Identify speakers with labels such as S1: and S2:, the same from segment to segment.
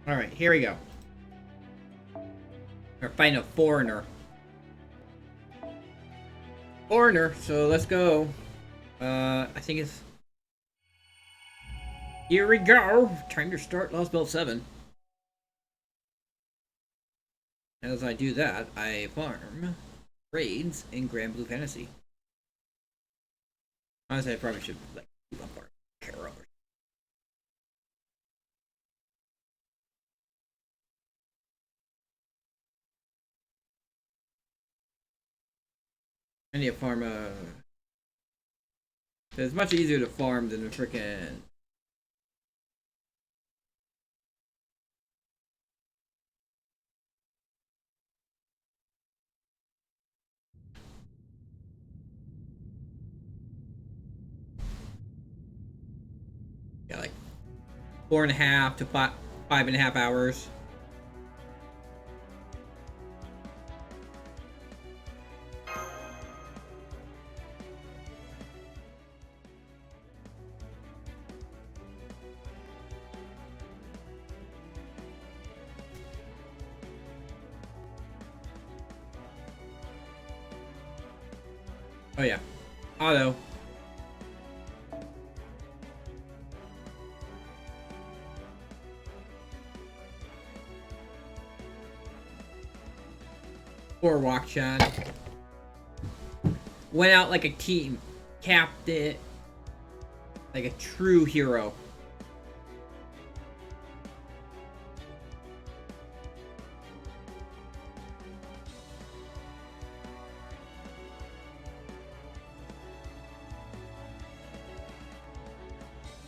S1: Alright, here we go. We're fighting a foreigner. Foreigner, so let's go. I think it's... Here we go! Time to start Lost Belt 7. As I do that, I farm raids in Grand Blue Fantasy. Honestly, I probably should, like, keep up our Carol. I need to farm it's much easier to farm than the frickin'... Yeah, like 4.5 to 5.5 hours. Oh yeah, auto. Poor Wakshan. Went out like a team. Capped it. Like a true hero.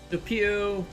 S1: The pew.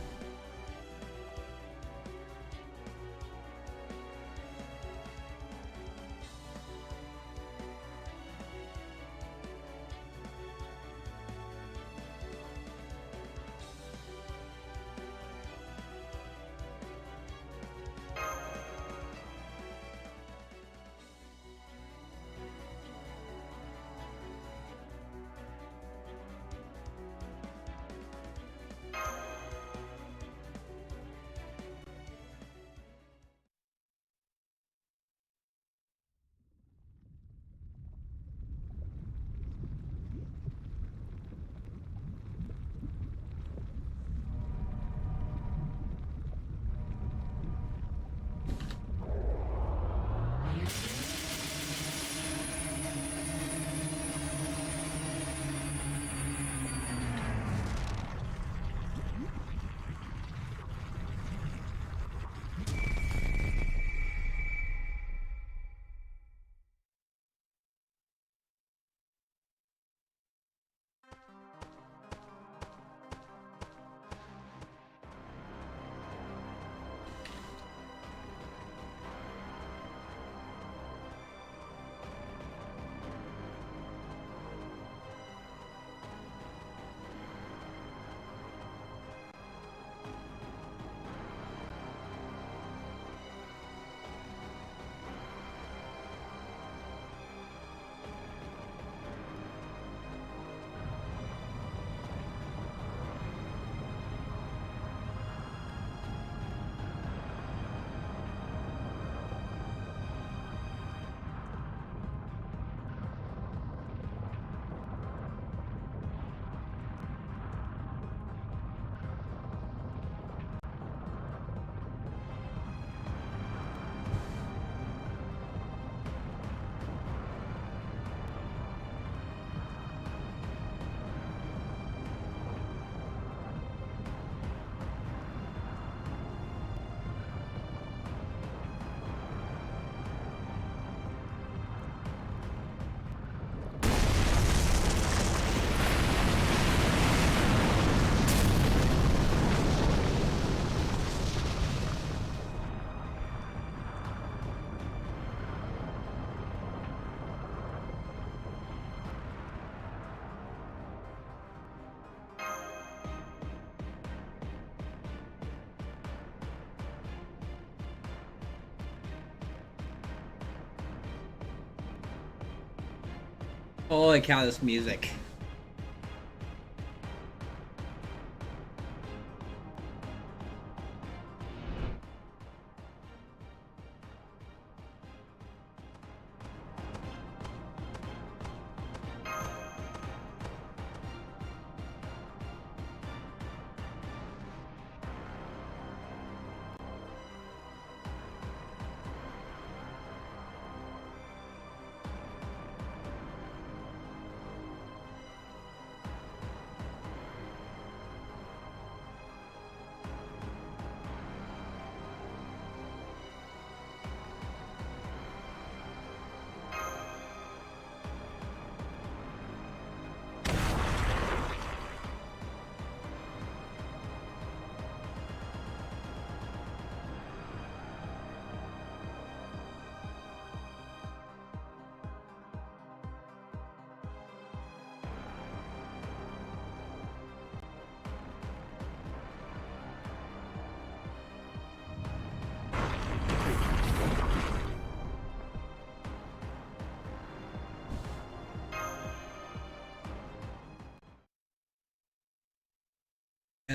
S1: Holy cow, this music.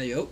S1: Yo.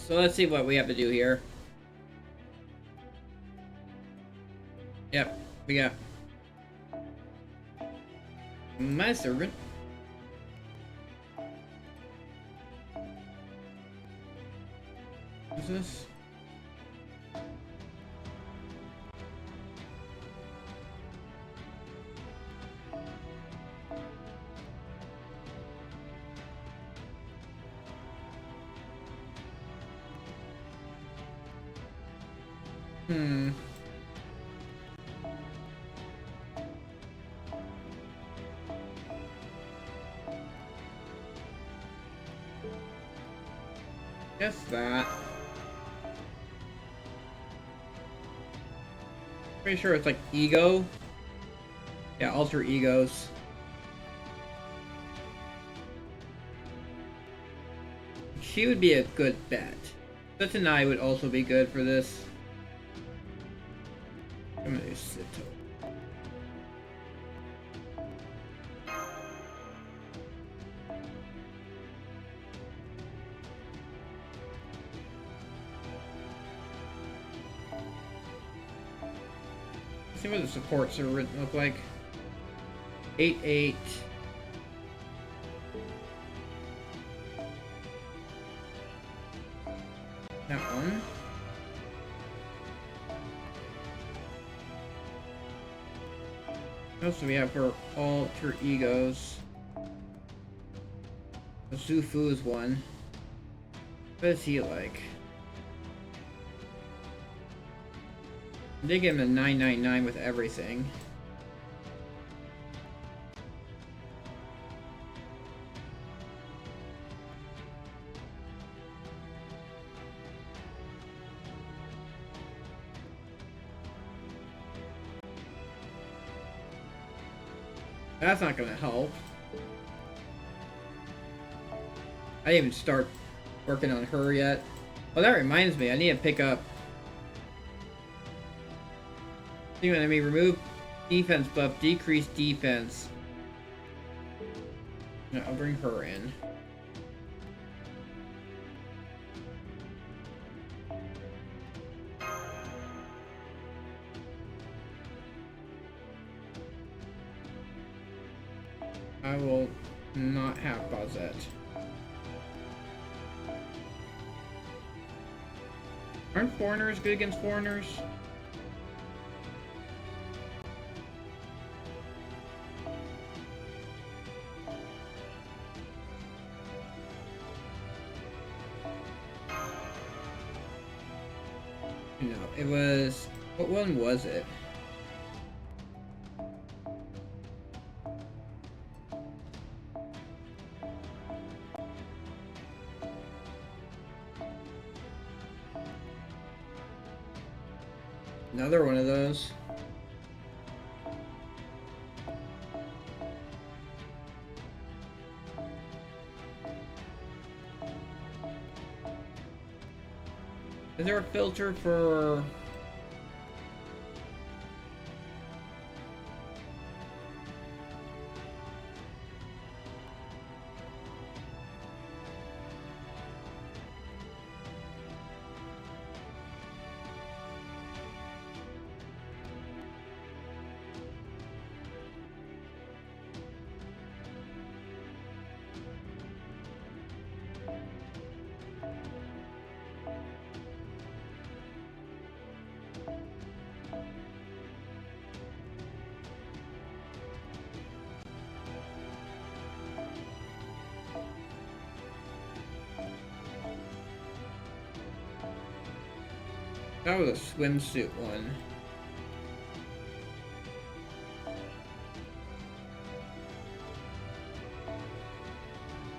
S1: So let's see what we have to do here. Yep, we got my servant. What's this? Guess that. Pretty sure it's like ego. Yeah, alter egos. She would be a good bet. But I would also be good for this. I'm gonna do Sito. Let's see what the supports are written look like. 8-8. That one. What else do we have for alter egos? Zufu is one. What is he like? They give him a 999 with everything. That's not gonna help. I didn't even start working on her yet. Oh, that reminds me, I need to pick up. New enemy, remove defense buff, decrease defense. No, I'll bring her in. I will not have Bozette. Aren't foreigners good against foreigners? No, it was... What one was it? Another one of those. Is there a filter for... That was a swimsuit one.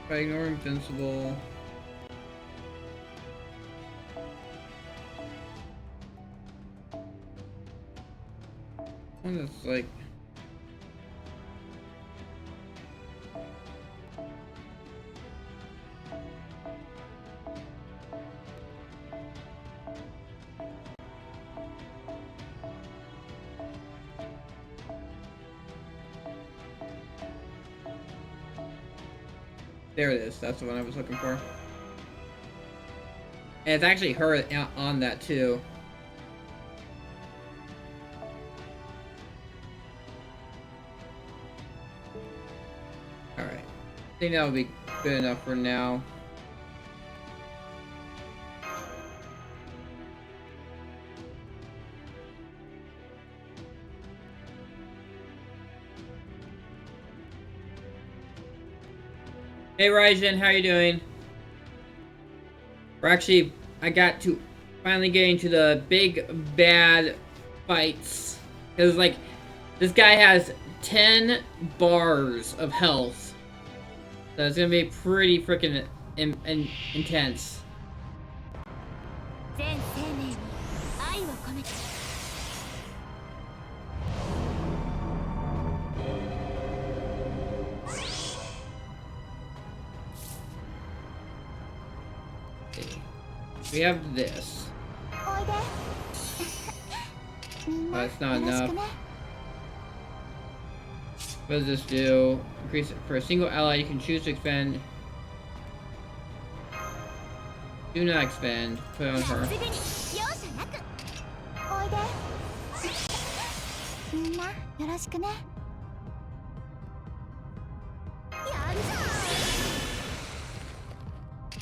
S1: If I ignore invincible... One that's like... There it is. That's the one I was looking for. And it's actually her on that too. Alright. I think that will be good enough for now. Hey Ryzen, how you doing? I got to finally get into the big bad fights. Cause like, this guy has 10 bars of health. So it's gonna be pretty freaking intense. We have this. That's not enough. What does this do? Increase it for a single ally. You can choose to expend. Do not expend. Put it on her.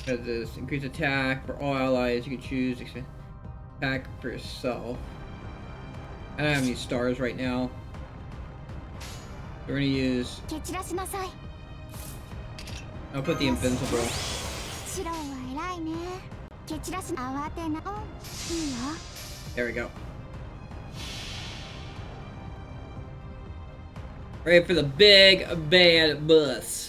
S1: Does this increase attack for all allies? You can choose attack for yourself. I don't have any stars right now. We're gonna use. I'll put the invincible. There we go. Ready for the big bad bus.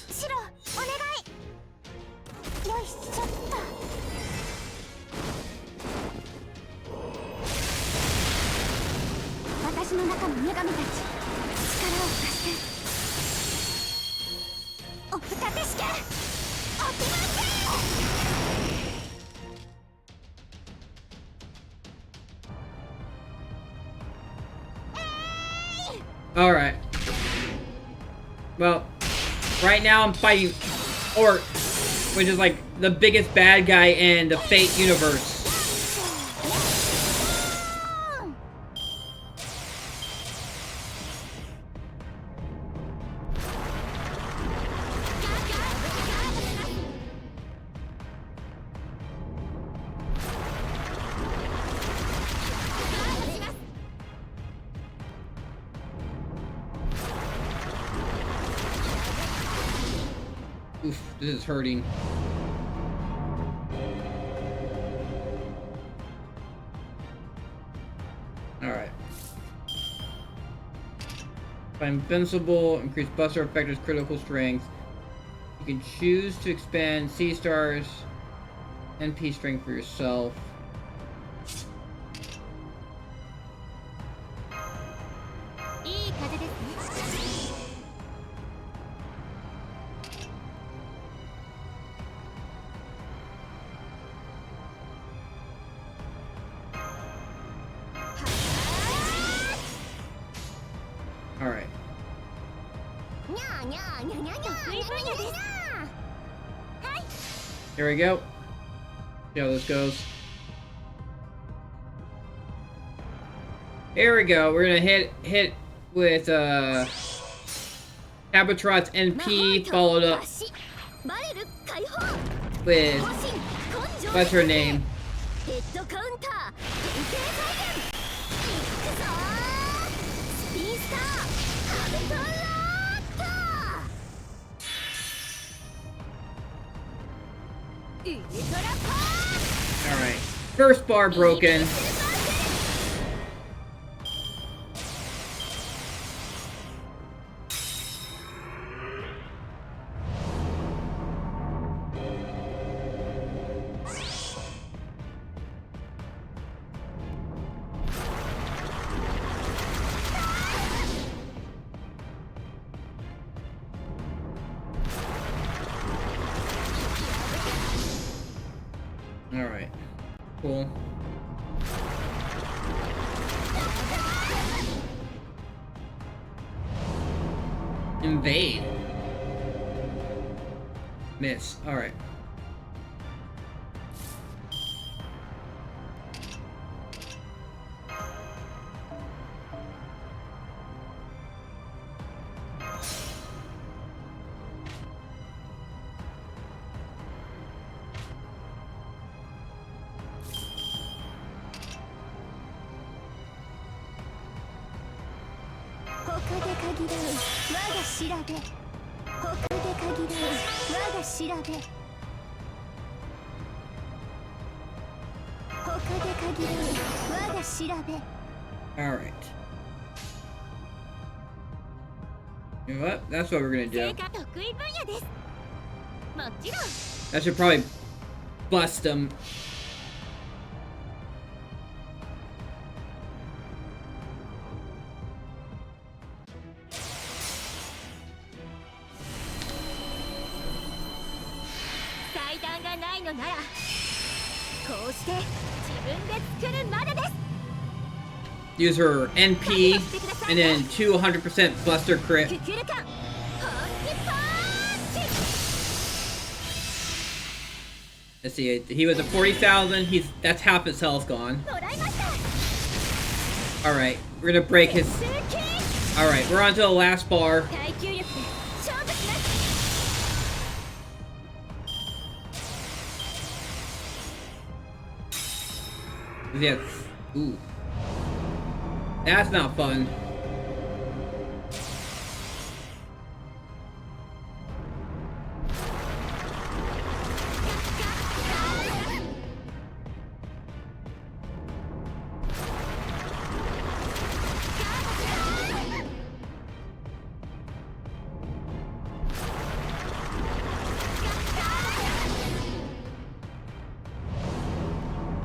S1: Alright. Well, right now I'm fighting ORT, which is like the biggest bad guy in the Fate universe. Oof, this is hurting. Alright. By invincible, increase buster effector's critical strength. You can choose to expand C stars NP strength for yourself. Alright. Here we go. See how this goes. Here we go. We're gonna hit with Albatross NP followed up with what's her name? Alright. First bar broken. Alright. Cool. Invade. Miss. Alright. Alright. You know what? That's what we're gonna do. That should probably bust him. Use her NP and then 200% Buster crit. Let's see, he was at 40,000. That's half his health gone. Alright, we're gonna break his. Alright, we're on to the last bar. Yeah. Ooh. That's not fun.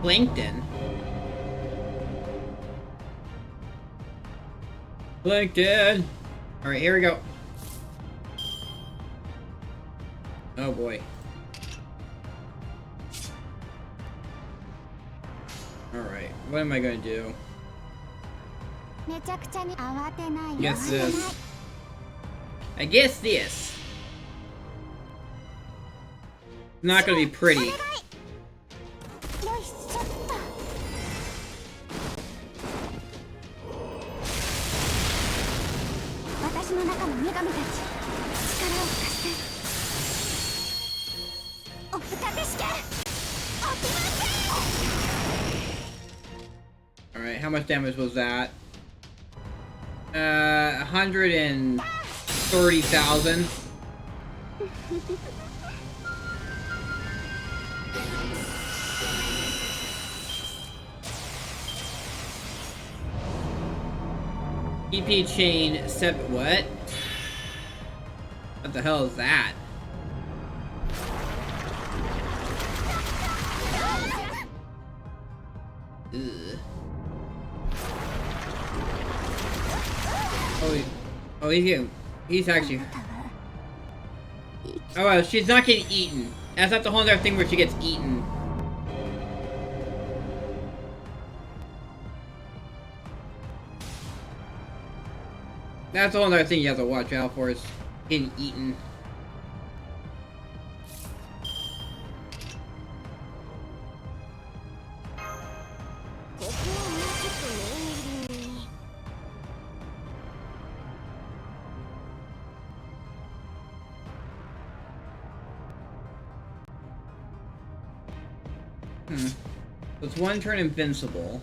S1: Plankton. Plankton! Alright, here we go. Oh boy. Alright, what am I gonna do? Guess this. I guess this. Not gonna be pretty. Alright, how much damage was that? 130,000. EP chain 7. What? What the hell is that? Ugh. Oh, he's actually. Oh, well, she's not getting eaten. That's not the whole other thing where she gets eaten. That's the whole other thing you have to watch out for, is getting eaten. So it's one turn invincible.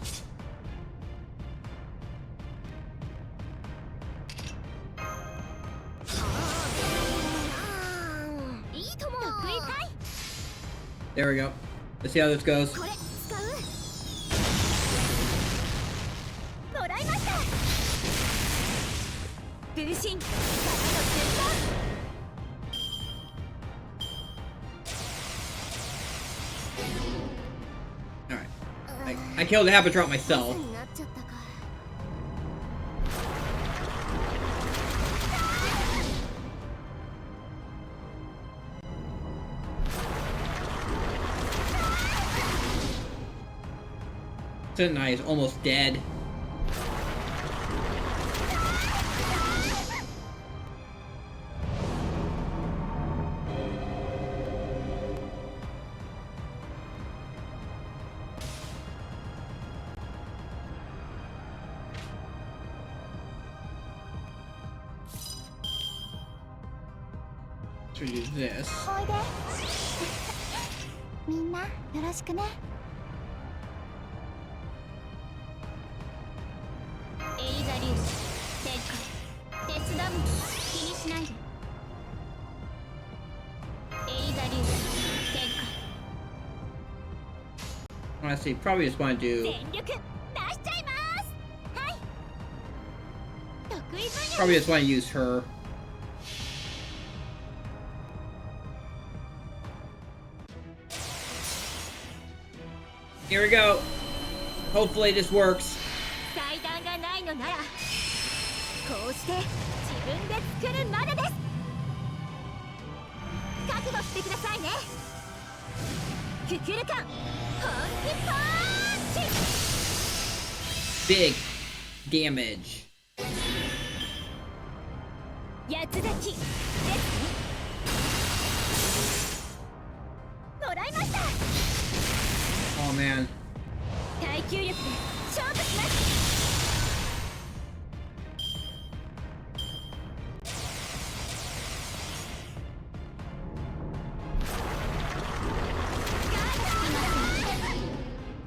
S1: There we go. Let's see how this goes. Alright. I killed the Habitrot myself. Sentai is almost dead. So we do this. Honestly, probably just want to do... Probably just want to use her. Here we go. Hopefully this works. Big damage. Oh man.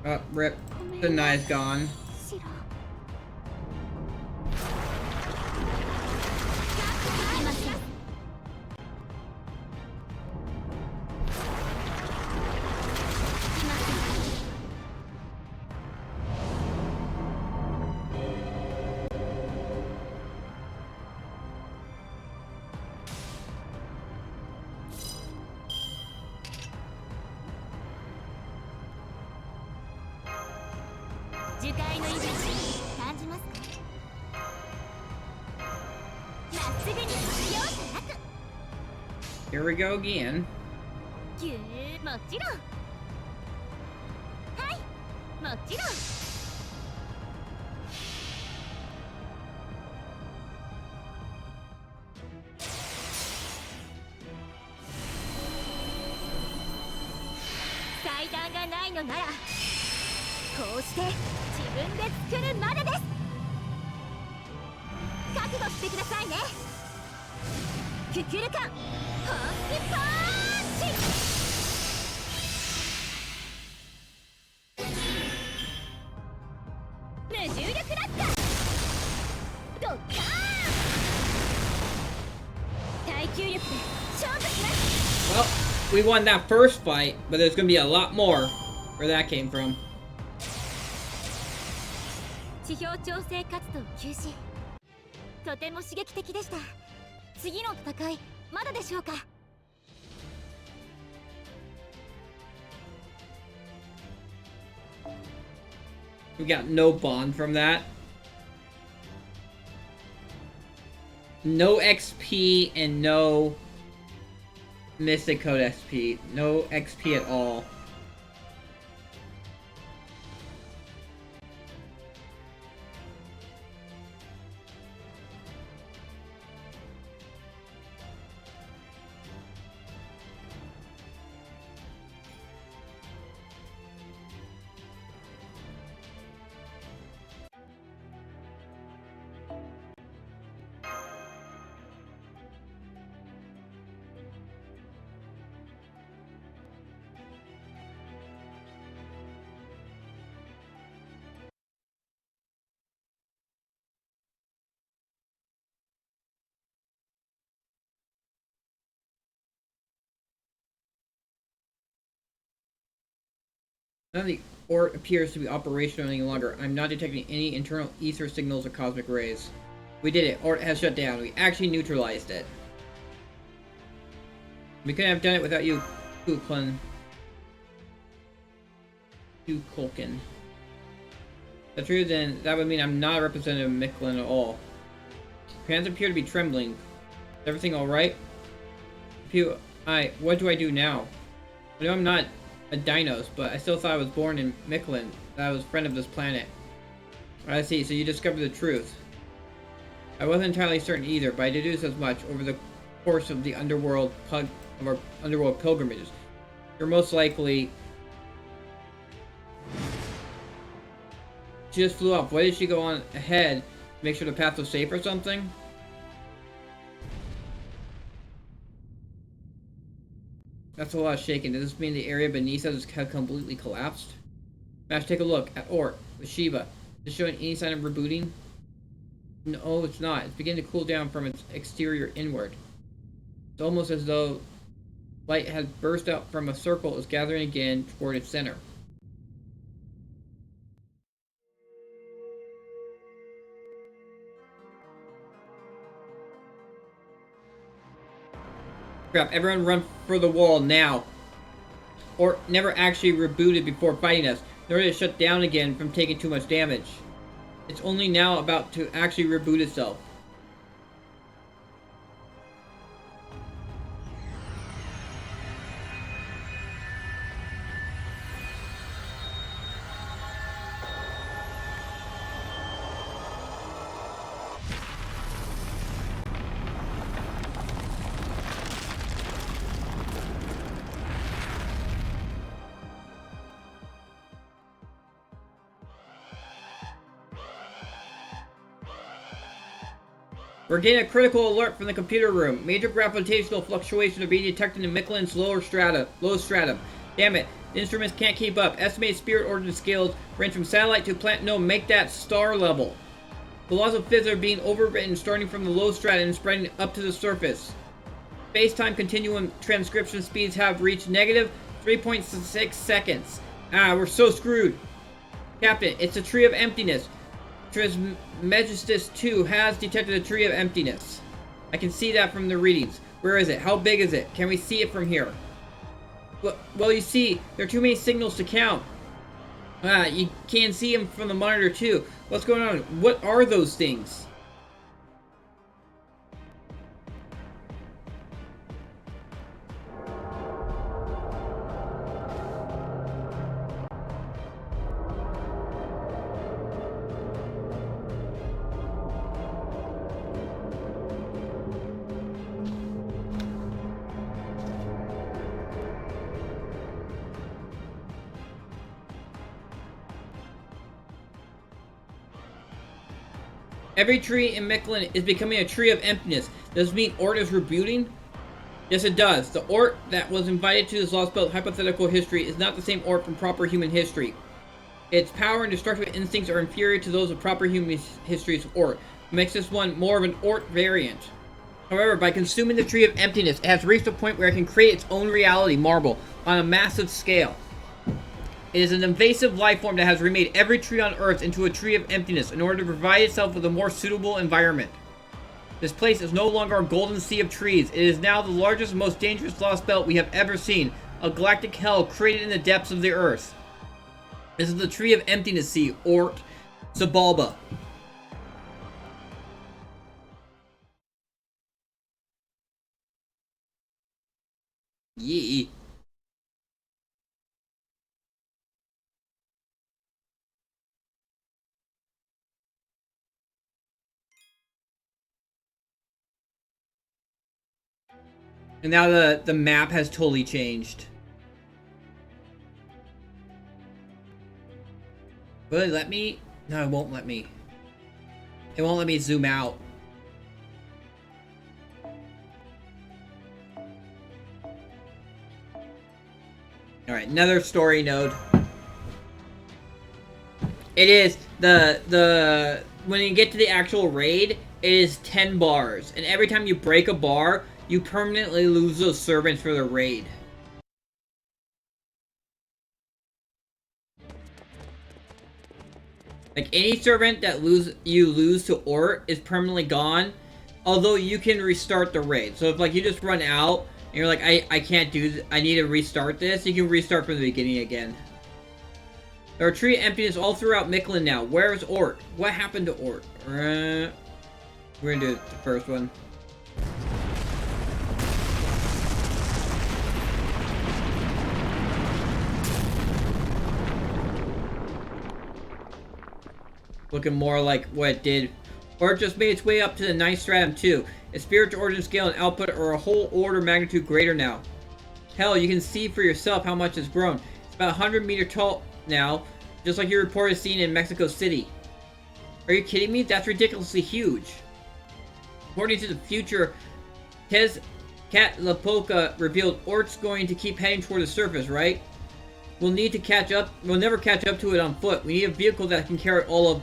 S1: Oh, rip. The knife's gone. Here we go again. Well, we won that first fight, but there's gonna be a lot more where that came from. We got no bond from that. No XP and no Mystic Code XP. No XP at all. None of the ORT appears to be operational any longer. I'm not detecting any internal ether signals or cosmic rays. We did it. ORT has shut down. We actually neutralized it. We couldn't have done it without you, Kukulkan. That's true, then that would mean I'm not a representative of Michelin at all. Your hands appear to be trembling. Is everything alright? What do I do now? I know I'm not a dinos, but I still thought I was born in Michelin, that I was a friend of this planet. I see, so you discovered the truth. I wasn't entirely certain either, but I deduced as much over the course of the underworld pilgrimages. You're most likely... She just flew off. Why did she go on ahead to make sure the path was safe or something? That's a lot of shaking. Does this mean the area beneath us has completely collapsed? Mash, take a look at ORT with Shiva. Is it showing any sign of rebooting? No, it's not. It's beginning to cool down from its exterior inward. It's almost as though light has burst out from a circle is gathering again toward its center. Crap, everyone run for the wall now. Or never actually rebooted before fighting us, in order to shut down again from taking too much damage. It's only now about to actually reboot itself. We're getting a critical alert from the computer room. Major gravitational fluctuations are being detected in Miquelin's lowest stratum. Damn it. The instruments can't keep up. Estimated spirit ordinance scales range from satellite to planet. No, make that star level. The laws of physics are being overwritten, starting from the low strata and spreading up to the surface. Space-time continuum transcription speeds have reached negative 3.6 seconds. Ah, we're so screwed. Captain, it's a tree of emptiness. Trismegistus 2 has detected a tree of emptiness. I can see that from the readings. Where is it? How big is it? Can we see it from here? Well, you see, there are too many signals to count. You can see them from the monitor too. What's going on? What are those things? Every tree in Miquelin is becoming a tree of emptiness. Does this mean ORT is rebooting? Yes, it does. The ORT that was invited to this Lost Belt hypothetical history is not the same ORT from proper human history. Its power and destructive instincts are inferior to those of proper human history's ORT, which makes this one more of an ORT variant. However, by consuming the Tree of Emptiness, it has reached a point where it can create its own reality marble on a massive scale. It is an invasive life form that has remade every tree on Earth into a tree of emptiness in order to provide itself with a more suitable environment. This place is no longer a golden sea of trees. It is now the largest and most dangerous lost belt we have ever seen, a galactic hell created in the depths of the Earth. This is the Tree of Emptiness Sea, ORT Sabalba. Yee. And now the map has totally changed. Will it let me? No, it won't let me. It won't let me zoom out. Alright, another story node. It is when you get to the actual raid, it is 10 bars. And every time you break a bar, you permanently lose those servants for the raid. Like, any servant that you lose to ORT is permanently gone. Although you can restart the raid. So if like you just run out and you're like, I can't do this, I need to restart this, you can restart from the beginning again. There are tree emptiness all throughout Miquelin now. Where is ORT? What happened to ORT? We're gonna do the first one. Looking more like what it did. ORT just made its way up to the 9th stratum too. Its spiritual origin scale and output are a whole order of magnitude greater now. Hell, you can see for yourself how much it's grown. It's about 100 meters tall now, just like you reported seeing in Mexico City. Are you kidding me? That's ridiculously huge. According to the future, Tezcatlipoca revealed ORT's going to keep heading toward the surface, right? We'll need to catch up. We'll never catch up to it on foot. We need a vehicle that can carry all of...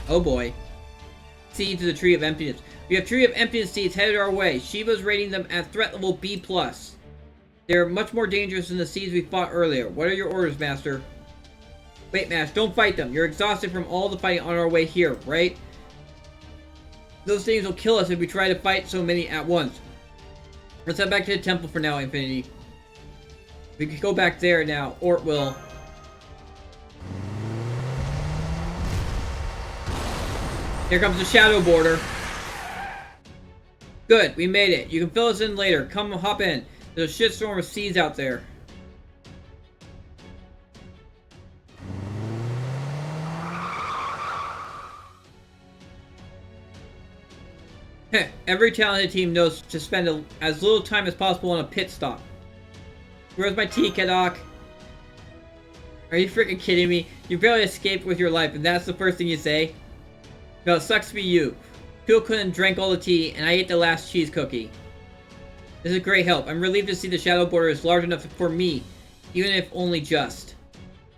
S1: Oh boy. Seeds of the Tree of Emptiness. We have Tree of Emptiness seeds headed our way. Shiva's rating them at threat level B+. They're much more dangerous than the seeds we fought earlier. What are your orders, Master? Wait, Master, don't fight them. You're exhausted from all the fighting on our way here, right? Those things will kill us if we try to fight so many at once. Let's head back to the temple for now, Infinity. We can go back there now. Ort will. Here comes the shadow border. Good, we made it. You can fill us in later. Come hop in. There's a shitstorm of seeds out there. Every talented team knows to spend as little time as possible on a pit stop. Where's my tea, Kadok? Are you freaking kidding me? You barely escaped with your life, and that's the first thing you say? Well, it sucks to be you. Phil couldn't drink all the tea, and I ate the last cheese cookie. This is great help. I'm relieved to see the shadow border is large enough for me, even if only just.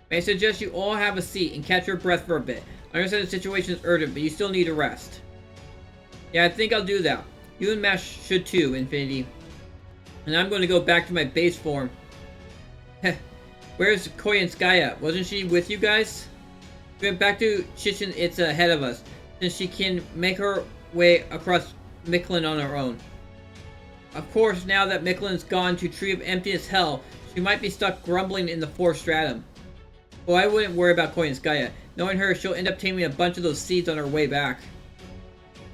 S1: May I suggest you all have a seat and catch your breath for a bit. I understand the situation is urgent, but you still need a rest. Yeah, I think I'll do that. You and Mash should too, Infinity. And I'm going to go back to my base form. Heh. Where's Koyanskaya? Wasn't she with you guys? We went back to Chichen Itza ahead of us, since she can make her way across Mictlan on her own. Of course, now that Mictlan's gone to Tree of Emptiness Hell, she might be stuck grumbling in the 4th stratum. Well, I wouldn't worry about Koyanskaya. Knowing her, she'll end up taming a bunch of those seeds on her way back.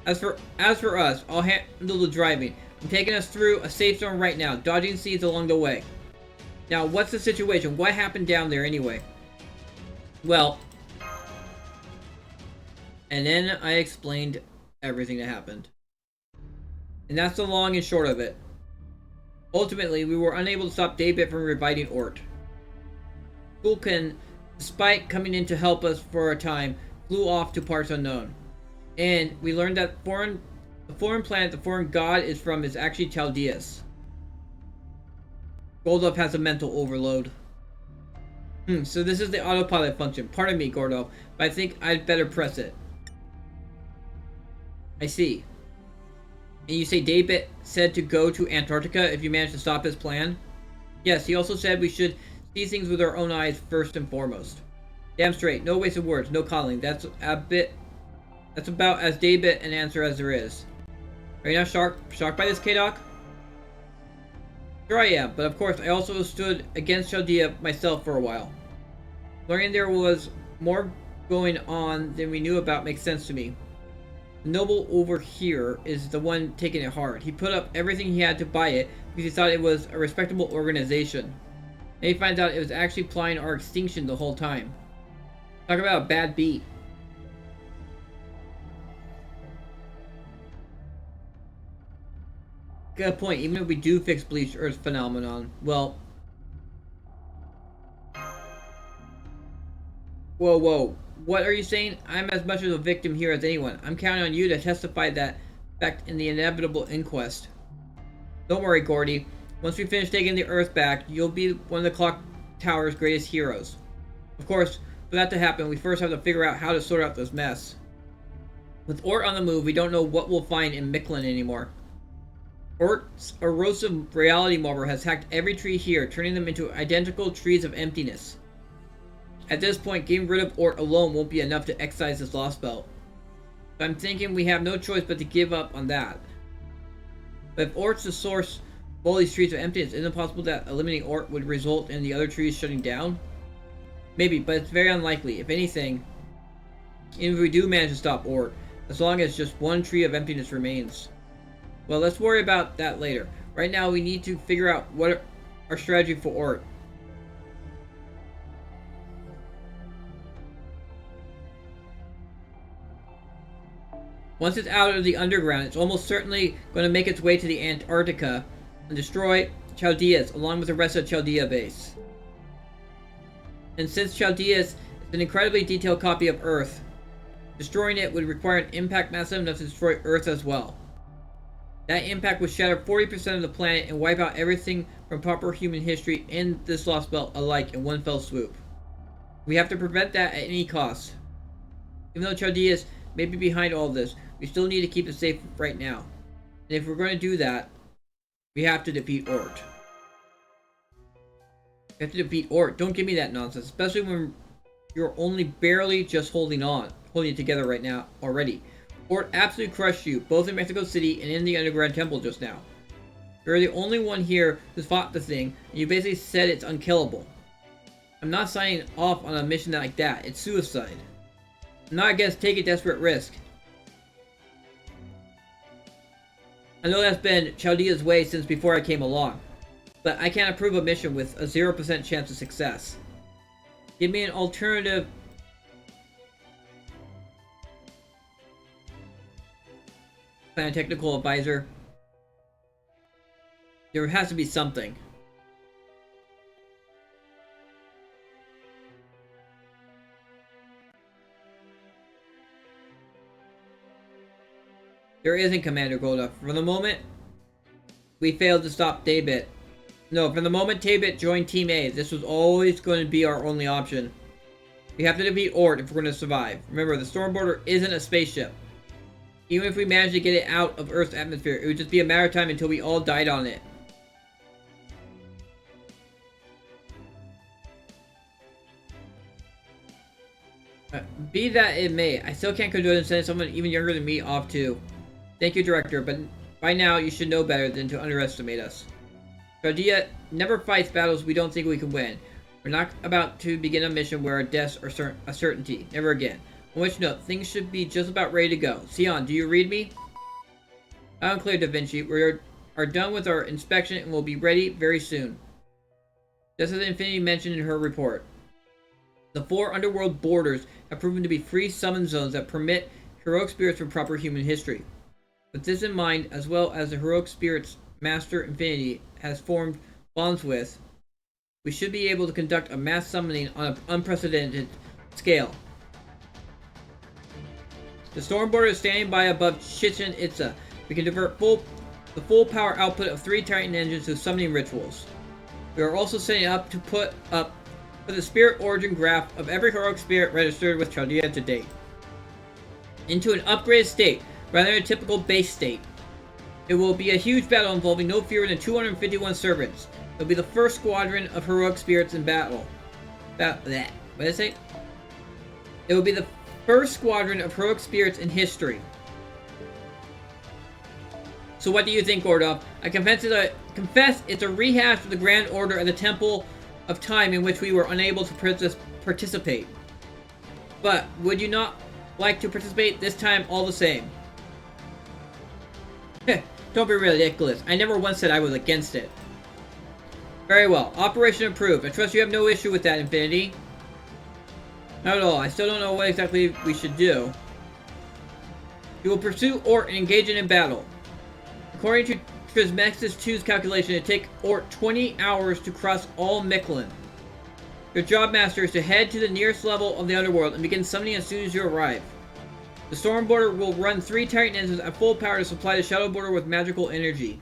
S1: As for us, I'll handle the driving. I'm taking us through a safe zone right now, dodging seeds along the way. Now, what's the situation? What happened down there anyway? Well, and then I explained everything that happened. And that's the long and short of it. Ultimately, we were unable to stop Daybit from reviving Ort. Vulcan, despite coming in to help us for a time, flew off to parts unknown. And we learned that the foreign planet the foreign god is from is actually Chaldeus. Goldov has a mental overload. So this is the autopilot function. Pardon me, Gordov, but I think I'd better press it. I see. And you say Daybit said to go to Antarctica if you manage to stop his plan? Yes, he also said we should see things with our own eyes first and foremost. Damn straight. No wasted words. No coddling. That's about as Daybit an answer as there is. Are you not shocked by this, K-Doc? Sure I am, but of course I also stood against Chaldea myself for a while. Learning there was more going on than we knew about makes sense to me. The noble over here is the one taking it hard. He put up everything he had to buy it because he thought it was a respectable organization. And he finds out it was actually plotting our extinction the whole time. Talk about a bad beat. Good point. Even if we do fix Bleached Earth phenomenon, well... Whoa. What are you saying? I'm as much of a victim here as anyone. I'm counting on you to testify that fact in the inevitable inquest. Don't worry, Gordy. Once we finish taking the Earth back, you'll be one of the Clock Tower's greatest heroes. Of course, for that to happen, we first have to figure out how to sort out this mess. With Ort on the move, we don't know what we'll find in Mictlan anymore. Ort's erosive reality morpher has hacked every tree here, turning them into identical trees of emptiness. At this point, getting rid of Ort alone won't be enough to excise this lost belt. So I'm thinking we have no choice but to give up on that. But if Ort's the source of all these trees of emptiness, isn't it possible that eliminating Ort would result in the other trees shutting down? Maybe, but it's very unlikely. If anything, even if we do manage to stop Ort, as long as just one tree of emptiness remains. Well, let's worry about that later. Right now, we need to figure out what our strategy for Ort. Once it's out of the underground, it's almost certainly going to make its way to the Antarctica and destroy Chaldeus along with the rest of Chaldea base. And since Chaldeus is an incredibly detailed copy of Earth, destroying it would require an impact massive enough to destroy Earth as well. That impact would shatter 40% of the planet and wipe out everything from proper human history and this lost belt alike in one fell swoop. We have to prevent that at any cost. Even though Chaldeus may be behind all this, we still need to keep it safe right now. And if we're going to do that, we have to defeat Ort. We have to defeat Ort. Don't give me that nonsense, especially when you're only barely just holding it together right now already. ORT absolutely crushed you, both in Mexico City and in the underground temple just now. You're the only one here who's fought the thing, and you basically said it's unkillable. I'm not signing off on a mission like that. It's suicide. I'm not against taking a desperate risk. I know that's been Chaldea's way since before I came along, but I can't approve a mission with a 0% chance of success. Give me an alternative. Plan technical advisor. There has to be something. There isn't, Commander Golda. For the moment, we failed to stop Daybit. No, from the moment Daybit joined Team A, this was always going to be our only option. We have to defeat ORT if we're going to survive. Remember, the Stormboarder isn't a spaceship. Even if we managed to get it out of Earth's atmosphere, it would just be a matter of time until we all died on it. Be that it may, I still can't condone sending someone even younger than me off too. Thank you, Director, but by now you should know better than to underestimate us. Chaldea never fights battles we don't think we can win. We're not about to begin a mission where our deaths are a certainty. Never again. On which note, things should be just about ready to go. Sion, do you read me? Loud and clear, Da Vinci. We are done with our inspection and will be ready very soon. Just as Infinity mentioned in her report. The 4 underworld borders have proven to be free summon zones that permit heroic spirits from proper human history. With this in mind, as well as the heroic spirits Master Infinity has formed bonds with, we should be able to conduct a mass summoning on an unprecedented scale. The Stormboarder is standing by above Chichen Itza. We can divert the full power output of 3 Titan engines to summoning rituals. We are also setting up to put the spirit origin graph of every heroic spirit registered with Chaldea to date into an upgraded state rather than a typical base state. It will be a huge battle involving no fewer than 251 servants. It will be the first squadron of heroic spirits in battle. What did I say? It will be the first squadron of heroic spirits in history. So what do you think, Ordov? I confess it's a rehash of the Grand Order of the Temple of Time in which we were unable to participate. But would you not like to participate this time all the same? Don't be ridiculous. I never once said I was against it. Very well. Operation approved. I trust you have no issue with that, Infinity. Not at all. I still don't know what exactly we should do. You will pursue ORT and engage it in battle. According to Trismegistus 2's calculation, it take ORT 20 hours to cross all Mictlan. Your job, Master, is to head to the nearest level of the underworld and begin summoning as soon as you arrive. The Stormboarder will run 3 Titan engines at full power to supply the Shadowboarder with magical energy,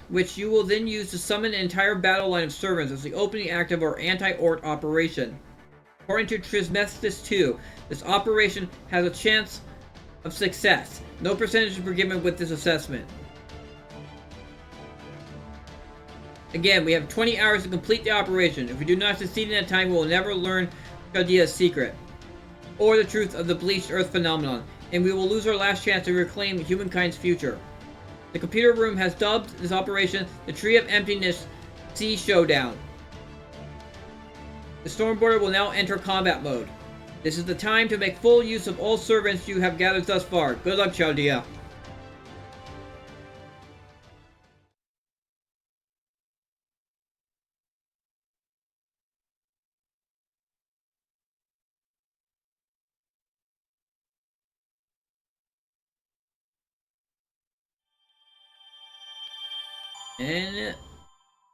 S1: which you will then use to summon an entire battle line of servants as the opening act of our anti-ORT operation. According to Trismegistus 2, this operation has a chance of success. No percentages were given with this assessment. Again, we have 20 hours to complete the operation. If we do not succeed in that time, we will never learn Chaldea's secret, or the truth of the bleached earth phenomenon, and we will lose our last chance to reclaim humankind's future. The computer room has dubbed this operation the Tree of Emptiness Sea Showdown. The Stormboarder will now enter combat mode. This is the time to make full use of all servants you have gathered thus far. Good luck, Chaldea. And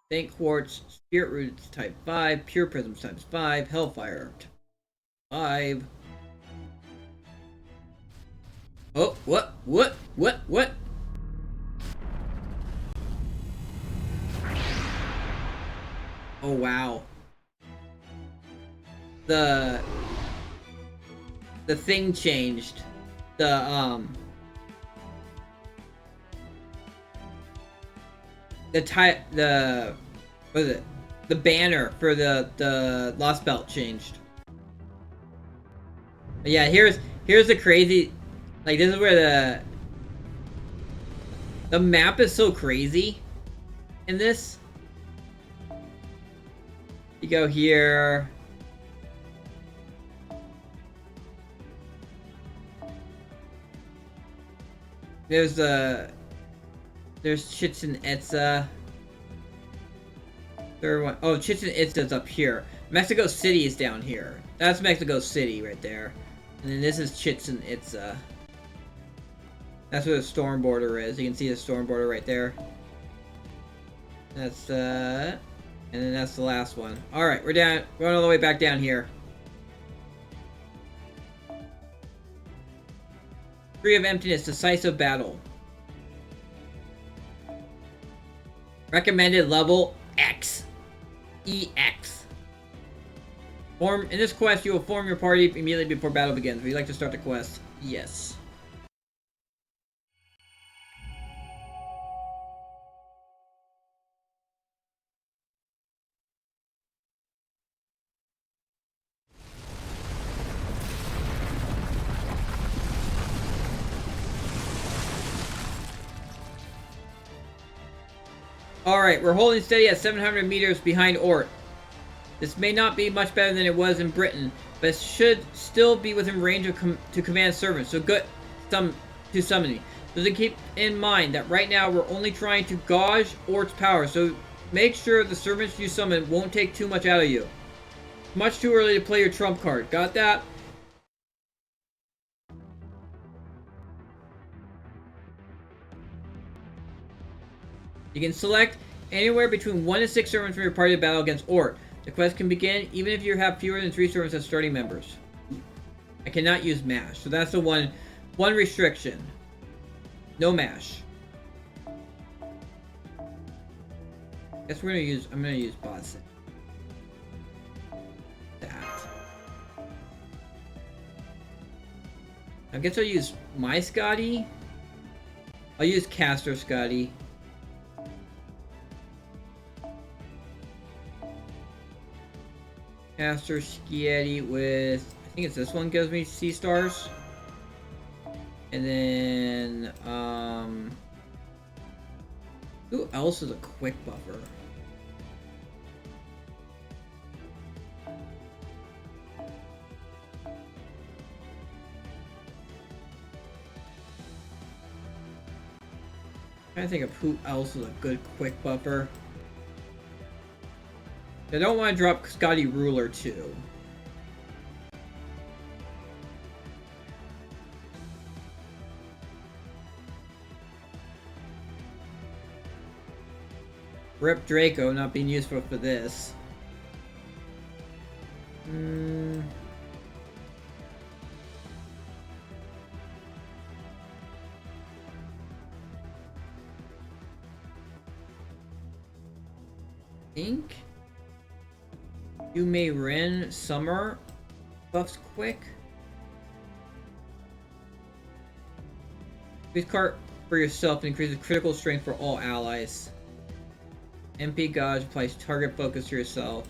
S1: Think Quartz, Spirit Roots type 5, Pure Prisms times 5, Hellfire 5. Oh, what? Oh, wow. The thing changed. The what is it? The banner for the Lost Belt changed. But yeah, here's the crazy. Like, this is where the map is so crazy in this. You go here. There's Chichen Itza. Third one. Oh, Chichen Itza's up here. Mexico City is down here. That's Mexico City right there. And then this is Chichen Itza. That's where the storm border is. You can see the storm border right there. That's and then that's the last one. Alright, we're down. We're going all the way back down here. Tree of Emptiness, Decisive Battle. Recommended level X. EX. In this quest, you will form your party immediately before battle begins. Would you like to start the quest? Yes. Alright, we're holding steady at 700 meters behind ORT. This may not be much better than it was in Britain, but it should still be within range of to command servants, so good to summoning. So keep in mind that right now we're only trying to gauge ORT's power, so make sure the servants you summon won't take too much out of you. Much too early to play your trump card. Got that? You can select anywhere between 1 to 6 servants from your party to battle against ORT. The quest can begin even if you have fewer than 3 servants as starting members. I cannot use MASH, so that's the one restriction. No MASH. Guess I'm gonna use bots. That. I guess I'll use my Scotty. I'll use Caster Scotty. Caster Scotty with, I think it's this one gives me C stars. And then, who else is a quick buffer? I'm trying to think of who else is a good quick buffer. I don't want to drop Scotty Ruler too. Rip Draco not being useful for this. Think you may Ren Summer buffs quick. Increase card for yourself and increases critical strength for all allies. MP Gauge applies target focus to yourself,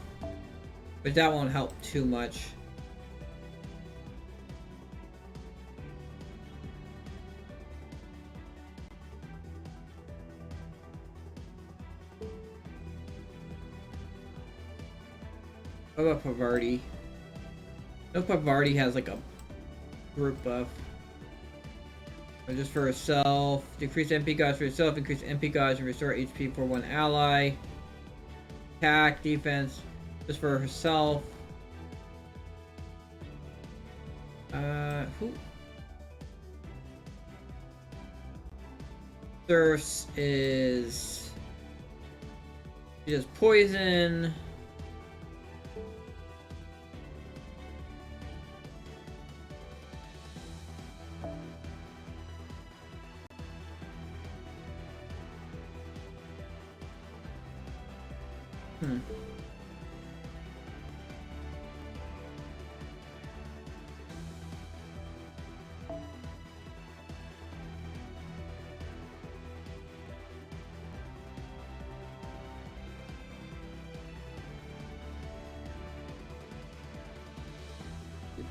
S1: but that won't help too much. What about Pavarti? No, Pavarti has like a group buff. Or just for herself. Decrease MP gauge for yourself, increase MP gauge and restore HP for one ally. Attack, defense, just for herself. Who? Thirst is... She does poison.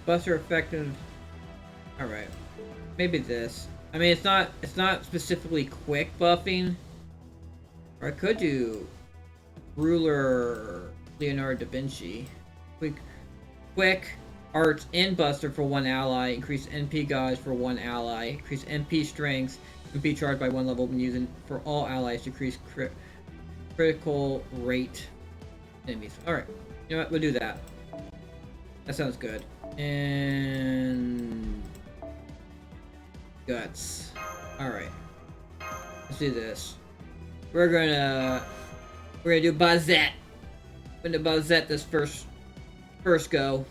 S1: Buster effective. Alright. maybe this. I mean, it's not specifically quick buffing. Or I could do ruler Leonardo da Vinci. Quick arts and buster for one ally. Increase NP guys for one ally. Increase NP strength. NP charged by one level when using for all allies. Decrease critical rate enemies. Alright. You know what? We'll do that. That sounds good. And guts. Alright. Let's do this. We're gonna do Bazette. We're gonna Bazette this first go.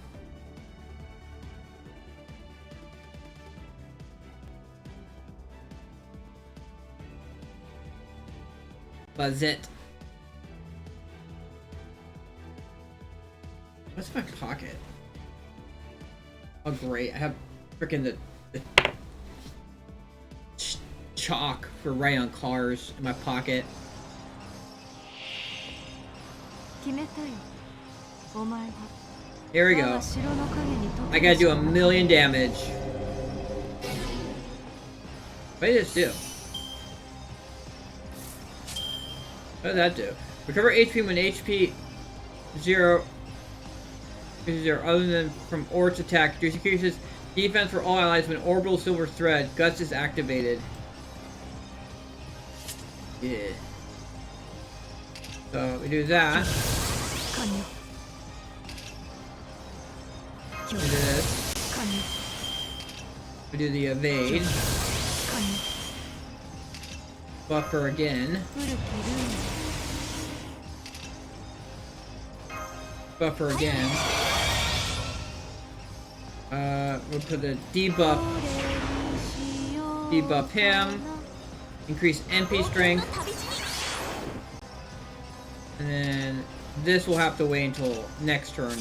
S1: Bazette. What's in my pocket? Oh great, I have freaking the chalk for writing on cars in my pocket. Here we go. I gotta do 1,000,000 damage. What did this do? What does that do? Recover HP when HP 0 other than from ORT's attack. Decreases defense for all allies when orbital silver thread. Guts is activated. Yeah. So we do that. We do this. We do the evade. Buffer again. Buffer again. We'll put the debuff. Debuff him. Increase NP strength. And then this will have to wait until next turn.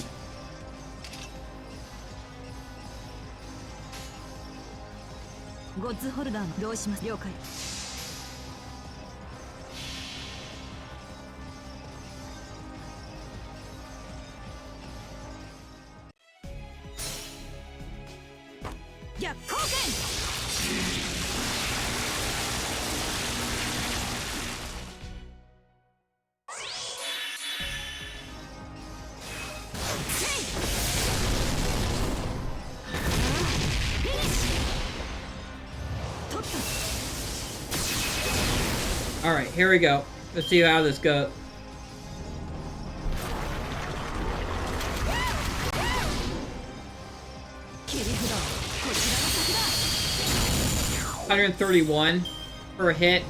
S1: Alright, here we go. Let's see how this goes. $131 per hit.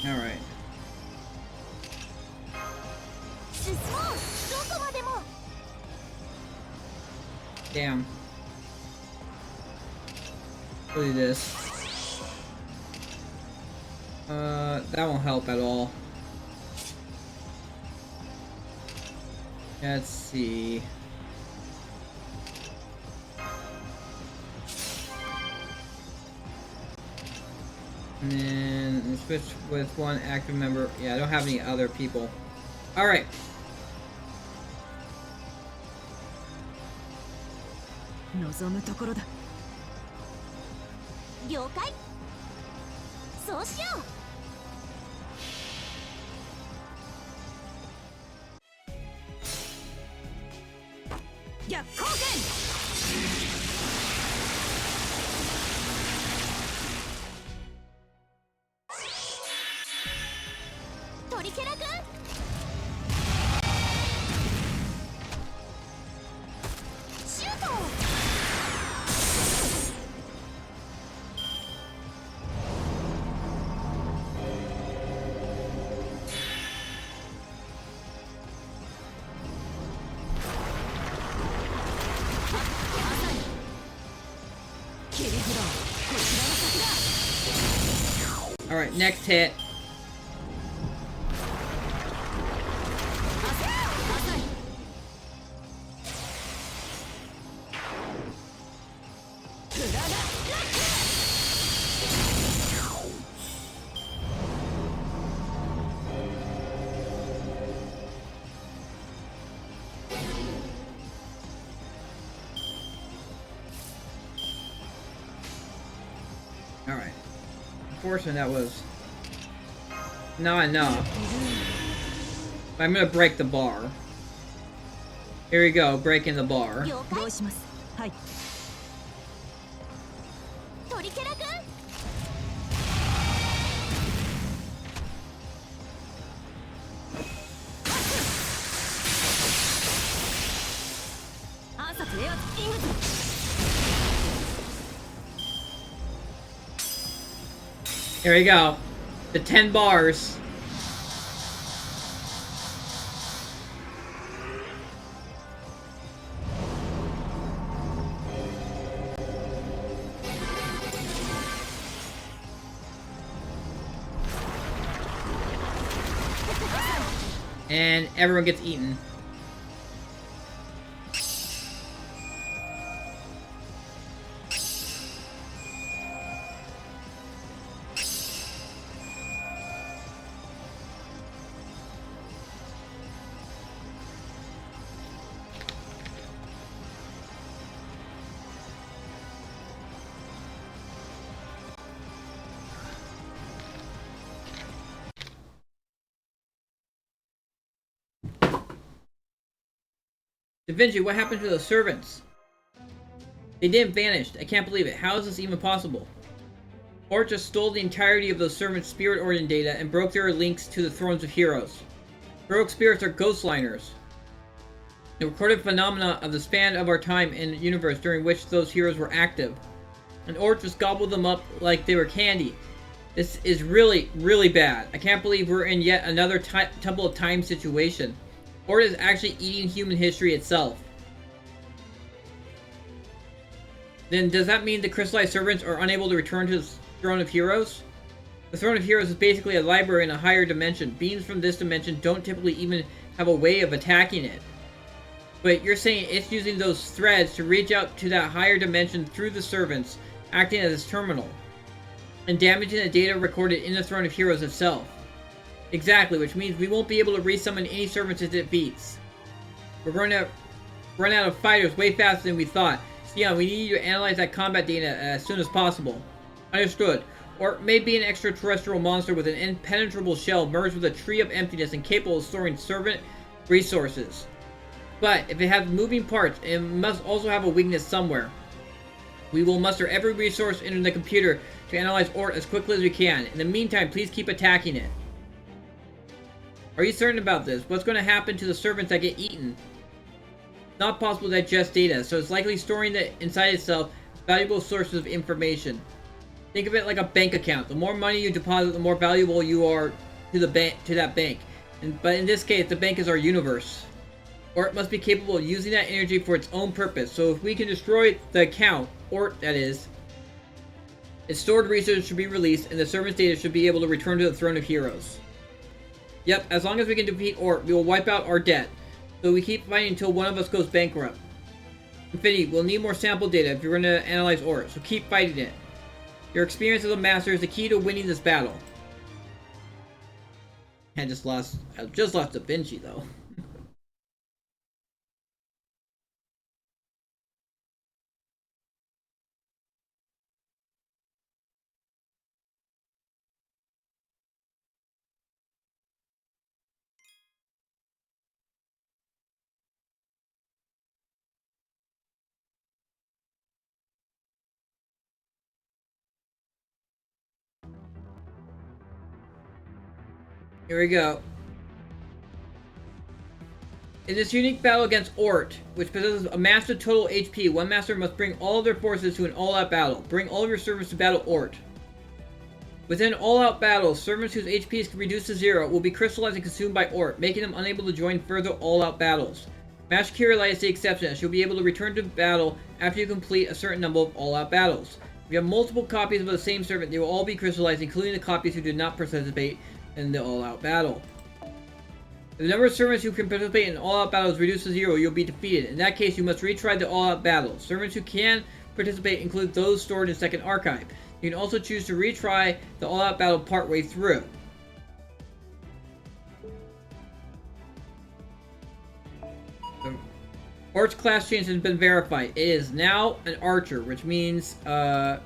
S1: Alright. Damn. Look at this. That won't help at all. Let's see. And then switch with one active member. Yeah, I don't have any other people. Alright. Alright, next hit. Alright. Unfortunately, that was not enough. But I'm gonna break the bar. Here we go, breaking the bar. Here we go. The 10 bars. And everyone gets eaten. Da Vinci, what happened to the servants? They didn't vanish. I can't believe it. How is this even possible? ORT just stole the entirety of those servants' spirit origin data and broke their links to the thrones of heroes. Heroic spirits are ghostliners. The recorded phenomena of the span of our time and universe during which those heroes were active. And ORT just gobbled them up like they were candy. This is really, really bad. I can't believe we're in yet another Temple of Time situation. ORT is actually eating human history itself. Then does that mean the crystallized servants are unable to return to the Throne of Heroes? The Throne of Heroes is basically a library in a higher dimension. Beings from this dimension don't typically even have a way of attacking it. But you're saying it's using those threads to reach out to that higher dimension through the servants, acting as its terminal, and damaging the data recorded in the Throne of Heroes itself. Exactly, which means we won't be able to resummon any servants it defeats. We're going to run out of fighters way faster than we thought. So yeah, we need you to analyze that combat data as soon as possible. Understood. Or maybe an extraterrestrial monster with an impenetrable shell merged with a tree of emptiness and capable of storing servant resources. But if it has moving parts, it must also have a weakness somewhere. We will muster every resource in the computer to analyze ORT as quickly as we can. In the meantime, please keep attacking it. Are you certain about this? What's going to happen to the servants that get eaten? It's not possible to digest data, so it's likely storing inside itself valuable sources of information. Think of it like a bank account. The more money you deposit, the more valuable you are to that bank. But in this case, the bank is our universe. ORT must be capable of using that energy for its own purpose. So if we can destroy the account, ORT that is, its stored resources should be released, and the servant's data should be able to return to the Throne of Heroes. Yep, as long as we can defeat ORT, we will wipe out our debt. So we keep fighting until one of us goes bankrupt. Infinity, we'll need more sample data if you're going to analyze ORT, so keep fighting it. Your experience as a master is the key to winning this battle. I just lost Da Vinci though. Here we go. In this unique battle against ORT, which possesses a massive total HP, one master must bring all of their forces to an all-out battle. Bring all of your servants to battle ORT. Within all-out battles, servants whose HP is reduced to 0 will be crystallized and consumed by ORT, making them unable to join further all-out battles. Master Kirillite is the exception, as she'll be able to return to battle after you complete a certain number of all-out battles. If you have multiple copies of the same servant, they will all be crystallized, including the copies who did not participate in the all-out battle. If the number of servants who can participate in all-out battle is reduced to 0, you'll be defeated. In that case, you must retry the all-out battle. Servants who can participate include those stored in Second Archive. You can also choose to retry the all-out battle partway through. The ORT's class change has been verified. It is now an archer, which means, Alright.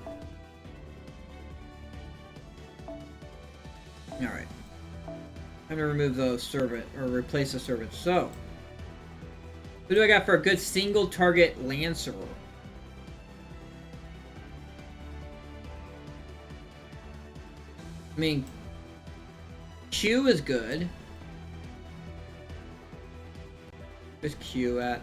S1: I'm gonna remove the servant, or replace the servant. So, who do I got for a good single target Lancer? I mean, Q is good. Where's Q at?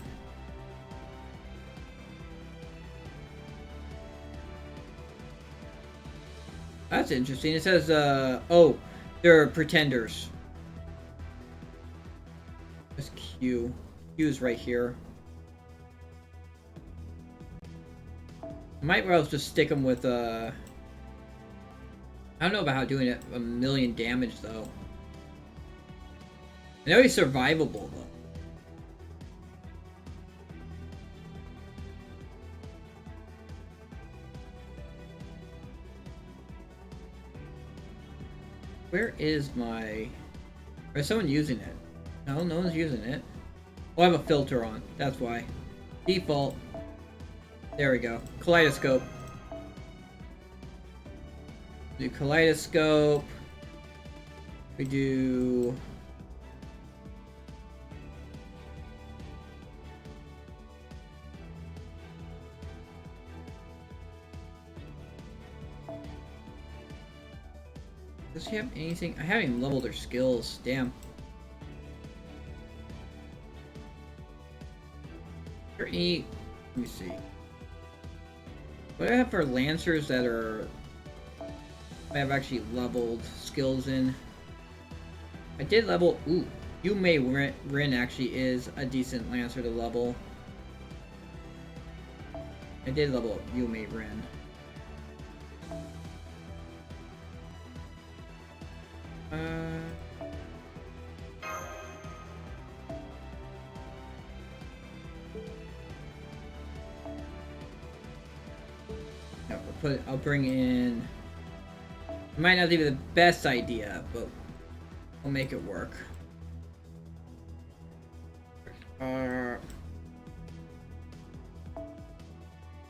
S1: That's interesting. It says, oh, they're pretenders. Where's Q? Q is right here. Might well just stick them with, I don't know about how doing it 1,000,000 damage, though. I know he's survivable, though. Where is my... Is someone using it? No, no one's using it. Oh, I have a filter on. That's why. Default. There we go. Kaleidoscope. Do kaleidoscope. We do... Does he have anything? I haven't even leveled their skills. Damn. Is there any... Let me see. What do I have for Lancers that are... I have actually leveled skills in? I did level... Ooh. Yume Rin actually is a decent Lancer to level. I did level up Yume Rin. No, I'll bring in... It might not be the best idea, but we'll make it work. A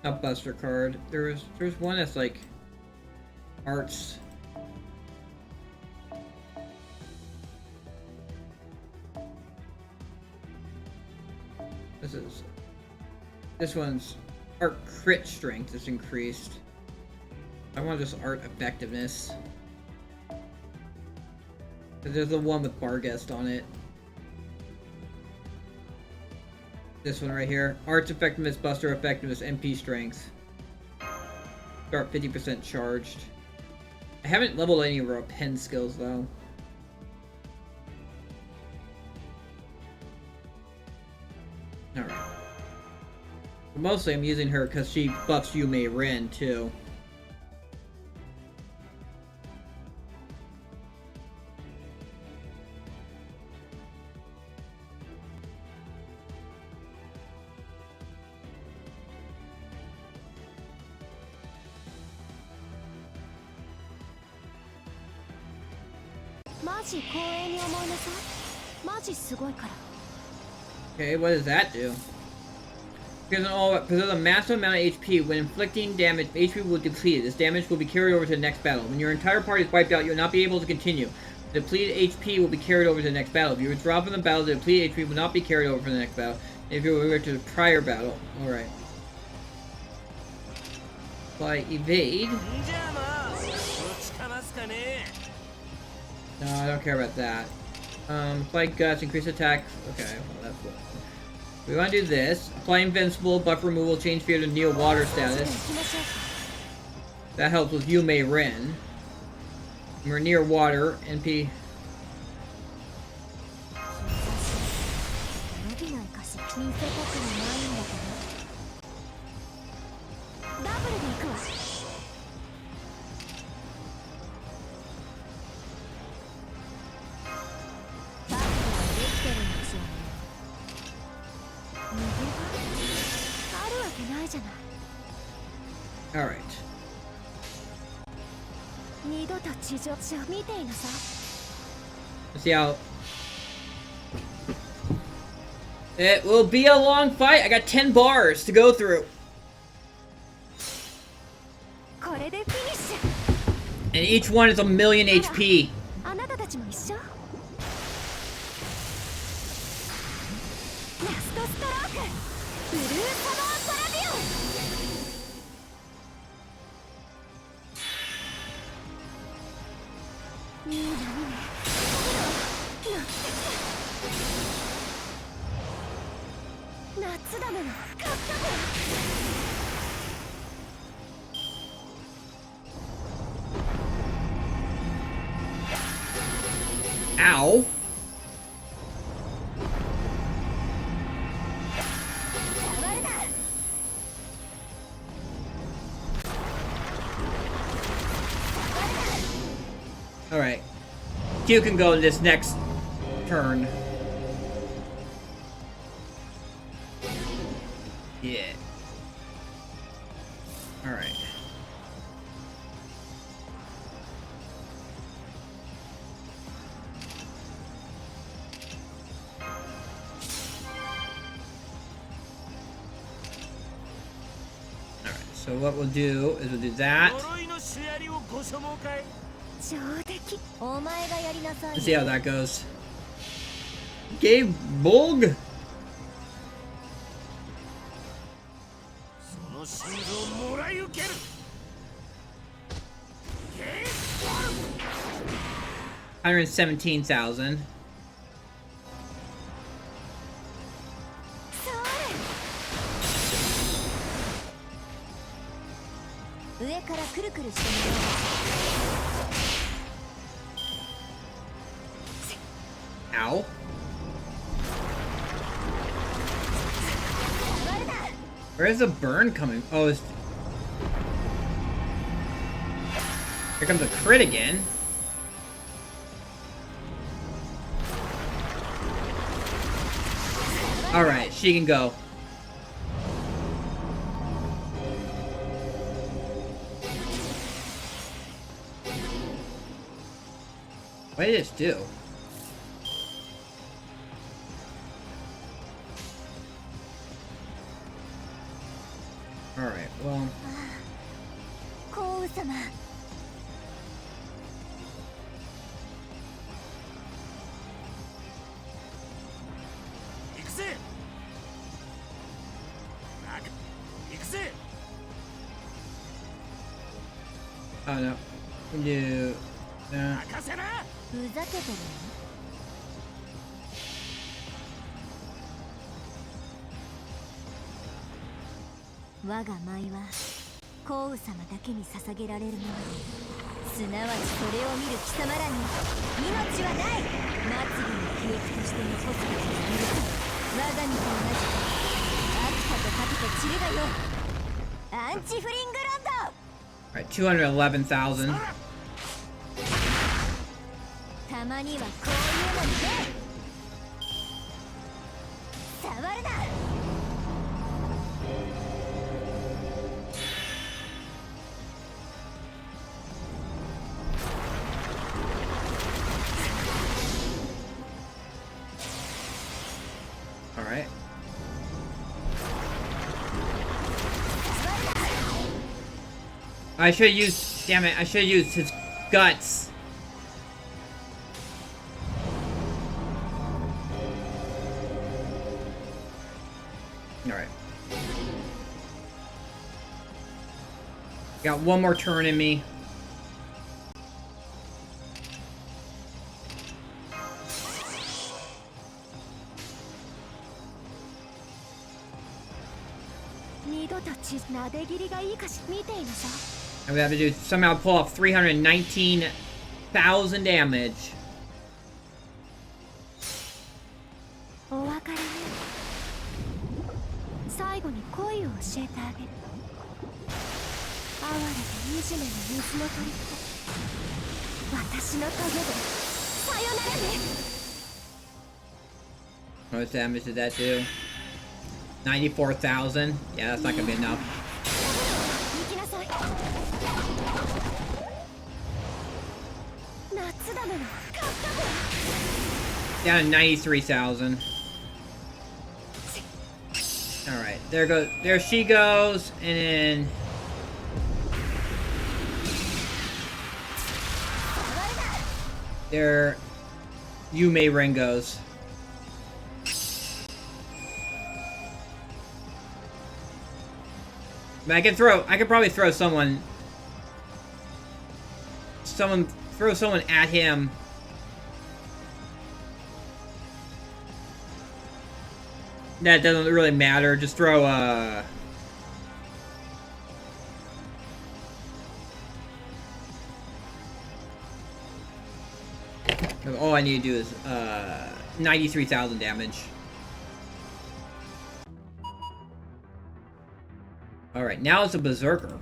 S1: Buster card. There's one that's like arts. This one's art crit strength is increased. I want just art effectiveness. There's the one with Barghest on it. This one right here. Arts effectiveness, Buster effectiveness, MP strength. Start 50% charged. I haven't leveled any of our pen skills though. Alright. Mostly I'm using her because she buffs Yume Rin too. Okay, what does that do? Because of a massive amount of HP, when inflicting damage, HP will deplete. This damage will be carried over to the next battle. When your entire party is wiped out, you will not be able to continue. The depleted HP will be carried over to the next battle. If you withdraw from the battle, the depleted HP will not be carried over for the next battle. If you were to the prior battle, alright. Apply evade. No, I don't care about that. Apply guts, increase attack. Okay, well that's what. We want to do this. Apply invincible, buff removal, change fear to Neo water status. That helps with Yume Rin. We're near water, NP. Alright. Let's see how... It will be a long fight. I got 10 bars to go through. And each one is 1,000,000 HP. Ow. Alright. Q can go in this next turn. Yeah. Alright. Alright, so what we'll do is we'll do that. Let's see how that goes. Gabe Bolg. $117,000. Ow. Where's the burn coming? Oh, it's... Here comes a crit again. Alright, she can go. What did this do? Alright, well... Oh no. Do... No. Alright, 211,000. Alright. I should have used... Damn it, I should have used his guts. Alright. Got one more turn in me. And we have to do somehow pull off 319,000 damage. How much damage did that do? 94,000? Yeah, that's not gonna be enough. Down to 93,000. Alright, there she goes, and then... There... Yume Ren goes. I could probably throw someone... Throw someone at him. That doesn't really matter. Just throw, all I need to do is, 93,000 damage. Alright, now it's a Berserker.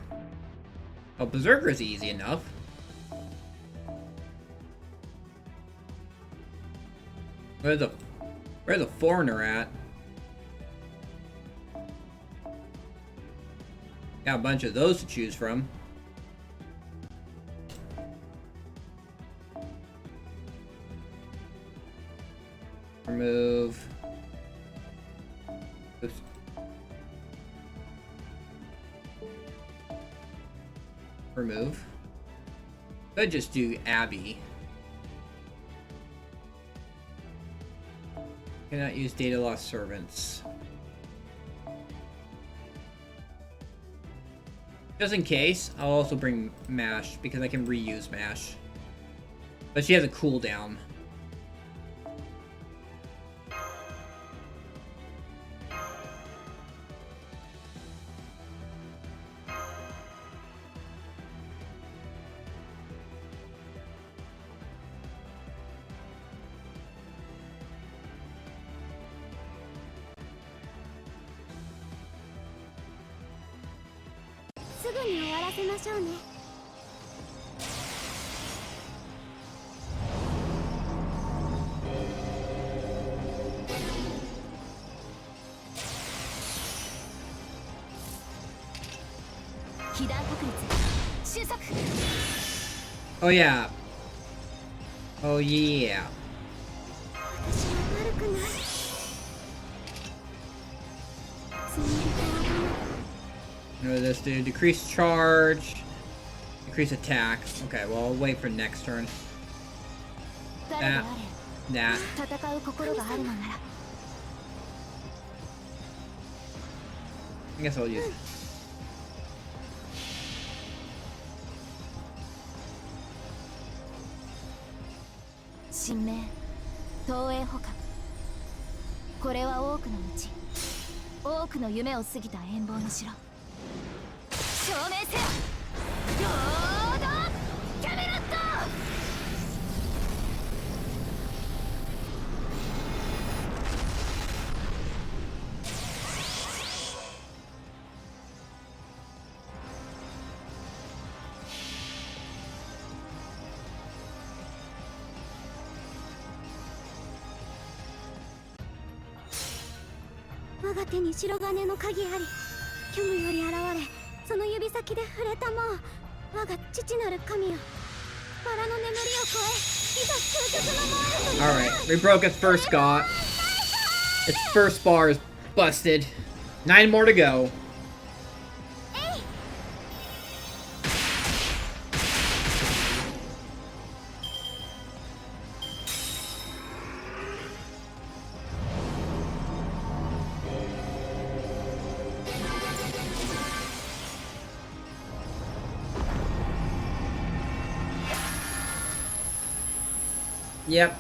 S1: Oh, Berserker is easy enough. Where's the foreigner at? Got a bunch of those to choose from. Remove. Oops. Remove. Could just do Abby. Cannot use data loss servants. Just in case, I'll also bring Mash, because I can reuse Mash. But she has a cooldown. Oh yeah. Oh yeah. What does this do? Decrease charge. Increase attack. Okay, well, I'll wait for next turn. That. I guess I'll use it. Alright, we broke its first got. Its first bar is busted. 9 more to go. Yep.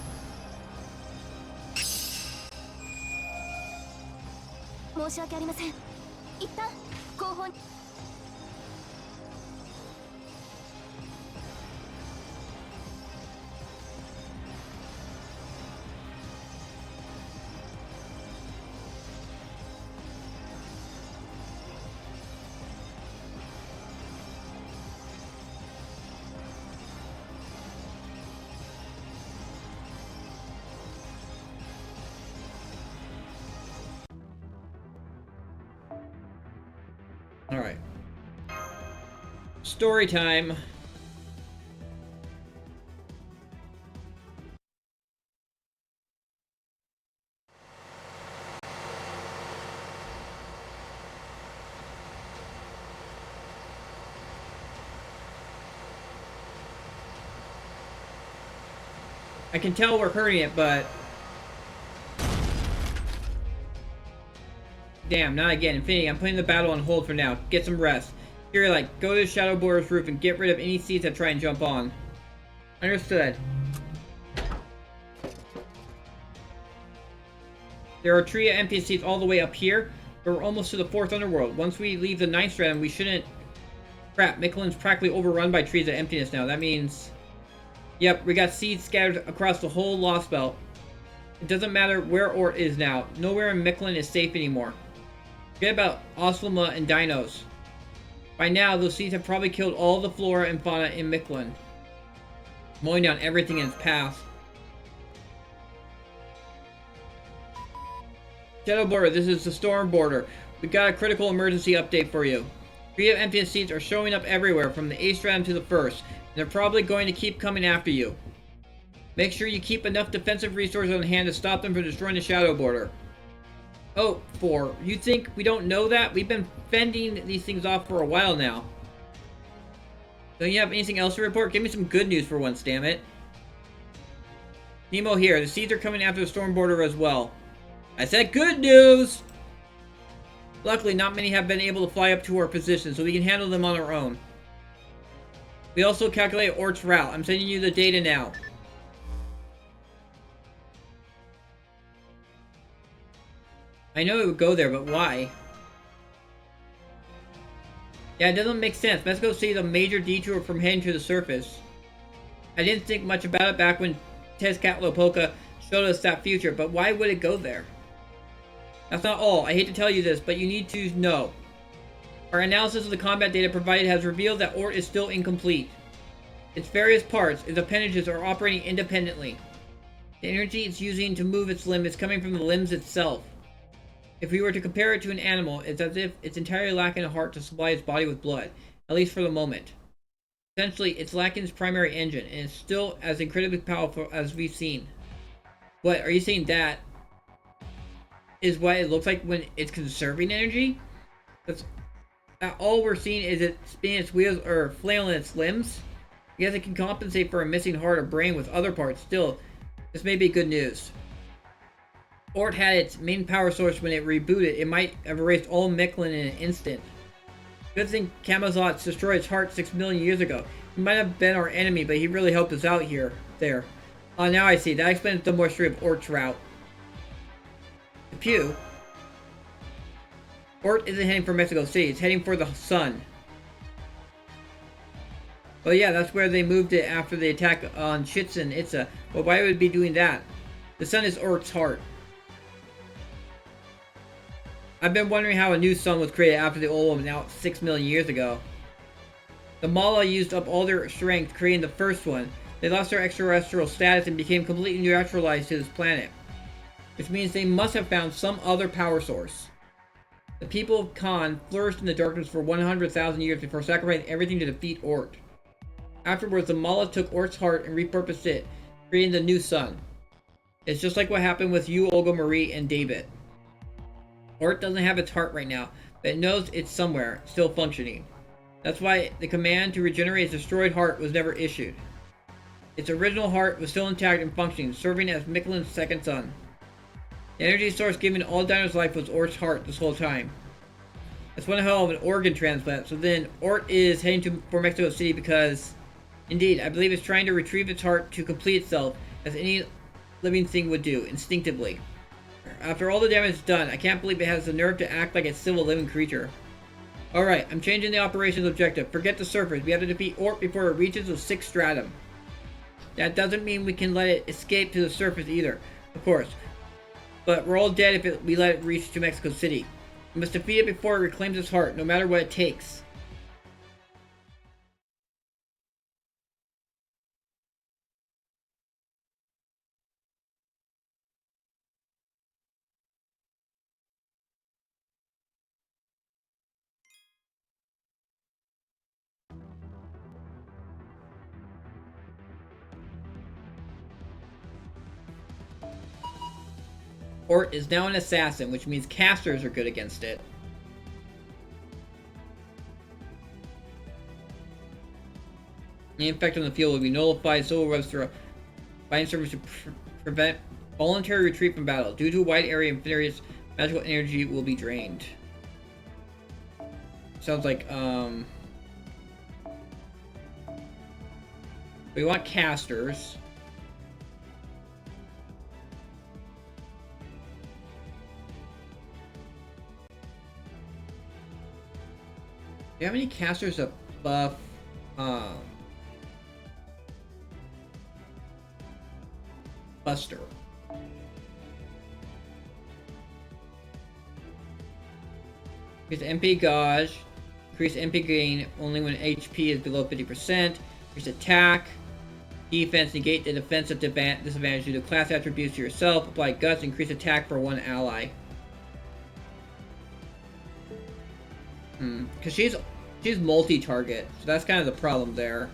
S1: Alright. Story time. I can tell we're hurting it, but... Damn, not again. Infinity, I'm putting the battle on hold for now. Get some rest. Here, like, go to the Shadow Border's roof and get rid of any seeds that try and jump on. Understood. There are a tree of empty seats all the way up here, but we're almost to the 4th underworld. Once we leave the 9th stratum, we shouldn't... Crap, Miquelin's practically overrun by trees of emptiness now. That means... Yep, we got seeds scattered across the whole Lost Belt. It doesn't matter where ORT is now. Nowhere in Miquelin is safe anymore. Forget about Oslama and dinos. By now, those seeds have probably killed all the flora and fauna in Miquelin, mowing down everything in its path. Shadow Border, this is the Storm Border. We got a critical emergency update for you. Tree of emptiness seeds are showing up everywhere, from the 8th stratum to the 1st, and they're probably going to keep coming after you. Make sure you keep enough defensive resources on hand to stop them from destroying the Shadow Border. Oh, 4. You think we don't know that? We've been fending these things off for a while now. Don't you have anything else to report? Give me some good news for once, damn it. Nemo here. The seeds are coming after the Storm Border as well. I said good news! Luckily, not many have been able to fly up to our position, so we can handle them on our own. We also calculate ORT's route. I'm sending you the data now. I know it would go there, but why? Yeah, it doesn't make sense. Mexico City is a major detour from heading to the surface. I didn't think much about it back when Tezcatlipoca showed us that future, but why would it go there? That's not all. I hate to tell you this, but you need to know. Our analysis of the combat data provided has revealed that ORT is still incomplete. Its various parts, its appendages, are operating independently. The energy it's using to move its limb is coming from the limbs itself. If we were to compare it to an animal, it's as if it's entirely lacking a heart to supply its body with blood, at least for the moment. Essentially, it's lacking its primary engine, and it's still as incredibly powerful as we've seen. What, are you saying that is what it looks like when it's conserving energy? That's all we're seeing is it spinning its wheels or flailing its limbs? Because it can compensate for a missing heart or brain with other parts. Still, this may be good news. ORT had its main power source when it rebooted. It might have erased all Miquelin in an instant. Good thing Camazotz destroyed its heart 6 million years ago. He might have been our enemy, but he really helped us out there. Oh, now I see. That explains the moisture of ORT's route. The Pew. ORT isn't heading for Mexico City. It's heading for the sun. Well, yeah, that's where they moved it after the attack on Chichen Itza. But why would it be doing that? The sun is ORT's heart. I've been wondering how a new sun was created after the old one out 6 million years ago. The Mala used up all their strength creating the first one. They lost their extraterrestrial status and became completely neutralized to this planet. Which means they must have found some other power source. The people of Khan flourished in the darkness for 100,000 years before sacrificing everything to defeat ORT. Afterwards, the Mala took ORT's heart and repurposed it, creating the new sun. It's just like what happened with you, Olga Marie, and David. ORT doesn't have its heart right now, but it knows it's somewhere, still functioning. That's why the command to regenerate its destroyed heart was never issued. Its original heart was still intact and functioning, serving as Miquelin's second sun. The energy source giving all dinos life was ORT's heart this whole time. That's one hell of an organ transplant, so then ORT is heading for Mexico City because, indeed, I believe it's trying to retrieve its heart to complete itself, as any living thing would do, instinctively. After all the damage done, I can't believe it has the nerve to act like a civil living creature. Alright, I'm changing the operations objective. Forget the surface. We have to defeat ORT before it reaches the 6th stratum. That doesn't mean we can let it escape to the surface either, of course. But we're all dead if we let it reach to Mexico City. We must defeat it before it reclaims its heart, no matter what it takes. ORT is now an assassin, which means casters are good against it. The effect on the field will be nullified, so will rubs through. Binding serves to prevent voluntary retreat from battle. Due to a wide area, Inferior's magical energy will be drained. Sounds like, we want casters. Do you have any casters that buff, Buster? Increase MP gauge. Increase MP gain only when HP is below 50%. Increase attack. Defense. Negate the defensive disadvantage due to class attributes to yourself. Apply guts. Increase attack for one ally. Because she's multi-target, so that's kind of the problem there.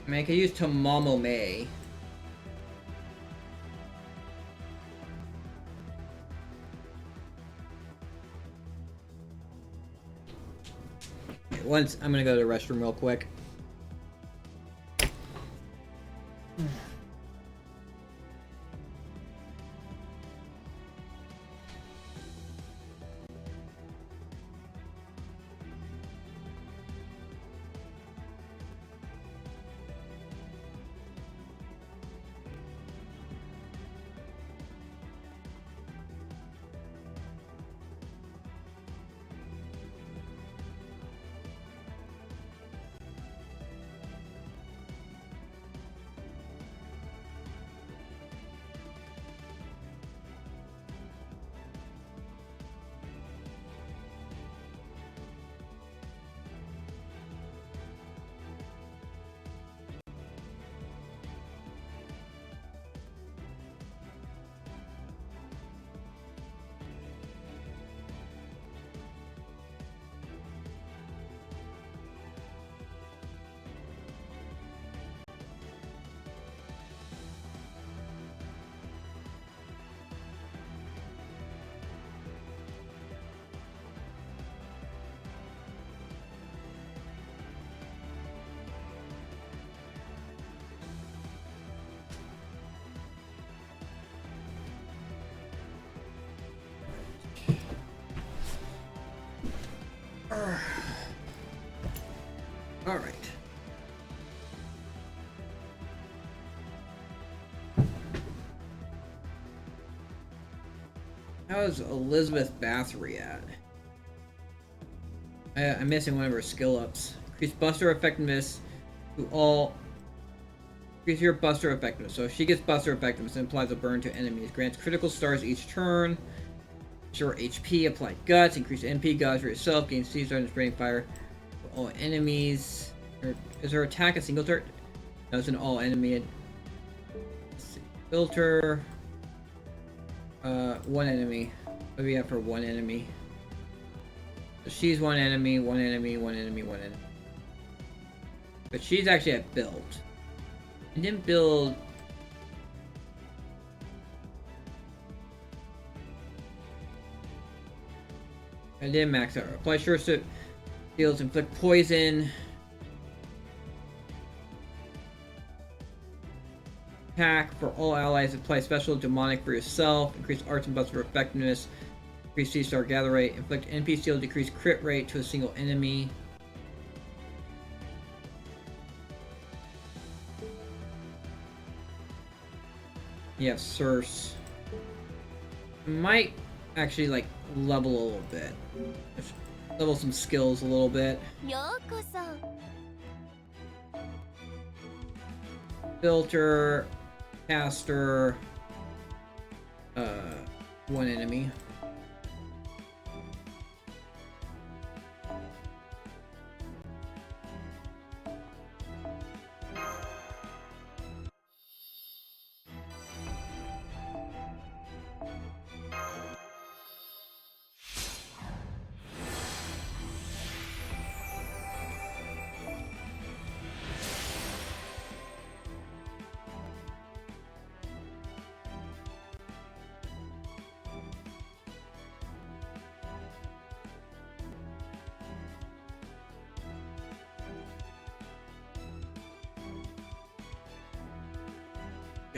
S1: I mean, I could use Tamamo May. Once, I'm gonna go to the restroom real quick. All right. How is Elizabeth Bathory at? I'm missing one of her skill ups. Increase Buster effectiveness to all. Increase your Buster effectiveness. So if she gets Buster effectiveness, it implies a burn to enemies. Grants critical stars each turn. Sure HP. Apply guts. Increase MP guts for yourself. Gain Sea Star and Spraying Fire for all enemies. Is her attack a single turret? No, it's an all enemy. Let's see. Filter. One enemy. What do we have for one enemy? So she's one enemy, one enemy, one enemy, one enemy. But she's actually at build. I didn't build. I didn't max out. Apply sure so deals inflict poison. Attack for all allies. Apply special demonic for yourself. Increase arts and buffs for effectiveness. Increase C-Star gather rate. Inflict NP steal. Decrease crit rate to a single enemy. You have Circe. Might actually like level a little bit. Level some skills a little bit. Filter. Caster. One enemy.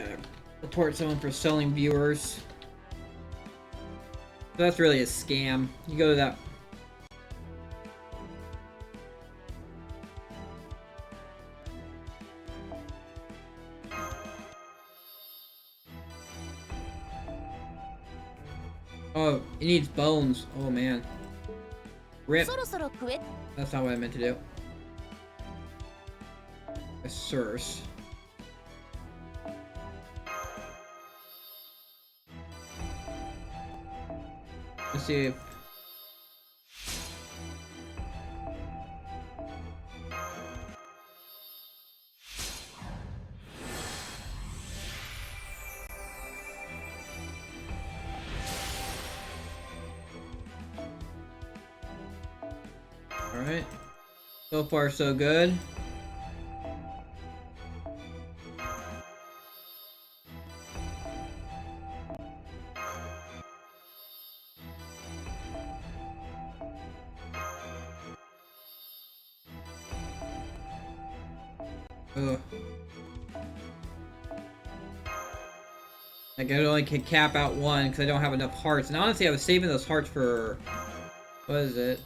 S1: Gotta report someone for selling viewers. So that's really a scam. You go to that. Oh, it needs bones. Oh man. Rip. That's not what I meant to do. A source. Let's see if... Alright. So far, so good. Ugh. Like, I only can cap out one because I don't have enough hearts. And honestly, I was saving those hearts for... What is it?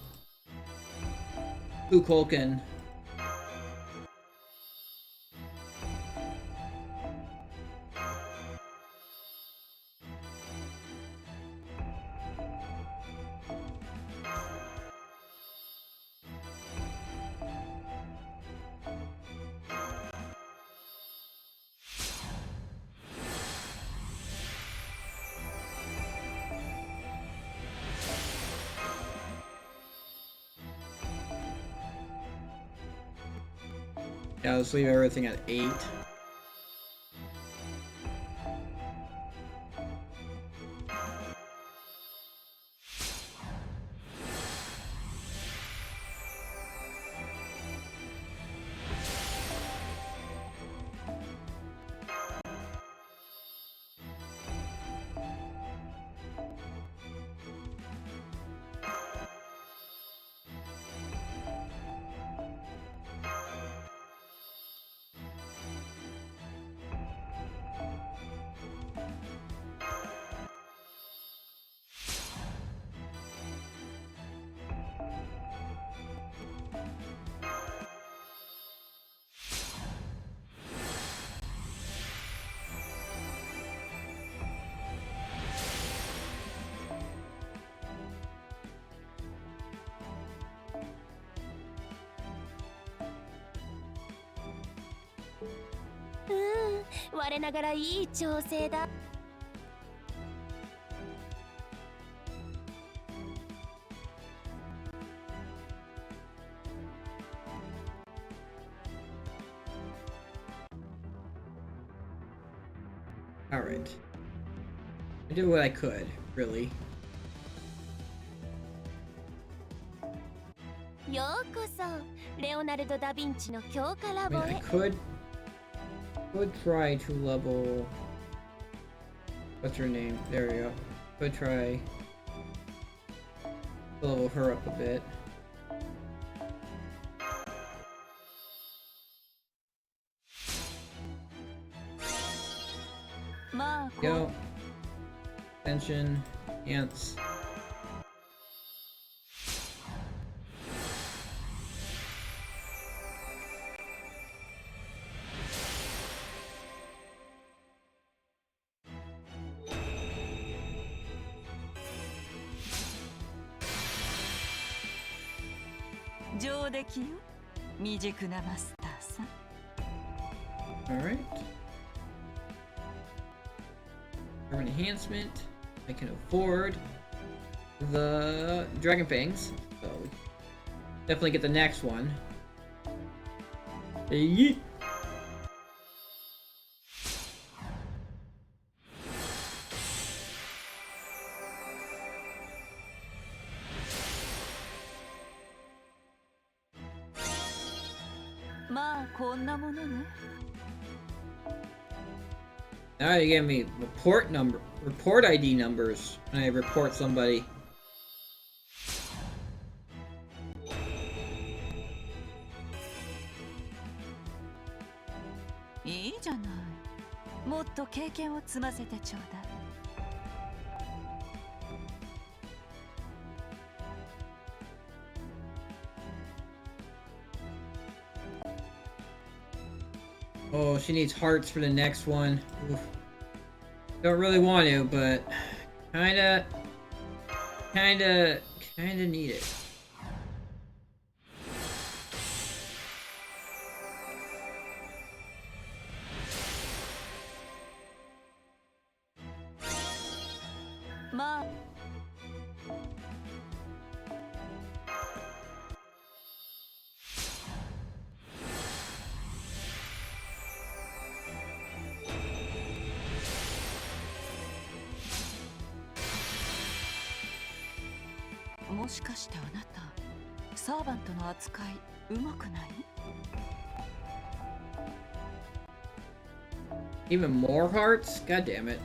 S1: Kukulkan. Yeah, let's leave everything at 8. Alright. I did what I could, really. I mean, I could try to level... What's her name? There we go. Could try to level her up a bit. Go. Tension. Ants. Alright. For enhancement, I can afford the Dragon Fangs, so definitely get the next one. Yeet. Now you give me report ID numbers when I report somebody.
S2: もっと経験を積ませてちょうだい。
S1: Oh, she needs hearts for the next one. Oof. Don't really want to, but kinda need it.
S2: Ma. もしかしてあなたサーバントの扱いうまくない？
S1: Even more hearts? God damn it.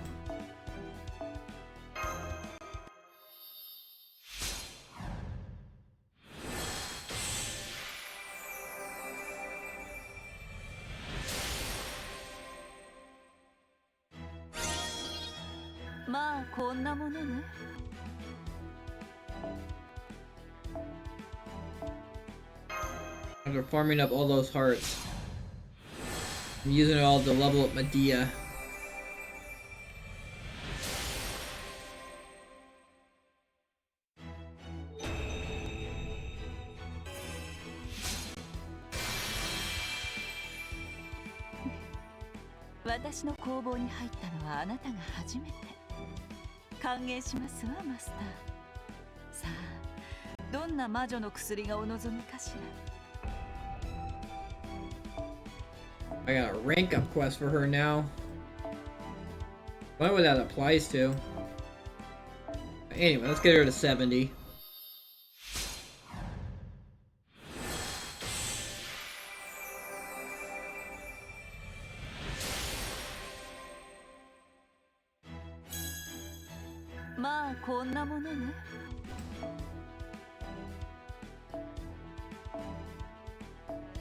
S2: Ma, こんなものね。
S1: After farming up all those hearts, I'm using it all to level up Medea.
S2: "私の工房に入ったのはあなたが初めて。歓迎しますわ、マスター。さあ、どんな魔女の薬がお望みかしら。
S1: I got a rank up quest for her now. I wonder what that applies to. Anyway, let's get her to 70.
S2: Ma, こんなものね。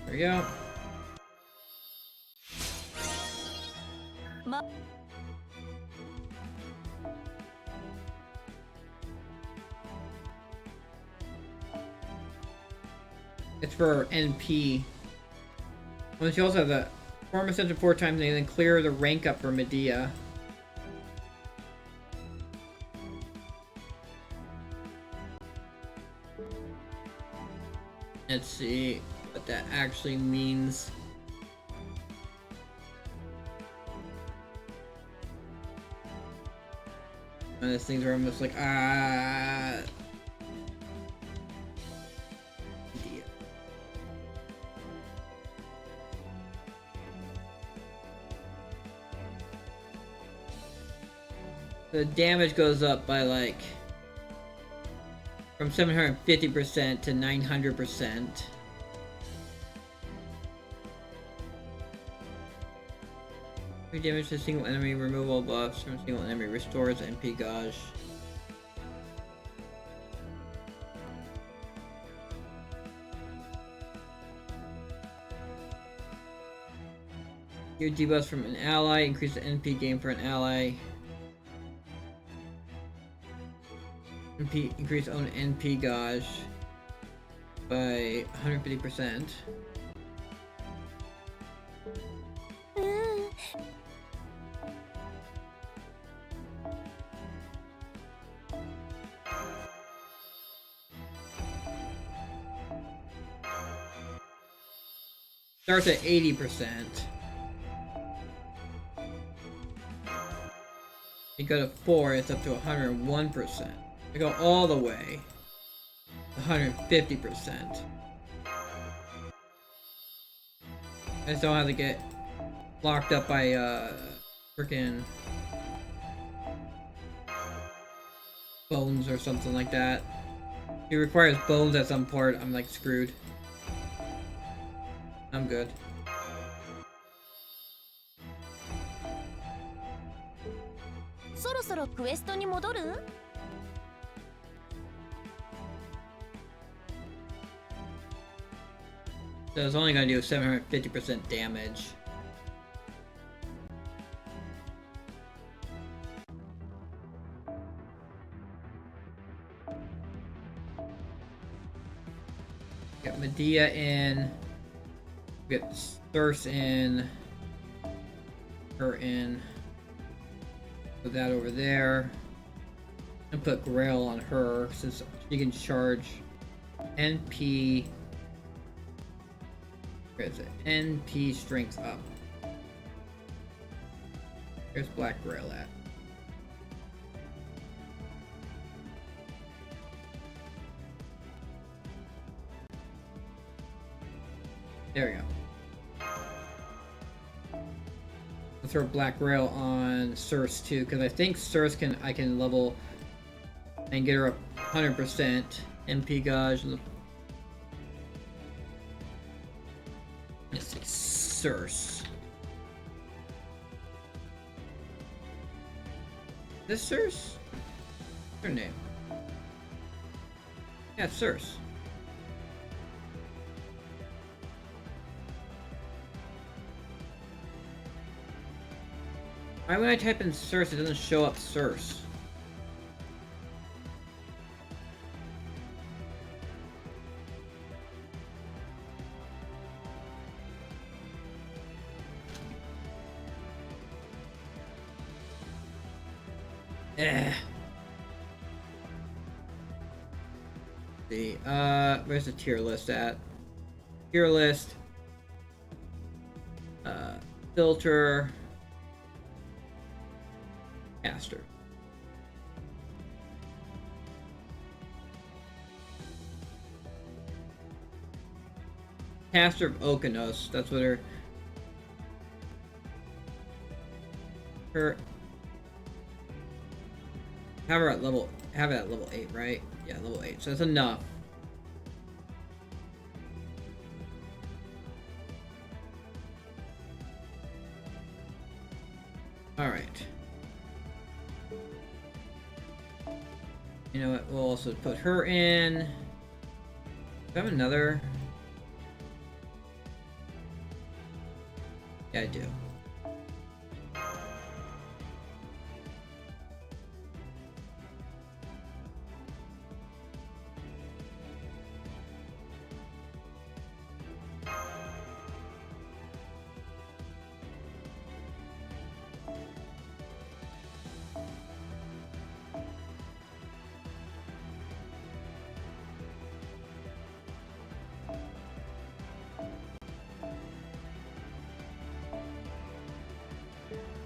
S1: There we go.
S2: Ma.
S1: It's for NP. Well, she also has a form ascension 4 times and then clear the rank up for Medea. Let's see what that actually means. And these things are almost like Medea. The damage goes up by like from 750% to 900%. Every damage to a single enemy, remove all buffs from a single enemy, restores MP gauge. Your debuffs from an ally, increase the NP gain for an ally. NP, increase own NP gauge by 150%. Starts at 80%. You go to 4, it's up to 101%. I go all the way. 150%. I just don't have to get locked up by freaking bones or something like that. If it requires bones at some part, I'm like screwed. I'm good. So it's only gonna do 750% damage. Get Medea in. Get Circe in. Her in. Put that over there. And put Grail on her since she can charge NP. Where is it? NP strength up. Where's Black Grail at? There we go. I'll throw Black Grail on Circe too, because I think Circe I can level and get her up 100%. MP Gauge. Let's see, Circe. Is this Circe? What's her name? Yeah, it's Circe. Why when I type in Circe, it doesn't show up Circe? See, where's the tier list at? Tier list. Filter. Caster. Caster of Okanos. That's what her have it at level 8, right? Yeah, level 8. So that's enough. Alright. You know what? We'll also put her in. Do I have another? Yeah, I do.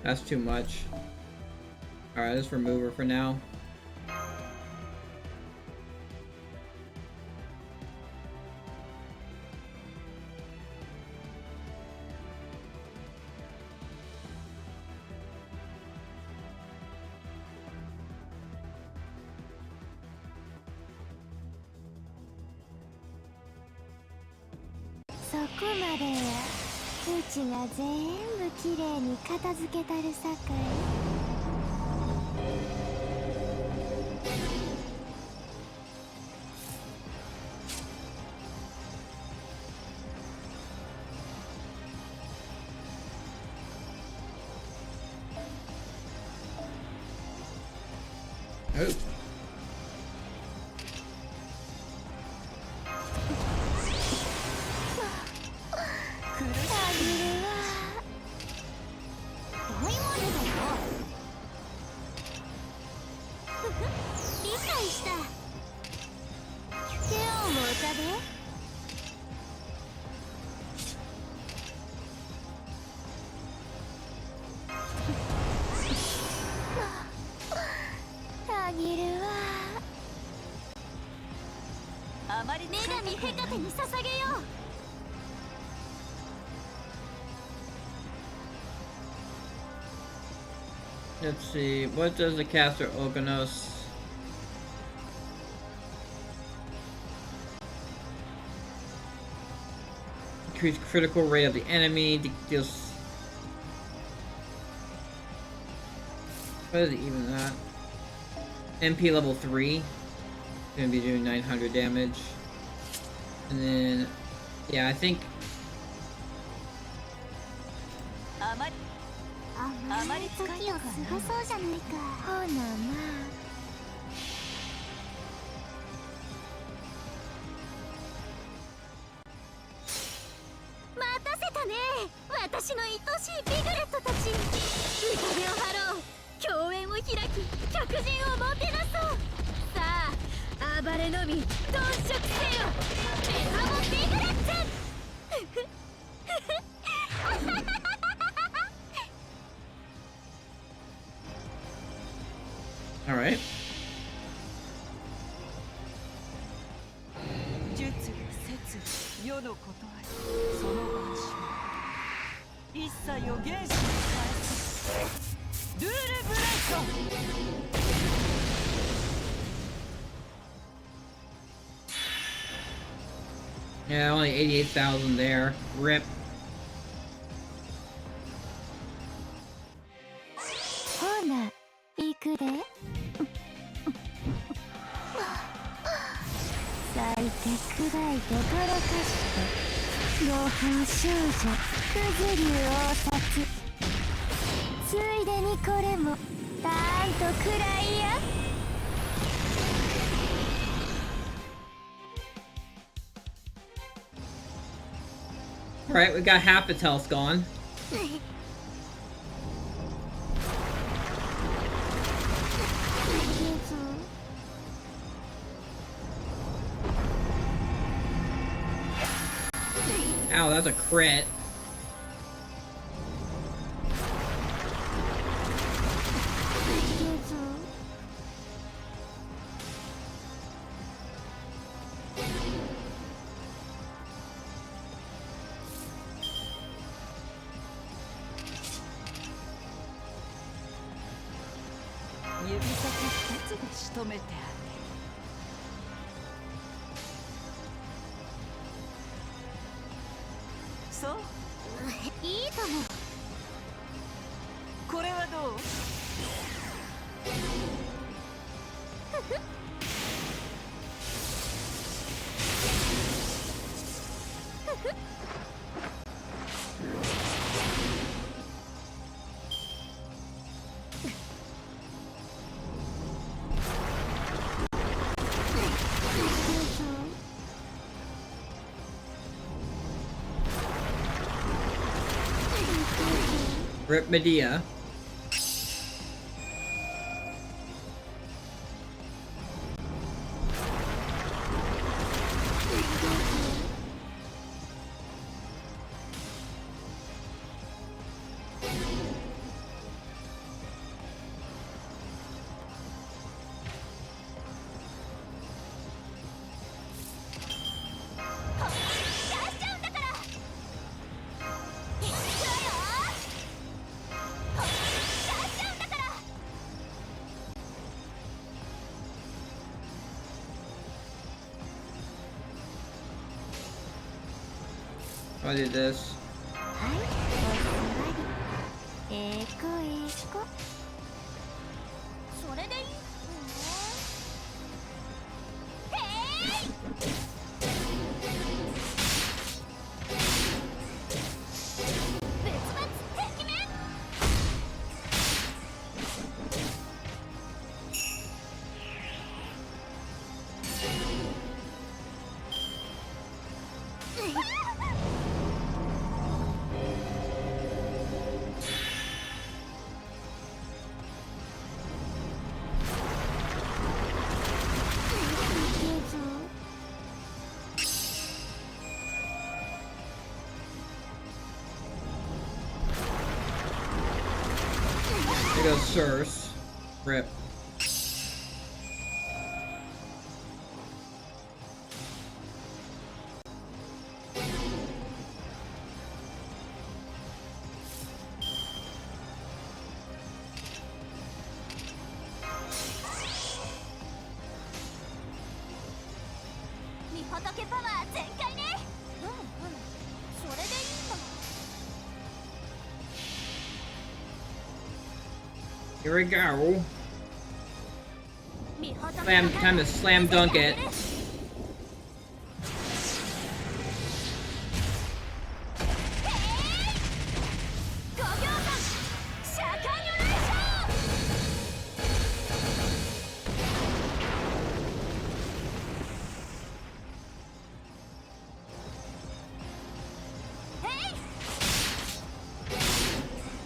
S1: That's too much. Alright, let's remove her for now. Oh. Let's see, what does the caster Okanos? Increase critical rate of the enemy, deals. What is it even that? MP level 3. Gonna be doing 900 damage. And then, yeah, I think.
S3: 私の愛しいビグレットたち、宴を張ろう、共演を開き、客人をもてなそう。さあ暴れのみ頓食せよ、メタモビグレッツ。
S1: All right.
S2: 術説世のことあり、その晩鐘一切を原子に返すルールブレイト。
S1: Yeah, only 88,000 there. Rip.
S3: ほな行くで。咲いて砕いてごらかして合法少女クズ竜応殺、ついでにこれもたーんとくらいや。
S1: Alright, we got half its health gone. Ow, that's a crit. Rip Medea. I did this.
S3: はい、お座り。ええこええこ。それでいいの？へい！別々敵面。
S1: There goes Circe. Rip. Here we go. Time to slam dunk it.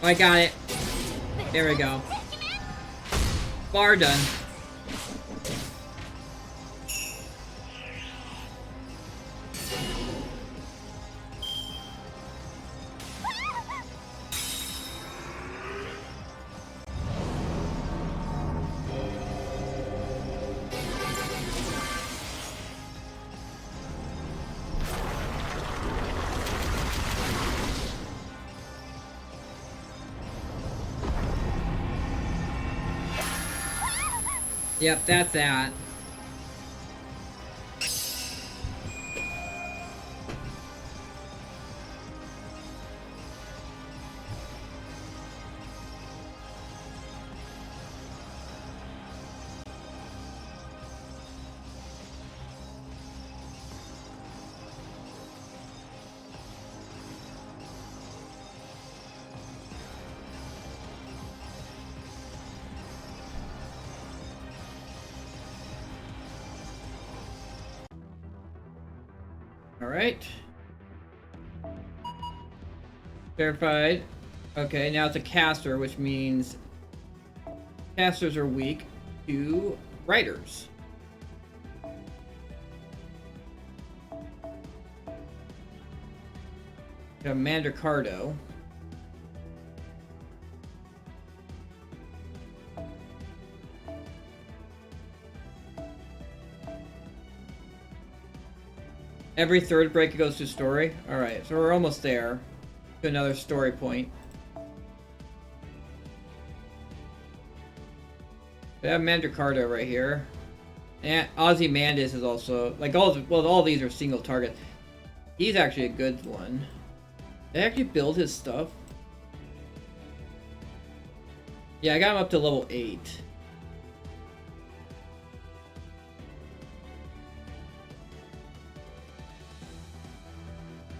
S1: I got it. There we go. Bar done. Yep, that's that. Alright. Verified. Okay, now it's a caster, which means casters are weak to writers. We have Mandracardo. Every third break it goes to story. Alright, so we're almost there. To another story point. We have Mandracardo right here. And Ozymandias is also like all these are single target. He's actually a good one. Did I actually build his stuff? Yeah, I got him up to level 8.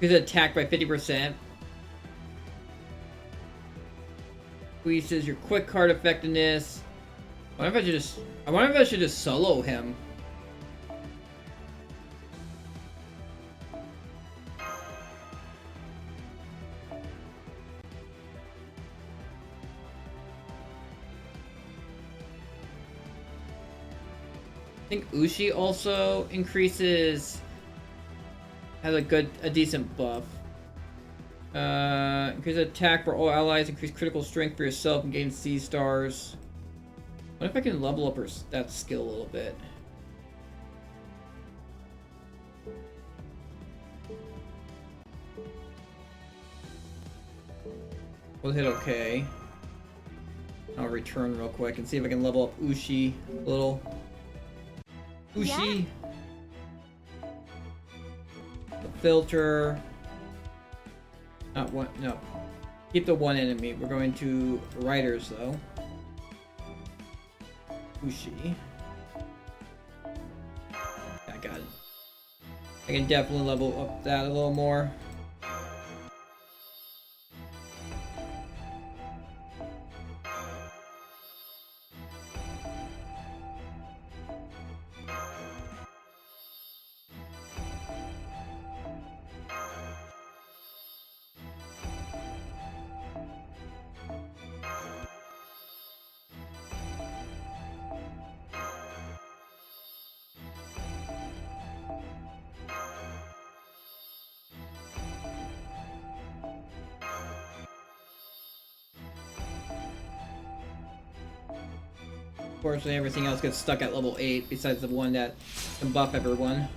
S1: He's attacked by 50%. Increases your quick card effectiveness. I wonder if I should just solo him. I think Ushi also increases, has a decent buff. Increase attack for all allies, increase critical strength for yourself, and gain C stars. What if I can level up that skill a little bit? We'll hit OK. I'll return real quick and see if I can level up Ushi a little. Ushi! Yeah. The filter. Not one, no. Keep the one enemy. We're going to Riders though. Ushi. I got it. I can definitely level up that a little more. Unfortunately, everything else gets stuck at level 8, besides the one that can buff everyone.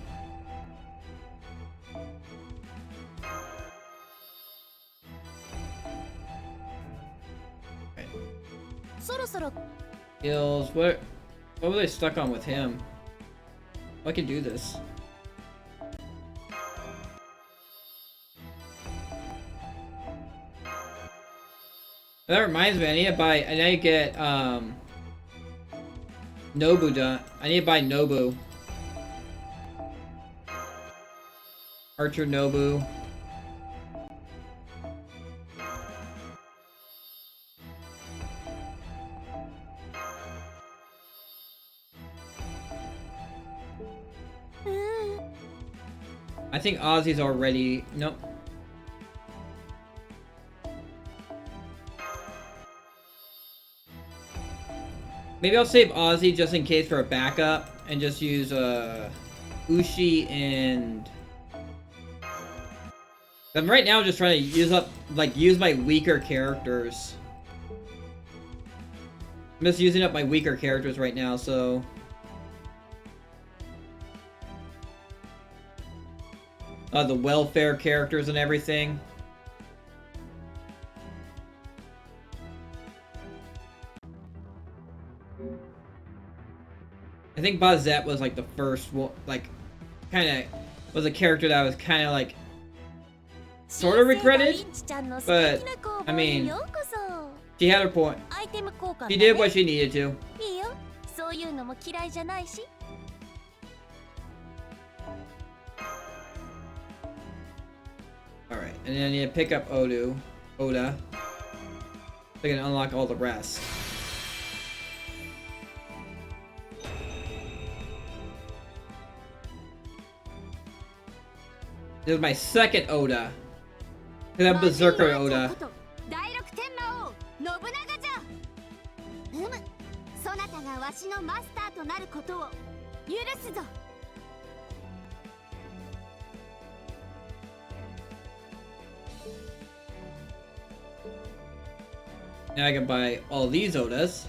S1: Okay. Skills, what were they stuck on with him? I can do this. That reminds me, I need to get, Nobu done. I need to buy Nobu. Archer Nobu. I think Ozzy's already... Nope. Maybe I'll save Ozzy just in case for a backup and just use Ushi and. I'm right now just trying to use my weaker characters. I'm just using up my weaker characters right now, so. The welfare characters and everything. I think Bazette was like the first one, like, kind of was a character that I was kind of like sort of regretted, but I mean, she had her point. She did what she needed to. Alright, and then I need to pick up Oda, so I can unlock all the rest. This is my second Oda. Cause I'm Berserker Oda. Now I can buy all these Odas.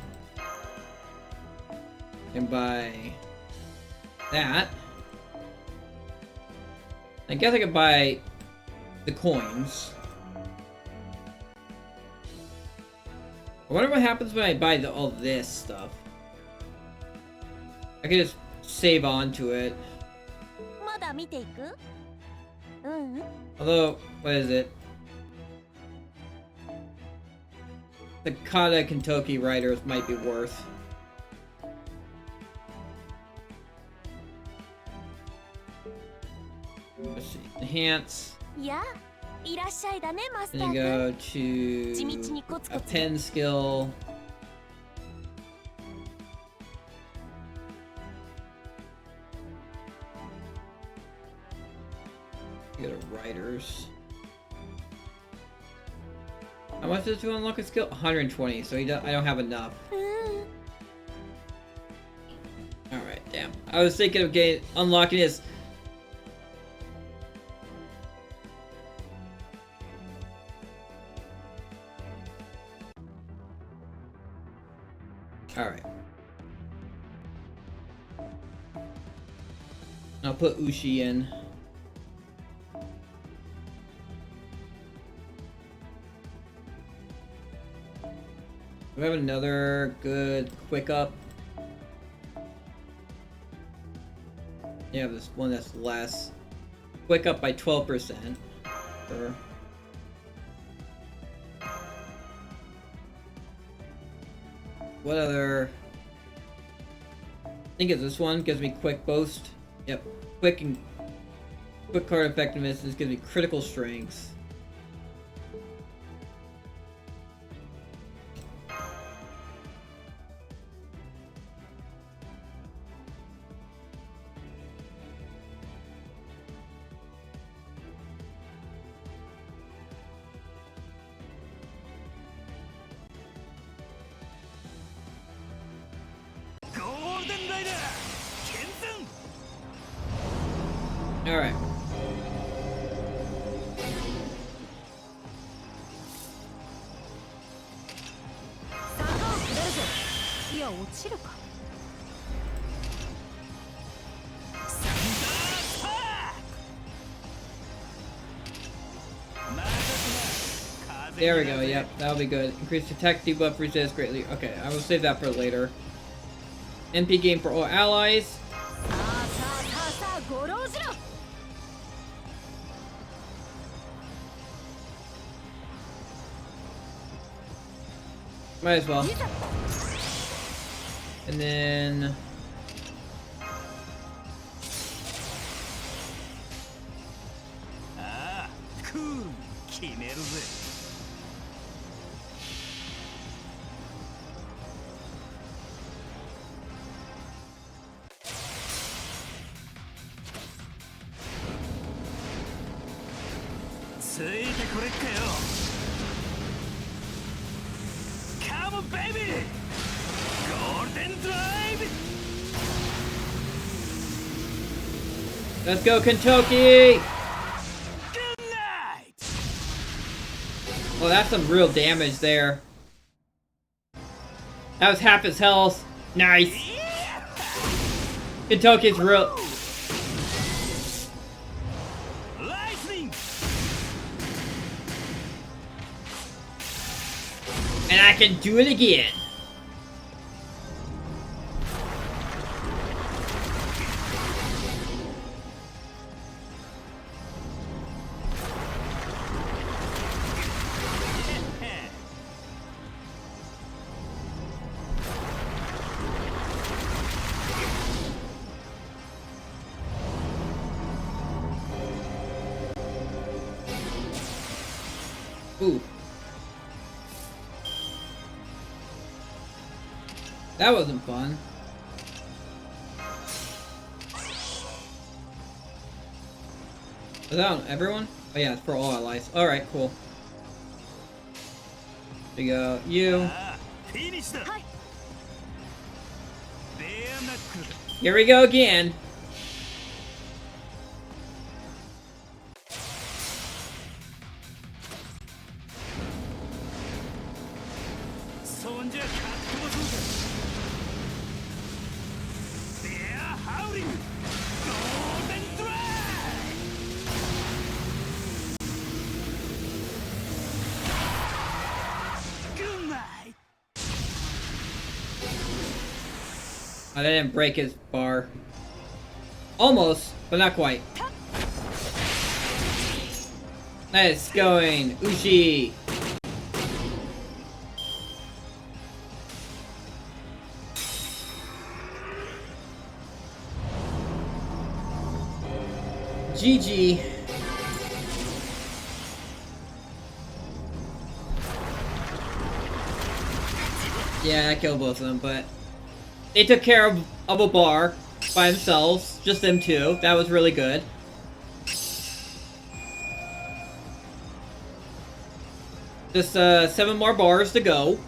S1: And buy that. I guess I could buy the coins. I wonder what happens when I buy all this stuff. I could just save on to it. Although, what is it? The Kata Kentucky Riders might be worth. Let's see. Enhance. Then you go to a pen skill. You go to Riders. How much is to unlock a skill? 120, so I don't have enough. Alright, damn. I was thinking of unlocking his. Alright. I'll put Ushi in. Do we have another good quick up? Yeah, this one that's less. Quick up by 12%. Sure. What other? I think it's this one. Gives me quick boast. Yep. Quick card effectiveness. This gives me critical strength. Alright. There we go, yep, that'll be good. Increased attack debuff resist greatly. Okay, I will save that for later. MP game for all allies. Might as well. And then... Let's go, Kentucky! Oh, that's some real damage there. That was half his health. Nice. Kentucky's real. And I can do it again. Ooh. That wasn't fun. Is that on everyone? Oh yeah, it's for all allies. Alright, cool. There you go. You. Here we go again. Oh, that didn't break his bar. Almost, but not quite. Let's going, Ushi. GG. Yeah, I killed both of them, but they took care of a bar by themselves, just them two. That was really good. Just 7 more bars to go.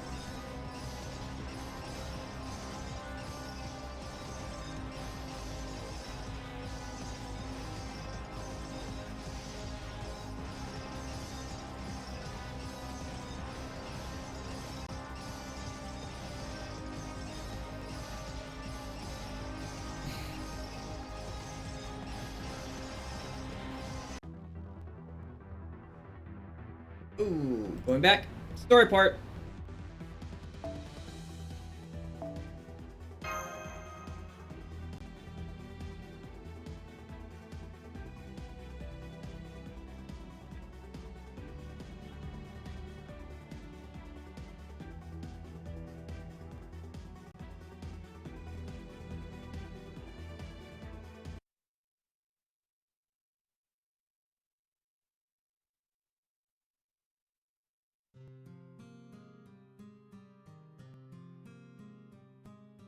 S1: Ooh, going back. Story part.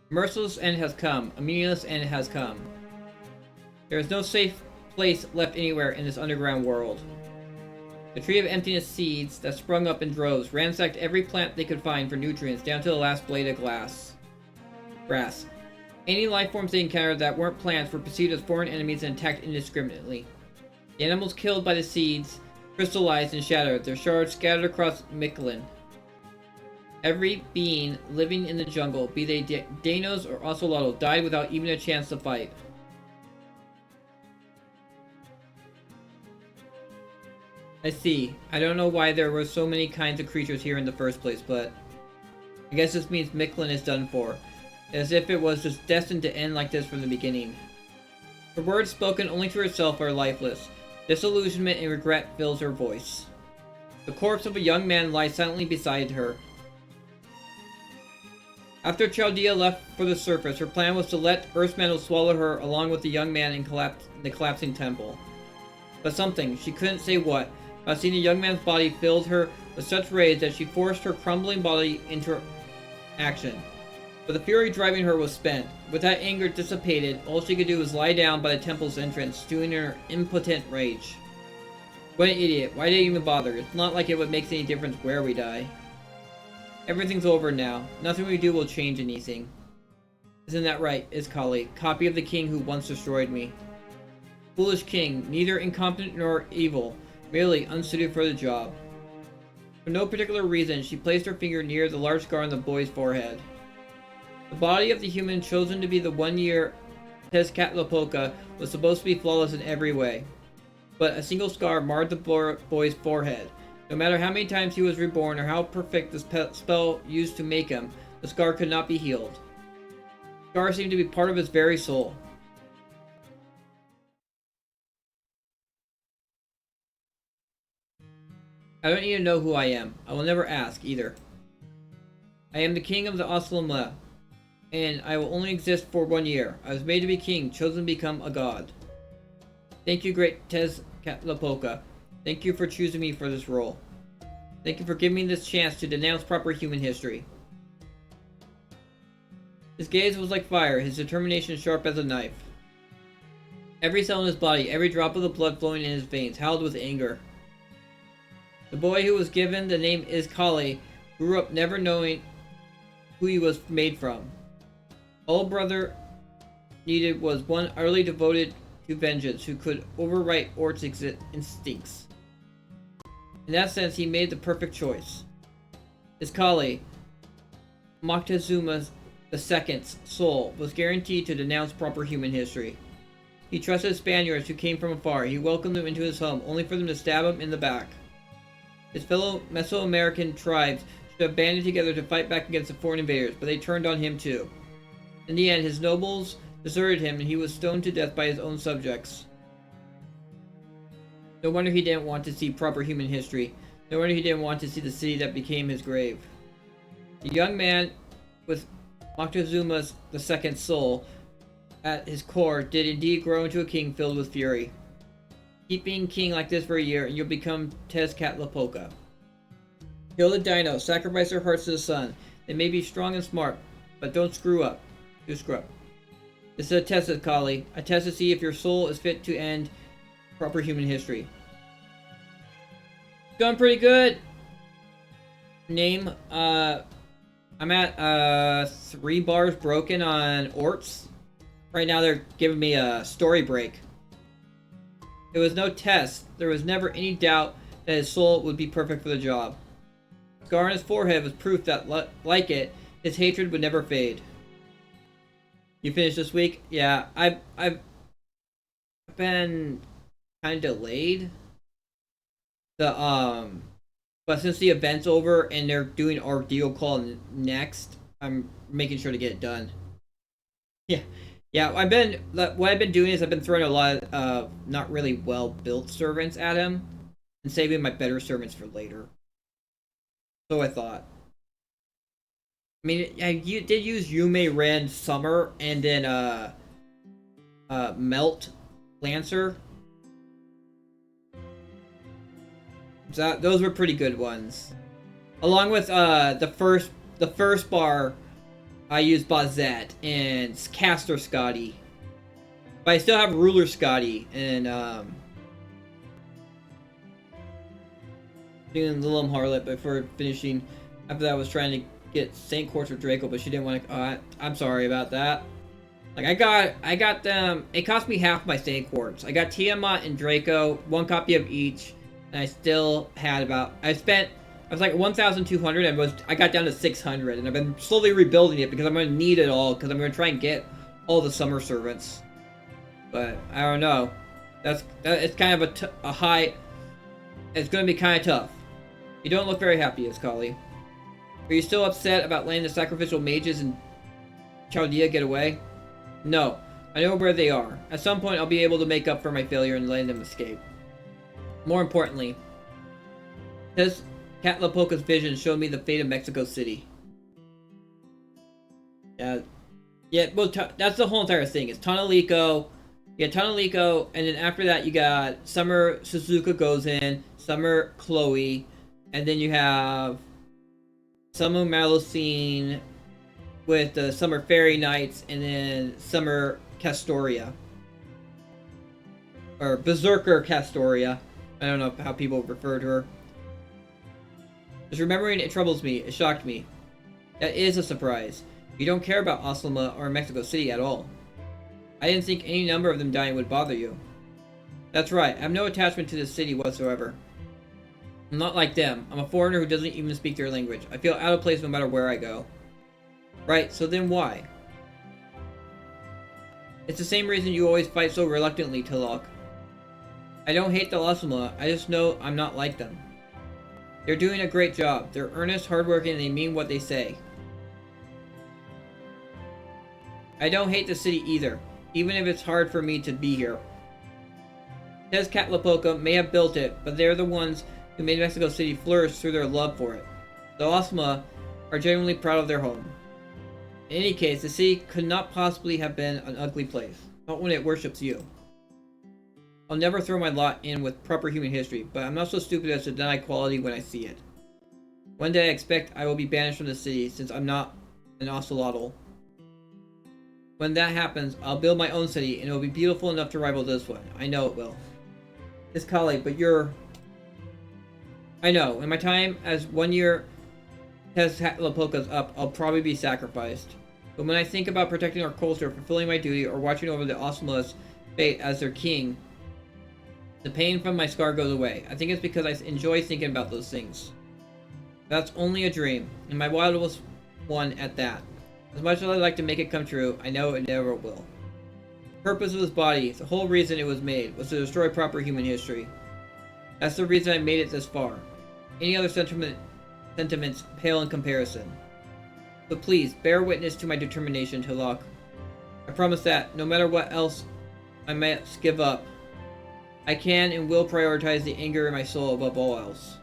S1: Merciless end has come. A meaningless end has come. There is no safe place left anywhere in this underground world. The tree of emptiness seeds that sprung up in droves ransacked every plant they could find for nutrients down to the last blade of grass. Any life forms they encountered that weren't plants were perceived as foreign enemies and attacked indiscriminately. The animals killed by the seeds crystallized and shattered, their shards scattered across Mictlan. Every being living in the jungle, be they Danos or Ocelotl, died without even a chance to fight. I see. I don't know why there were so many kinds of creatures here in the first place, but I guess this means Mictlan is done for. As if it was just destined to end like this from the beginning. Her words spoken only to herself are lifeless. Disillusionment and regret fills her voice. The corpse of a young man lies silently beside her. After Chaldea left for the surface, her plan was to let Earth's mantle swallow her along with the young man in the collapsing temple. But something, she couldn't say what, about seeing the young man's body filled her with such rage that she forced her crumbling body into action. But the fury driving her was spent. With that anger dissipated, all she could do was lie down by the temple's entrance, stewing in her impotent rage. What an idiot. Why did I even bother? It's not like it would make any difference where we die. Everything's over now. Nothing we do will change anything. Isn't that right, Iskali? Copy of the king who once destroyed me. Foolish king, neither incompetent nor evil, merely unsuited for the job. For no particular reason, she placed her finger near the large scar on the boy's forehead. The body of the human chosen to be the 1-year Tezcatlipoca was supposed to be flawless in every way. But a single scar marred the boy's forehead. No matter how many times he was reborn or how perfect the spell used to make him, the scar could not be healed. The scar seemed to be part of his very soul. I don't need to know who I am. I will never ask, either. I am the king of the Oslamla, and I will only exist for 1 year. I was made to be king, chosen to become a god. Thank you, great Tezcatlipoca. Thank you for choosing me for this role. Thank you for giving me this chance to denounce proper human history. His gaze was like fire, his determination sharp as a knife. Every cell in his body, every drop of the blood flowing in his veins, howled with anger. The boy who was given the name Iskali grew up never knowing who he was made from. All brother needed was one utterly devoted to vengeance who could overwrite ORT's instincts. In that sense, he made the perfect choice. Iskali, Moctezuma II's soul, was guaranteed to denounce proper human history. He trusted Spaniards who came from afar. He welcomed them into his home, only for them to stab him in the back. His fellow Mesoamerican tribes should have banded together to fight back against the foreign invaders, but they turned on him too. In the end, his nobles deserted him, and he was stoned to death by his own subjects. No wonder he didn't want to see proper human history. No wonder he didn't want to see the city that became his grave. The young man with Moctezuma II's soul at his core did indeed grow into a king filled with fury. Keep being king like this for a year, and you'll become Tezcatlipoca. Kill the dino, sacrifice their hearts to the sun. They may be strong and smart, but don't screw up. Do screw up. This is a test, Iskali. A test to see if your soul is fit to end proper human history. Going pretty good. Name, I'm at 3 bars broken on ORTs. Right now they're giving me a story break. It was no test. There was never any doubt that his soul would be perfect for the job. The scar on his forehead was proof that, like it, his hatred would never fade. You finished this week? Yeah, I've been kind of delayed. But since the event's over and they're doing our deal call next, I'm making sure to get it done. Yeah, what I've been doing is I've been throwing a lot of not really well-built servants at him and saving my better servants for later. So I thought. I mean, you did use Yume, Ren, Summer, and then Melt, Lancer. So those were pretty good ones. Along with the first bar, I used Bazette and Caster Scotty. But I still have Ruler Scotty and doing the Little Harlot before finishing. After that I was trying to get Saint Quartz or Draco, but she didn't want to. I'm sorry about that. Like I got them. It cost me half my Saint Quartz. I got Tiamat and Draco, 1 copy of each, and I still had about. I was like 1,200, and I got down to 600, and I've been slowly rebuilding it because I'm going to need it all because I'm going to try and get all the summer servants. But I don't know. It's kind of a high. It's going to be kind of tough. You don't look very happy, Iskali. Are you still upset about letting the sacrificial mages and Chaldea get away? No, I know where they are. At some point, I'll be able to make up for my failure in letting them escape. More importantly, Tezcatlipoca's vision showed me the fate of Mexico City. Yeah, well, that's the whole entire thing. It's Tonalico. You got Tonalico, and then after that, you got Summer Suzuka goes in, Summer Chloe, and then you have Summer Malocene with the Summer Fairy Knights, and then Summer Castoria. Or Berserker Castoria. I don't know how people refer to her. Just remembering it troubles me. It shocked me. That is a surprise. You don't care about Oslama or Mexico City at all. I didn't think any number of them dying would bother you. That's right, I have no attachment to this city whatsoever. I'm not like them. I'm a foreigner who doesn't even speak their language. I feel out of place no matter where I go. Right, so then why? It's the same reason you always fight so reluctantly, Talok. I don't hate the Oslama, I just know I'm not like them. They're doing a great job. They're earnest, hardworking, and they mean what they say. I don't hate the city either, even if it's hard for me to be here. Tezcatlipoca may have built it, but they're the ones who made Mexico City flourish through their love for it. The Oslama are genuinely proud of their home. In any case, the city could not possibly have been an ugly place, not when it worships you. I'll never throw my lot in with proper human history, but I'm not so stupid as to deny quality when I see it. One day I expect I will be banished from the city, since I'm not an Ocelotl. When that happens, I'll build my own city, and it will be beautiful enough to rival this one. I know it will. It's Kali, but you're... I know, in my time as 1 year Tezcatlipoca's up, I'll probably be sacrificed. But when I think about protecting our culture, fulfilling my duty, or watching over the Oslama's fate as their king, the pain from my scar goes away. I think it's because I enjoy thinking about those things. That's only a dream, and my wildest one at that. As much as I'd like to make it come true, I know it never will. The purpose of this body, the whole reason it was made, was to destroy proper human history. That's the reason I made it this far. Any other sentiments pale in comparison. So please, bear witness to my determination, Talok. I promise that, no matter what else I might give up, I can and will prioritize the anger in my soul above all else.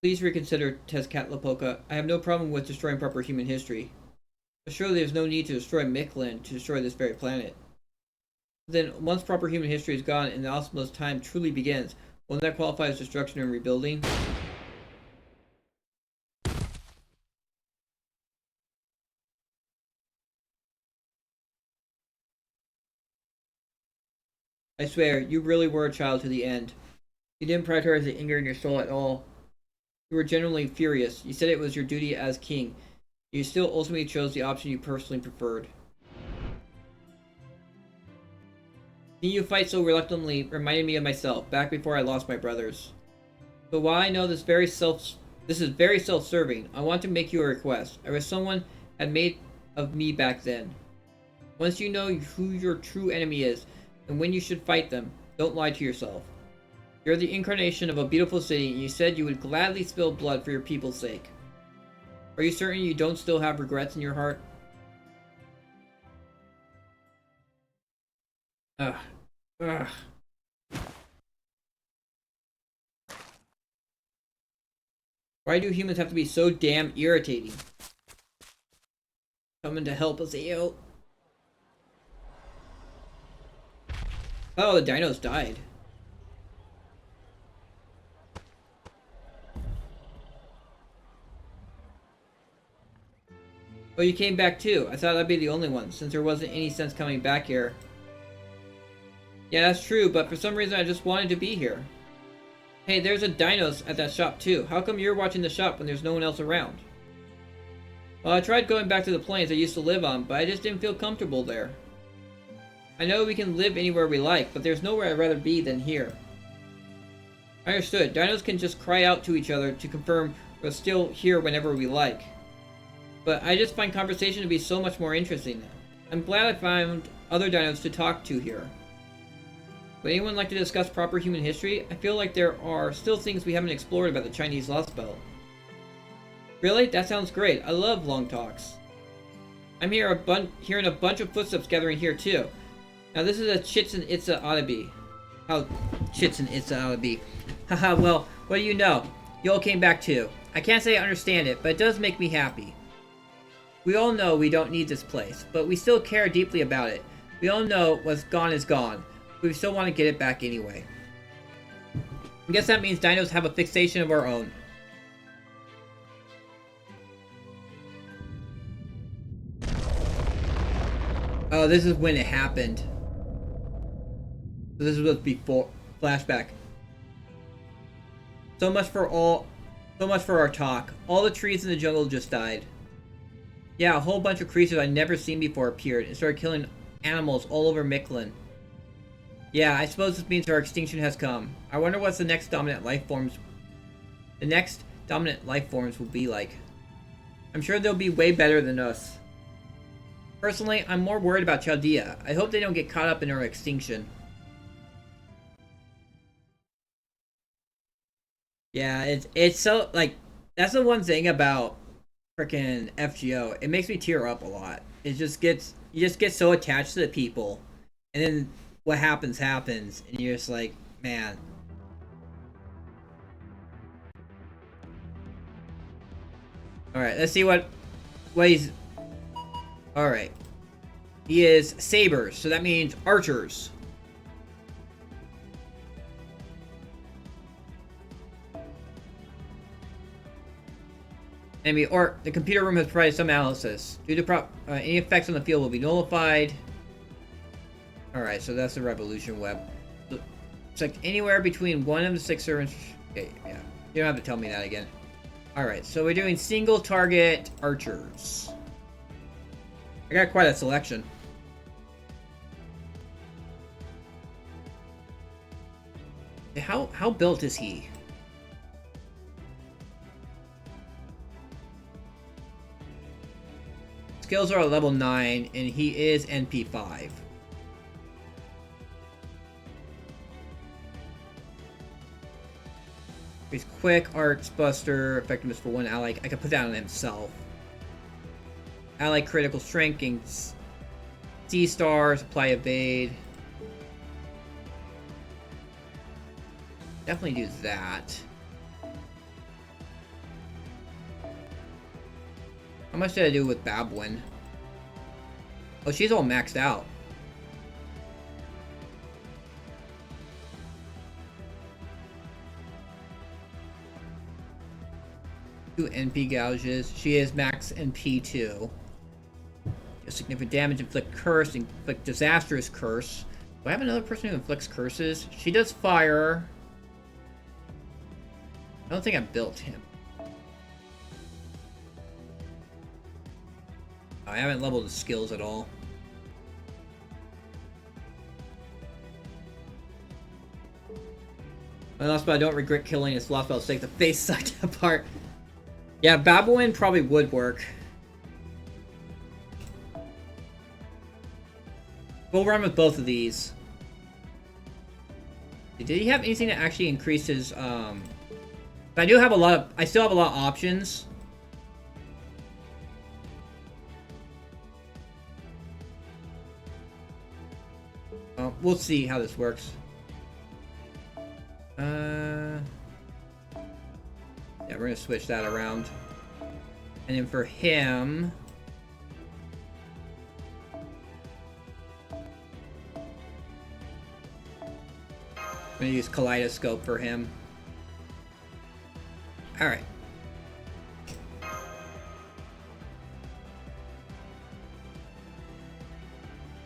S1: Please reconsider, Tezcatlipoca. I have no problem with destroying proper human history. But surely there's no need to destroy Mictlan to destroy this very planet. Then, once proper human history is gone and the Oslama's time truly begins, won't that qualify as destruction and rebuilding? I swear, you really were a child to the end. You didn't prioritize the anger in your soul at all. You were genuinely furious. You said it was your duty as king. You still ultimately chose the option you personally preferred. Seeing you fight so reluctantly reminded me of myself, back before I lost my brothers. But while I know this is very self-serving, I want to make you a request. I wish someone had made of me back then. Once you know who your true enemy is, and when you should fight them, don't lie to yourself. You're the incarnation of a beautiful city, and you said you would gladly spill blood for your people's sake. Are you certain you don't still have regrets in your heart? Ugh. Ugh. Why do humans have to be so damn irritating? Coming to help us out. Oh, the dinos died. Oh, you came back too. I thought I'd be the only one, since there wasn't any sense coming back here. Yeah, that's true, but for some reason I just wanted to be here. Hey, there's a dinos at that shop too. How come you're watching the shop when there's no one else around? Well, I tried going back to the plains I used to live on, but I just didn't feel comfortable there. I know we can live anywhere we like, but there's nowhere I'd rather be than here. I understood. Dinos can just cry out to each other to confirm we're still here whenever we like. But I just find conversation to be so much more interesting now. I'm glad I found other dinos to talk to here. Would anyone like to discuss proper human history? I feel like there are still things we haven't explored about the Chinese Lost Belt. Really? That sounds great. I love long talks. I'm hearing a bunch of footsteps gathering here too. Now this is a Chichen Itza ought to be. How Chichen Itza ought to be. Haha, well, what do you know? You all came back too. I can't say I understand it, but it does make me happy. We all know we don't need this place, but we still care deeply about it. We all know what's gone is gone, but we still want to get it back anyway. I guess that means dinos have a fixation of our own. Oh, this is when it happened. So this was before flashback. So much for all So much for our talk. All the trees in the jungle just died. Yeah, a whole bunch of creatures I'd never seen before appeared and started killing animals all over Mictlan. Yeah, I suppose this means our extinction has come. I wonder what's the next dominant life forms will be like. I'm sure they'll be way better than us. Personally, I'm more worried about Chaldea. I hope they don't get caught up in our extinction. Yeah, it's so, like, that's the one thing about freaking FGO. It makes me tear up a lot. You just get so attached to the people, and then what happens, and you're just like, man. Alright, let's see what he's... Alright. He is sabers, so that means archers. Enemy or the computer room has provided some analysis. Due to any effects on the field will be nullified. Alright, so that's the revolution web. It's like anywhere between 1 of the 6 servants. Okay, yeah. You don't have to tell me that again. Alright, so we're doing single target archers. I got quite a selection. How built is he? Skills are at level 9, and he is NP5. He's quick, arts buster, effectiveness for 1 ally. I can put that on himself. Ally critical strength, gains C stars, apply evade. Definitely do that. How much did I do with Babwin? Oh, she's all maxed out. Two NP gouges. She is max NP too. Significant damage, inflict curse, inflict disastrous curse. Do I have another person who inflicts curses? She does fire. I don't think I built him. I haven't leveled his skills at all. I lost, but I don't regret killing his lost spell's sake. The face sucked apart. Yeah, Babwin probably would work. We'll run with both of these. Did he have anything that actually increased his, I do have a lot of... I still have a lot of options. We'll see how this works. Yeah, we're gonna switch that around. And then for him... I'm gonna use Kaleidoscope for him. Alright.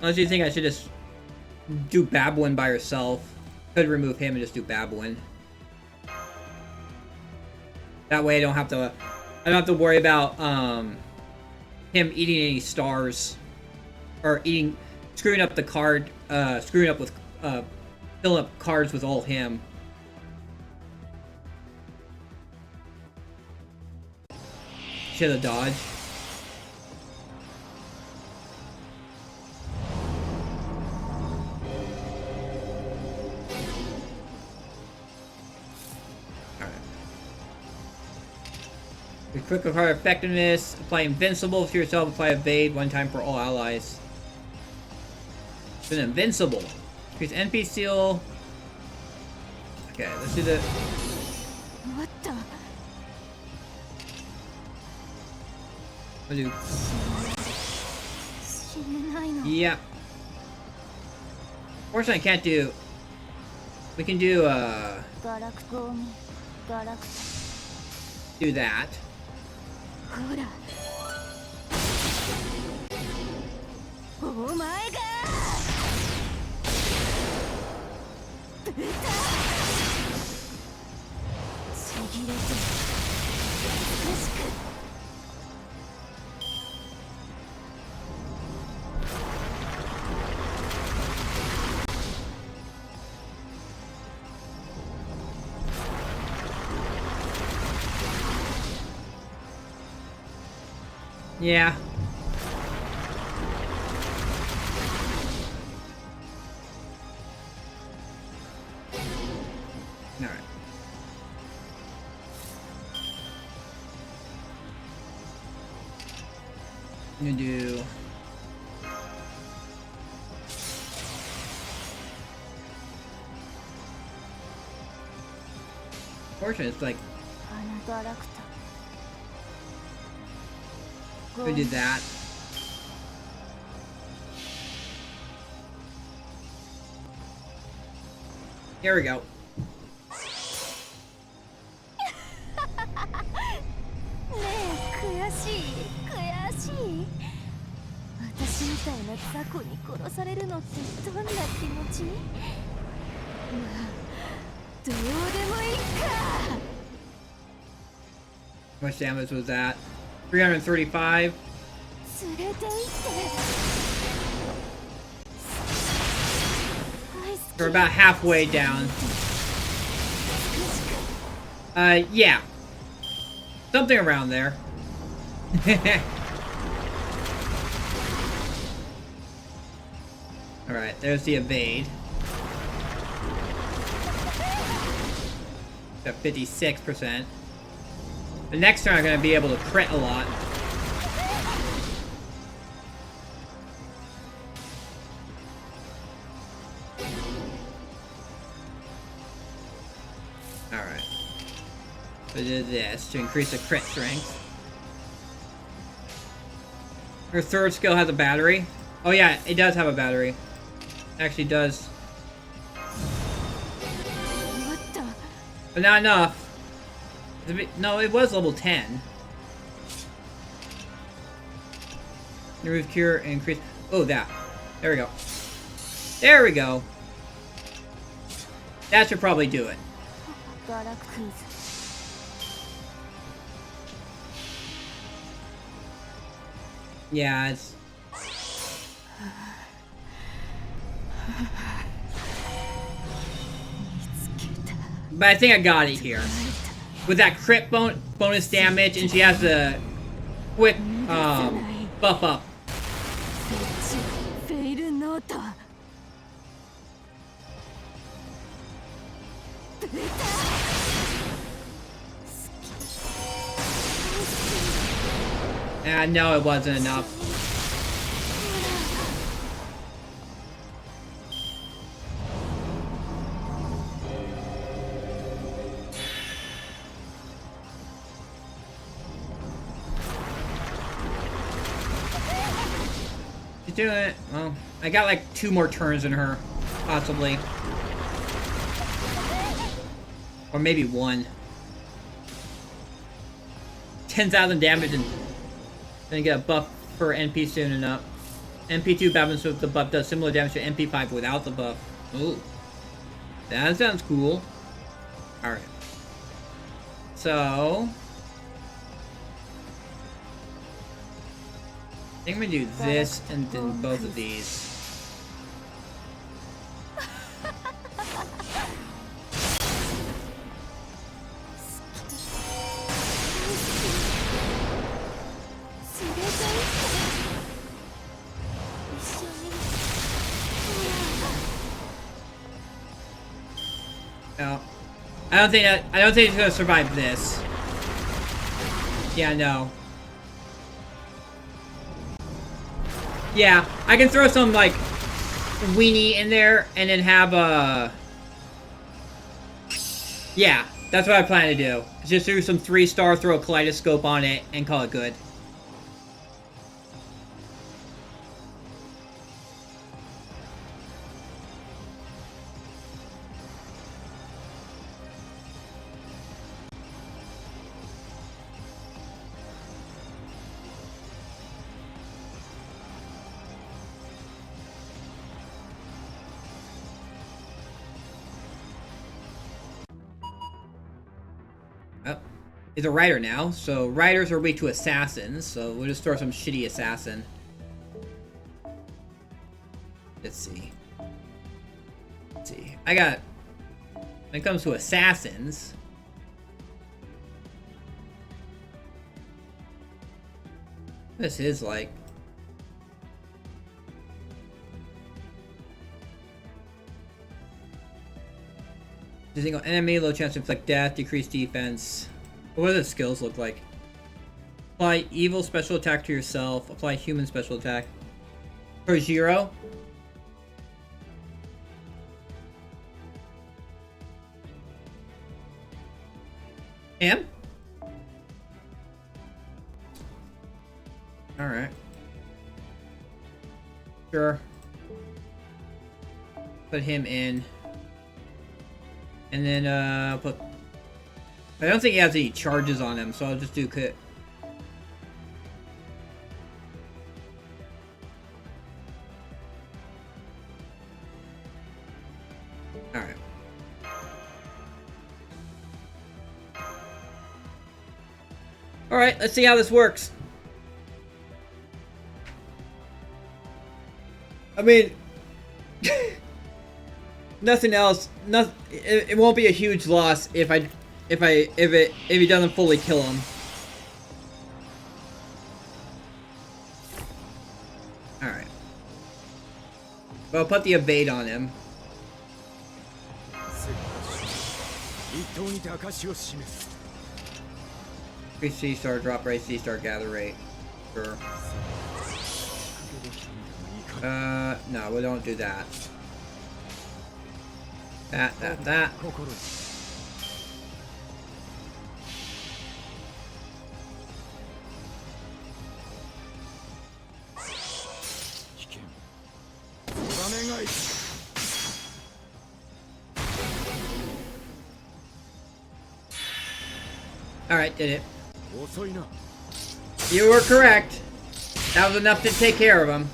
S1: Unless you think I should just do Babwin by herself. Could remove him and just do Babwin. That way I don't have to worry about him eating any stars. Or screwing up the card, screwing up with filling up cards with all him. Should have dodged. Alright. With quick card effectiveness, apply invincible to yourself, apply evade 1 time for all allies. Then invincible. Increase NP seal. Okay, let's do the...
S2: What the?
S1: I'll do... Yeah. Unfortunately, I can't do... We can do, do that.
S3: Oh my god!
S1: Yeah. Alright. I'm gonna do... Fortunate, it's like... We did that. Here we go.
S3: ねえ悔しい悔しい私みたいな雑魚に殺されるのってどんな気持ちまあどうでもいいか
S1: How much damage was that? 335.
S3: 連れて行って
S1: We're about halfway down. Yeah. Something around there. Alright, there's the evade. Got 56%. The next turn I'm gonna be able to crit a lot. Alright. So do this to increase the crit strength. Her third skill has a battery. Oh yeah, it does have a battery. Actually does. But not enough. No, it was level 10. Remove cure and increase. Oh, that. There we go. There we go. That should probably do it. Yeah, it's... But I think I got it here. With that crit bonus damage, and she has the quick buff up. No, it wasn't enough. She's doing it. Well, I got like 2 more turns in her, possibly. Or maybe 1. 10,000 damage and then get a buff for NP soon enough. NP2 balance with the buff does similar damage to NP5 without the buff. Ooh. That sounds cool. Alright. So... I think I'm gonna do this and then both of these. No. I don't think it's gonna survive this. Yeah, no. Yeah, I can throw some, like, weenie in there and then have a... Yeah, that's what I plan to do. Just do some 3-star, throw a kaleidoscope on it, and call it good. He's a rider now, so riders are weak to assassins, so we'll just throw some shitty assassin. Let's see. Let's see. I got... When it comes to assassins... What's his like? Single enemy, low chance to inflict death, decrease defense. What do the skills look like? Apply evil special attack to yourself. Apply human special attack. For Zero. Him? Alright. Sure. Put him in. And then, put... I don't think he has any charges on him, so I'll just do cut. Alright. Alright, let's see how this works. I mean... nothing else. It won't be a huge loss if he doesn't fully kill him. All right. Well, I'll put the evade on him. Increase C-star, drop rate, C-star, gather rate. Sure. No, we don't do that. That. Alright, did it. You were correct. That was enough to take care of him.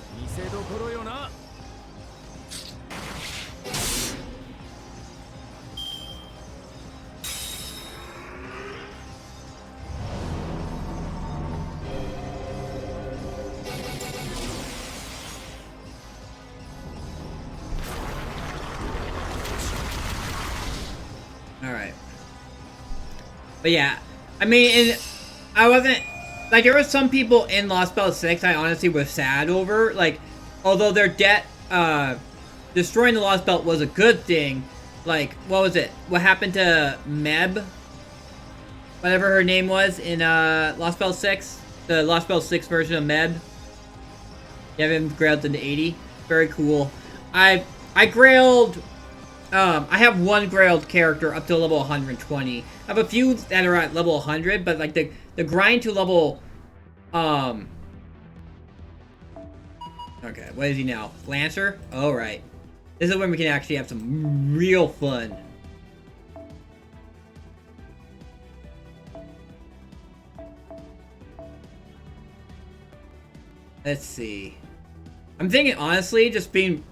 S1: Alright. But yeah, I mean, I wasn't... Like, there were some people in Lost Belt 6 I honestly was sad over. Like, although their debt, destroying the Lost Belt was a good thing. Like, what was it? What happened to Meb? Whatever her name was in, Lost Belt 6? The Lost Belt 6 version of Meb. You have him grailed into 80. Very cool. I grailed... I have one grailed character up to level 120. I have a few that are at level 100, but like the grind to level, okay, what is he now? Lancer? Alright. This is when we can actually have some real fun. Let's see. I'm thinking, honestly, just going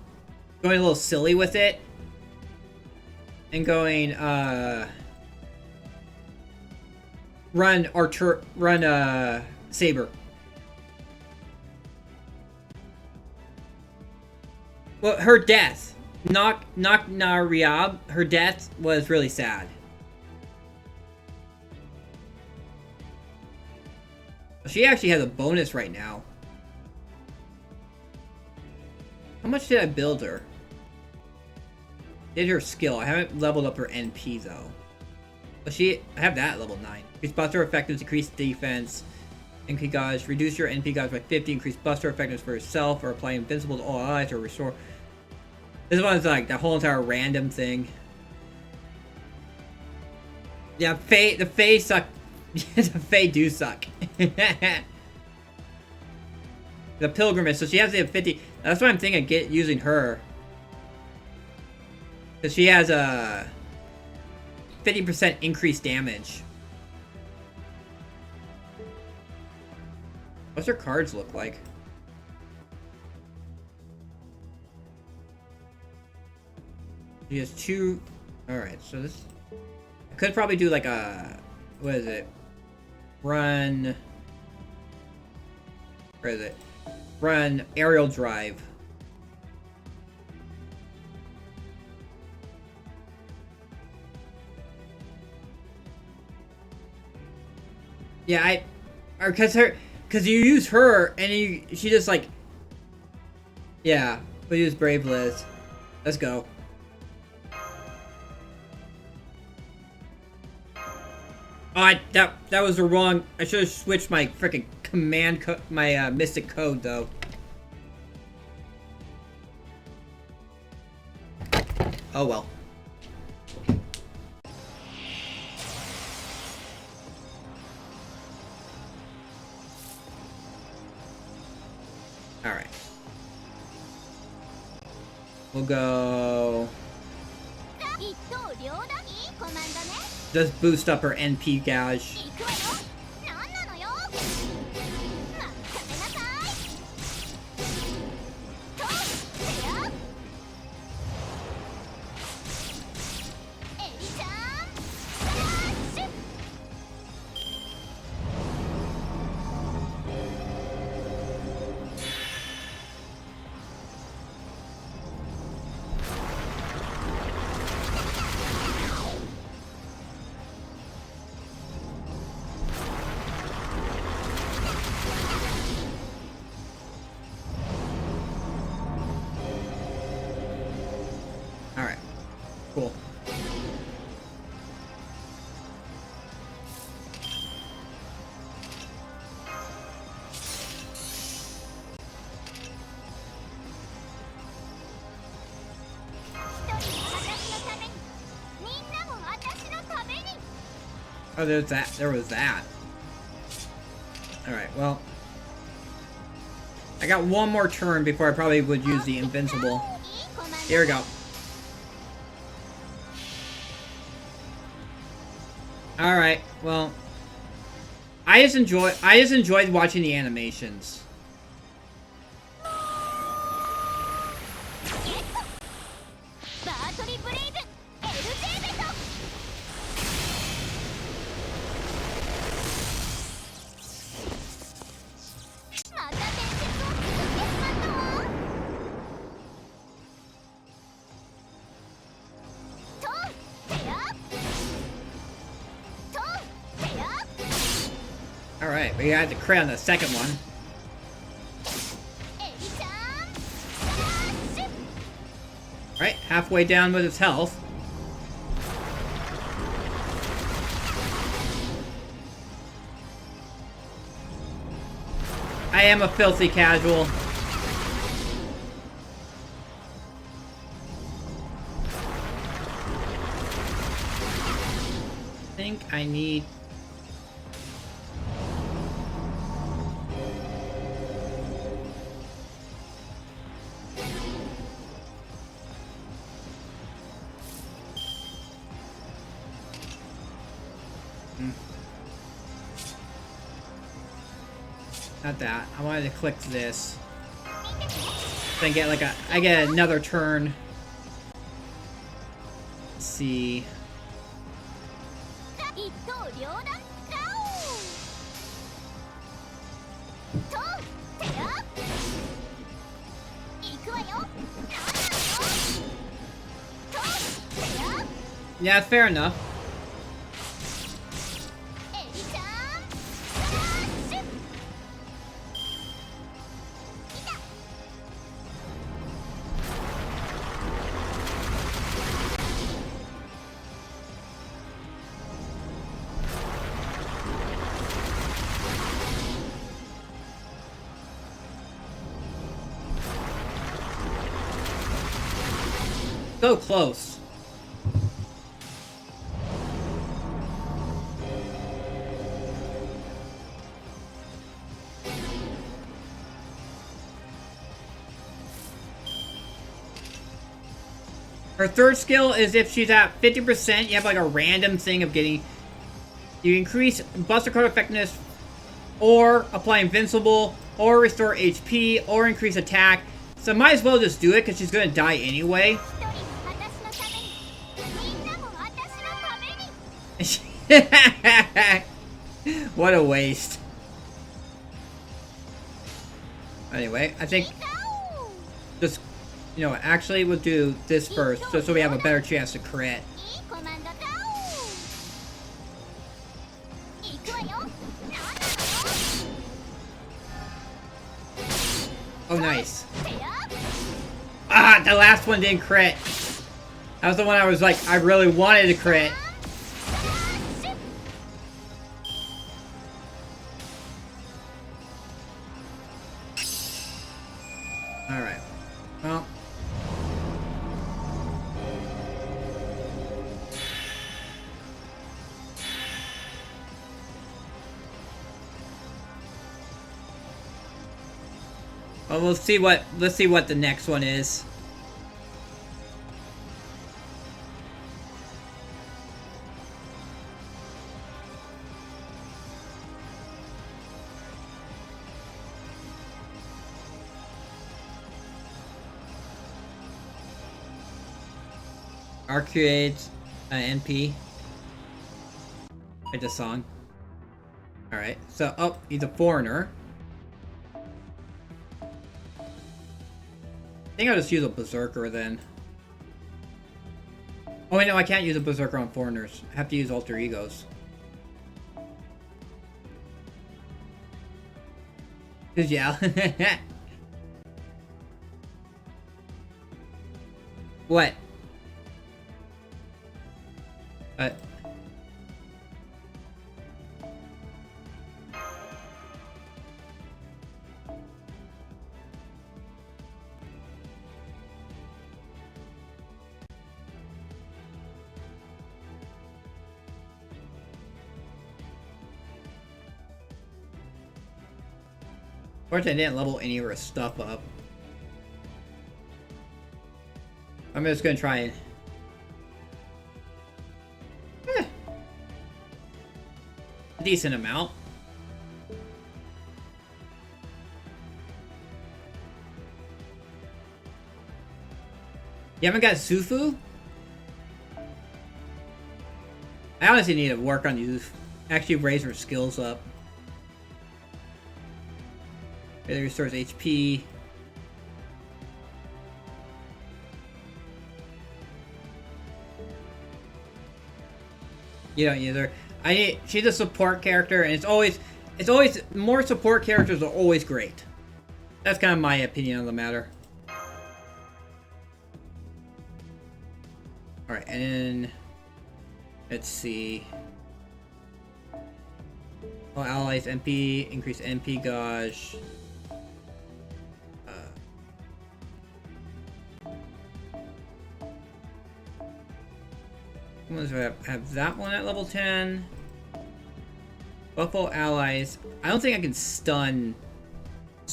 S1: a little silly with it. And going, run Saber. Well, her death, Nak Nariab, her death was really sad. She actually has a bonus right now. How much did I build her? Did her skill. I haven't leveled up her NP though. But I have that at level 9. Increase buster effectiveness, decrease defense, NP gauge, reduce your NP gauge by 50, increase buster effectiveness for yourself, or apply invincible to all allies, or restore. This one's like that whole entire random thing. Yeah, the Fae suck. The Fae do suck. The pilgrimage, so she has to have 50. That's why I'm thinking of using her. Because she has a 50% increased damage. What's her cards look like? She has 2... Alright, so this... I could probably do like a... What is it? Run... Where is it? Run aerial drive. Yeah, because Cause you use her and she just like, yeah. We'll use Brave Liz. Let's go. Oh, that was the wrong. I should have switched my freaking my Mystic code though. Oh well. All right. We'll go. Just boost up her NP gauge. Alright. Cool. Oh, there's that. There was that. Alright, well. I got one more turn before I probably would use the invincible. Here we go. Alright, well. I just enjoyed watching the animations. Alright, we had to crit on the second one. Alright, halfway down with his health. I am a filthy casual. I think I need... Not that. I wanted to click this. Then get like I get another turn. Let's see. Yeah, fair enough. So close. Her third skill is if she's at 50%, you have like a random thing of getting... You increase Buster Card effectiveness, or apply Invincible, or restore HP, or increase attack. So might as well just do it, because she's going to die anyway. What a waste. Anyway, I think just, you know, actually we'll do this first, just so we have a better chance to crit. nice. Ah, the last one didn't crit. That was the one I was like, I really wanted to crit. Alright. Well. Well, let's see what the next one is. Arcade NP. Like the song. Alright, so, oh, he's a foreigner. I think I'll just use a Berserker then. Oh wait, no, I can't use a Berserker on foreigners. I have to use alter egos. Cause yeah. What? Of course, I didn't level any of her stuff up. I'm just gonna try and... a decent amount. You haven't got Sufu? I honestly need to work on these. Actually raise her skills up. It restores HP. You don't either. She's a support character, and it's always more support characters are always great. That's kind of my opinion on the matter. All right, and then let's see. All allies MP increase MP gauge. So I have that one at level 10. Buffalo allies. I don't think I can stun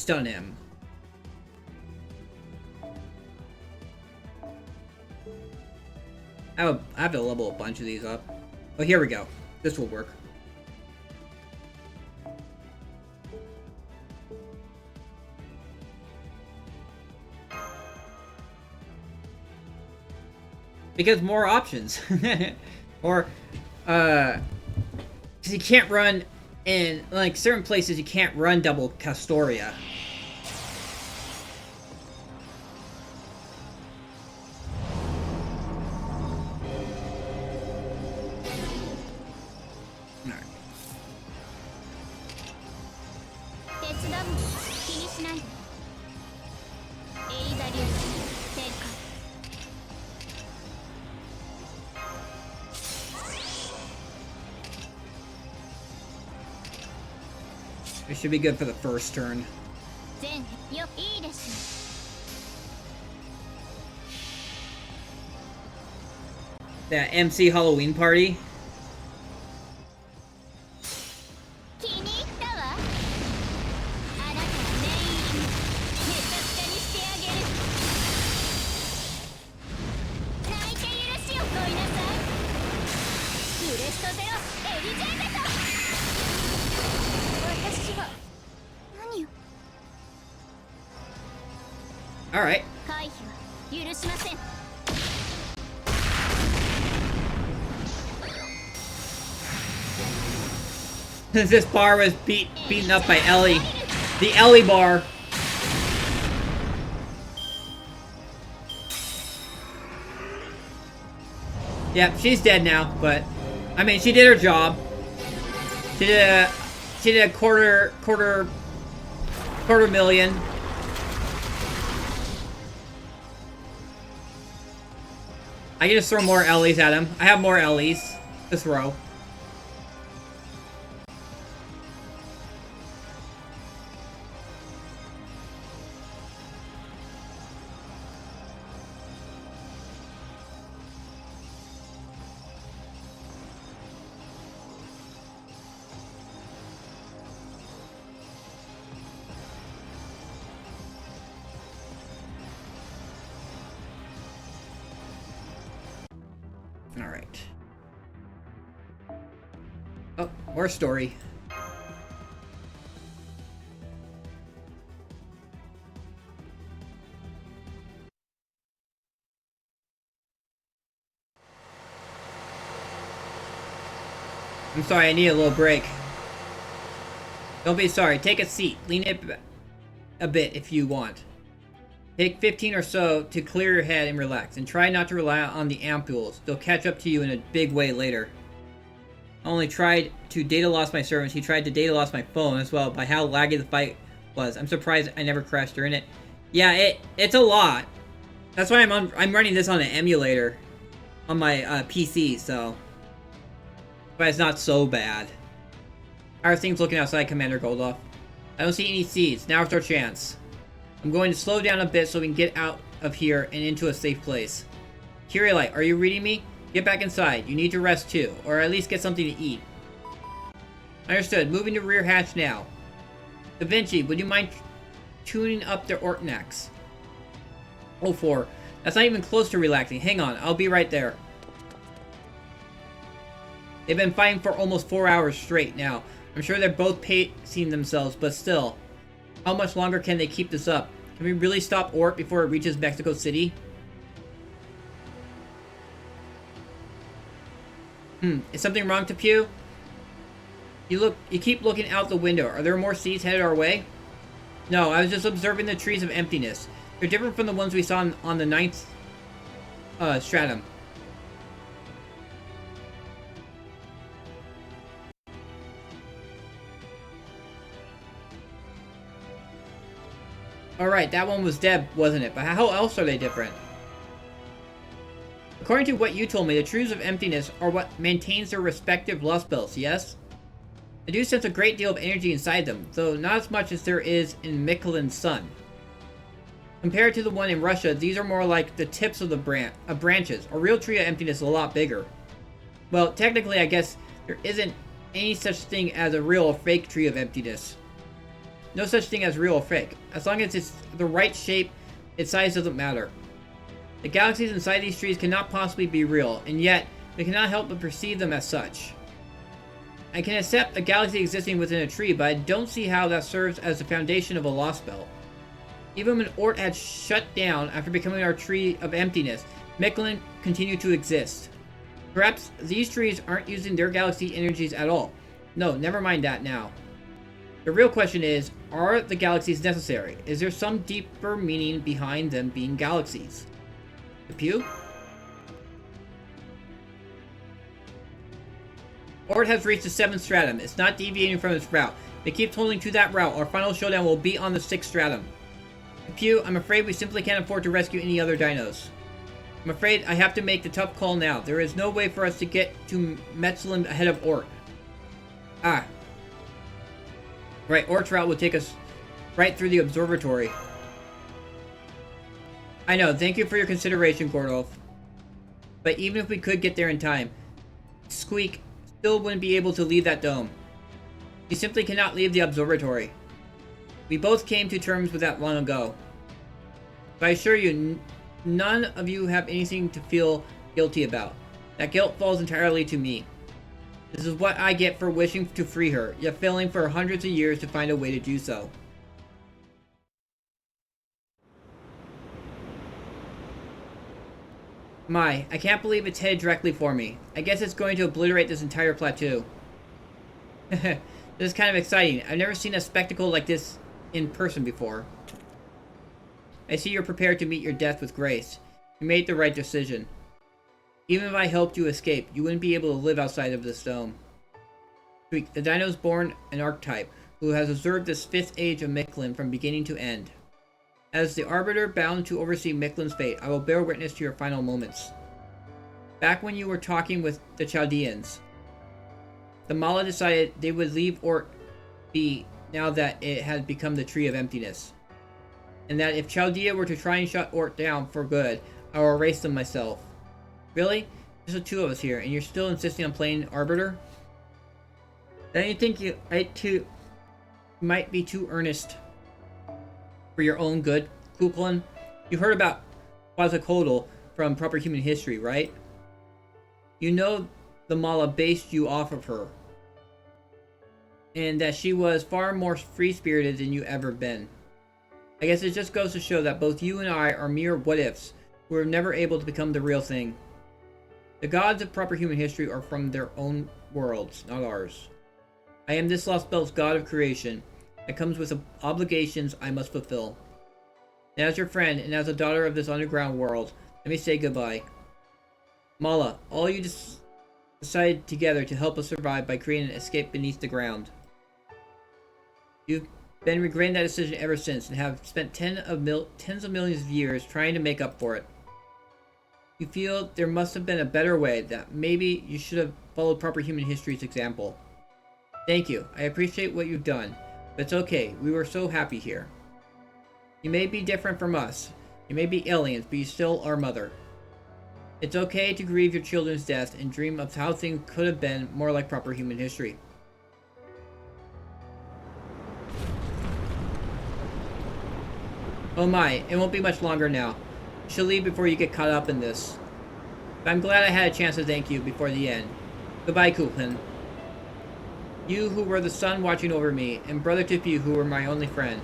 S1: him. I have to level a bunch of these up. Oh, here we go. This will work. Because more options. Or, because you can't run in, like, certain places you can't run double Castoria. It should be good for the first turn. That MC Halloween party. All right. This bar was beaten up by Ellie. The Ellie bar. Yep, she's dead now, but I mean, she did her job. She did a quarter million. I can just throw more Ellies at him. I have more Ellies to throw. Alright. Oh, more story. I'm sorry, I need a little break. Don't be sorry, take a seat. Lean it a bit if you want. Take 15 or so to clear your head and relax, and try not to rely on the ampules. They'll catch up to you in a big way later. I only tried to data loss my servants. He tried to data loss my phone as well by how laggy the fight was. I'm surprised I never crashed during it. Yeah, it's a lot. That's why I'm running this on an emulator on my PC, so but it's not so bad. How are things looking outside, Commander Goldoff? I don't see any seeds. Now's our chance. I'm going to slow down a bit so we can get out of here and into a safe place. Kirielite, are you reading me? Get back inside. You need to rest too, or at least get something to eat. Understood. Moving to rear hatch now. Da Vinci, would you mind tuning up their Ortnax? 04. That's not even close to relaxing. Hang on, I'll be right there. They've been fighting for almost 4 hours straight now. I'm sure they're both pacing themselves, but still. How much longer can they keep this up? Can we really stop ORT before it reaches Mexico City? Is something wrong, Tapu? You keep looking out the window. Are there more seeds headed our way? No, I was just observing the trees of emptiness. They're different from the ones we saw on the 9th stratum. Alright, that one was Deb, wasn't it? But how else are they different? According to what you told me, the truths of emptiness are what maintains their respective lust bells, yes? I do sense a great deal of energy inside them, though not as much as there is in Mikulin's sun. Compared to the one in Russia, these are more like the tips of the branches. A real tree of emptiness is a lot bigger. Well, technically, I guess there isn't any such thing as a real or fake tree of emptiness. No such thing as real or fake. As long as it's the right shape, its size doesn't matter. The galaxies inside these trees cannot possibly be real, and yet, we cannot help but perceive them as such. I can accept a galaxy existing within a tree, but I don't see how that serves as the foundation of a lost belt. Even when ORT had shut down after becoming our tree of emptiness, Mikulin continued to exist. Perhaps these trees aren't using their galaxy energies at all. No, never mind that now. The real question is, are the galaxies necessary? Is there some deeper meaning behind them being galaxies? The Pew? ORT has reached the 7th stratum. It's not deviating from its route. If it keeps holding to that route, our final showdown will be on the 6th stratum. The Pew, I'm afraid we simply can't afford to rescue any other dinos. I'm afraid I have to make the tough call now. There is no way for us to get to Metzlin ahead of ORT. Ah. Right, ORT's route will take us right through the observatory. I know, thank you for your consideration, Gordolf. But even if we could get there in time, Squeak still wouldn't be able to leave that dome. You simply cannot leave the observatory. We both came to terms with that long ago. But I assure you, none of you have anything to feel guilty about. That guilt falls entirely to me. This is what I get for wishing to free her, yet failing for hundreds of years to find a way to do so. My, I can't believe it's headed directly for me. I guess it's going to obliterate this entire plateau. This is kind of exciting. I've never seen a spectacle like this in person before. I see you're prepared to meet your death with grace. You made the right decision. Even if I helped you escape, you wouldn't be able to live outside of this dome. The dino's born an archetype, who has observed this 5th age of Mikulin from beginning to end. As the Arbiter bound to oversee Mikulin's fate, I will bear witness to your final moments. Back when you were talking with the Chaldeans, the Mala decided they would leave ORT be now that it had become the Tree of Emptiness. And that if Chaldea were to try and shut ORT down for good, I will erase them myself. Really? Just the two of us here, and you're still insisting on playing Arbiter? Don't you think you might be too earnest for your own good, Kukulin? You heard about Quetzalcoatl from Proper Human History, right? You know the Mala based you off of her. And that she was far more free-spirited than you ever been. I guess it just goes to show that both you and I are mere what-ifs who were never able to become the real thing. The gods of Proper Human History are from their own worlds, not ours. I am this lost belt's god of creation. That comes with obligations I must fulfill. And as your friend, and as a daughter of this underground world, let me say goodbye. Mala, all you decided together to help us survive by creating an escape beneath the ground. You've been regretting that decision ever since, and have spent tens of millions of years trying to make up for it. You feel there must have been a better way, that maybe you should have followed Proper Human History's example. Thank you. I appreciate what you've done, but it's okay. We were so happy here. You may be different from us. You may be aliens, but you still are mother. It's okay to grieve your children's death and dream of how things could have been more like Proper Human History. Oh my, it won't be much longer now. You should leave before you get caught up in this. But I'm glad I had a chance to thank you before the end. Goodbye, Kukulin. You who were the sun watching over me, and brother to you who were my only friend.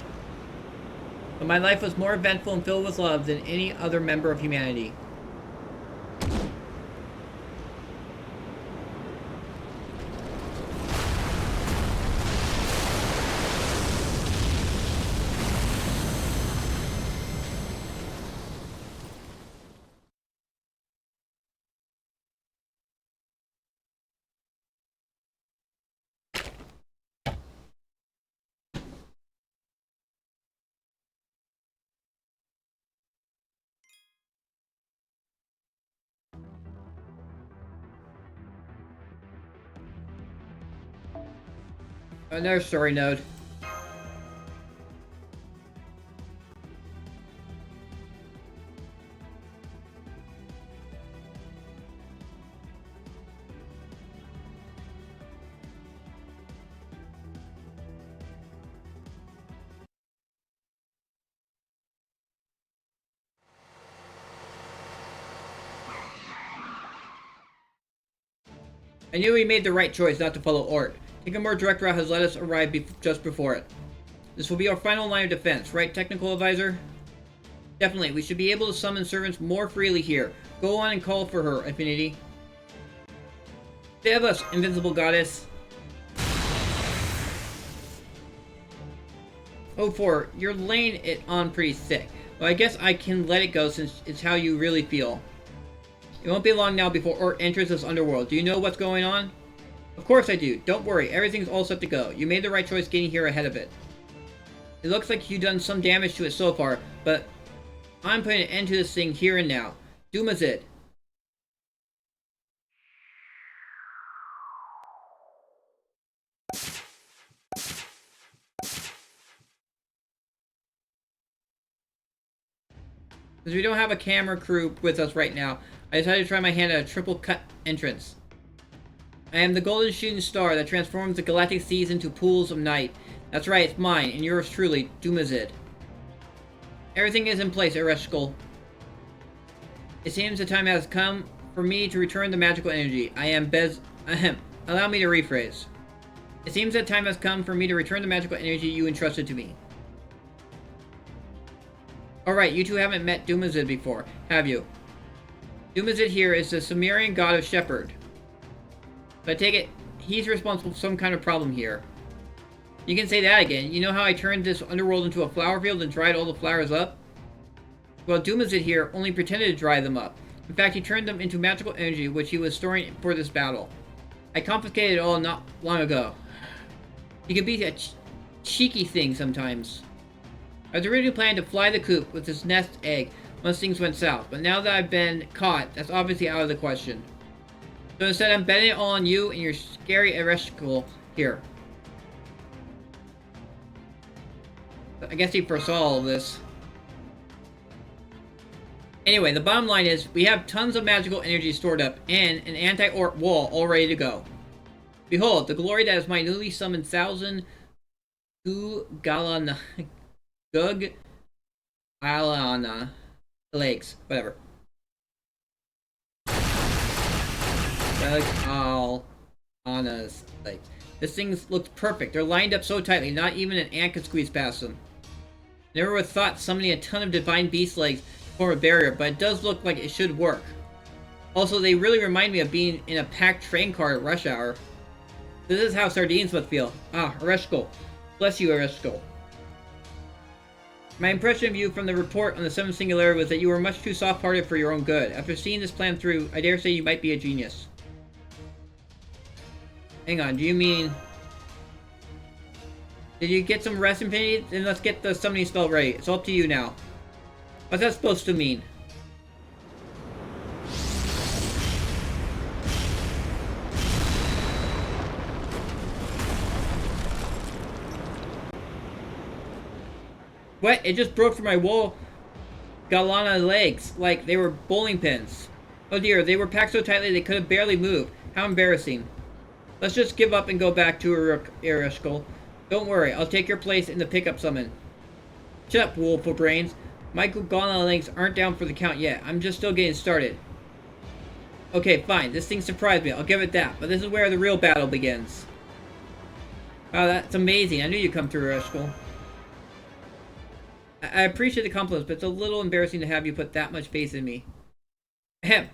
S1: But my life was more eventful and filled with love than any other member of humanity. Another story node. I knew we made the right choice not to follow ORT. Taking a more direct route has let us arrive just before it. This will be our final line of defense, right, Technical Advisor? Definitely, we should be able to summon servants more freely here. Go on and call for her, Affinity. Save us, Invincible Goddess. 04, you're laying it on pretty thick. Well, I guess I can let it go since it's how you really feel. It won't be long now before ORT enters this underworld. Do you know what's going on? Of course I do. Don't worry. Everything's all set to go. You made the right choice getting here ahead of it. It looks like you've done some damage to it so far, but I'm putting an end to this thing here and now. Dumazid. Since we don't have a camera crew with us right now, I decided to try my hand at a triple cut entrance. I am the golden shooting star that transforms the galactic seas into pools of night. That's right, it's mine, and yours truly, Dumazid. Everything is in place, Ereshkigal. It seems the time has come for me to return the magical energy. Allow me to rephrase. It seems that time has come for me to return the magical energy you entrusted to me. Alright, you two haven't met Dumazid before, have you? Dumazid here is the Sumerian god of Shepherd. But I take it, he's responsible for some kind of problem here. You can say that again. You know how I turned this underworld into a flower field and dried all the flowers up? Well, Dumazid here only pretended to dry them up. In fact, he turned them into magical energy, which he was storing for this battle. I confiscated it all not long ago. He can be a cheeky thing sometimes. I was originally planning to fly the coop with this nest egg, once things went south. But now that I've been caught, that's obviously out of the question. So instead, I'm betting it all on you and your scary Ereshkigal here. I guess he foresaw all of this. Anyway, the bottom line is, we have tons of magical energy stored up, and an anti-ORT wall all ready to go. Behold, the glory that is my newly summoned 1,000 Gugalana legs, whatever. Gugalana's legs. This thing looks perfect. They're lined up so tightly, not even an ant could squeeze past them. Never would have thought summoning a ton of divine beast legs to form a barrier, but it does look like it should work. Also, they really remind me of being in a packed train car at rush hour. This is how sardines must feel. Ah, Ereshkigal. Bless you, Ereshkigal. My impression of you from the report on the Seventh Singularity was that you were much too soft-hearted for your own good. After seeing this plan through, I dare say you might be a genius. Hang on, do you mean... Did you get some rest, Infinity? Then let's get the summoning spell ready. It's all up to you now. What's that supposed to mean? What? It just broke from my wool Galana legs like they were bowling pins. Oh dear, they were packed so tightly they could have barely moved. How embarrassing. Let's just give up and go back to Ereshkigal. Don't worry, I'll take your place in the pickup summon. Shut up, Woolful Brains. My Galana legs aren't down for the count yet. I'm just still getting started. Okay, fine. This thing surprised me. I'll give it that. But this is where the real battle begins. Wow, that's amazing. I knew you'd come through, Ereshkigal. I appreciate the compliments, but it's a little embarrassing to have you put that much faith in me. Ahem.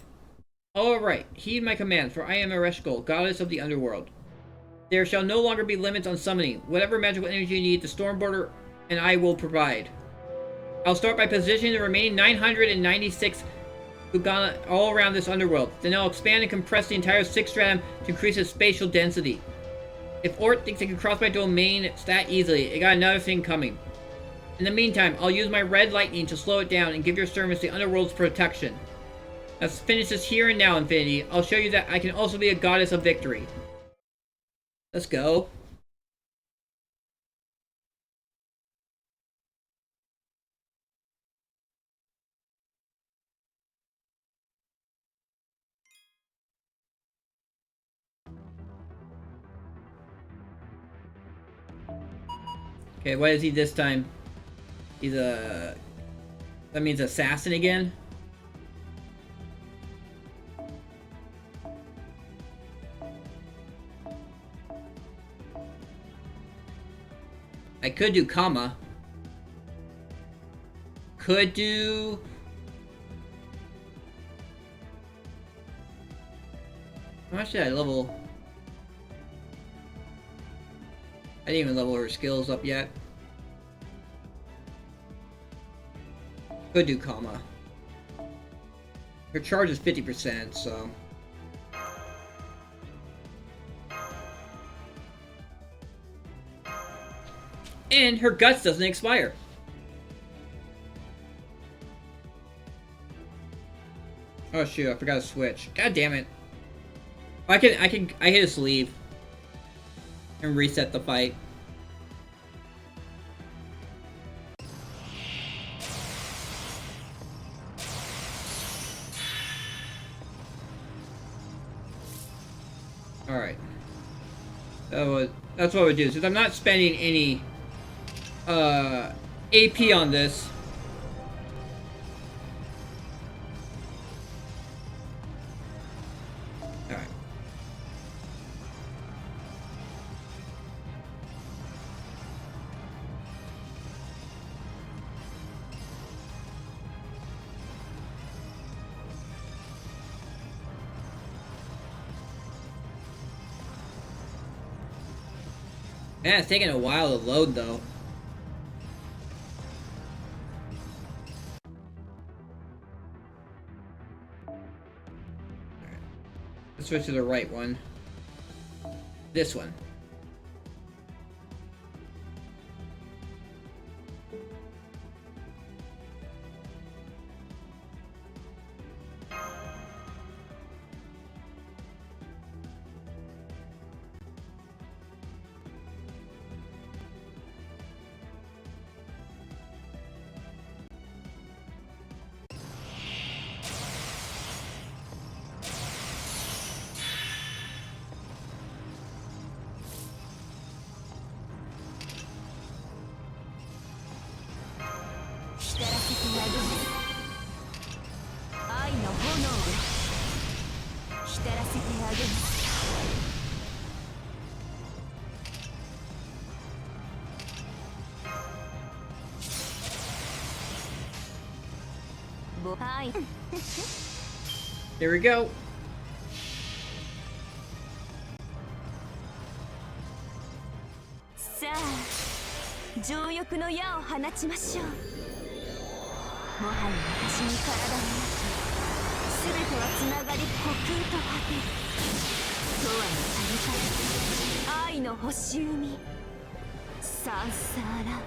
S1: Alright, heed my commands, for I am Ereshkigal, goddess of the underworld. There shall no longer be limits on summoning. Whatever magical energy you need, the Stormborder and I will provide. I'll start by positioning the remaining 996 Gugana all around this underworld. Then I'll expand and compress the entire 6th stratum to increase its spatial density. If ORT thinks it can cross my domain that easily, it got another thing coming. In the meantime, I'll use my red lightning to slow it down and give your servants the underworld's protection. Let's finish this here and now, Infinity. I'll show you that I can also be a goddess of victory. Let's go. Okay, what is he this time? He's a... That means assassin again? I could do comma. Could do... How much did I level? I didn't even level her skills up yet. Could do comma. Her charge is 50%, so... And her guts doesn't expire. Oh shoot, I forgot to switch. God damn it. I hit a sleeve and reset the fight. Alright. That's what I would do. Since I'm not spending any AP on this. Alright. Man, it's taking a while to load though. Let's switch to the right one. This one.
S3: 浸らせてあげます。はい。
S1: There we go.
S3: さあ、情欲の矢を放ちましょう。もはや私に体はなく、全てはつながり虚空と果てる。とはの旅から愛の星海、サンサーラ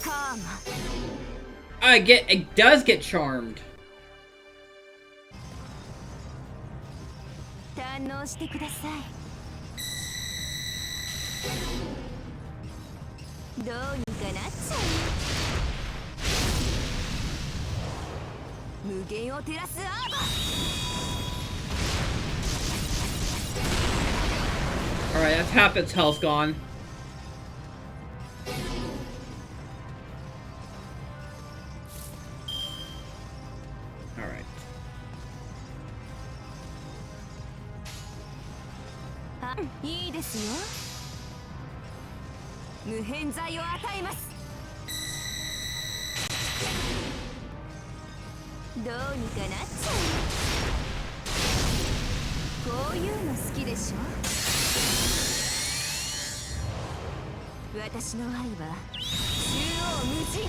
S3: カーマ。
S1: It does get charmed.
S3: 堪能してください。どうにかなっちゃう。無限を照らすアーバー。
S1: Alright, that's half its health gone. Alright.
S3: あ、いいですよ。無偏罪を与えます。どうにかなっちゃう。こういうの好きでしょ。私の愛は縦横無尽。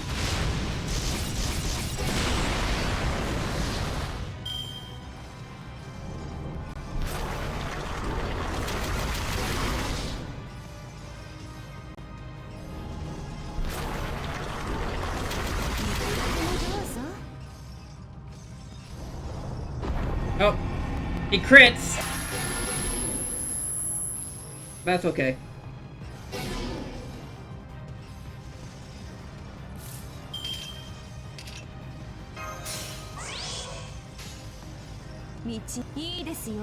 S1: Oh, he crits. That's okay.
S3: 道いいですよ。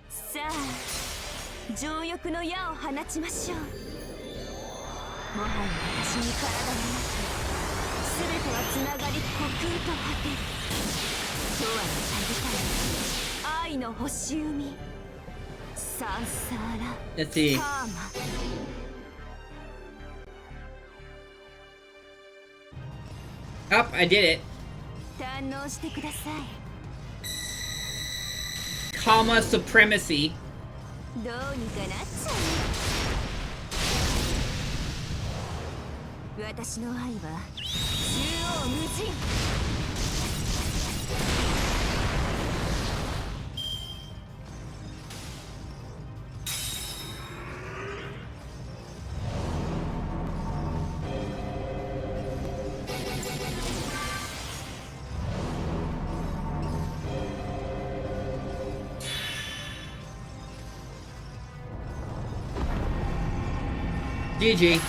S3: さあ、情欲の矢を放ちましょう。もはや私に体がなく、全てはつながり虚空と果てる。とはの旅から愛の星海、サンサーラ
S1: Let's see.
S3: カーマ。
S1: Up, I did it.
S3: 堪能してください。
S1: Comma supremacy.
S3: どうにかなっちゃう。私の愛は縦横無尽。
S1: GG.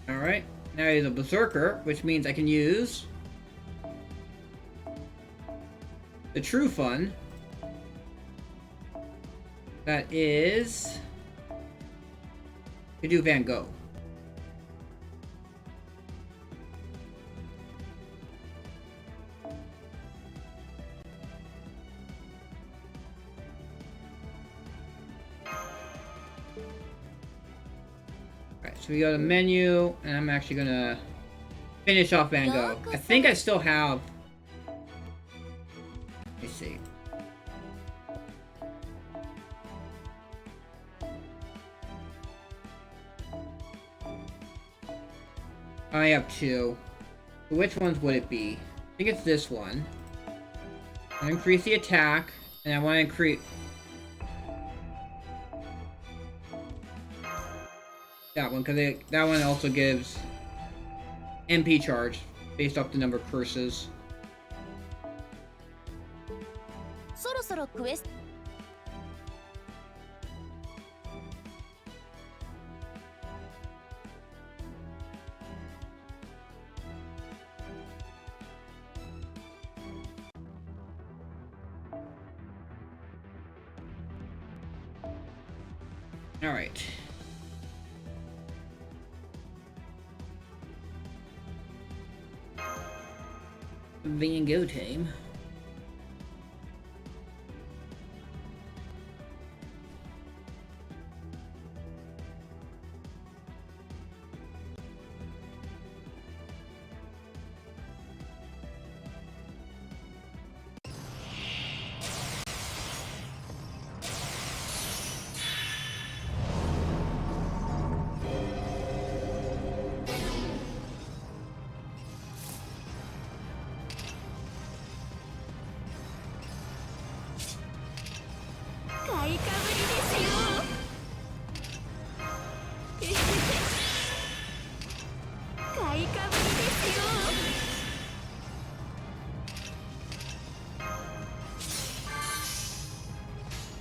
S1: Alright, now he's a berserker, which means I can use the true fun. That is to do Van Gogh. So we go to menu, and I'm actually gonna finish off Van Gogh. I think I still have. Let me see. I have two. So which ones would it be? I think it's this one. I want to increase the attack, and I want to increase... that one, because that one also gives MP charge, based off the number of curses.
S3: そろそろクエスト
S1: Alright. Van Gogh team.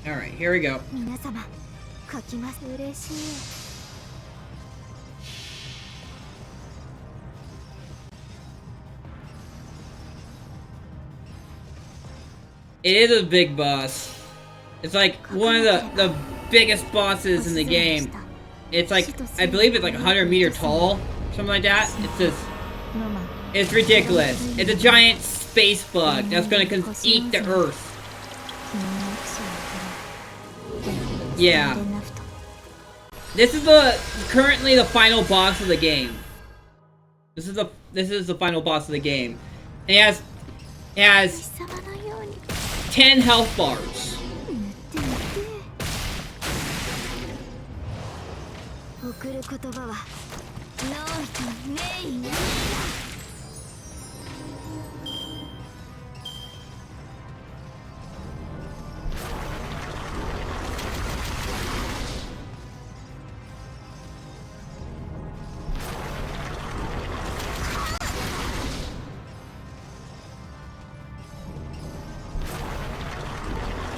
S1: Alright, here we go.
S3: 皆様書きます嬉しい
S1: It is a big boss. It's like one of the biggest bosses in the game. It's like, I believe it's like 100 meters tall, something like that. It's just, it's ridiculous. It's a giant space bug that's gonna eat the Earth. Yeah. This is currently the final boss of the game. This is the final boss of the game. And it has 10 health bars.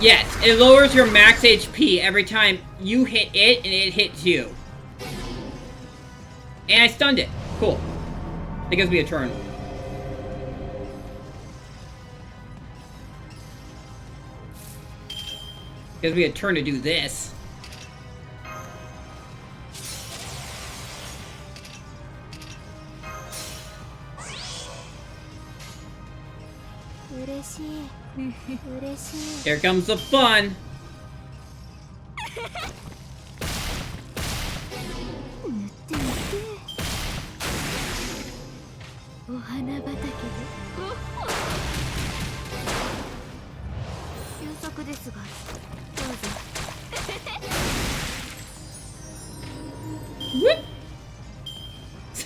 S1: Yes, it lowers your max HP every time you hit it and it hits you. And I stunned it. Cool. It gives me a turn. Gives me a turn to do this. Here comes the fun.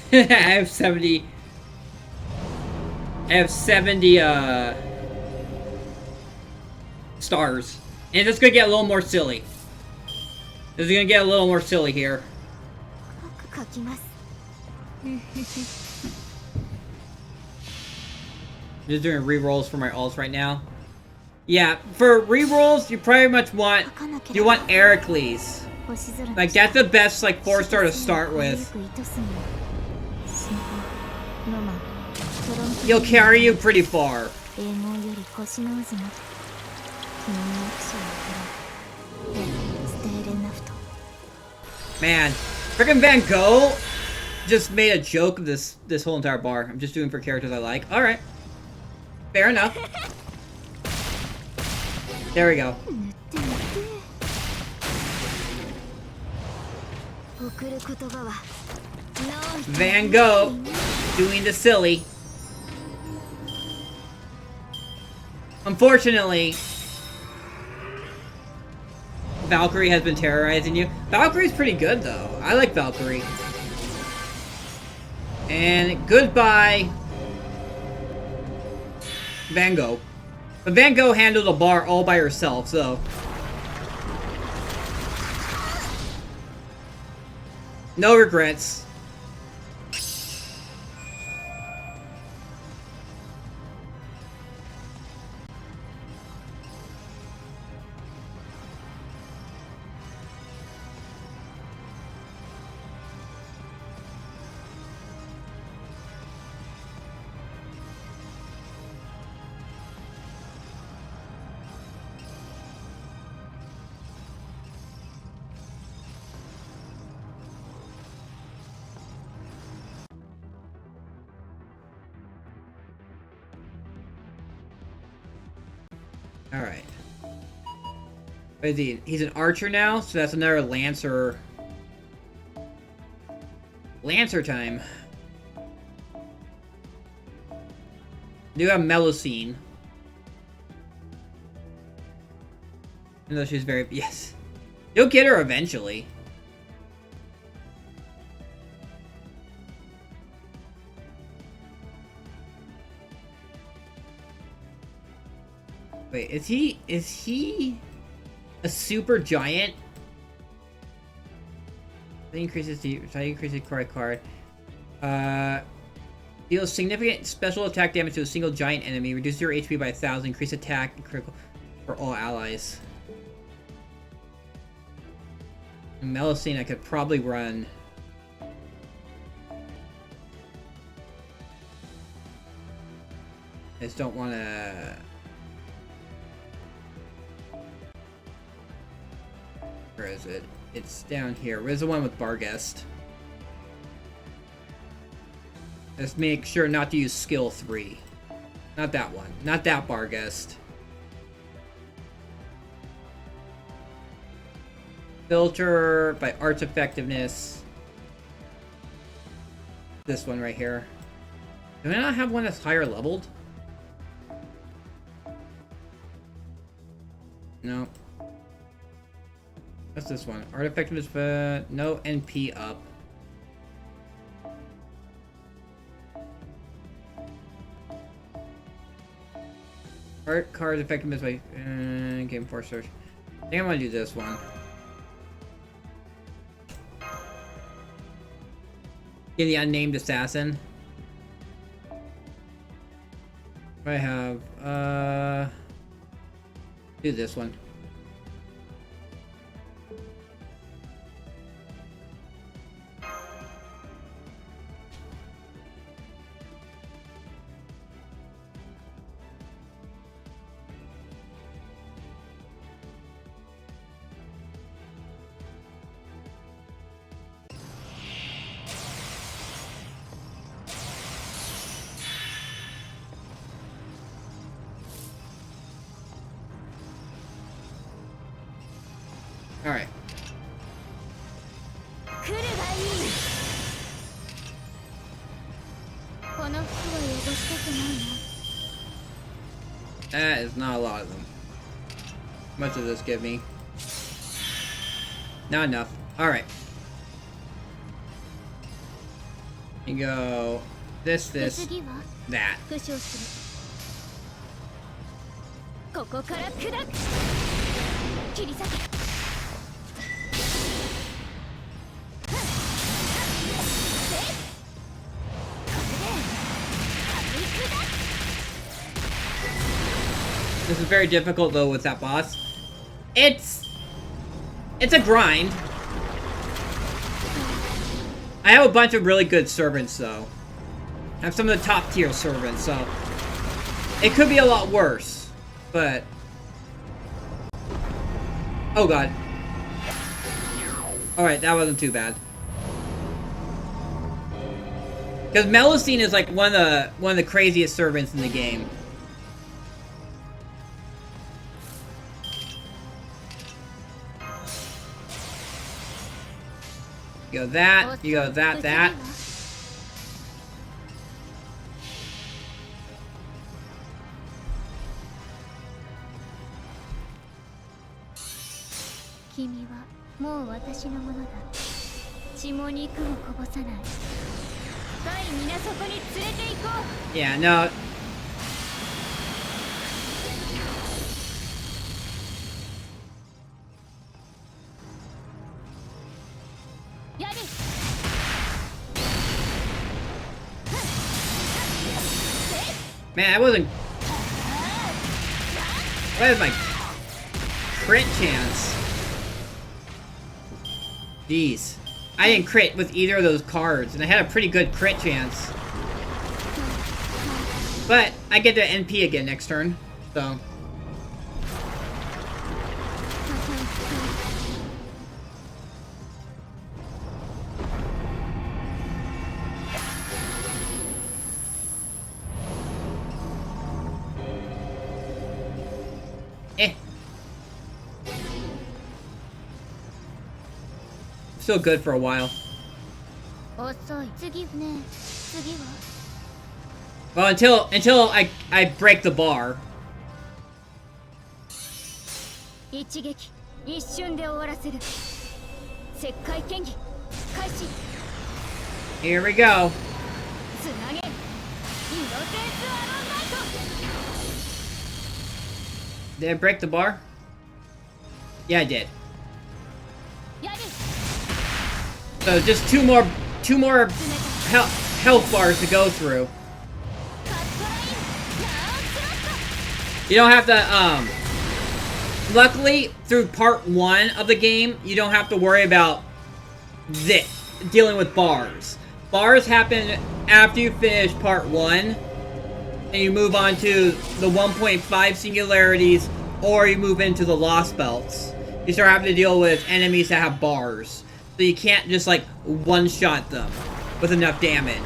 S1: I have 70 stars. And it's gonna get a little more silly. This is gonna get a little more silly here. Just doing re-rolls for my ults right now. Yeah, for re-rolls, you pretty much want Heracles. Like, that's the best, like, 4-star to start with. He'll carry you pretty far. Man, frickin' Van Gogh just made a joke of this whole entire bar. I'm just doing for characters I like. Alright. Fair enough. There we go. Van Gogh doing the silly. Unfortunately, Valkyrie has been terrorizing you. Valkyrie's pretty good though. I like Valkyrie. And goodbye. Van Gogh. But Van Gogh handled the bar all by herself, so... No regrets. Alright. What is he? He's an archer now, so that's another Lancer. Lancer time. Do have Melusine. Even though she's very... Yes. You'll get her eventually. Wait, is he a super giant? That increases the card. Deals significant special attack damage to a single giant enemy. Reduce your HP by 1,000. Increase attack and critical for all allies. Melusine I could probably run. I just don't want to... Where is it? It's down here. Where's the one with Barghest? Let's make sure not to use skill 3. Not that one. Not that Barghest. Filter by arts effectiveness. This one right here. Do I not have one that's higher leveled? No. What's this one? Art effectiveness, no NP up. Art card effectiveness by game force search. I think I'm gonna do this one. Get the unnamed assassin. I have do this one. Alright. That is not a lot of them. How much does this give me? Not enough. Alright. You go this, that. This is very difficult though with that boss. It's a grind. I have a bunch of really good servants though. I have some of the top tier servants, so it could be a lot worse, but oh god. Alright, that wasn't too bad. Because Melusine is like one of the craziest servants in the game. You go that, you go that. Yeah, no. Man, I wasn't... What is my crit chance? Jeez. I didn't crit with either of those cards, and I had a pretty good crit chance. But I get to NP again next turn, so... Eh. Still good for a while. Well, until I break the bar. Here we go. Did I break the bar? Yeah, I did. So just two more health bars to go through. You don't have to, luckily, through part 1 of the game, you don't have to worry about this, dealing with bars. Bars happen after you finish part 1, and you move on to the 1.5 singularities, or you move into the Lost Belts. You start having to deal with enemies that have bars. So you can't just, like, one-shot them with enough damage.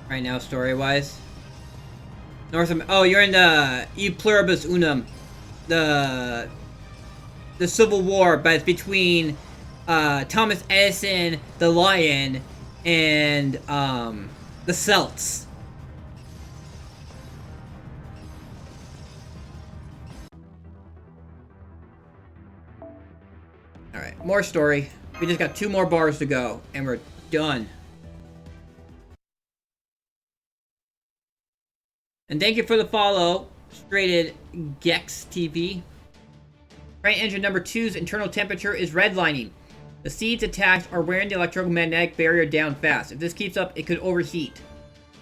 S1: Right now, story-wise. Oh, you're in the E Pluribus Unum. The Civil War, but it's between Thomas Edison, the Lion, and the Celts. Alright, more story. We just got 2 more bars to go, and we're done. And thank you for the follow, Strated Gex TV. Right engine number 2's internal temperature is redlining. The seeds attacked are wearing the electromagnetic barrier down fast. If this keeps up, it could overheat.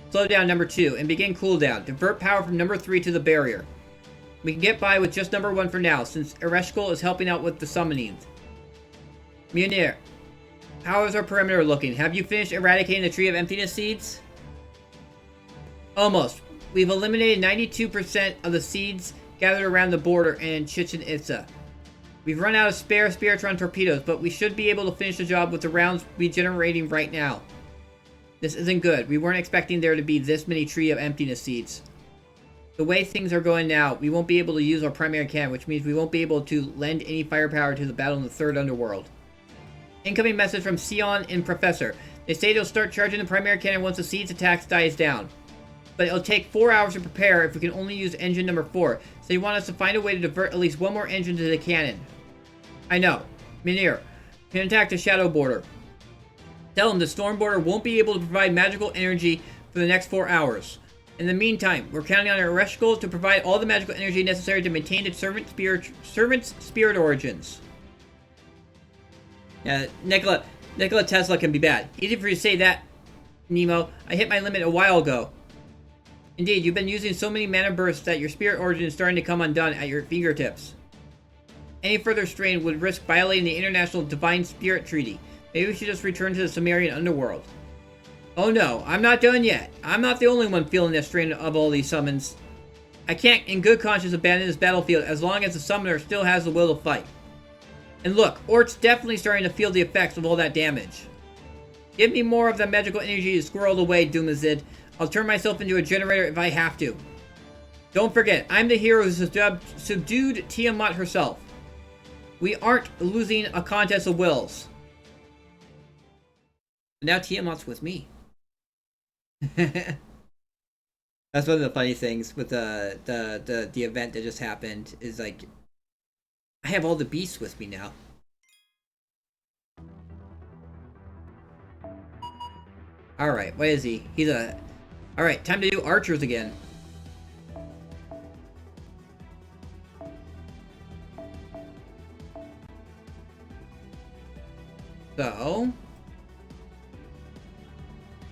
S1: Slow down number 2 and begin cooldown. Divert power from number 3 to the barrier. We can get by with just number 1 for now, since Ereshkigal is helping out with the summonings. Munir, how is our perimeter looking? Have you finished eradicating the Tree of Emptiness seeds? Almost. We've eliminated 92% of the seeds gathered around the border in Chichen Itza. We've run out of spare Spiritron torpedoes, but we should be able to finish the job with the rounds we're generating right now. This isn't good. We weren't expecting there to be this many Tree of Emptiness seeds. The way things are going now, we won't be able to use our primary cannon, which means we won't be able to lend any firepower to the battle in the Third Underworld. Incoming message from Sion and Professor. They say they'll start charging the primary cannon once the seeds attack dies down. But it'll take 4 hours to prepare if we can only use engine number 4. So you want us to find a way to divert at least 1 more engine to the cannon. I know. Minir, can attack the Shadow Border. Tell him the Storm Border won't be able to provide magical energy for the next 4 hours. In the meantime, we're counting on our Ereshkigal to provide all the magical energy necessary to maintain its servant's spirit origins. Yeah, Nikola Tesla can be bad. Easy for you to say that, Nemo. I hit my limit a while ago. Indeed, you've been using so many mana bursts that your spirit origin is starting to come undone at your fingertips. Any further strain would risk violating the International Divine Spirit Treaty. Maybe we should just return to the Sumerian underworld. Oh no, I'm not done yet. I'm not the only one feeling the strain of all these summons. I can't in good conscience abandon this battlefield as long as the summoner still has the will to fight. And look, ORT's definitely starting to feel the effects of all that damage. Give me more of that magical energy to squirrel away, Dumazid. I'll turn myself into a generator if I have to. Don't forget, I'm the hero who subdued Tiamat herself. We aren't losing a contest of wills. Now Tiamat's with me. That's one of the funny things with the event that just happened is like I have all the beasts with me now. Alright, what is he? He's a Alright, time to do archers again. So...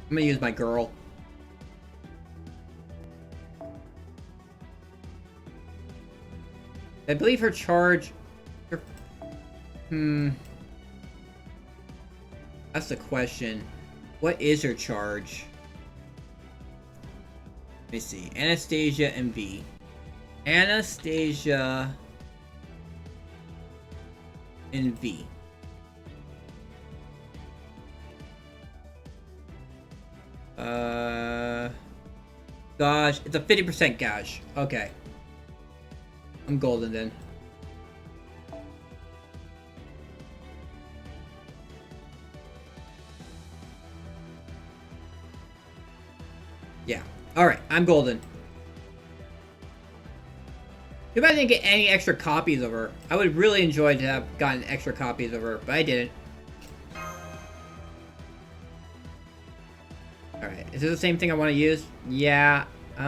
S1: I'm gonna use my girl. I believe her charge... That's the question. What is her charge? Let me see. Anastasia and V. Anastasia and V. Gosh, it's a 50% gauge. Okay. I'm golden then. Yeah. Alright, I'm golden. Too bad I didn't get any extra copies of her. I would really enjoy to have gotten extra copies of her, but I didn't. Alright, is this the same thing I want to use? Yeah. Is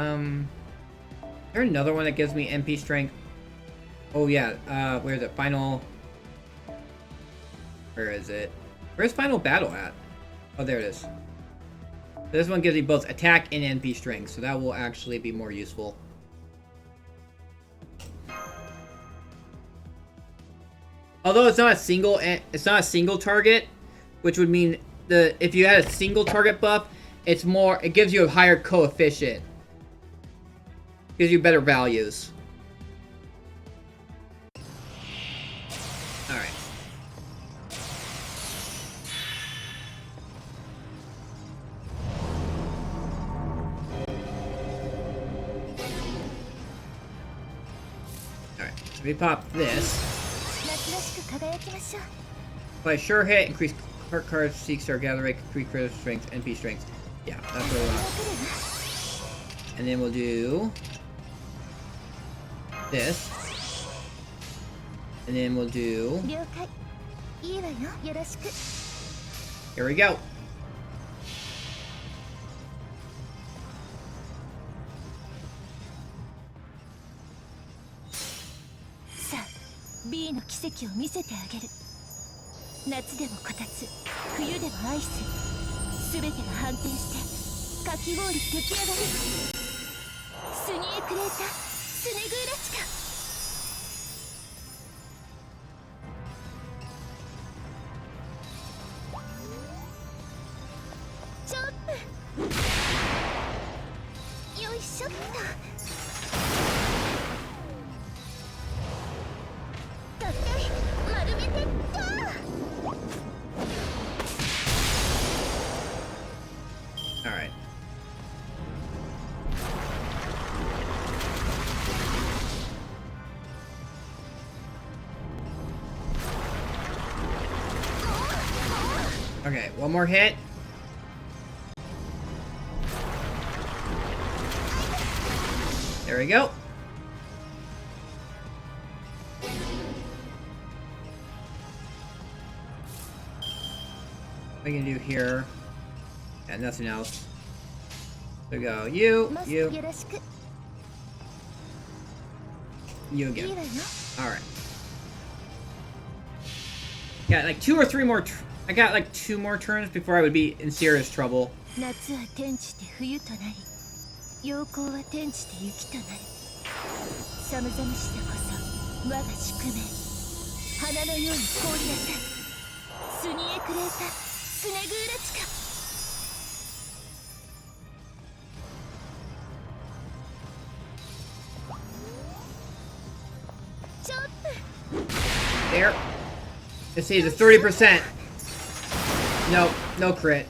S1: there another one that gives me MP strength? Oh yeah, where's it? Final... Where is it? Where's Final Battle at? Oh, there it is. This one gives me both attack and MP strength, so that will actually be more useful. Although it's not a single target, which would mean if you had a single target buff, it gives you a higher coefficient. Gives you better values. Alright. Alright, so we pop this. By sure hit, increase heart cards, seek star gathering, increase critical strength, NP strength. Yeah, that's what we want. And then we'll do this. And then we'll do... Here we go.
S3: B の奇跡を見せてあげる。夏でもこたつ、冬でもアイス、すべてが反転してかき氷出来上がる。スニエクレータスネグーラチカ。チョップ。よいしょっと。
S1: Alright. Okay, one more hit. There we go. What are we gonna do here? And nothing else. So go you again. Alright. Yeah, like 2 or 3 more. I got like 2 more turns before I would be in serious trouble.
S3: 夏は天地で冬となり、陽光は天地で雪となる。寒々しさこそ我が宿命。花のように凍りなさい。スニエクレータスネグーラチカ。
S1: There. Let's see, the 30%. No, no crit.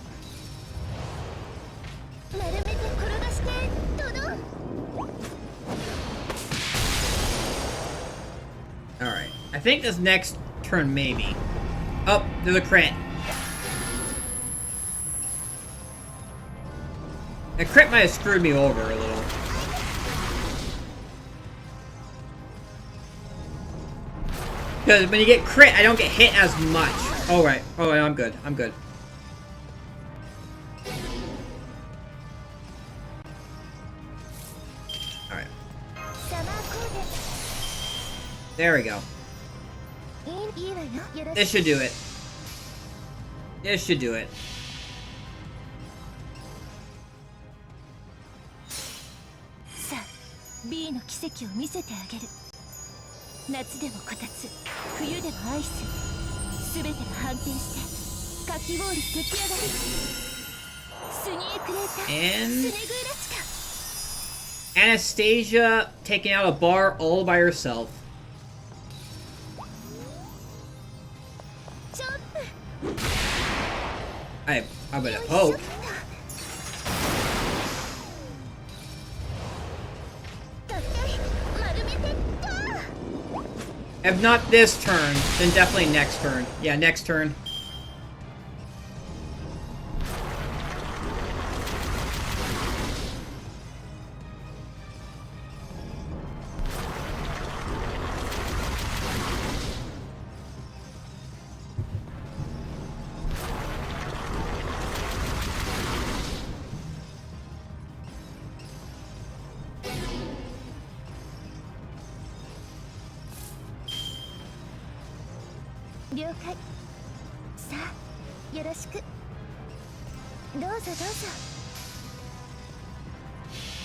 S1: Alright. I think this next turn, maybe. Oh, there's a crit. The crit might have screwed me over a little. Because when you get crit, I don't get hit as much. Oh, right. Oh, I'm good. I'm good. Alright. There we go. This should do it. This should do it.
S3: さあ B の奇跡を見せてあげる。夏でもこたつ、冬でもアイス、すべてが反転してかき氷出来上がり。スニエクレーター、スネグーラチカ。
S1: Anastasia taking out a bar all by herself.
S3: ちょっと
S1: I would hope. If not this turn, then definitely next turn. Yeah, next turn.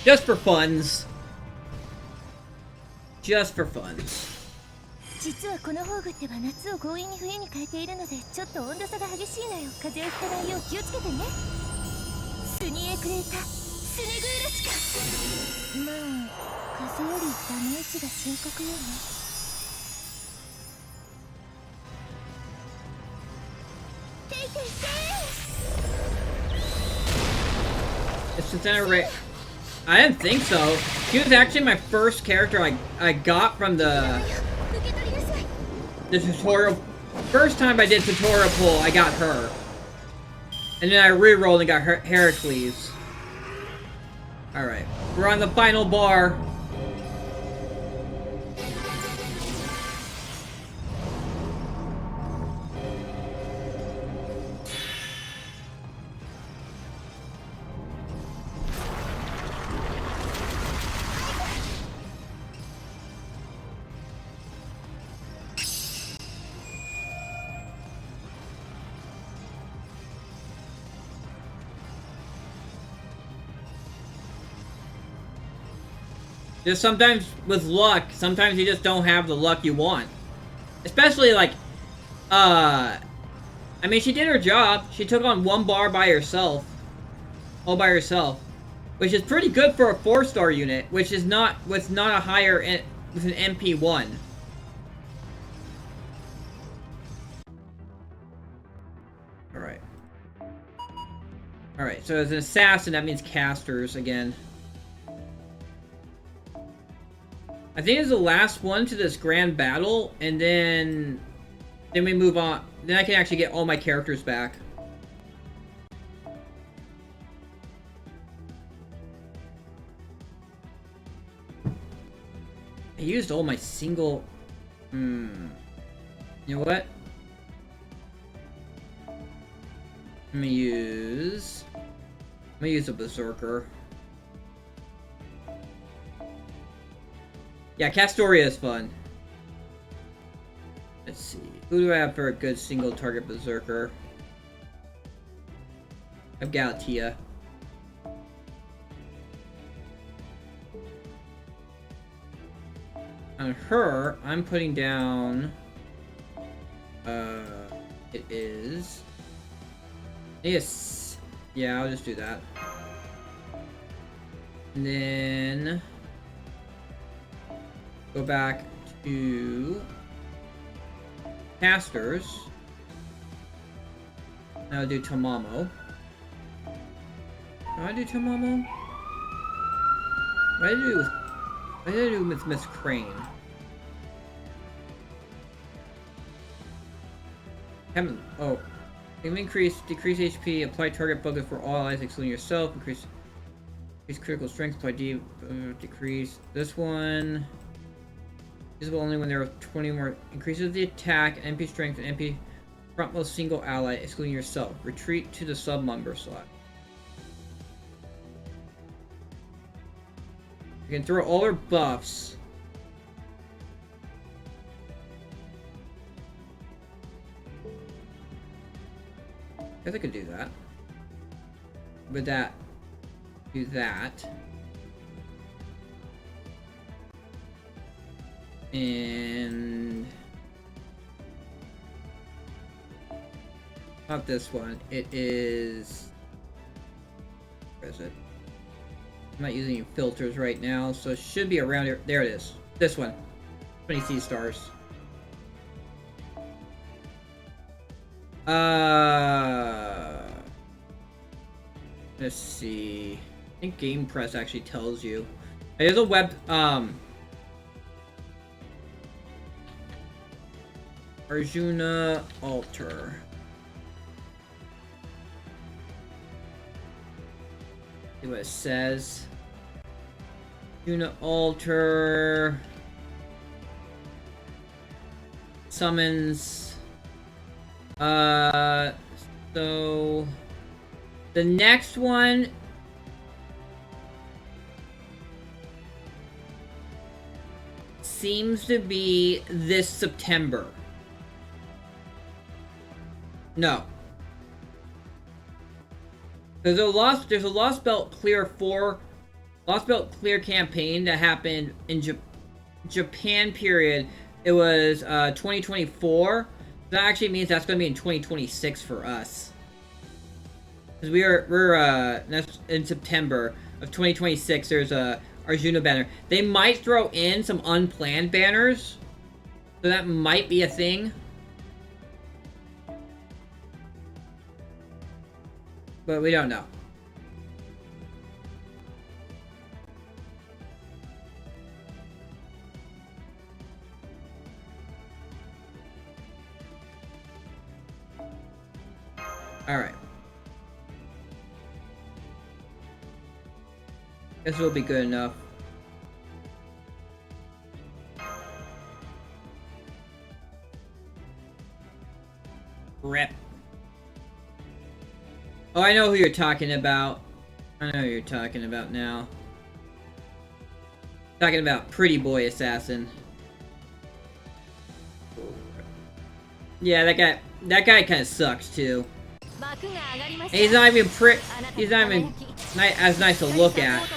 S1: Just for funs. Just for funs.
S3: 実はこの宝具ってば夏を強引に冬に変えているのでちょっと温度差が激しいのよ。風邪をひかないよう気をつけてね。スニエクレーター、スネグーラチカ。まあ風邪よりダメージが深刻よね。ていていて
S1: Since I didn't think so. She was actually my first character I got from the tutorial. First time I did tutorial pull, I got her. And then I re-rolled and got Heracles. Alright. We're on the final bar. Just sometimes with luck, sometimes you just don't have the luck you want. Especially like, I mean, she did her job. She took on one bar by herself. All by herself. Which is pretty good for a 4-star unit, which is not, with not a higher, with an MP1. Alright. Alright, so as an assassin, that means casters again. I think it's the last one to this grand battle, and then we move on. Then I can actually get all my characters back. I used all my single... You know what? I'm gonna use a Berserker. Yeah, Castoria is fun. Let's see. Who do I have for a good single target Berserker? I have Galatea. On her, I'm putting down... it is... Yes. Yeah, I'll just do that. And then... go back to... casters. Now I'll do Tamamo. Do I do Tamamo? What did I do with Miss Crane? Haven't. Oh. Decrease HP, apply target focus for all allies excluding yourself, increase critical strength, apply decrease. This one. Visible only when there are 20 more. Increases the attack, MP strength, and MP frontmost single ally, excluding yourself. Retreat to the submonger slot. We can throw all our buffs. Guess I could do that. With that, do that. And not this one. It is. Where is it? I'm not using any filters right now, so it should be around here. There it is. This one. 20 sea stars. Let's see. I think Game Press actually tells you. There's a web. Arjuna Altar. See what it says. Arjuna Altar. Summons. So the next one seems to be this September. No. There's a Lost Belt Clear 4 Lost Belt Clear campaign that happened in Japan period. It was 2024. That actually means that's going to be in 2026 for us. Because we're in September of 2026. There's a Arjuna banner. They might throw in some unplanned banners, so that might be a thing. But we don't know. Alright. This will be good enough. Rip. Oh, I know who you're talking about. I know who you're talking about now. Talking about Pretty Boy Assassin. Yeah, that guy kind of sucks too. And he's not even as nice to look at.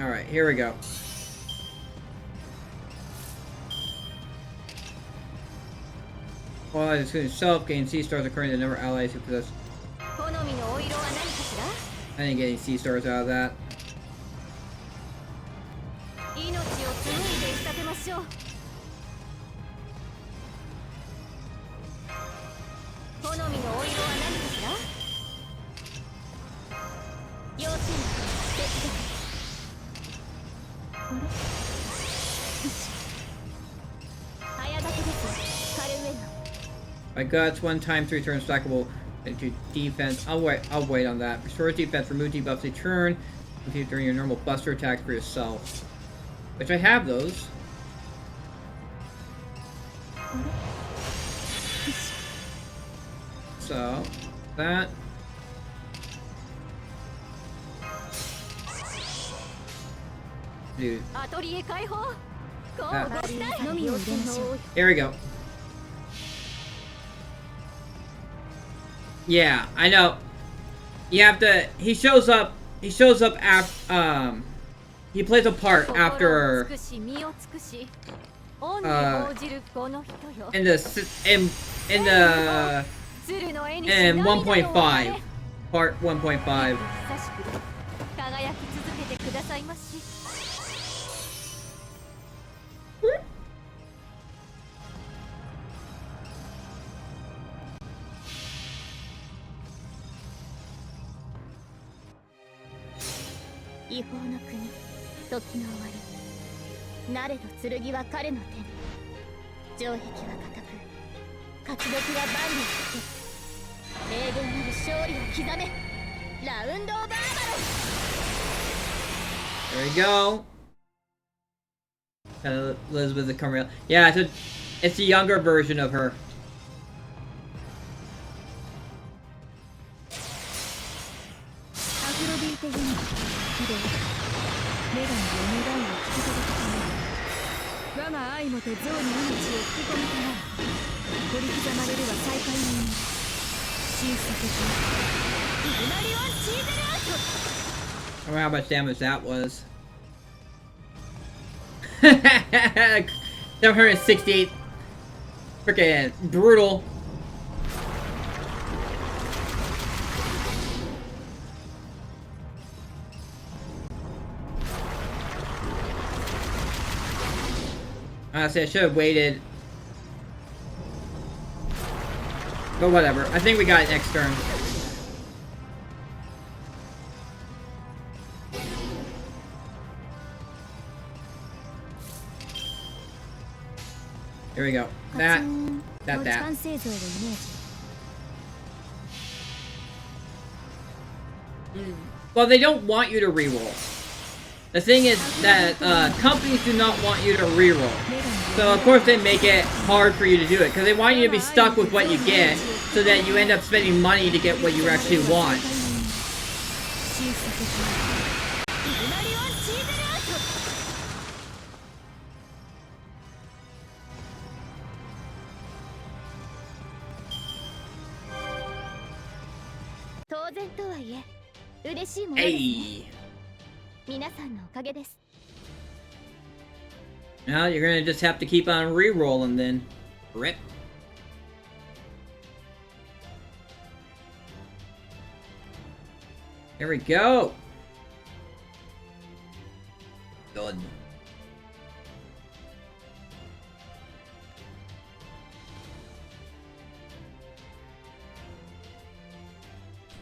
S1: Alright, here we go. Well, it's going to self gain C stars according to the number of allies who possess. I didn't get any C stars out of that. My guts, 1 time 3 turns stackable into defense. I'll wait on that. Restore defense, remove debuffs a turn. Continue during your normal buster attack for yourself. Which I have those. So that. Dude. Here we go. Yeah, I know. You have to. He shows up after. He plays a part after. In 1.5, part 1.5. There we go. Elizabeth the Carmel. Yeah, it's a younger version of her.
S3: 我が愛もて象に命を吹き込みたら取り刻まれるは再会人新作イグナリオンチーゼルアウト
S1: I wonder how much damage that was. 768. Freaking brutal. Honestly, I should have waited. But whatever. I think we got it next turn. Here we go. That. Well, they don't want you to reroll. The thing is that companies do not want you to reroll. So of course they make it hard for you to do it, because they want you to be stuck with what you get, so that you end up spending money to get what you actually want. Hey. Now you're gonna just have to keep on re-rolling then. Rip. Here we go. Good.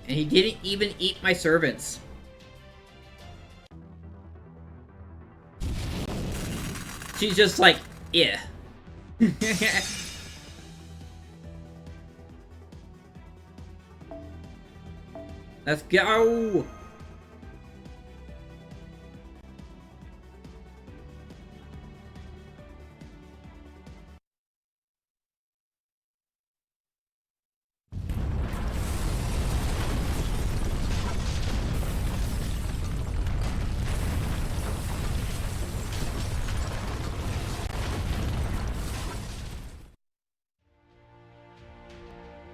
S1: And he didn't even eat my servants. She's just like, yeah. Let's go.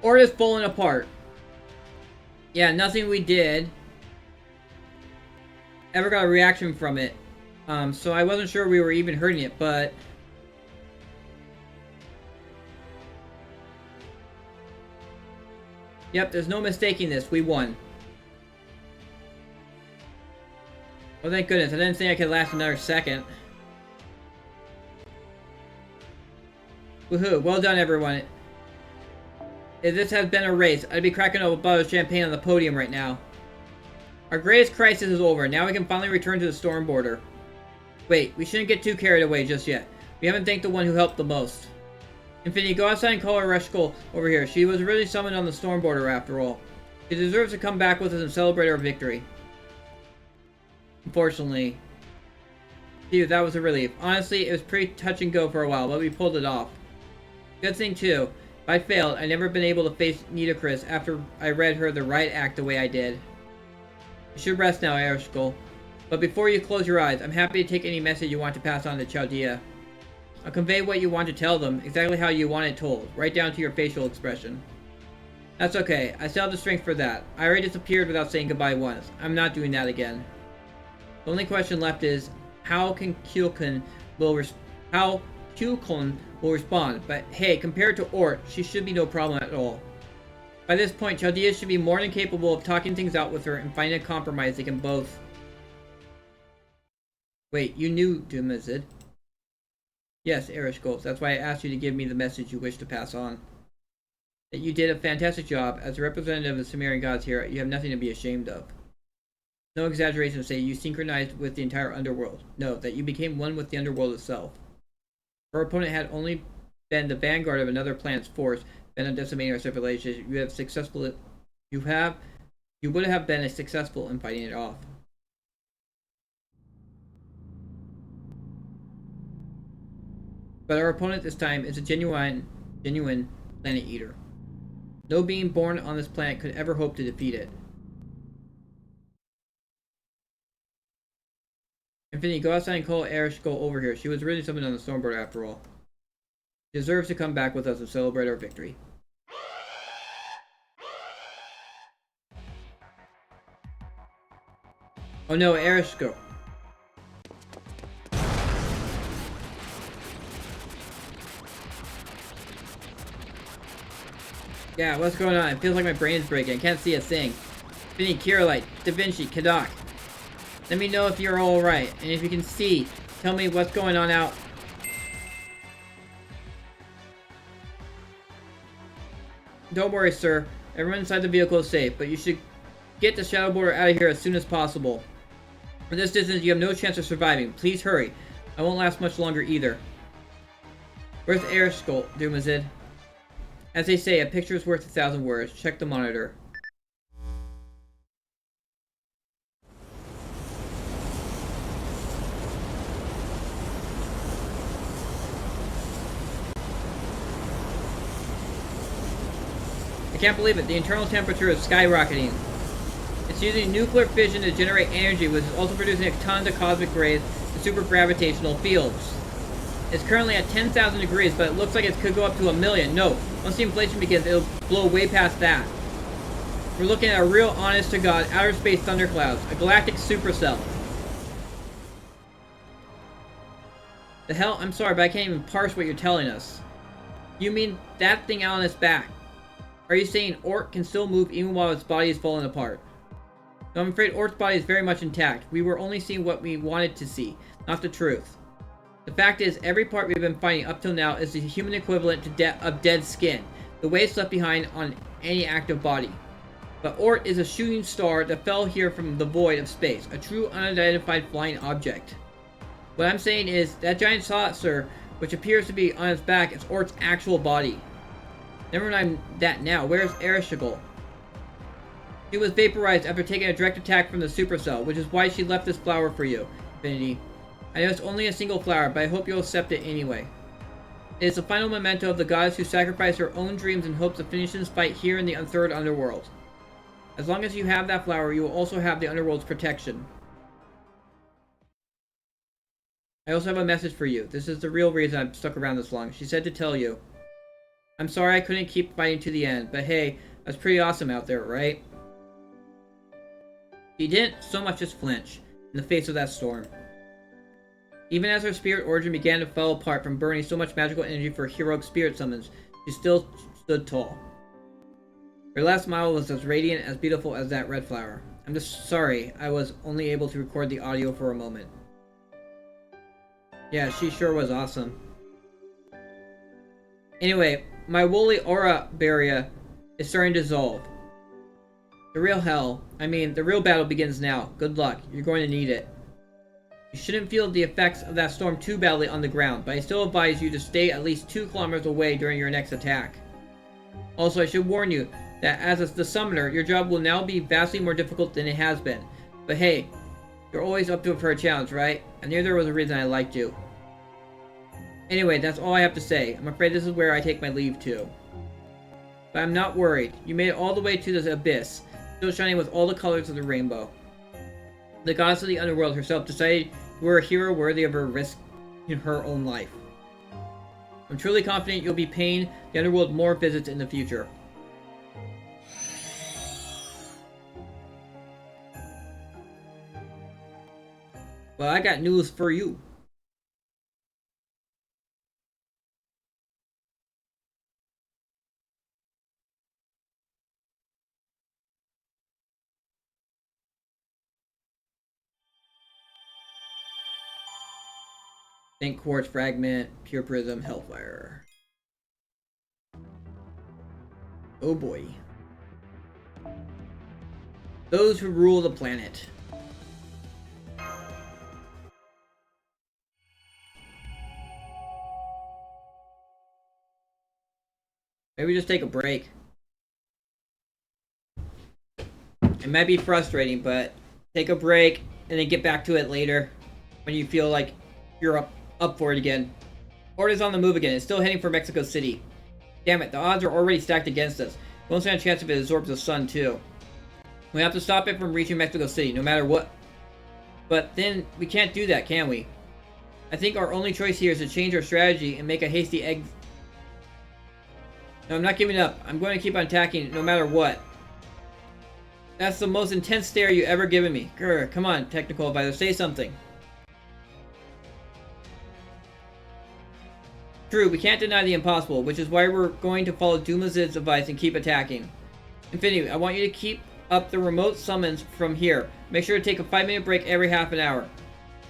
S1: Or it's falling apart. Yeah, nothing we did ever got a reaction from it. So I wasn't sure we were even hurting it, but... Yep, there's no mistaking this. We won. Oh, thank goodness. I didn't think I could last another second. Woohoo. Well done, everyone. If this has been a race, I'd be cracking open a bottle of champagne on the podium right now. Our greatest crisis is over. Now we can finally return to the storm border. Wait, we shouldn't get too carried away just yet. We haven't thanked the one who helped the most. Infinity, go outside and call Ereshkigal over here. She was really summoned on the storm border after all. She deserves to come back with us and celebrate our victory. Unfortunately. Phew, that was a relief. Honestly, it was pretty touch and go for a while, but we pulled it off. Good thing too. If I failed, I'd never been able to face Nitocris after I read her the right act the way I did. You should rest now, Ereshkigal. But before you close your eyes, I'm happy to take any message you want to pass on to Chaldea. I'll convey what you want to tell them, exactly how you want it told, right down to your facial expression. That's okay, I still have the strength for that. I already disappeared without saying goodbye once. I'm not doing that again. The only question left is, how Kyulkon will respond, but hey, compared to ORT, she should be no problem at all. By this point, Chaldea should be more than capable of talking things out with her and finding a compromise they can both... Wait, you knew Dumazid? Yes, Ereshkigal, that's why I asked you to give me the message you wish to pass on. That you did a fantastic job. As a representative of the Sumerian gods here, you have nothing to be ashamed of. No exaggeration to say you synchronized with the entire underworld. No, that you became one with the underworld itself. Our opponent had only been the vanguard of another planet's force, bent on decimating our civilization. You would have been successful in fighting it off. But our opponent this time is a genuine planet eater. No being born on this planet could ever hope to defeat it. Infinity, go outside and call Erish go over here. She was really something on the Stormboard after all. She deserves to come back with us and celebrate our victory. Oh no, Erish, go. Yeah, what's going on? It feels like my brain's breaking. I can't see a thing. Vinny, Kirillite, Da Vinci, Kadak. Let me know if you're alright. And if you can see, tell me what's going on out. Don't worry, sir. Everyone inside the vehicle is safe, but you should get the Shadow Border out of here as soon as possible. From this distance, you have no chance of surviving. Please hurry. I won't last much longer either. Where's Erskol, Dumazid? As they say, a picture is worth 1,000 words. Check the monitor. I can't believe it. The internal temperature is skyrocketing. It's using nuclear fission to generate energy, which is also producing a ton of cosmic rays and supergravitational fields. It's currently at 10,000 degrees, but it looks like it could go up to 1,000,000. No, once the inflation begins, it'll blow way past that. We're looking at a real honest-to-God outer space thunderclouds, a galactic supercell. The hell? I'm sorry, but I can't even parse what you're telling us. You mean that thing out on its back? Are you saying ORT can still move even while its body is falling apart? No, I'm afraid ORT's body is very much intact. We were only seeing what we wanted to see, not the truth. The fact is, every part we've been finding up till now is the human equivalent to of dead skin, the waste left behind on any active body. But ORT is a shooting star that fell here from the void of space, a true unidentified flying object. What I'm saying is, that giant saucer, which appears to be on its back, is ORT's actual body. Never mind that now. Where's Ereshkigal? She was vaporized after taking a direct attack from the supercell, which is why she left this flower for you, Infinity. I know it's only a single flower, but I hope you'll accept it anyway. It is the final memento of the goddess who sacrificed her own dreams in hopes of finishing this fight here in the third underworld. As long as you have that flower, you will also have the underworld's protection. I also have a message for you. This is the real reason I've stuck around this long. She said to tell you. I'm sorry I couldn't keep fighting to the end, but hey, that's pretty awesome out there, right? She didn't so much as flinch in the face of that storm. Even as her spirit origin began to fall apart from burning so much magical energy for heroic spirit summons, she still stood tall. Her last smile was as radiant, as beautiful as that red flower. I'm just sorry I was only able to record the audio for a moment. Yeah, she sure was awesome. Anyway, my woolly aura barrier is starting to dissolve. The real battle begins now. Good luck. You're going to need it. You shouldn't feel the effects of that storm too badly on the ground, but I still advise you to stay at least 2 kilometers away during your next attack. Also, I should warn you that as the summoner, your job will now be vastly more difficult than it has been. But hey, you're always up to it for a challenge, right? I knew there was a reason I liked you. Anyway, that's all I have to say. I'm afraid this is where I take my leave too. But I'm not worried. You made it all the way to this abyss, still shining with all the colors of the rainbow. The goddess of the underworld herself decided you were a hero worthy of her risk in her own life. I'm truly confident you'll be paying the underworld more visits in the future. Well, I got news for you. Think Quartz Fragment, Pure Prism, Hellfire. Oh boy. Those who rule the planet. Maybe just take a break. It might be frustrating, but take a break and then get back to it later when you feel like you're up for it again. ORT is on the move again. It's still heading for Mexico City. Damn it, the odds are already stacked against us. We won't stand a chance if it absorbs the sun too. We have to stop it from reaching Mexico City, no matter what. But then we can't do that, can we? I think our only choice here is to change our strategy and make a hasty egg. No, I'm not giving up. I'm going to keep on attacking no matter what. That's the most intense stare you ever given me. Grr, come on, technical advisor, say something. True, we can't deny the impossible, which is why we're going to follow Dumazid's advice and keep attacking. Infinity, I want you to keep up the remote summons from here. Make sure to take a 5-minute break every half an hour.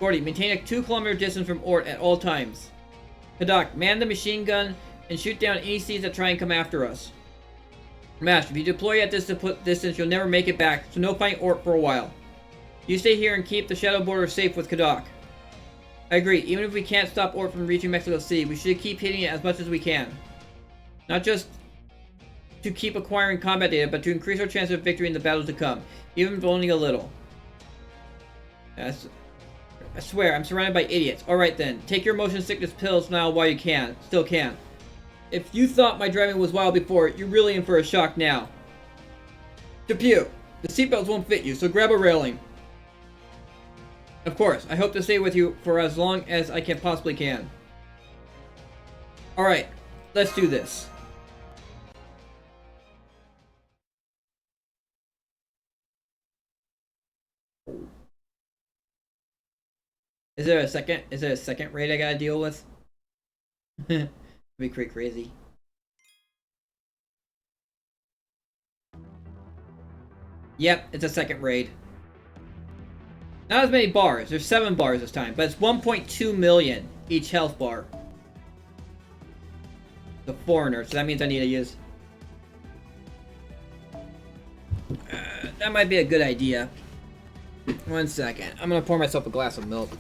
S1: Gordy, maintain a 2-kilometer distance from ORT at all times. Kadak, man the machine gun and shoot down any seeds that try and come after us. Mash, if you deploy at this distance, you'll never make it back, so no fighting ORT for a while. You stay here and keep the Shadow Border safe with Kadak. I agree, even if we can't stop ORT from reaching Mexico City, we should keep hitting it as much as we can. Not just to keep acquiring combat data, but to increase our chance of victory in the battles to come, even if only a little. I swear, I'm surrounded by idiots. Alright then, take your motion sickness pills now while you can. Still can. If you thought my driving was wild before, you're really in for a shock now. Depew, the seatbelts won't fit you, so grab a railing. Of course, I hope to stay with you for as long as I can possibly can. Alright, let's do this. Is there a second raid I gotta deal with? Be pretty crazy. Yep, it's a second raid. Not as many bars. There's 7 bars this time, but it's 1.2 million each health bar. The foreigner, so that means I need to use. That might be a good idea. 1 second. I'm gonna pour myself a glass of milk.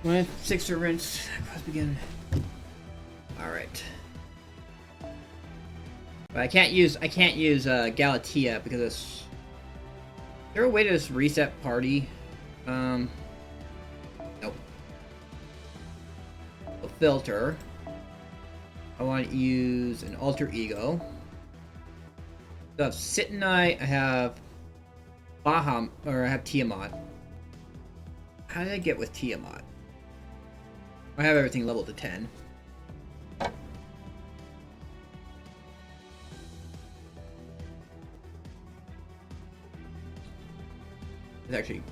S1: When 6 to rinse, let's begin. Alright. But I can't use Galatea because it's. Is there a way to just reset party? Nope. A filter. I want to use an alter ego. So I have Sitanai, I have Baham, or I have Tiamat. How did I get with Tiamat? I have everything leveled to 10. It's actually...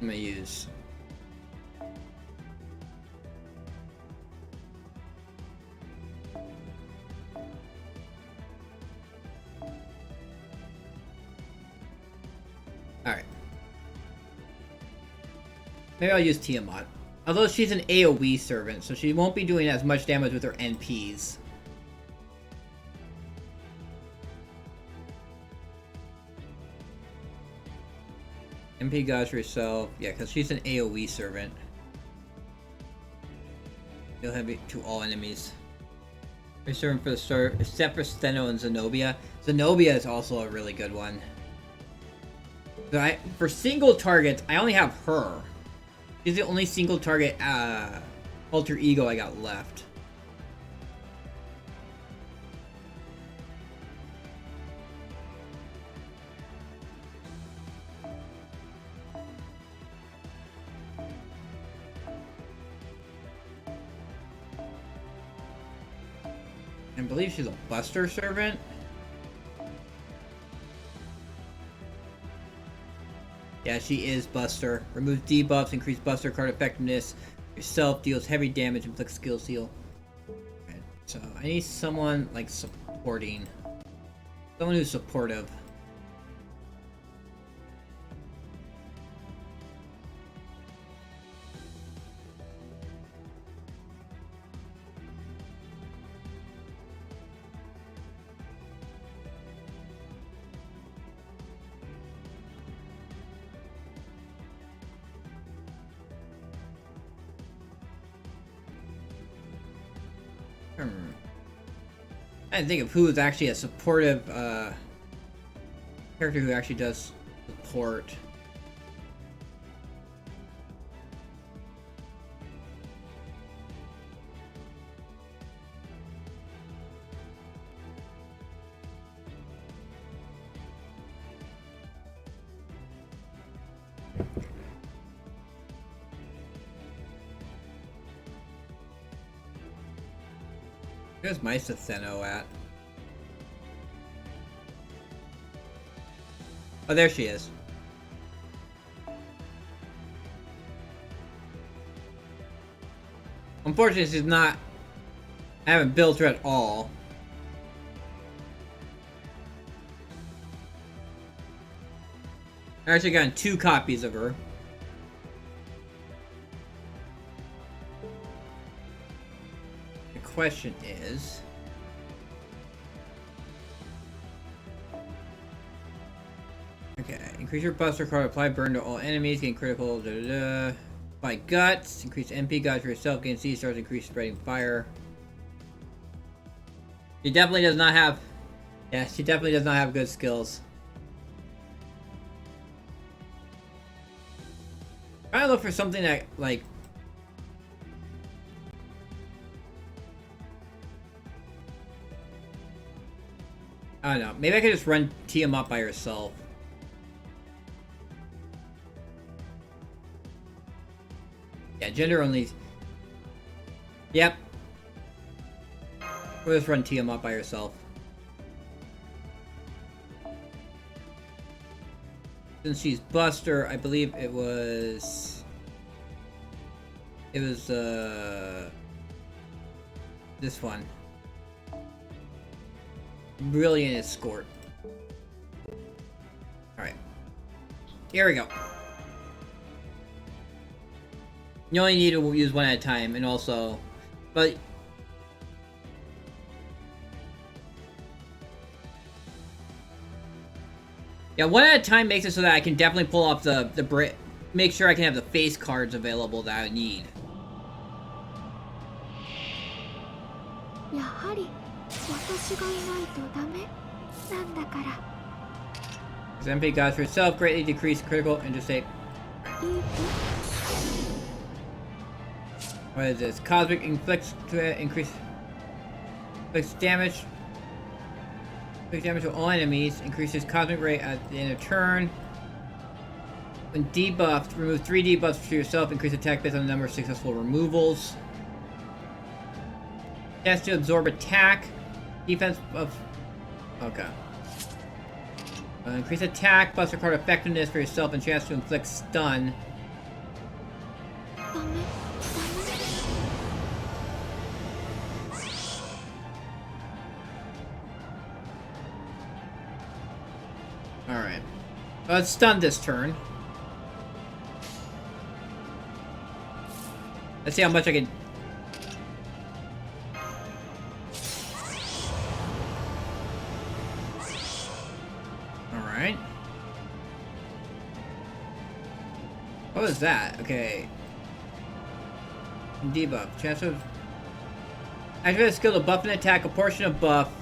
S1: I'm gonna use... Alright. Maybe I'll use Tiamat. Although she's an AoE servant, so she won't be doing as much damage with her NPs. MP gods herself. Yeah, because she's an AoE servant. Deal heavy to all enemies. We're serving for the start, except for Steno and Zenobia. Zenobia is also a really good one. But for single targets, I only have her. She's the only single target alter ego I got left. I believe she's a Buster servant. Yeah, she is Buster. Removes debuffs, increase Buster card effectiveness Yourself deals heavy damage and inflicts skill seal. Okay, so I need someone like supporting. Someone who's supportive. I didn't think of who is actually a supportive character who actually does support. Where's my Setheno at? Oh, there she is. Unfortunately, she's not... I haven't built her at all. I actually got 2 copies of her. The question is... Okay, increase your buster card, apply burn to all enemies, gain critical, apply guts, increase MP guts for yourself, gain C stars, increase spreading fire. She definitely does not have, yeah, she definitely does not have good skills. Trying to look for something that, like, I don't know, maybe I could just run Tiamat by herself. Yeah, gender only. Yep. We'll just run Tiamat by herself. Since she's Buster, I believe it was... this one. Brilliant Escort. Alright. Here we go. You only need to use one at a time, and also... But... Yeah, one at a time makes it so that I can definitely pull off the make sure I can have the face cards available that I need. MP gods for yourself greatly decrease critical and just say... What is this? Cosmic inflicts to increase... Inflicts damage... Inflicts damage to all enemies. Increases cosmic rate at the end of turn. When debuffed, remove 3 debuffs to yourself. Increase attack based on the number of successful removals. Chance to absorb attack. Defense of... Okay. Increase attack, buster card effectiveness for yourself, and chance to inflict stun. Alright. Let's stun this turn. Let's see how much I can... Alright. What was that? Okay. Debuff. Chance of... Activate a skill to buff and attack. A portion of buff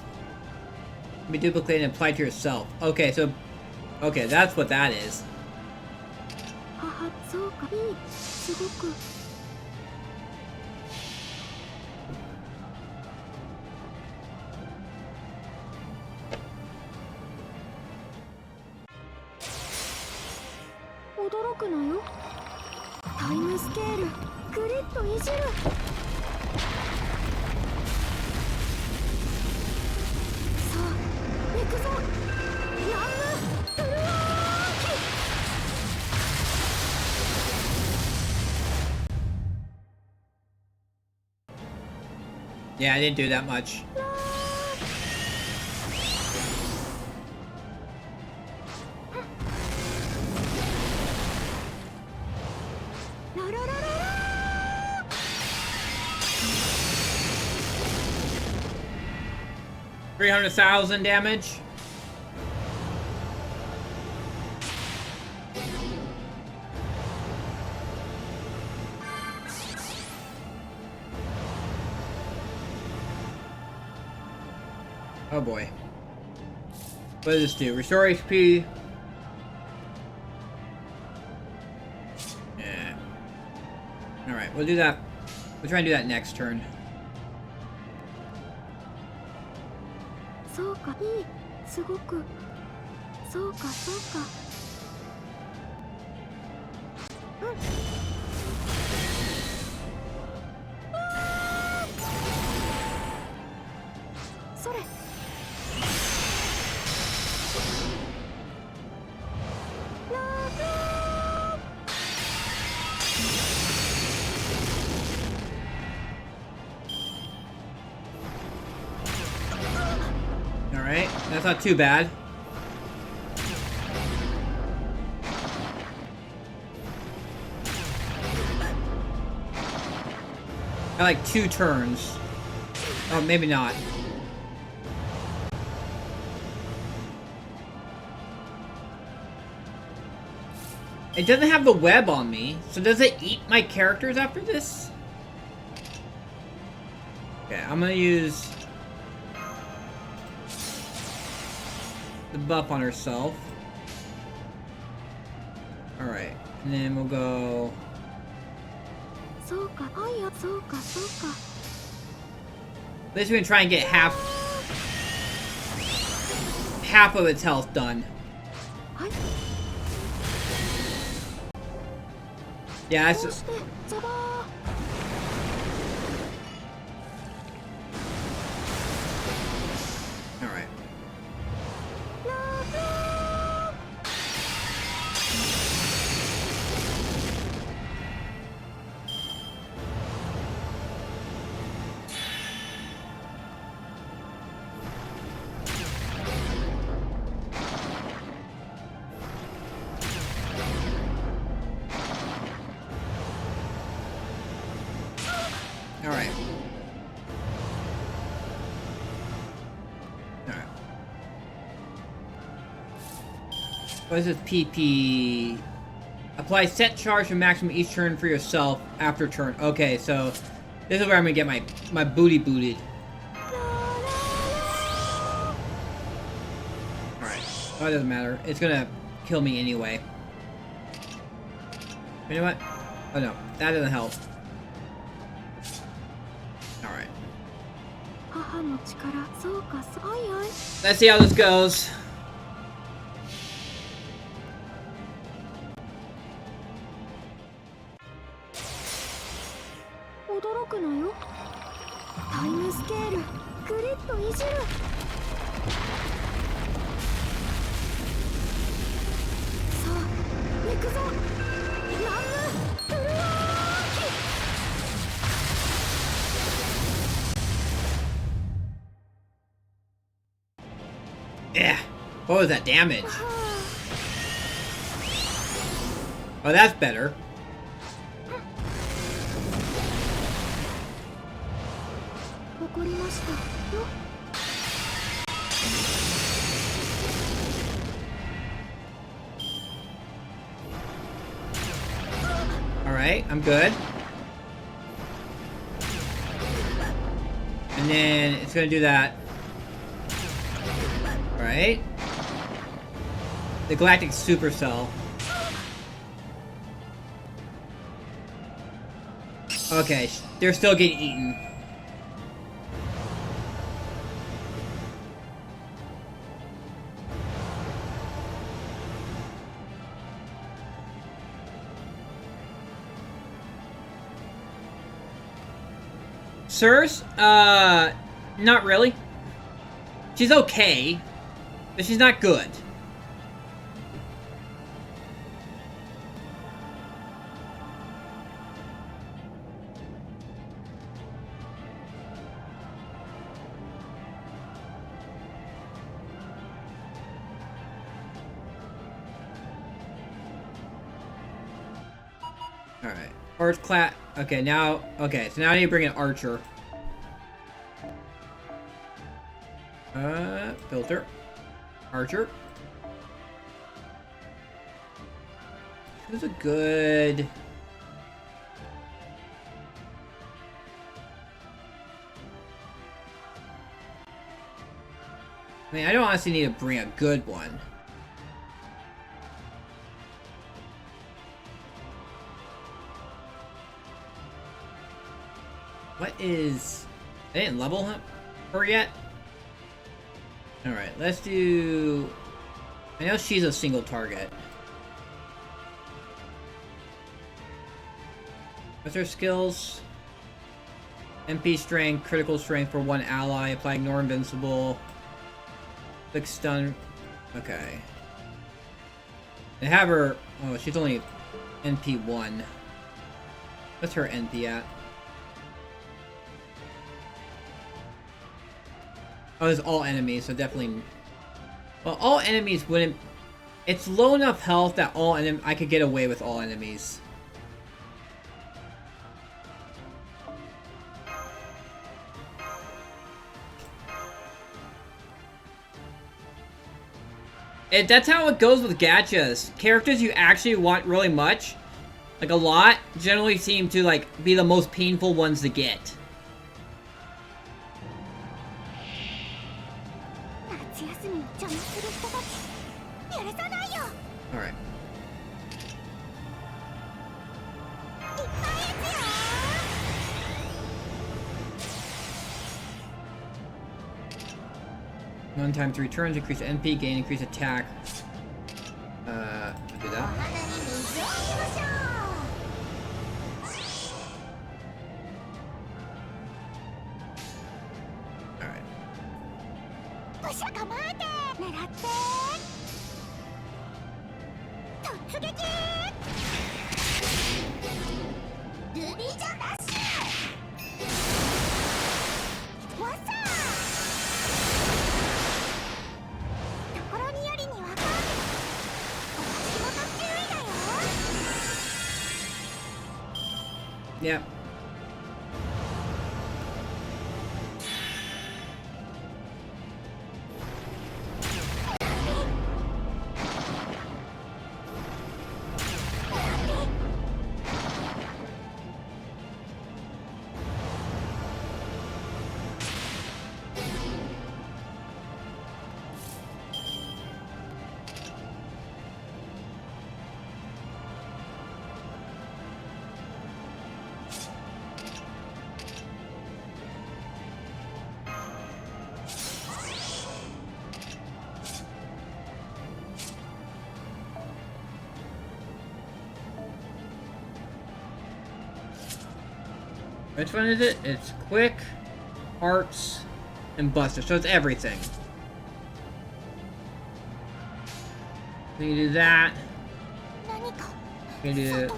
S1: can be duplicated and applied to yourself. Okay, so... Okay, that's what that is. Yeah, I didn't do that much.
S3: La, la, la, la, la.
S1: 300,000 damage. Oh boy. What does this do? Restore HP. Yeah. Alright, we'll do that. We'll try and do that next turn.
S3: そうか、いい、すごく。そうか、そうか。うん。それ。
S1: Alright, that's not too bad. I like 2 turns. Oh, maybe not. It doesn't have the web on me, so does it eat my characters after this? Okay, I'm gonna use the buff on herself. Alright, and then we'll go...
S3: そうか、はいや、そうか、そうか。
S1: At least we can try and get half of its health done.
S3: はい。
S1: Yeah,
S3: こう
S1: that's...
S3: して、ザバー。
S1: Alright. Alright. Alright. What is this PP? Apply set charge to maximum each turn for yourself after turn. Okay, so this is where I'm gonna get my booty booted. Alright. Oh, it doesn't matter. It's gonna kill me anyway. You know what? Oh no, that doesn't help. Alright.
S3: 母の力、そうか、そう。はいはい。
S1: Let's see how this goes.
S3: 驚くなよ。タイムスケール、グリッドいじる。さあ、行くぞ。ラム、フルワー
S1: Yeah. What was that damage? Oh, that's better.
S3: 怒りましたよ。
S1: Alright, I'm good. And then it's gonna do that. Alright. The Galactic Supercell. Okay, they're still getting eaten. Sirs? Not really. She's okay, but she's not good. Alright. Arch class. Okay, now. Okay, so now I need to bring an archer. Filter. Archer. Who's a good. I mean, I don't honestly need to bring a good one. What is... I didn't level her yet? Alright, let's do... I know she's a single target. What's her skills? MP strength, critical strength for one ally, apply ignore invincible, quick stun. Okay. They have her... Oh, she's only NP 1. What's her NP at? Oh, it's all enemies, so definitely... Well, all enemies wouldn't... It's low enough health that I could get away with all enemies. That's how it goes with gachas. Characters you actually want really much, like a lot, generally seem to like be the most painful ones to get. Alright. One time 3 turns, increase NP, gain increase attack. Do that. Alright. Yep. Which one is it? It's quick, arts, and buster. So it's everything. We can do that. We can do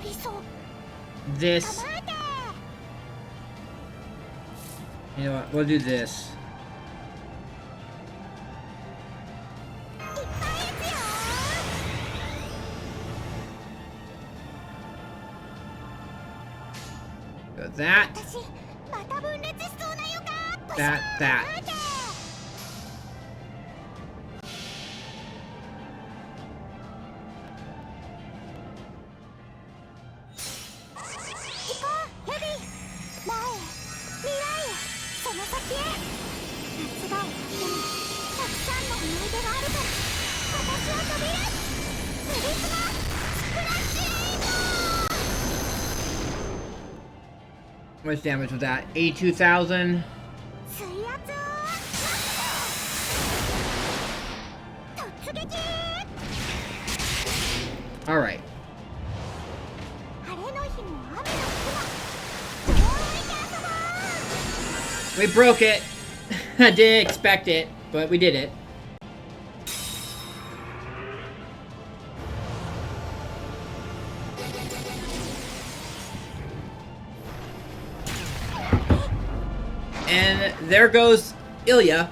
S1: this. You know what? We'll do this. Go that. That. How much damage was that? 82,000. All right. We broke it. I didn't expect it, but we did it. And there goes Ilya.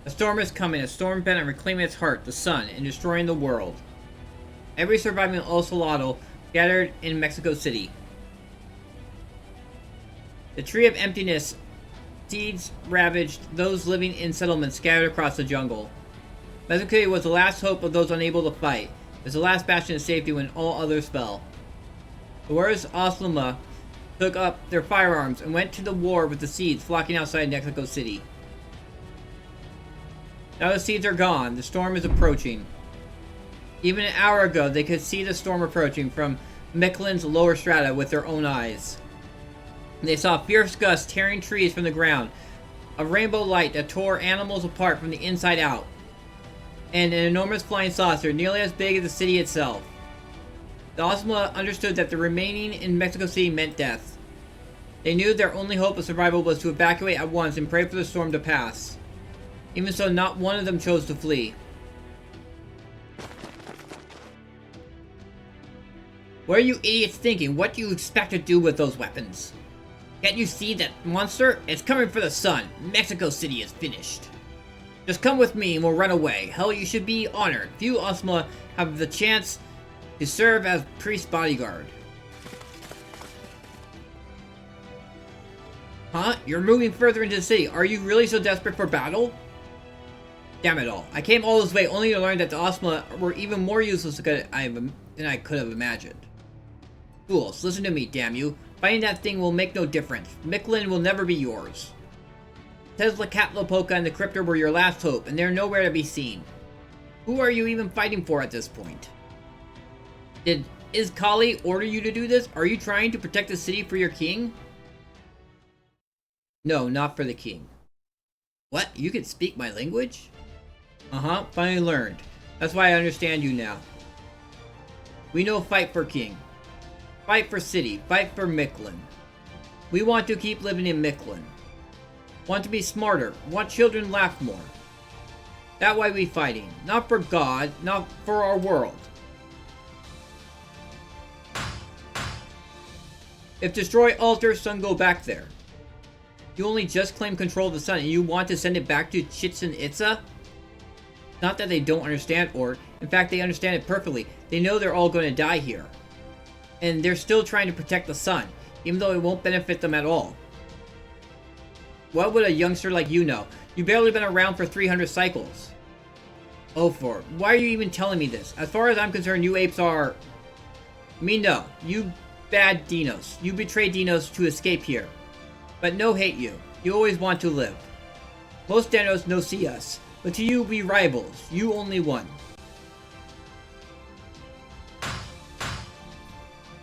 S1: A storm is coming, a storm bent on reclaiming its heart, the sun, and destroying the world. Every surviving ocelotl gathered in Mexico City. The tree of emptiness, seeds ravaged those living in settlements scattered across the jungle. Mexico City was the last hope of those unable to fight. It was the last bastion of safety when all others fell. The warriors Oslama took up their firearms and went to the war with the seeds flocking outside Mexico City. Now the seeds are gone. The storm is approaching. Even an hour ago, they could see the storm approaching from Mictlan's lower strata with their own eyes. They saw fierce gusts tearing trees from the ground, a rainbow light that tore animals apart from the inside out, and an enormous flying saucer nearly as big as the city itself. The Osma understood that the remaining in Mexico City meant death. They knew their only hope of survival was to evacuate at once and pray for the storm to pass. Even so, not one of them chose to flee. What are you idiots thinking? What do you expect to do with those weapons? Can't you see that monster? It's coming for the sun. Mexico City is finished. Just come with me and we'll run away. Hell, you should be honored. Few Osma have the chance to serve as priest bodyguard. Huh? You're moving further into the city. Are you really so desperate for battle? Damn it all. I came all this way only to learn that the Osma were even more useless than I could have imagined. Fools, listen to me, damn you. Fighting that thing will make no difference. Mictlan will never be yours. Tezcatlipoca and the Cryptor were your last hope, and they're nowhere to be seen. Who are you even fighting for at this point? Did Izcalli order you to do this? Are you trying to protect the city for your king? No, not for the king. What? You can speak my language? Uh-huh, finally learned. That's why I understand you now. We know fight for king. Fight for city. Fight for Mictlan. We want to keep living in Mictlan. Want to be smarter. Want children laugh more. That why we fighting. Not for God, not for our world. If destroy altar, sun go back there. You only just claim control of the sun and you want to send it back to Chichen Itza? Not that they don't understand ORT. In fact, they understand it perfectly. They know they're all going to die here. And they're still trying to protect the sun, even though it won't benefit them at all. What would a youngster like you know? You've barely been around for 300 cycles. Oh, why are you even telling me this? As far as I'm concerned, you apes are... Me no. You bad dinos. You betrayed dinos to escape here. But no hate you. You always want to live. Most dinos no see us. But to you, we rivals. You only one.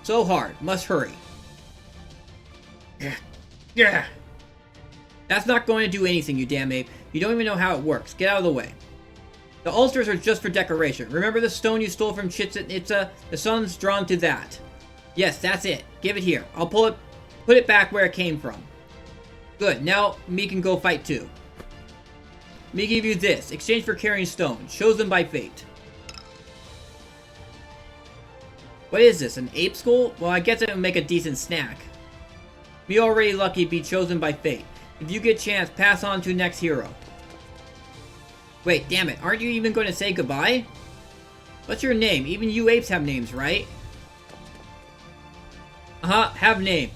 S1: So hard. Must hurry. Yeah. That's not going to do anything, you damn ape. You don't even know how it works. Get out of the way. The altars are just for decoration. Remember the stone you stole from Chichen Itza? The sun's drawn to that. Yes, that's it. Give it here. I'll put it back where it came from. Good. Now, me can go fight too. Me give you this. Exchange for carrying stone. Chosen by fate. What is this? An ape skull? Well, I guess it would make a decent snack. Me already lucky be chosen by fate. If you get a chance, pass on to next hero. Wait, damn it. Aren't you even going to say goodbye? What's your name? Even you apes have names, right? Uh-huh, have name.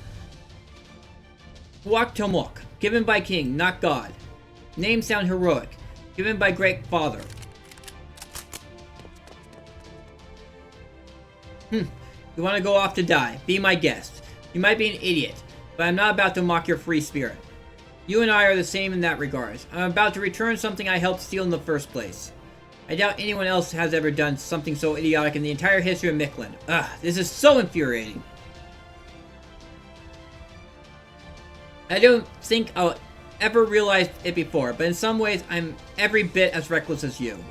S1: Huactomok. Given by king, not god. Name sound heroic. Given by great father. You want to go off to die. Be my guest. You might be an idiot, but I'm not about to mock your free spirit. You and I are the same in that regard. I'm about to return something I helped steal in the first place. I doubt anyone else has ever done something so idiotic in the entire history of Mictlan. Ugh, this is so infuriating. I don't think I'll ever realize it before, but in some ways, I'm every bit as reckless as you.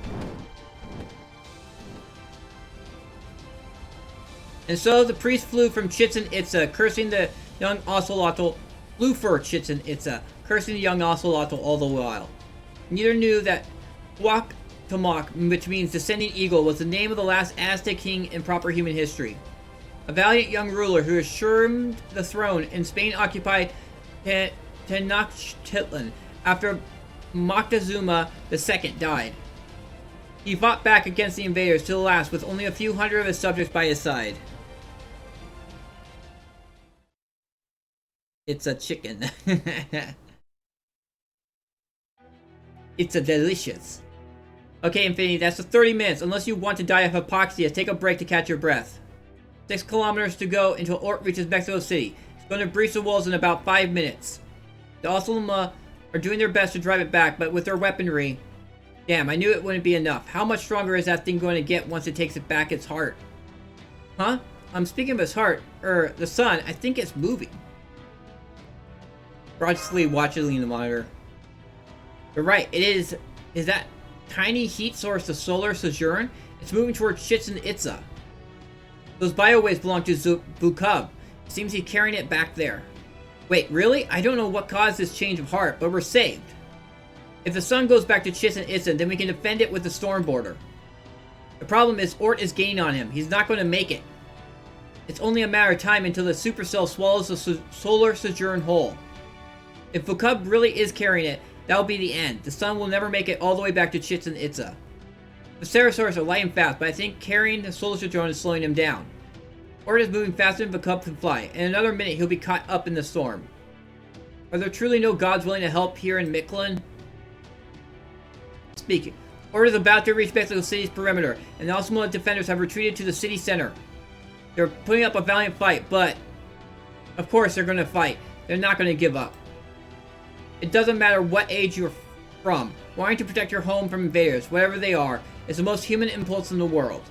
S1: And so the priest flew from Chichen Itza, cursing the young ocelotl, flew for Chichen Itza, cursing the young ocelotl all the while. Neither knew that Huactomok, which means descending eagle, was the name of the last Aztec king in proper human history. A valiant young ruler who assumed the throne in Spain occupied Tenochtitlan after Moctezuma II died. He fought back against the invaders to the last with only a few hundred of his subjects by his side. It's a chicken. It's a delicious. Okay, Infinity, that's the 30 minutes. Unless you want to die of hypoxia, take a break to catch your breath. 6 kilometers to go until ORT reaches Mexico City. It's going to breach the walls in about 5 minutes. The Osluma are doing their best to drive it back, but with their weaponry... Damn, I knew it wouldn't be enough. How much stronger is that thing going to get once it takes it back its heart? Huh? I'm speaking of its heart. The sun. I think it's moving. Broadly watching the monitor. You're right, it is. Is that tiny heat source the solar sojourn? It's moving towards Chichen Itza. Those biowaves belong to Vukub. It seems he's carrying it back there. Wait, really? I don't know what caused this change of heart, but we're saved. If the sun goes back to Chichen Itza, then we can defend it with the storm border. The problem is ORT is gaining on him. He's not going to make it. It's only a matter of time until the supercell swallows the solar sojourn whole. If Vukub really is carrying it, that'll be the end. The sun will never make it all the way back to Chichen Itza. The Ceratosaurus are light and fast, but I think carrying the solar sojourn is slowing him down. ORT is moving faster than Vukub can fly. In another minute, he'll be caught up in the storm. Are there truly no gods willing to help here in Mictlan? Speaking. ORT is about to reach Mexico City's perimeter, and the Osmo defenders have retreated to the city center. They're putting up a valiant fight, but... Of course they're going to fight. They're not going to give up. It doesn't matter what age you're from. Wanting to protect your home from invaders, whatever they are, is the most human impulse in the world.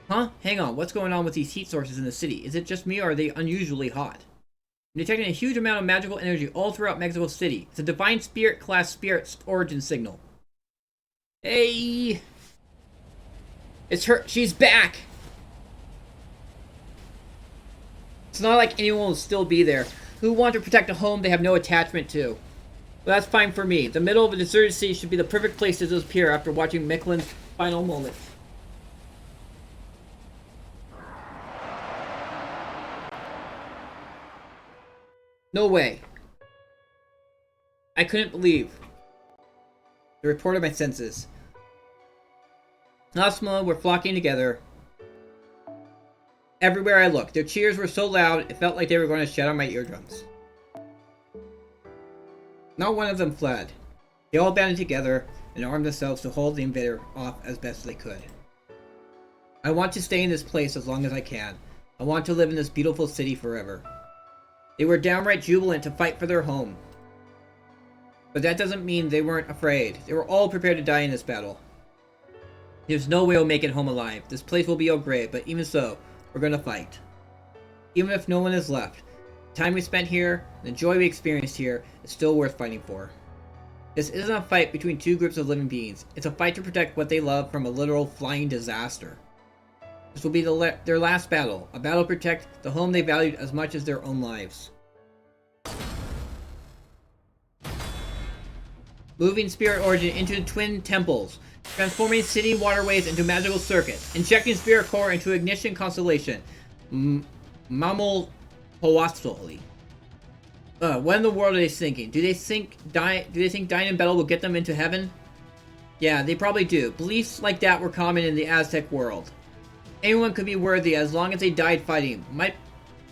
S1: Huh? Hang on, what's going on with these heat sources in the city? Is it just me, or are they unusually hot? I'm detecting a huge amount of magical energy all throughout Mexico City. It's a Divine Spirit class spirit origin signal. Hey! It's her. She's back! It's not like anyone will still be there. Who want to protect a home they have no attachment to? Well, that's fine for me. The middle of a deserted city should be the perfect place to disappear after watching Mictlan's final moment. No way. I couldn't believe the report of my senses. Osmo were flocking together. Everywhere I looked, their cheers were so loud, it felt like they were going to shatter my eardrums. Not one of them fled. They all banded together and armed themselves to hold the invader off as best they could. I want to stay in this place as long as I can. I want to live in this beautiful city forever. They were downright jubilant to fight for their home. But that doesn't mean they weren't afraid. They were all prepared to die in this battle. There's no way we'll make it home alive. This place will be our grave, but even so, we're gonna fight. Even if no one is left, the time we spent here, the joy we experienced here, is still worth fighting for. This isn't a fight between two groups of living beings. It's a fight to protect what they love from a literal flying disaster. This will be their last battle, a battle to protect the home they valued as much as their own lives. Moving spirit origin into the twin temples, transforming city waterways into magical circuits, injecting spirit core into ignition constellation. Mammal Hoastoli. What in the world are they thinking? Do they think dying in battle will get them into heaven? Yeah, they probably do. Beliefs like that were common in the Aztec world. Anyone could be worthy as long as they died fighting. Might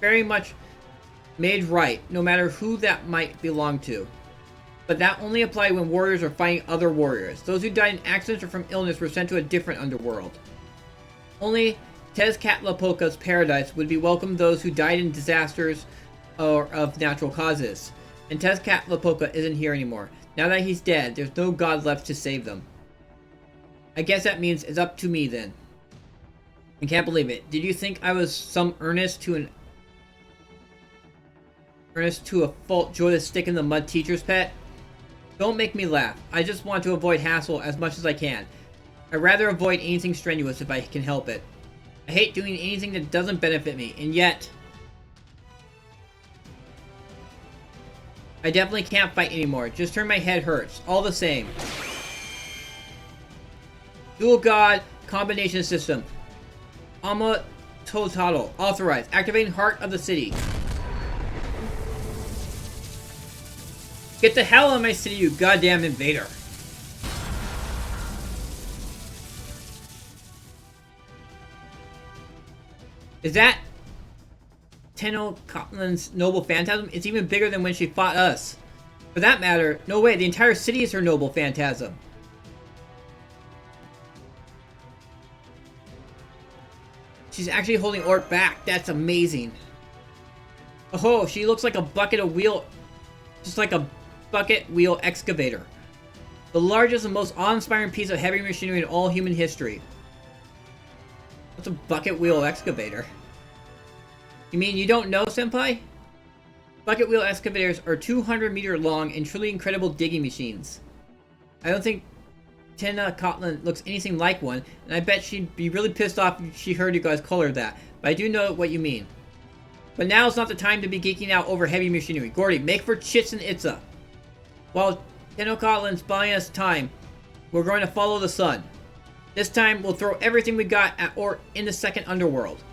S1: very much made right, no matter who that might belong to. But that only applied when warriors were fighting other warriors. Those who died in accidents or from illness were sent to a different underworld. Only Tezcatlipoca's paradise would be welcome those who died in disasters or of natural causes. And Tezcatlipoca isn't here anymore. Now that he's dead, there's no god left to save them. I guess that means it's up to me then. I can't believe it. Did you think I was some earnest to a fault joyless stick in the mud teacher's pet? Don't make me laugh. I just want to avoid hassle as much as I can. I'd rather avoid anything strenuous if I can help it. I hate doing anything that doesn't benefit me, and yet... I definitely can't fight anymore. Just turn my head hurts. All the same. Dual God Combination System. Ama Totalo. Authorized. Activating Heart of the City. Get the hell out of my city, you goddamn invader. Is that Tenochtitlan's noble phantasm? It's even bigger than when she fought us. For that matter, no way, the entire city is her noble phantasm. She's actually holding ORT back. That's amazing. Oh, she looks like a bucket of wheel... Just like a bucket wheel excavator. The largest and most awe-inspiring piece of heavy machinery in all human history. What's a bucket wheel excavator? You mean you don't know, Senpai? Bucket wheel excavators are 200-meter long and truly incredible digging machines. I don't think Tenochtitlan looks anything like one, and I bet she'd be really pissed off if she heard you guys call her that, but I do know what you mean. But now's not the time to be geeking out over heavy machinery. Gordy, make for Chichen Itza. While Tenochtitlan's buying us time, we're going to follow the sun. This time, we'll throw everything we got at ORT in the second underworld.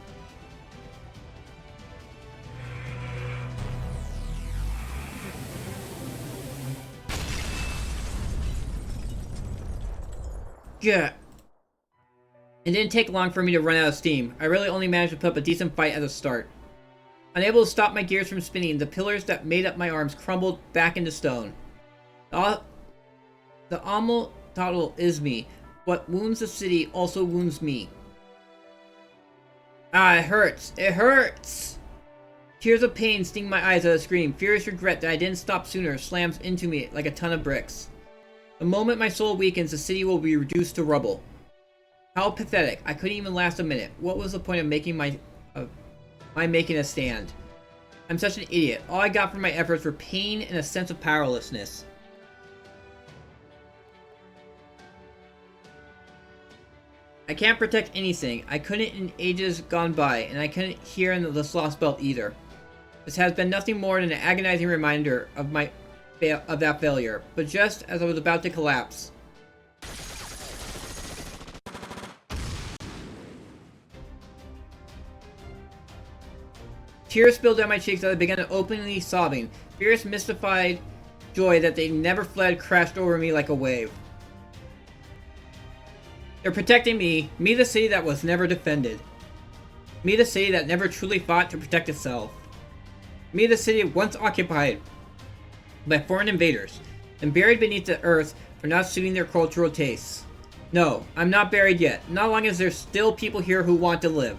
S1: Yeah. It didn't take long for me to run out of steam. I really only managed to put up a decent fight at the start. Unable to stop my gears from spinning, the pillars that made up my arms crumbled back into stone. The Amal-Total is me. What wounds the city also wounds me. Ah, it hurts. It hurts! Tears of pain sting my eyes as I scream. Furious regret that I didn't stop sooner slams into me like a ton of bricks. The moment my soul weakens, the city will be reduced to rubble. How pathetic. I couldn't even last a minute. What was the point of making my making a stand? I'm such an idiot. All I got from my efforts were pain and a sense of powerlessness. I can't protect anything. I couldn't in ages gone by, and I couldn't here in the Lost Belt either. This has been nothing more than an agonizing reminder of that failure. But just as I was about to collapse, tears spilled down my cheeks as I began openly sobbing. Fierce, mystified joy that they never fled crashed over me like a wave. They're protecting me the city that was never defended. Me, the city that never truly fought to protect itself. Me, the city once occupied by foreign invaders and buried beneath the earth for not suiting their cultural tastes. No, I'm not buried yet, not long as there's still people here who want to live.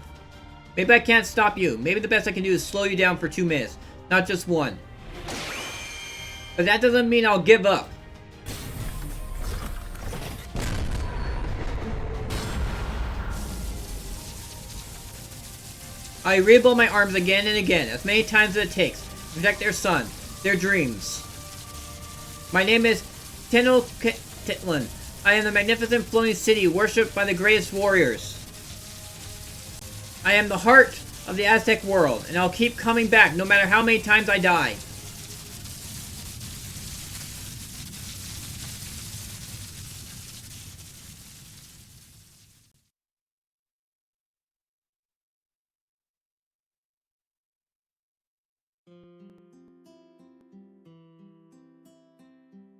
S1: Maybe I can't stop you. Maybe the best I can do is slow you down for 2 minutes, not just one. But that doesn't mean I'll give up. I rebuild my arms again and again, as many times as it takes, to protect their son, their dreams. My name is Tenochtitlan. I am the magnificent floating city worshipped by the greatest warriors. I am the heart of the Aztec world, and I'll keep coming back no matter how many times I die.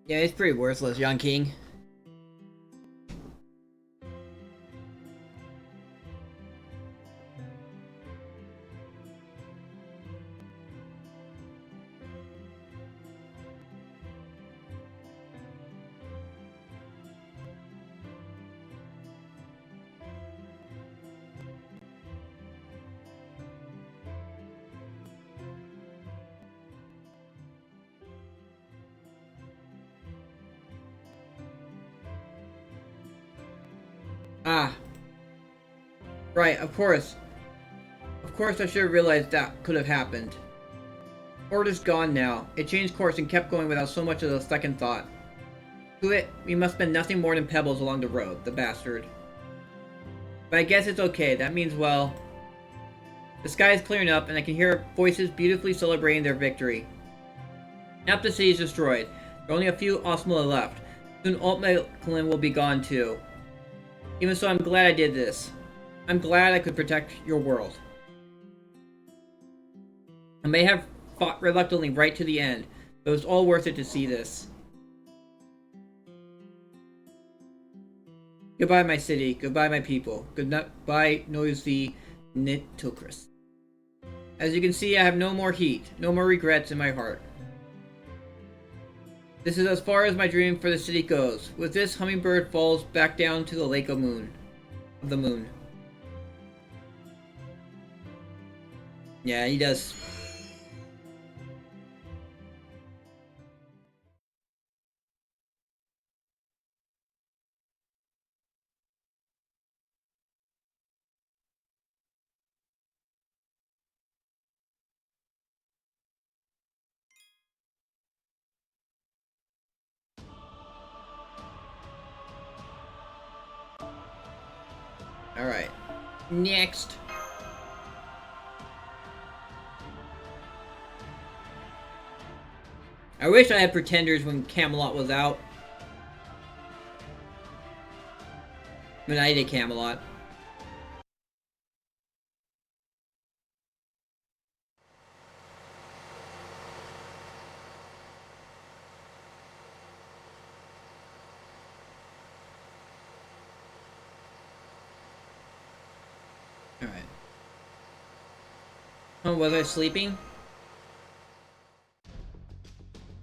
S1: Yeah, it's pretty worthless, young king. Ah. Right, of course. Of course I should have realized that could have happened. ORT is gone now. It changed course and kept going without so much as a second thought. To it, we must spend nothing more than pebbles along the road, the bastard. But I guess it's okay. That means, well, the sky is clearing up and I can hear voices beautifully celebrating their victory. Now the city is destroyed. There are only a few Osmala left. Soon Altmaklin will be gone too. Even so, I'm glad I did this. I'm glad I could protect your world. I may have fought reluctantly right to the end, but it was all worth it to see this. Goodbye, my city. Goodbye, my people. Goodbye, noisy Nitocris. As you can see, I have no more heat, no more regrets in my heart. This is as far as my dream for the city goes. With this, Hummingbird falls back down to the lake of the moon. Yeah, he does. Alright. Next. I wish I had Pretenders when Camelot was out. When I did Camelot. Alright. Oh, was I sleeping?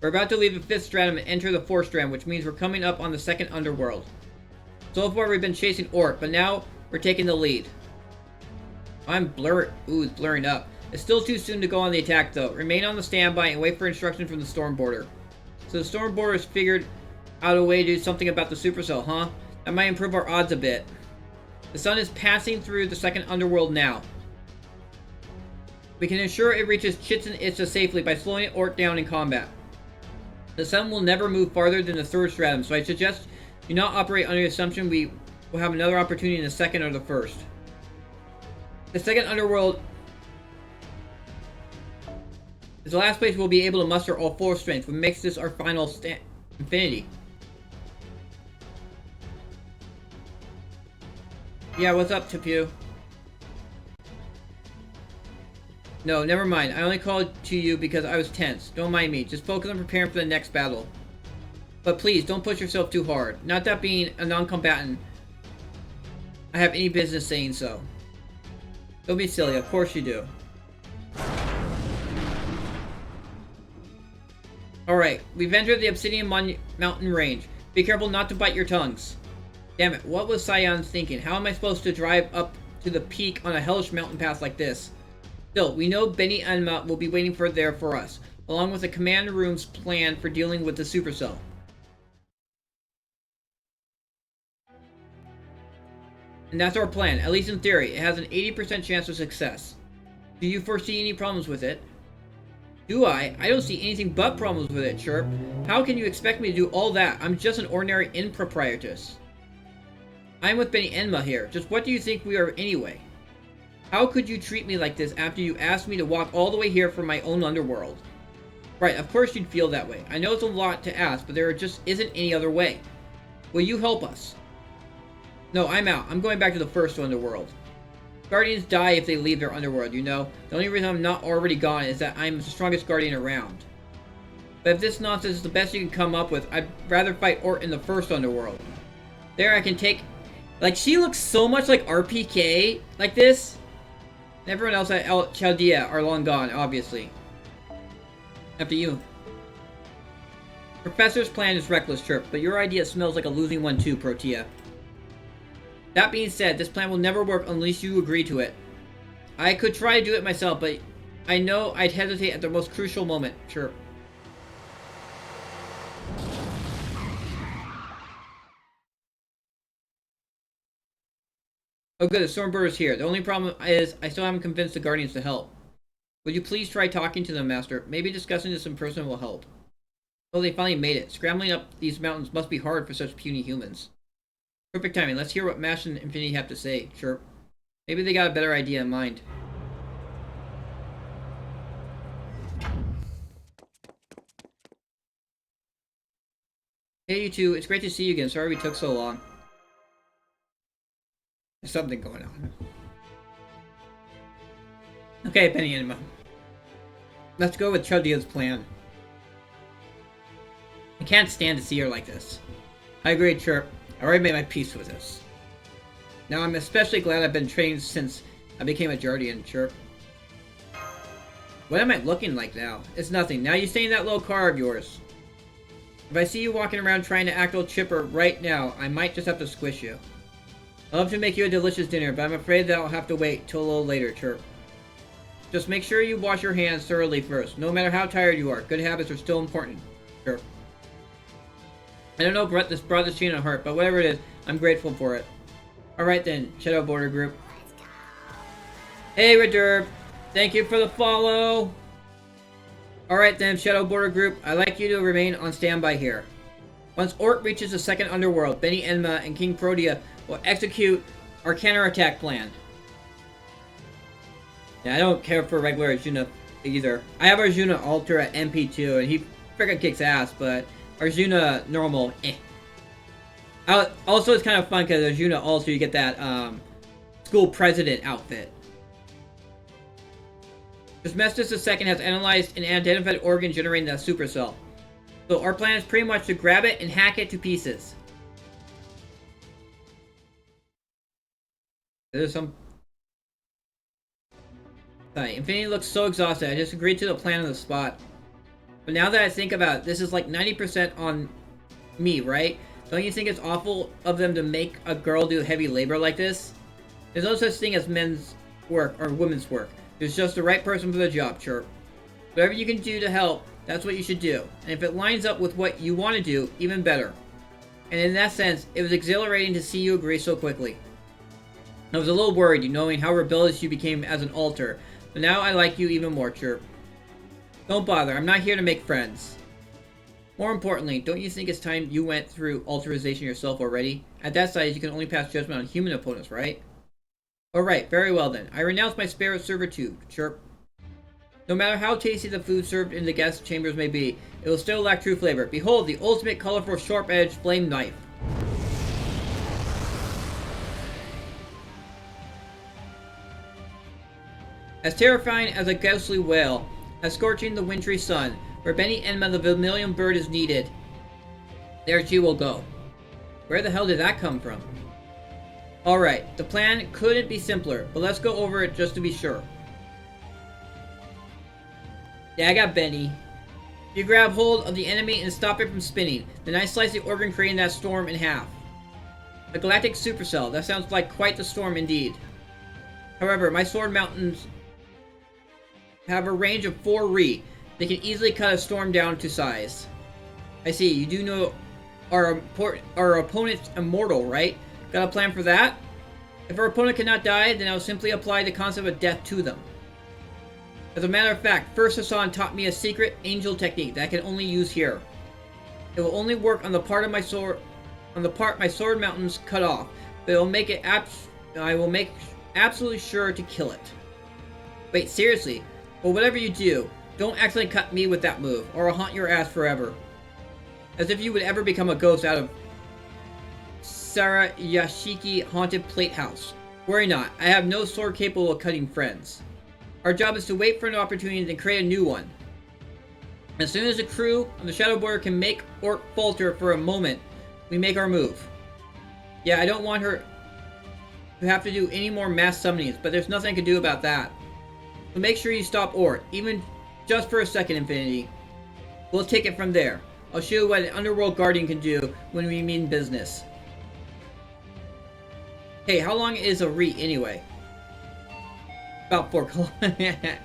S1: We're about to leave the 5th stratum and enter the 4th stratum, which means we're coming up on the 2nd underworld. So far we've been chasing ORT, but now we're taking the lead. I'm blurred. Ooh, it's blurring up. It's still too soon to go on the attack though. Remain on the standby and wait for instruction from the Storm Border. So the Storm Border has figured out a way to do something about the supercell, huh? That might improve our odds a bit. The sun is passing through the 2nd underworld now. We can ensure it reaches Chichen Itza safely by slowing ORT down in combat. The sun will never move farther than the 3rd stratum, so I suggest you not operate under the assumption we will have another opportunity in the 2nd or the 1st. The 2nd underworld is the last place we'll be able to muster all 4 strength, which makes this our final infinity. Yeah, what's up, Tapu? No, never mind. I only called to you because I was tense. Don't mind me. Just focus on preparing for the next battle. But please, don't push yourself too hard. Not that being a non-combatant, I have any business saying so. Don't be silly. Of course you do. Alright, we've entered the Obsidian Mountain Range. Be careful not to bite your tongues. Damn it, what was Sion thinking? How am I supposed to drive up to the peak on a hellish mountain pass like this? Still, we know Benny Enma will be waiting there for us, along with the command room's plan for dealing with the supercell. And that's our plan, at least in theory. It has an 80% chance of success. Do you foresee any problems with it? Do I? I don't see anything but problems with it, Chirp. How can you expect me to do all that? I'm just an ordinary improprietus. I'm with Benny Enma here. Just what do you think we are anyway? How could you treat me like this after you asked me to walk all the way here from my own underworld? Right, of course you'd feel that way. I know it's a lot to ask, but there just isn't any other way. Will you help us? No, I'm out. I'm going back to the 1st underworld. Guardians die if they leave their underworld, you know? The only reason I'm not already gone is that I'm the strongest guardian around. But if this nonsense is the best you can come up with, I'd rather fight ORT in the 1st underworld. There I can take... Like, she looks so much like RPK, like this. And everyone else at Chaldea are long gone, obviously. After you. Professor's plan is reckless, Chirp, but your idea smells like a losing one too, Protea. That being said, this plan will never work unless you agree to it. I could try to do it myself, but I know I'd hesitate at the most crucial moment, Chirp. Oh good, the Stormbird is here. The only problem is I still haven't convinced the Guardians to help. Would you please try talking to them, Master? Maybe discussing this in person will help. Oh, they finally made it. Scrambling up these mountains must be hard for such puny humans. Perfect timing. Let's hear what Mash and Infinity have to say, Chirp. Maybe they got a better idea in mind. Hey, you two. It's great to see you again. Sorry we took so long. There's something going on. Okay, Penny Anima. Let's go with Chuddia's plan. I can't stand to see her like this. I agree, Chirp. I already made my peace with this. Now I'm especially glad I've been trained since I became a Jardian, chirp. What am I looking like now? It's nothing. Now you stay in that little car of yours. If I see you walking around trying to act all chipper right now, I might just have to squish you. I'd love to make you a delicious dinner, but I'm afraid that I'll have to wait till a little later, chirp. Just make sure you wash your hands thoroughly first, no matter how tired you are. Good habits are still important, chirp. I don't know if this brought this chain on heart, but whatever it is, I'm grateful for it. Alright then, Shadow Border Group. Hey, Redurb! Thank you for the follow! Alright then, Shadow Border Group, I'd like you to remain on standby here. Once ORT reaches the second underworld, Benny Enma and King Protea will execute our counterattack plan. Yeah, I don't care for regular Arjuna either. I have Arjuna Alter at MP2, and he freaking kicks ass, but Arjuna normal, eh. Also, it's kind of fun because Arjuna Alter, you get that school president outfit. This Mestis II has analyzed and identified organ generating the supercell. So our plan is pretty much to grab it and hack it to pieces. There's some... Infinity looks so exhausted. I just agreed to the plan on the spot. But now that I think about it, this is like 90% on me, right? Don't you think it's awful of them to make a girl do heavy labor like this? There's no such thing as men's work or women's work. There's just the right person for the job, chirp. Whatever you can do to help, that's what you should do. And if it lines up with what you want to do, even better. And in that sense, it was exhilarating to see you agree so quickly. I was a little worried, knowing how rebellious you became as an alter. But now I like you even more, chirp. Don't bother, I'm not here to make friends. More importantly, don't you think it's time you went through alterization yourself already? At that size, you can only pass judgment on human opponents, right? Alright, very well then. I renounce my spirit servitude, chirp. No matter how tasty the food served in the guest chambers may be, it will still lack true flavor. Behold, the ultimate colorful sharp-edged flame knife. As terrifying as a ghostly wail, as scorching the wintry sun, where Benny Enma the vermilion bird is needed, there she will go. Where the hell did that come from? Alright, the plan couldn't be simpler, but let's go over it just to be sure. Yeah, I got Benny. You grab hold of the enemy and stop it from spinning. Then I slice the organ, creating that storm in half. A galactic supercell. That sounds like quite the storm indeed. However, my sword mountains have a range of 4 Ri. They can easily cut a storm down to size. I see, you do know our opponent's immortal, right? Got a plan for that? If our opponent cannot die, then I'll simply apply the concept of death to them. As a matter of fact, First Hassan taught me a secret angel technique that I can only use here. It will only work on the part my sword mountains cut off, but it will make it I will make absolutely sure to kill it. Wait, seriously? Well, whatever you do, don't accidentally cut me with that move, or I'll haunt your ass forever. As if you would ever become a ghost out of Sarayashiki Haunted Plate House. Worry not, I have no sword capable of cutting friends. Our job is to wait for an opportunity and then create a new one. As soon as the crew of the Shadow Border can make ORT falter for a moment, we make our move. Yeah, I don't want her to have to do any more mass summonings, but there's nothing I can do about that. So make sure you stop ORT, even just for a second, Infinity. We'll take it from there. I'll show you what an Underworld Guardian can do when we mean business. Hey, how long is a Ri anyway? About 4 kilometers.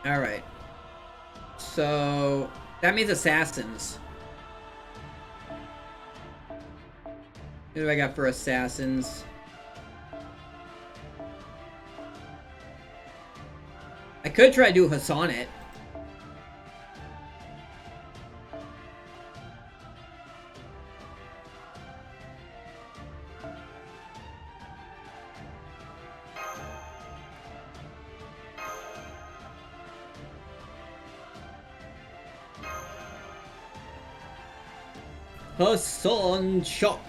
S1: Alright. So, that means assassins. What do I got for assassins? I could try to do Hassan it. Hassan Shop.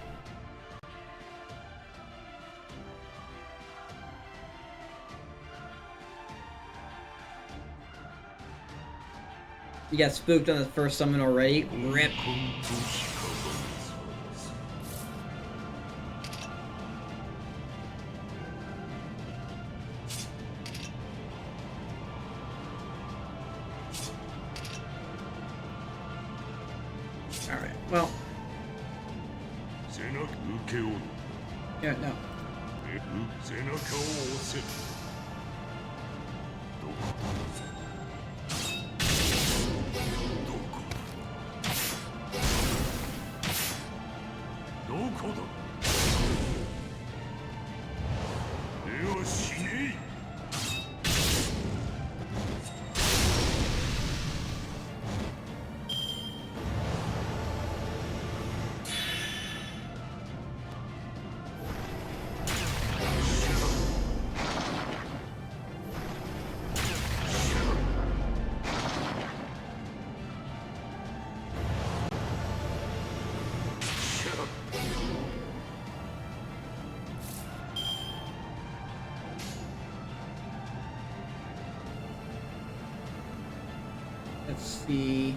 S1: You got spooked on the first summon already? Rip. Alright, well. Yeah, no. Let's see.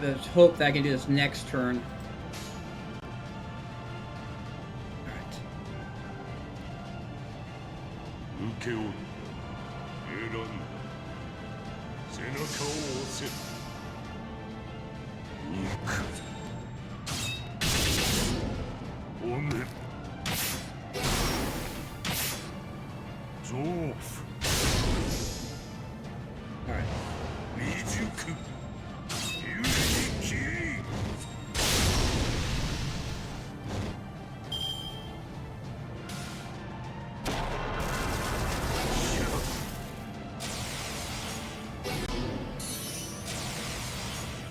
S1: Let's hope that I can do this next turn. Alright.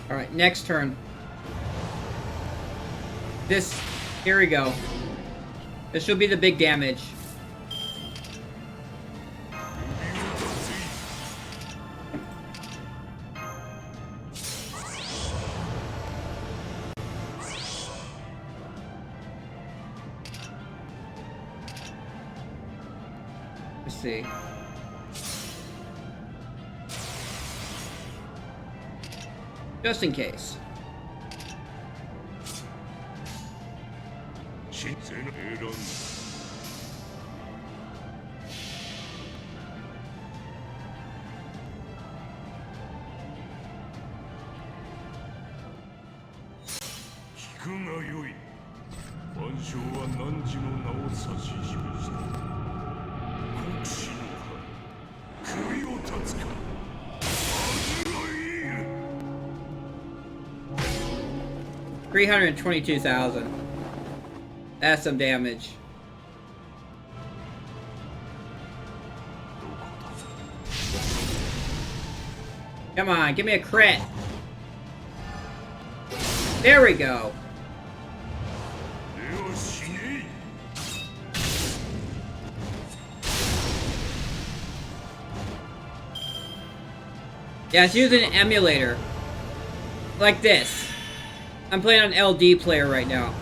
S1: Alright, next turn. Here we go. This should be the big damage. Let's see. Just in case. $322,000. That's some damage. Come on, give me a crit. There we go. Yeah, it's using an emulator. Like this. I'm playing on LD player right now.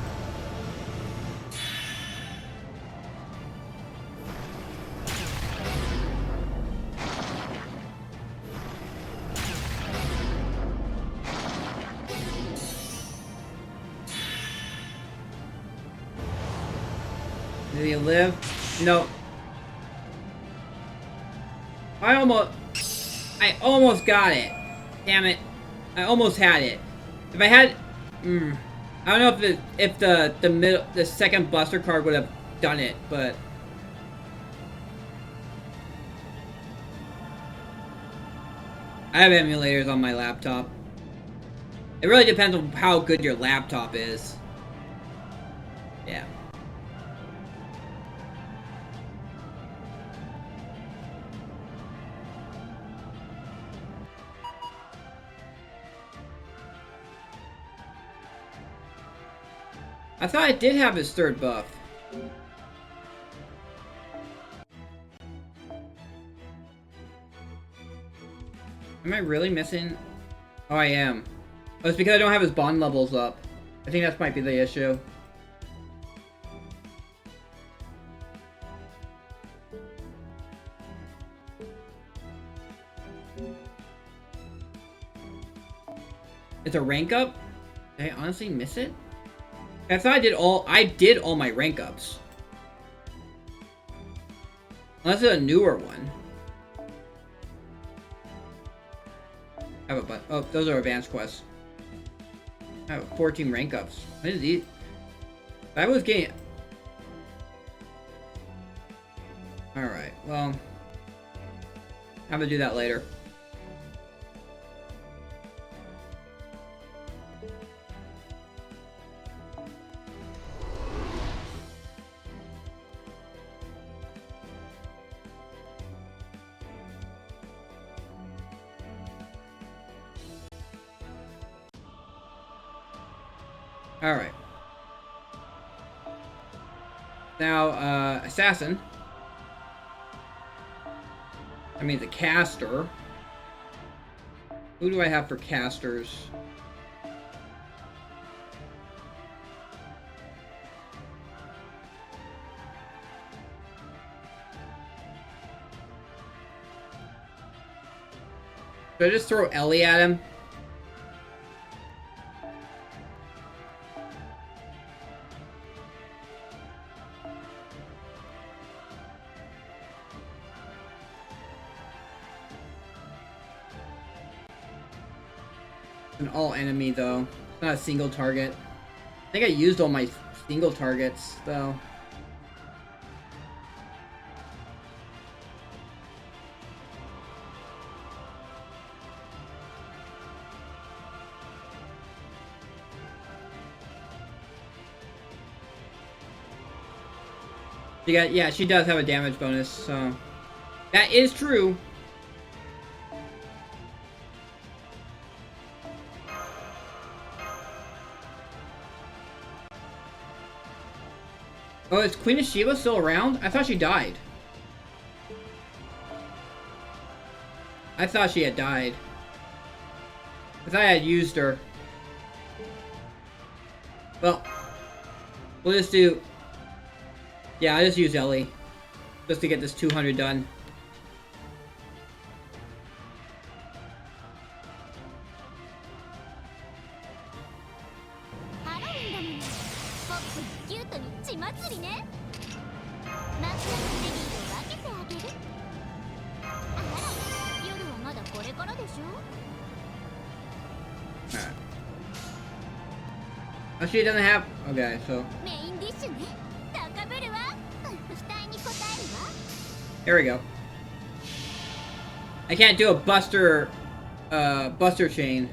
S1: Does he live? No. I almost got it. Damn it. I almost had it. If I had... I don't know if the second Buster card would have done it, but... I have emulators on my laptop. It really depends on how good your laptop is. Yeah. I thought I did have his third buff. Am I really missing? Oh, I am. Oh, it's because I don't have his bond levels up. I think that might be the issue. It's a rank up? Did I honestly miss it? I thought I did all my rank ups. Unless it's a newer one. I have a oh, those are advanced quests. I have 14 rank ups. When did these? I was getting. Alright, well. I'm gonna do that later. Alright. Now, Assassin. I mean, the caster. Who do I have for casters? Should I just throw Ellie at him? An all enemy though. It's not a single target. I think I used all my single targets though. Yeah, she does have a damage bonus, so that is true. Oh, is Queen of Sheba still around? I thought she died. I thought she had died. I thought I had used her. Well, we'll just do... Yeah, I'll just use Ellie. Just to get this 200 done. Oh, she doesn't have... Okay, so... There we go. I can't do a Buster... Buster chain.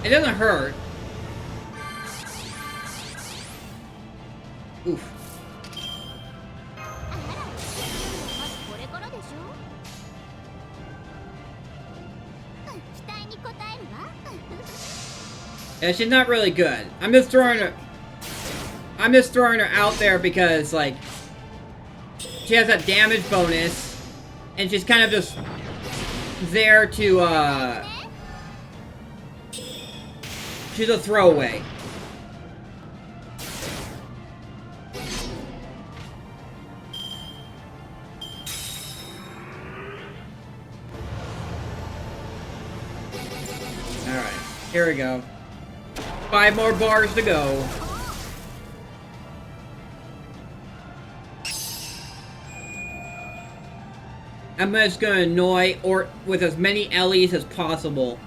S1: It doesn't hurt. Oof.
S3: まずこれからでしょ。期待に応えるわ。
S1: Yeah, she's not really good. I'm just throwing her out there because, like, she has a damage bonus, and she's kind of just there to, she's a throwaway. Alright, here we go. 5 more bars to go. I'm just gonna annoy ORT with as many Ellies as possible.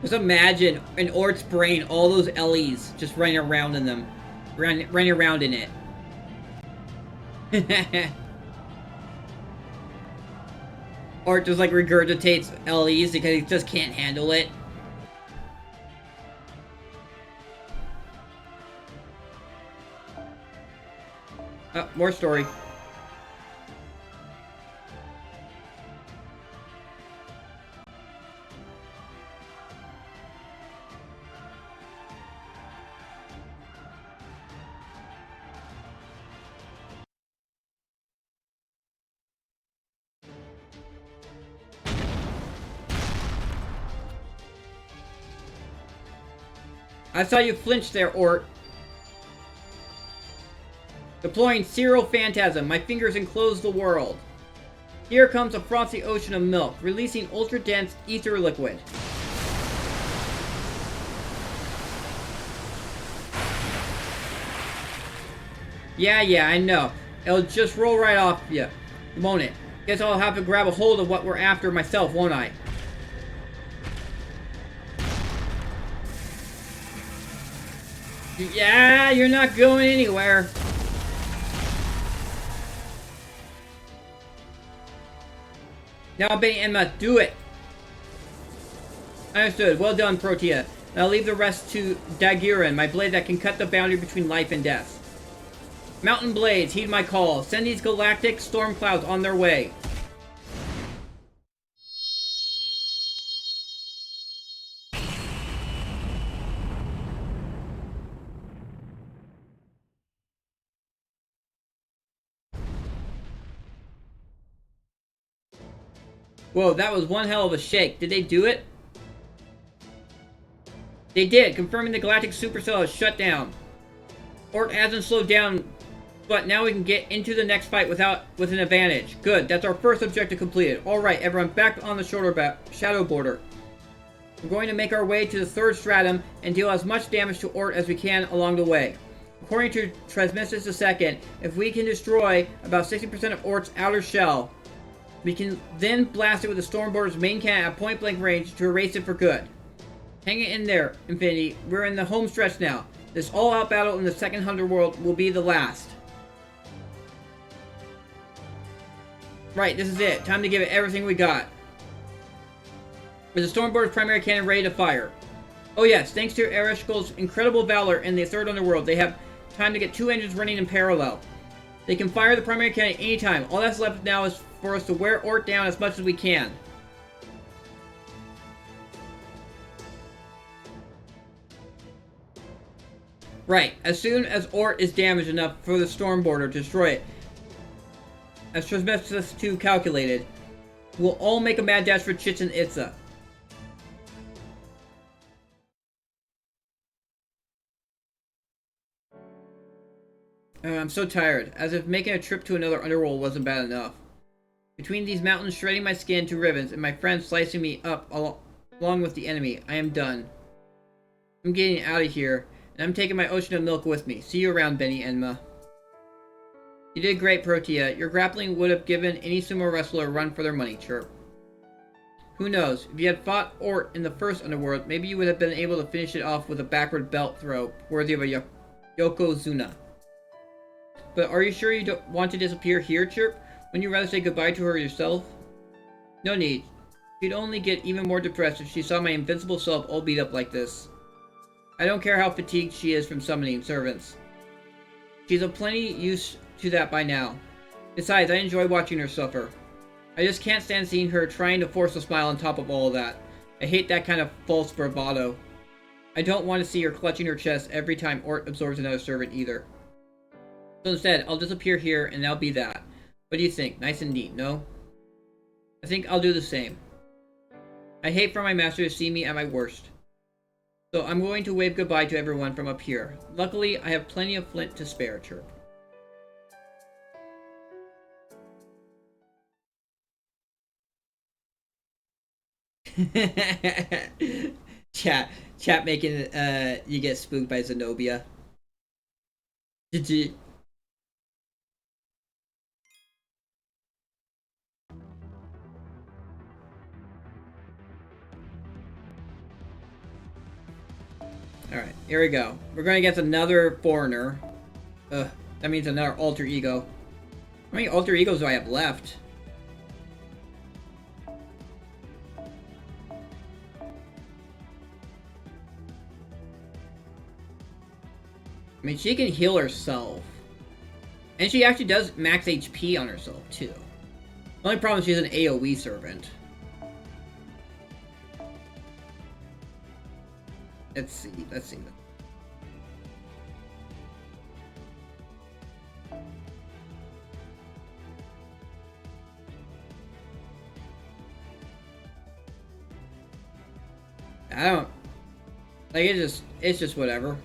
S1: Just imagine in ORT's brain all those Ellies just running around in them. Running around in it. ORT just like regurgitates Ellies because he just can't handle it. Oh, more story. I saw you flinch there, ORT. Deploying Serial Phantasm. My fingers enclose the world. Here comes a frothy ocean of milk, releasing ultra-dense ether liquid. Yeah, I know. It'll just roll right off you, won't it? Guess I'll have to grab a hold of what we're after myself, won't I? Yeah, you're not going anywhere. Now, Benny Enma, do it. Understood. Well done, Protea. Now leave the rest to Dagirin, my blade that can cut the boundary between life and death. Mountain Blades, heed my call. Send these galactic storm clouds on their way. Whoa, that was one hell of a shake. Did they do it? They did, confirming the galactic supercell is shut down. ORT hasn't slowed down, but now we can get into the next fight with an advantage. Good, that's our first objective completed. Alright, everyone, back on the shadow border. We're going to make our way to the third stratum and deal as much damage to ORT as we can along the way. According to Transmissus II, if we can destroy about 60% of ORT's outer shell, we can then blast it with the Stormborder's main cannon at point-blank range to erase it for good. Hang it in there, Infinity. We're in the home stretch now. This all-out battle in the second Underworld will be the last. Right, this is it. Time to give it everything we got. With the Stormborder's primary cannon ready to fire. Oh yes, thanks to Ereshkigal's incredible valor in the third Underworld, they have time to get 2 engines running in parallel. They can fire the primary cannon anytime. All that's left now is for us to wear ORT down as much as we can. Right, as soon as ORT is damaged enough for the Stormborder to destroy it, as Transmissus II calculated, we'll all make a mad dash for Chichen Itza. I'm so tired, as if making a trip to another underworld wasn't bad enough. Between these mountains shredding my skin to ribbons and my friends slicing me up along with the enemy, I am done. I'm getting out of here, and I'm taking my ocean of milk with me. See you around, Benny Enma. You did great, Protea. Your grappling would have given any sumo wrestler a run for their money, chirp. Who knows, if you had fought ORT in the first Underworld, maybe you would have been able to finish it off with a backward belt throw worthy of a Yokozuna. But are you sure you don't want to disappear here, Chirp? Wouldn't you rather say goodbye to her yourself? No need. She'd only get even more depressed if she saw my invincible self all beat up like this. I don't care how fatigued she is from summoning servants. She's of plenty used to that by now. Besides, I enjoy watching her suffer. I just can't stand seeing her trying to force a smile on top of all of that. I hate that kind of false bravado. I don't want to see her clutching her chest every time ORT absorbs another servant either. So instead, I'll disappear here and that'll be that. What do you think? Nice and neat, no? I think I'll do the same. I hate for my master to see me at my worst. So I'm going to wave goodbye to everyone from up here. Luckily, I have plenty of flint to spare, Chirp. Chat making you get spooked by Zenobia. GG. Alright, here we go. We're going against another foreigner. That means another alter ego. How many alter egos do I have left? I mean, she can heal herself. And she actually does max HP on herself, too. The only problem is she's an AoE servant. Let's see. I don't... Like, it's just whatever.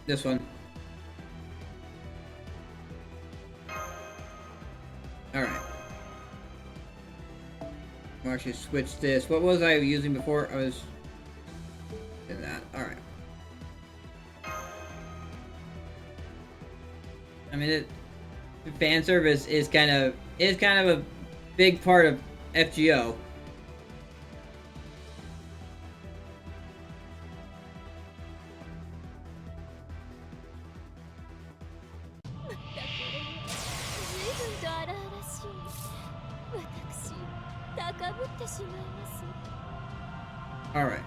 S1: This one. Alright. I'll actually switch this. What was I using before? I was in that. Alright. I mean, fan service is kind of a big part of FGO. Alright.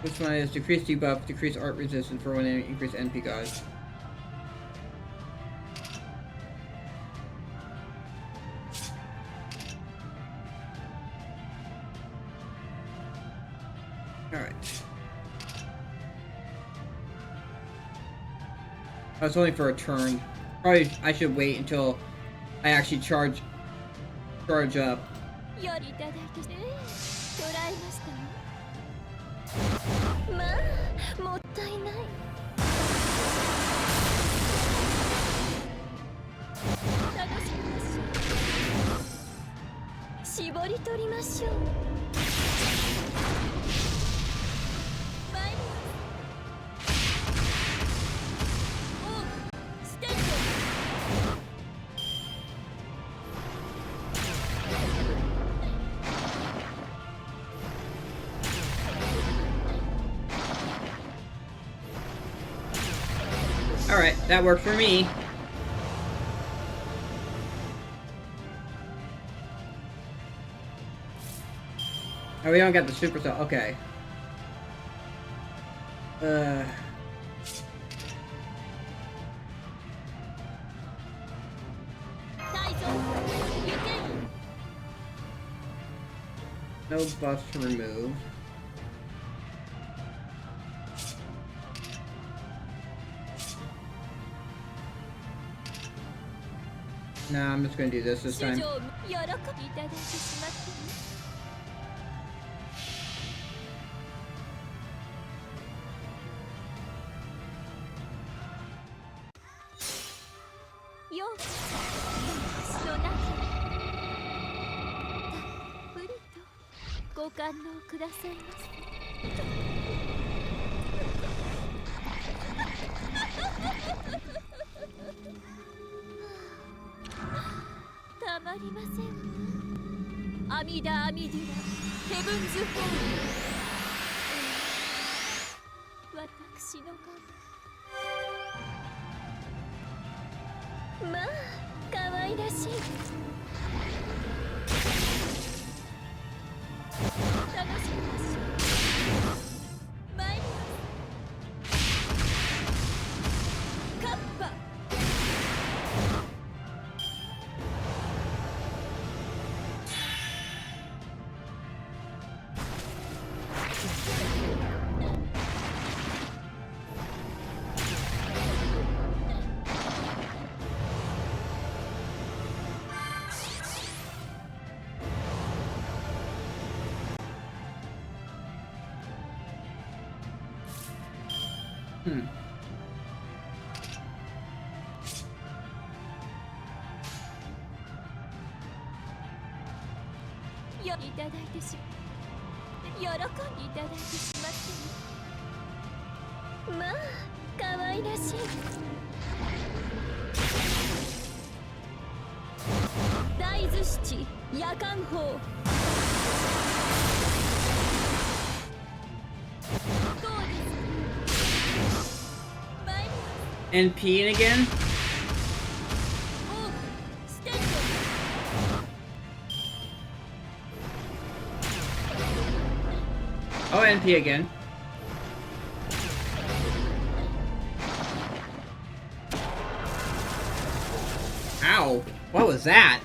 S1: Which one is decrease debuff, decrease art resistance for one enemy, increase NP guys. Alright. That's only for a turn. Probably I should wait until I actually charge up.
S3: よりいただいてね捉えましたのまあもったいない楽しみましょう絞り取りましょう参りますオーステップ
S1: Alright, that worked for me. Oh, we don't got the super cell. Okay. No buffs to remove. Nah, I'm just gonna do this time.
S3: たまりませんわ。アミダアミデュラヘブンズホール、私の番。まあ可愛らしい。楽しみましょう。参ります。カッパ。いただいてし喜んでいただいてしまってね。まあ可愛らしい。大豆七夜間砲。どうですか。参ります。
S1: NP again? Oh, NP again. Ow! What was that?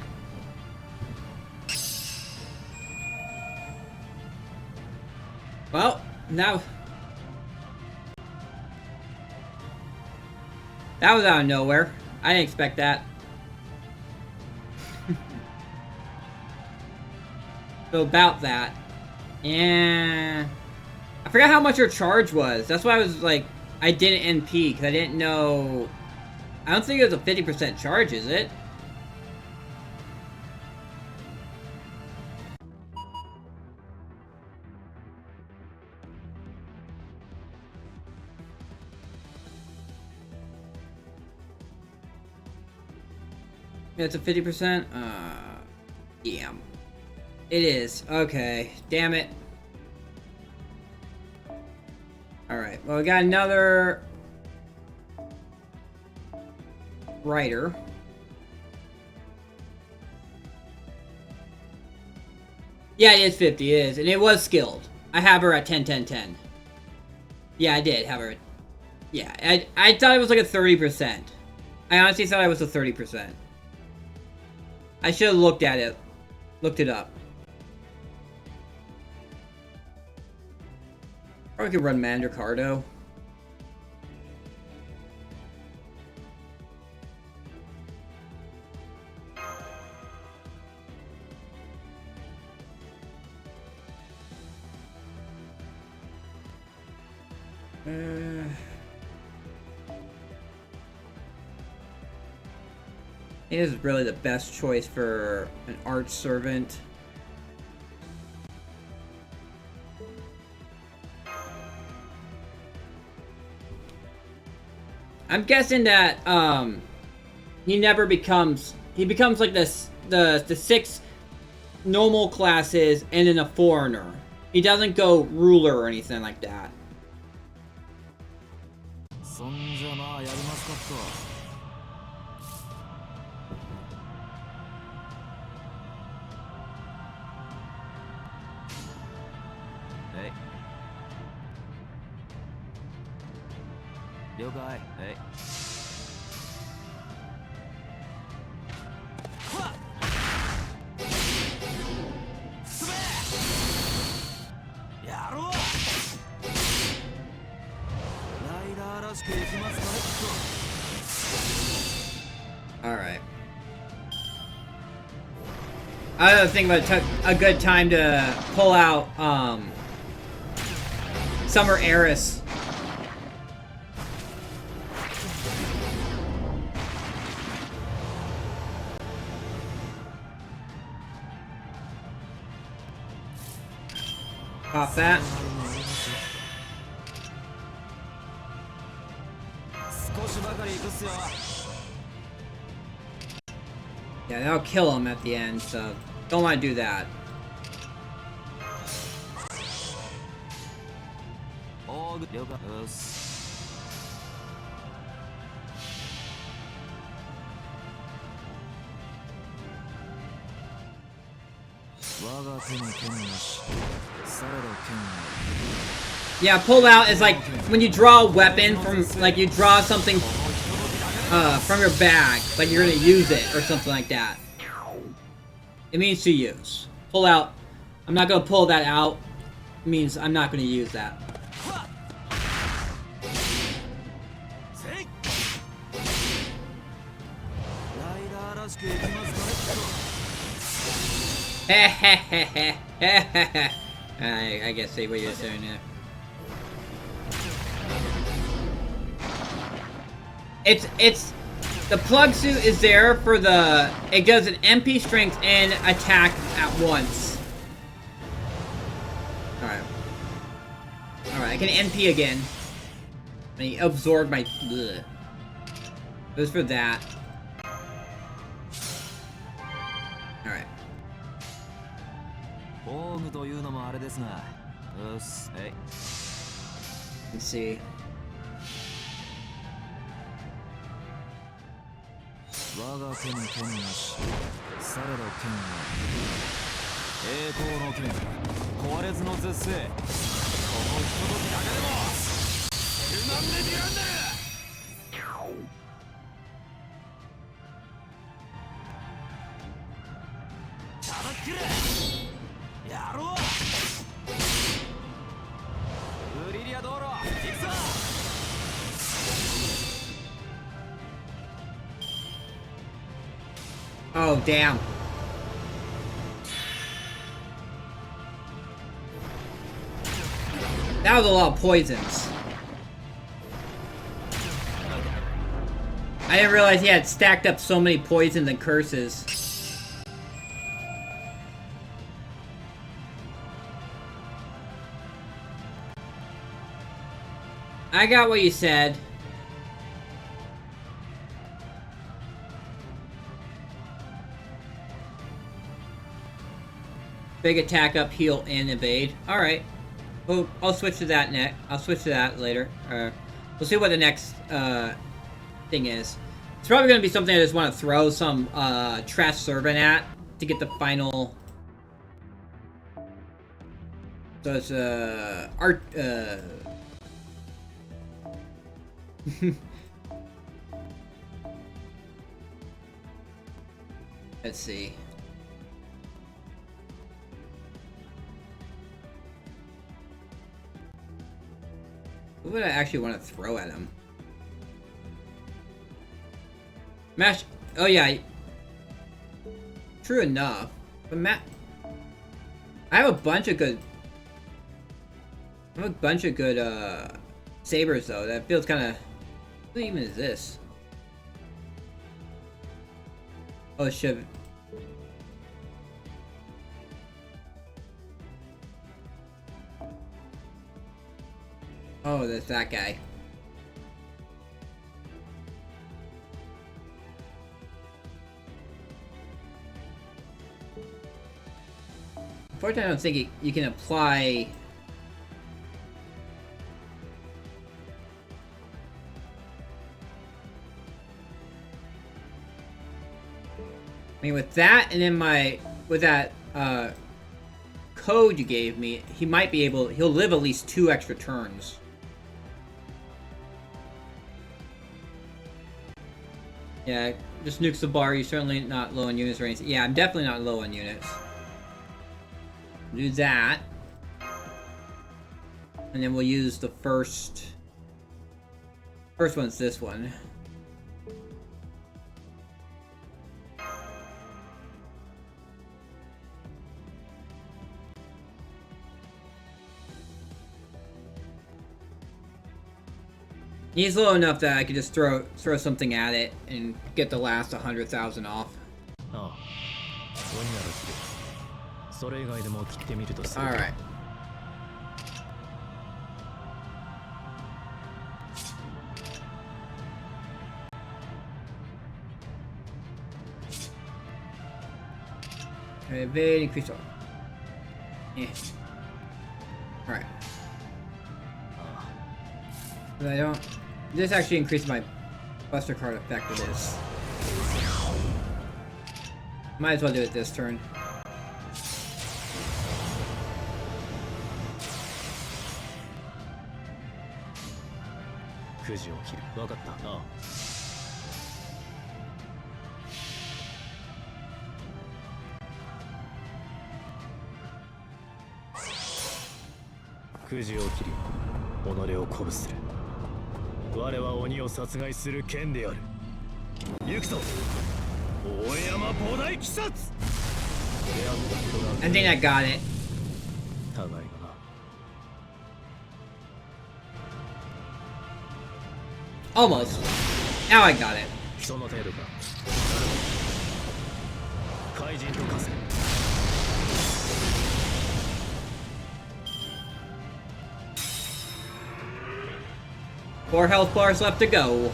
S1: Well, now... That was out of nowhere. I didn't expect that. So about that. Yeah. I forgot how much her charge was. That's why I was like, I didn't NP, because I didn't know... I don't think it was a 50% charge, is it? Yeah, it's a 50%? Damn. It is. Okay. Damn it. Alright, well we got another... writer. Yeah, it is 50, it is. And it was skilled. I have her at 10, 10, 10. Yeah, I did have her at... Yeah, I thought it was like a 30%. I honestly thought it was a 30%. I should have looked at it. Looked it up. Or we could run Mandracardo. I think this is really the best choice for an arch servant. I'm guessing that he never becomes, he becomes like this the 6 normal classes and then a foreigner. He doesn't go ruler or anything like that. Alright. I was thinking about a good time to pull out Summer Heiress. Pop that. Yeah, that'll kill him at the end, so don't want to do that. Yeah, pull out is like when you draw a weapon from, like you draw something from your bag, like you're gonna use it or something like that. It means to use. Pull out. I'm not gonna pull that out. It means I'm not gonna use that. I guess see what you're saying there. It's the plug suit is there for the, it does an MP strength and attack at once. Alright, I can MP again. I absorb my bleh. It was for that. Alright. Let's see. Oh, damn. That was a lot of poisons. I didn't realize he had stacked up so many poisons and curses. I got what you said. Big attack up, heal, and evade. Alright. Well, I'll switch to that next. I'll switch to that later. We'll see what the next thing is. It's probably going to be something I just want to throw some trash servant at to get the final. So it's art. Let's see. What would I actually want to throw at him? Mash. Oh yeah. True enough. But I have a bunch of good. Sabers though. That feels kind of. What even is this? Oh, shit. Oh, that's that guy. Unfortunately, I don't think you can apply. I mean, with that, and then with that code you gave me, he might be able. He'll live at least 2 extra turns. Yeah, just nukes the bar. You're certainly not low on units or anything. Yeah, I'm definitely not low on units. Do that. And then we'll use the first one's this one. He's low enough that I could just throw something at it and get the last 100,000 off. Alright. Evade, increase all. Yeah. Alright. But I don't. This actually increases my Buster Card effectiveness. Might as well do it this turn. I think I got it. Almost. Now I got it. Four health bars left to go.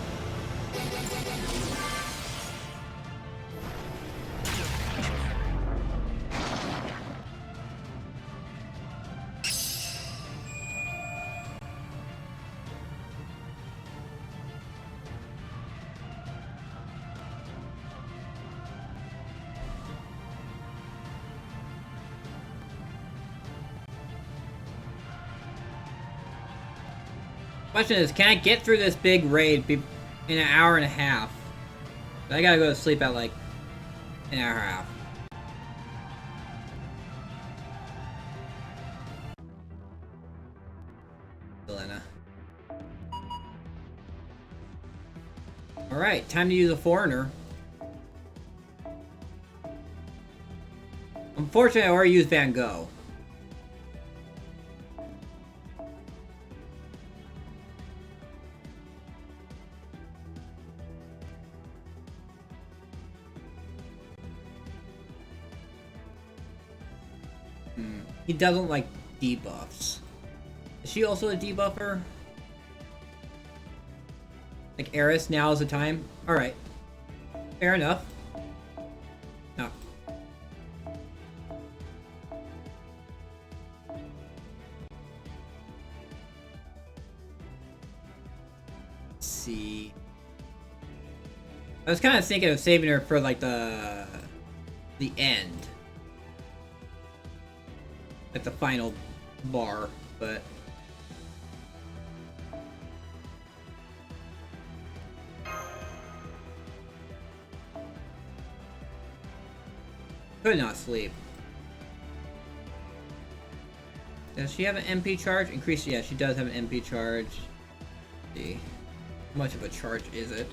S1: Question is, can I get through this big raid in an hour and a half? I gotta go to sleep at like an hour and a half. Selena. Alright, time to use a foreigner. Unfortunately, I already used Van Gogh. He doesn't like debuffs. Is she also a debuffer? Like Eris, now is the time? Alright. Fair enough. No. Let's see. I was kind of thinking of saving her for like the end. At the final bar, but could not sleep. Does she have an MP charge? Increase? Yeah, she does have an MP charge. Let's see, how much of a charge is it?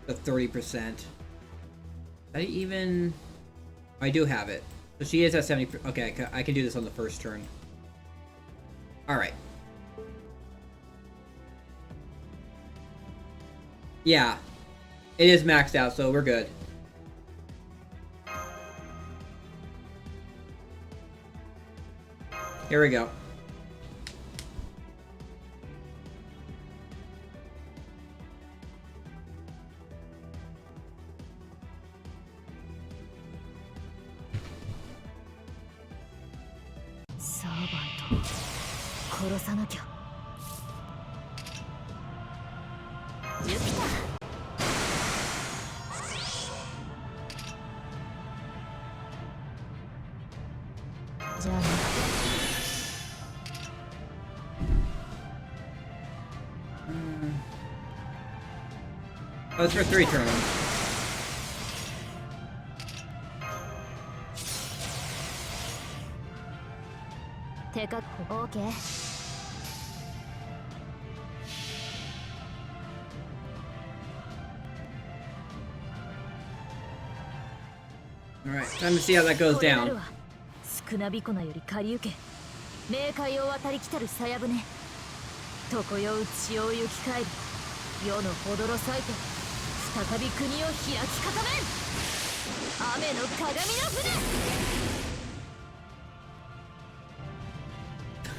S1: The 30%. I even... I do have it. So she is at 70%. Okay, I can do this on the first turn. Alright. Yeah. It is maxed out, so we're good. Here we go. Oh, it's for 3 turns.
S3: Okay.
S1: Alright, time to see how that goes down.
S3: 少なびこなより借り受け冥界を渡り来たる鞘船常世打ちを行き帰り世のほどろ咲いて再び国を開き固めん雨の鏡の船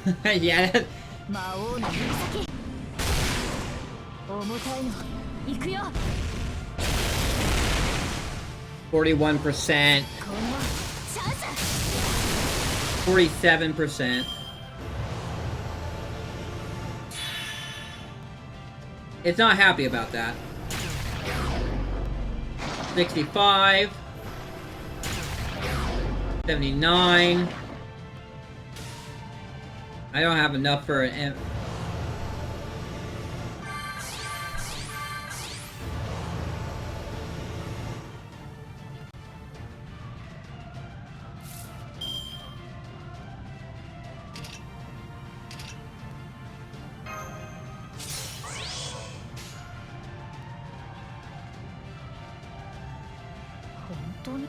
S1: Yeah.
S3: 魔王の指先重たいの行くよ
S1: 41%,
S3: このチャンス
S1: 47%. It's not happy about that. 65, 79. I don't have enough for an.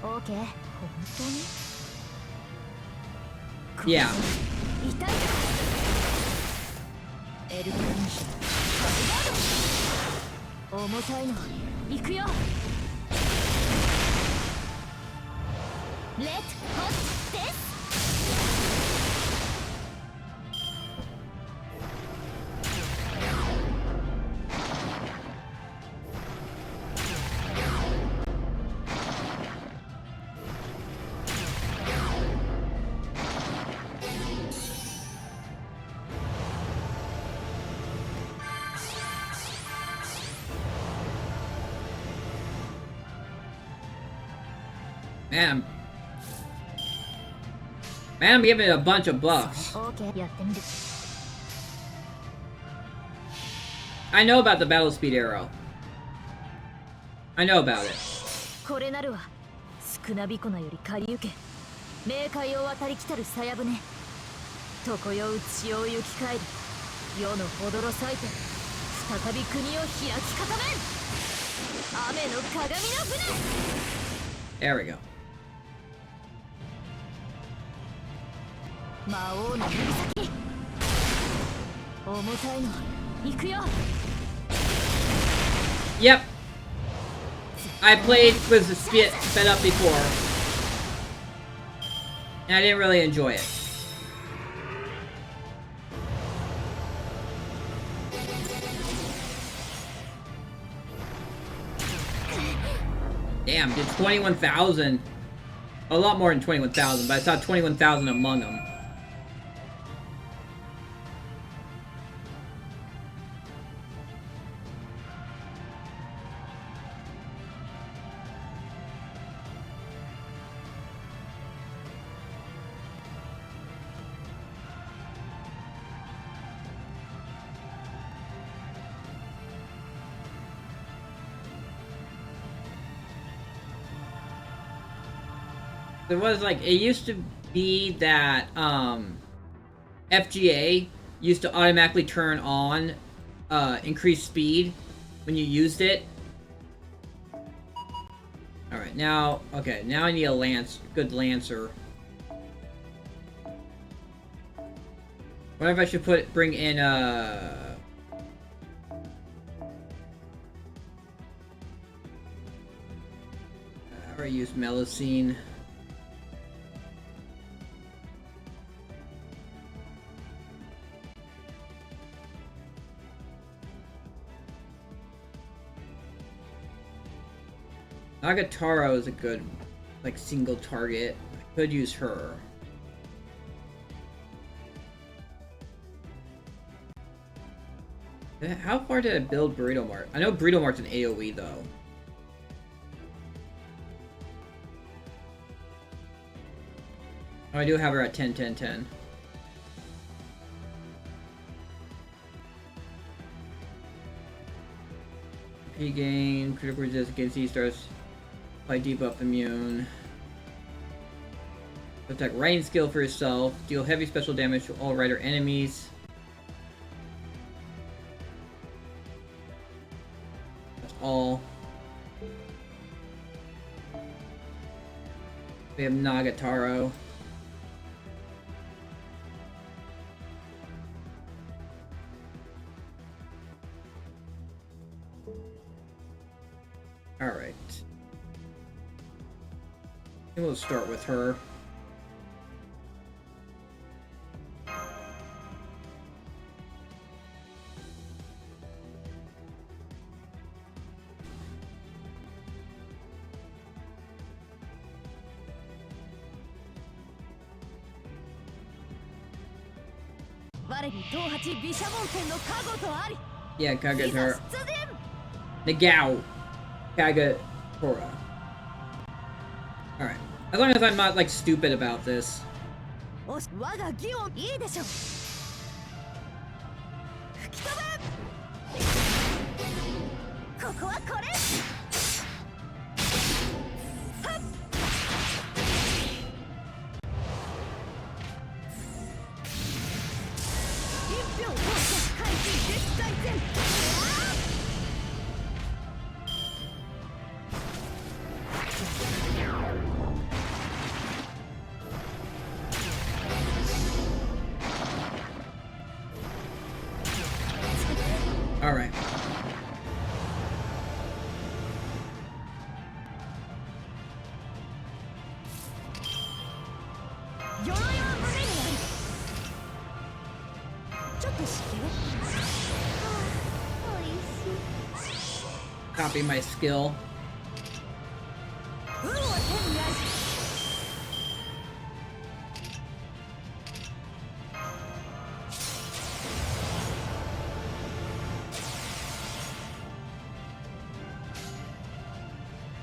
S3: OK 本当に
S1: Yeah.
S3: 痛いかエルクランシュ重たいの行くよレッツホッです
S1: Man, I'm giving it a bunch of buffs.
S3: OK やってみる
S1: I know about the battle speed arrow. I know about it.
S3: これなるは少なびこなより借り受け冥界を渡り来たる鞘船常世打ちを行き帰り世のほどろ咲いて再び国を開き固めん雨の鏡の船
S1: There we go.
S3: 魔王の指先重たいの行くよ
S1: Yep. I played with the sped up before. And I didn't really enjoy it. Damn, did 21,000. A lot more than 21,000, but I saw 21,000 among them. There was like, it used to be that FGA used to automatically turn on increased speed when you used it. Alright, now, okay, now I need a good lancer. What if I should bring in or use Melusine. Nagatoro is a good, like, single target. I could use her. How far did I build Burrito Mart? I know Burrito Mart's an AoE, though. Oh, I do have her at 10, 10, 10. P gain, critical resist against E-stars. Apply debuff immune. Attack rain skill for yourself. Deal heavy special damage to all rider enemies. That's all. We have Nagatoro. Alright. We'll start with her. Yeah, Kagatora. Nagao. Kagatora. Alright. As long as I'm not, like, stupid about this. Alright. Copy my skill.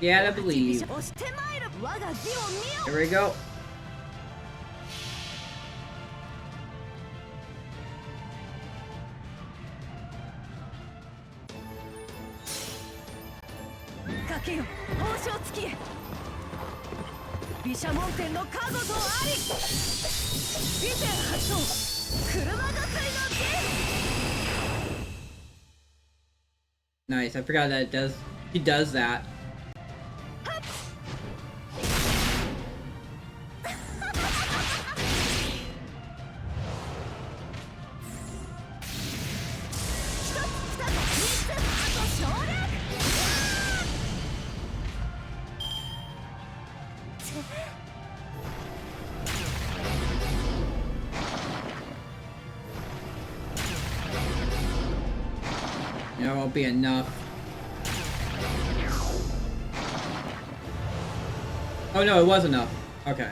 S1: Yeah, I believe. Here we go. Nice. I forgot that he does that. It won't be enough. Oh no, it was enough. Okay.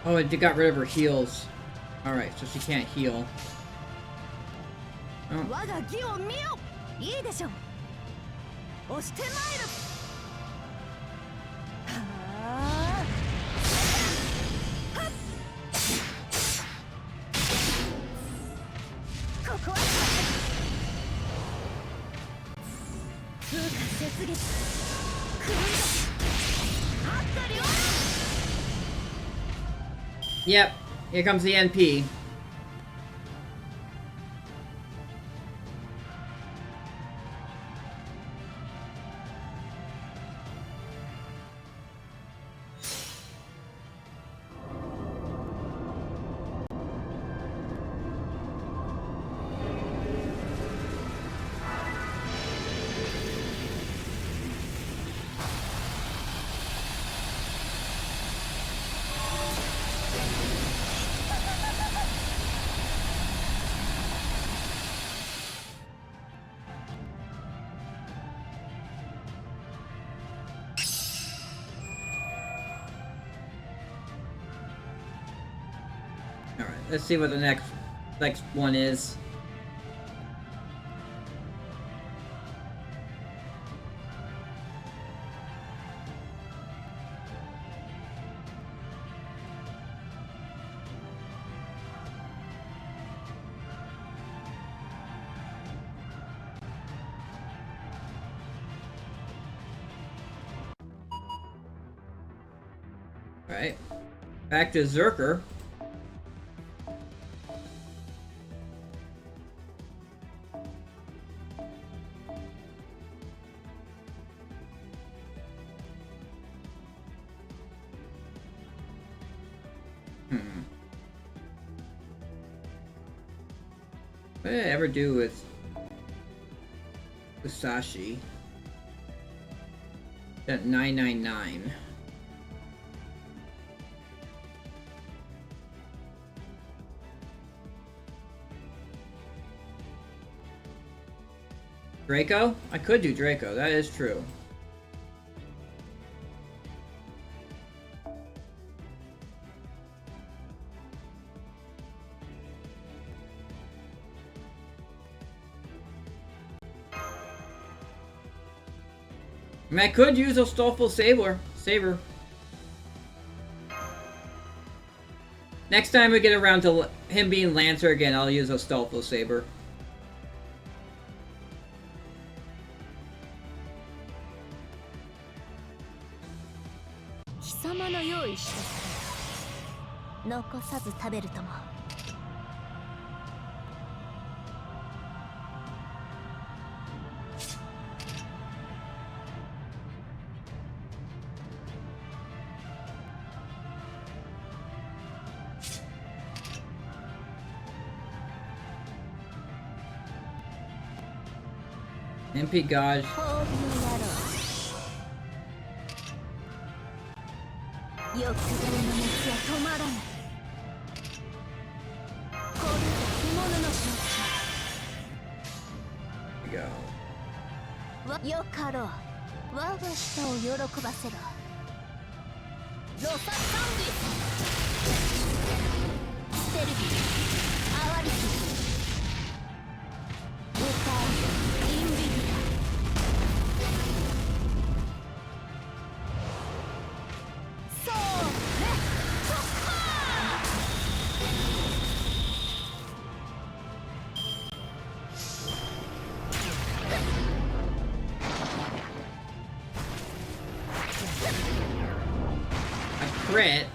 S1: Oh, it got rid of her heals. Alright, so she can't heal. Oh. Yep, here comes the NP. Alright, let's see what the next one is. Alright. Back to Zerker. What did I ever do with Musashi? That 999. Draco? I could do Draco, that is true. I mean, I could use a Stolful Saber. Next time we get around to him being Lancer again, I'll use a Stolful Saber. MP God. We go. Crit.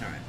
S1: Alright.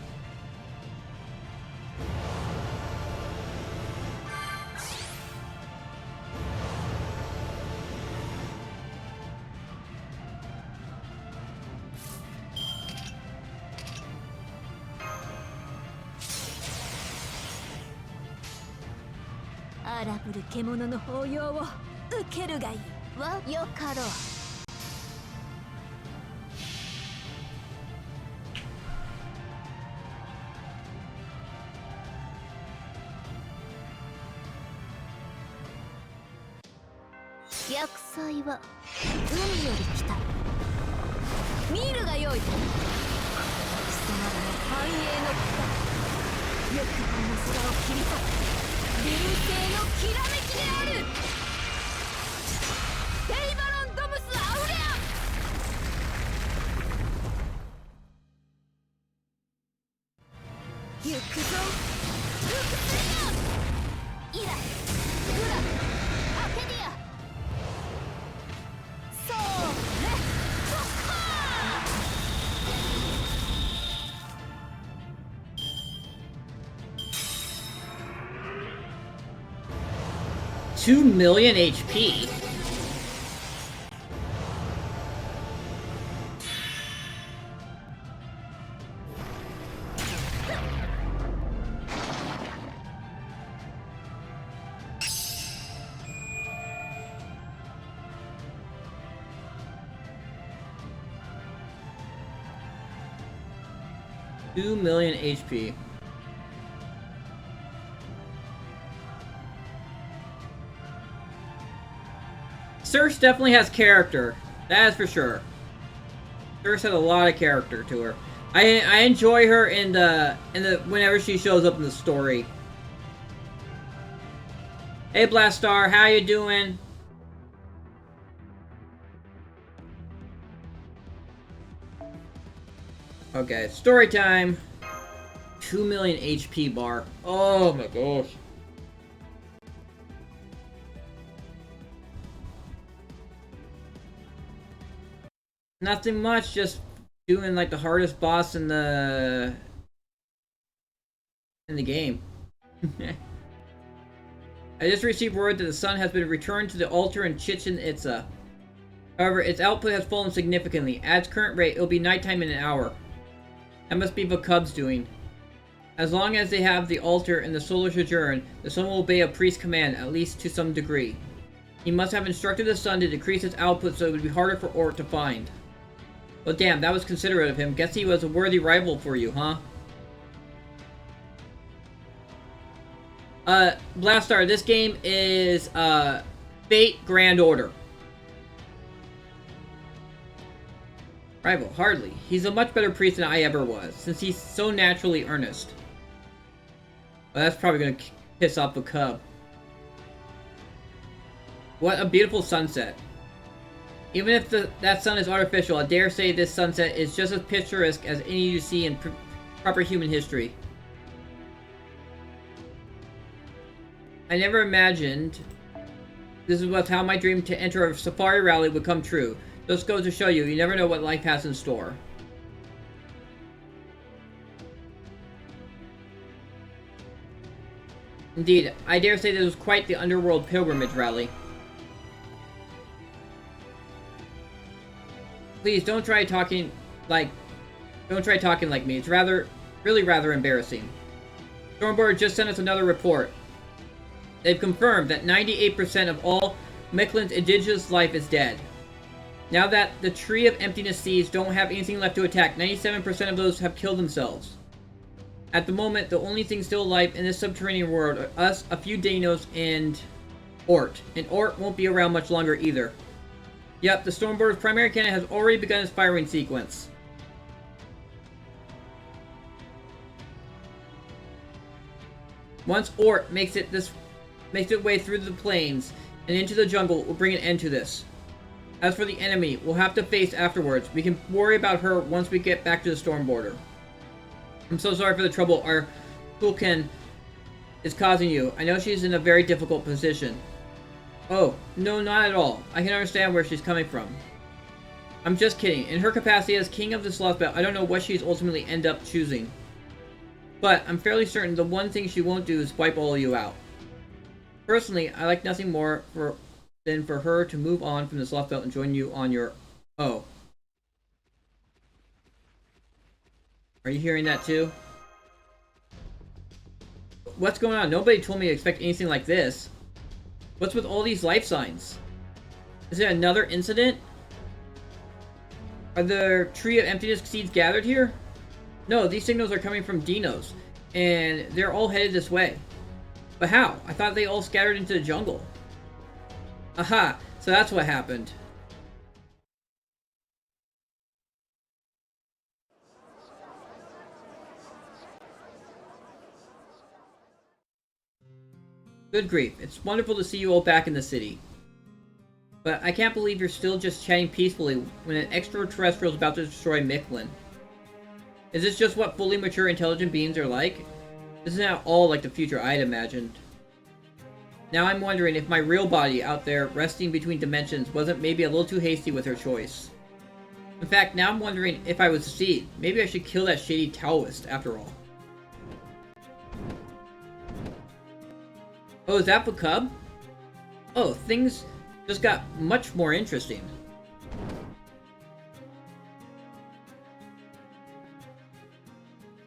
S1: $2 million HP. $2 million HP. Search definitely has character. That is for sure. Nurse had a lot of character to her. I enjoy her in the whenever she shows up in the story. Hey Blastar, how you doing? Okay, story time. 2 million HP bar. Oh my gosh. Nothing much, just doing like the hardest boss in the game. I just received word that the sun has been returned to the altar in Chichen Itza. However, its output has fallen significantly. At its current rate, it will be nighttime in an hour. That must be Vakub's doing. As long as they have the altar and the solar sojourn, the sun will obey a priest's command, at least to some degree. He must have instructed the sun to decrease its output so it would be harder for ORT to find. Well, damn, that was considerate of him. Guess he was a worthy rival for you, huh? Blastar, this game is, Fate Grand Order. Rival, hardly. He's a much better priest than I ever was, since he's so naturally earnest. Well, that's probably gonna piss off the cub. What a beautiful sunset. Even if that sun is artificial, I dare say this sunset is just as picturesque as any you see in proper human history. I never imagined this was how my dream to enter a safari rally would come true. Just goes to show you, you never know what life has in store. Indeed, I dare say this was quite the underworld pilgrimage rally. Please, don't try talking like me. It's really rather embarrassing. Stormborder just sent us another report. They've confirmed that 98% of all Miklin's indigenous life is dead. Now that the Tree of Emptiness Seas don't have anything left to attack, 97% of those have killed themselves. At the moment, the only thing still alive in this subterranean world are us, a few Danos, and ORT. And ORT won't be around much longer either. Yep, the Stormborder's primary cannon has already begun its firing sequence. Once ORT makes its way through the plains and into the jungle, we'll bring an end to this. As for the enemy we'll have to face afterwards, we can worry about her once we get back to the Stormborder. I'm so sorry for the trouble our Kulken is causing you. I know she's in a very difficult position. Oh, no, not at all. I can understand where she's coming from. I'm just kidding. In her capacity as King of this Lost Belt, I don't know what she's ultimately end up choosing. But I'm fairly certain the one thing she won't do is wipe all of you out. Personally, I like nothing more than for her to move on from this Lost Belt and join you on your... Oh. Are you hearing that too? What's going on? Nobody told me to expect anything like this. What's with all these life signs? Is it another incident? Are the Tree of Emptiness seeds gathered here? No, these signals are coming from Dinos, and they're all headed this way. But how? I thought they all scattered into the jungle. Aha, so that's what happened. Good grief, it's wonderful to see you all back in the city. But I can't believe you're still just chatting peacefully when an extraterrestrial is about to destroy Miklin. Is this just what fully mature intelligent beings are like? This is not all like the future I'd imagined. Now I'm wondering if my real body out there resting between dimensions wasn't maybe a little too hasty with her choice. In fact, now I'm wondering if I was a seed. Maybe I should kill that shady Taoist after all. Oh, is that the cub? Oh, things just got much more interesting.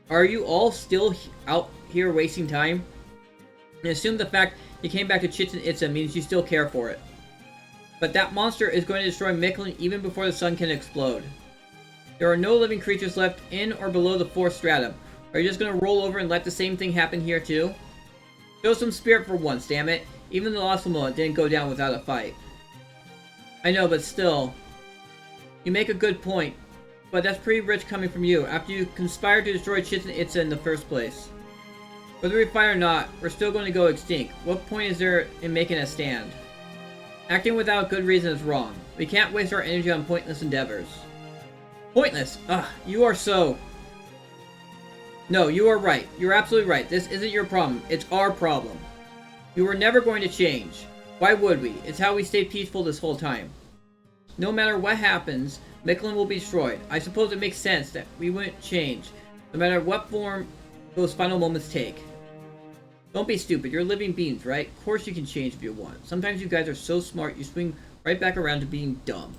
S1: Are you all still out here wasting time? And assume the fact you came back to Chichen Itza means you still care for it. But that monster is going to destroy Miklin even before the sun can explode. There are no living creatures left in or below the 4th stratum. Are you just going to roll over and let the same thing happen here too? Show some spirit for once, damn it. Even the Lost Moment didn't go down without a fight. I know, but still. You make a good point. but that's pretty rich coming from you, after you conspired to destroy Chichen Itza in the first place. Whether we fight or not, we're still going to go extinct. What point is there in making a stand? Acting without good reason is wrong. We can't waste our energy on pointless endeavors. Pointless! Ugh, you are so... No, you are right. You're absolutely right. This isn't your problem. It's our problem. You were never going to change. Why would we? It's how we stayed peaceful this whole time. No matter what happens, Michelin will be destroyed. I suppose it makes sense that we wouldn't change, no matter what form those final moments take. Don't be stupid. You're living beings, right? Of course you can change if you want. Sometimes you guys are so smart, you swing right back around to being dumb.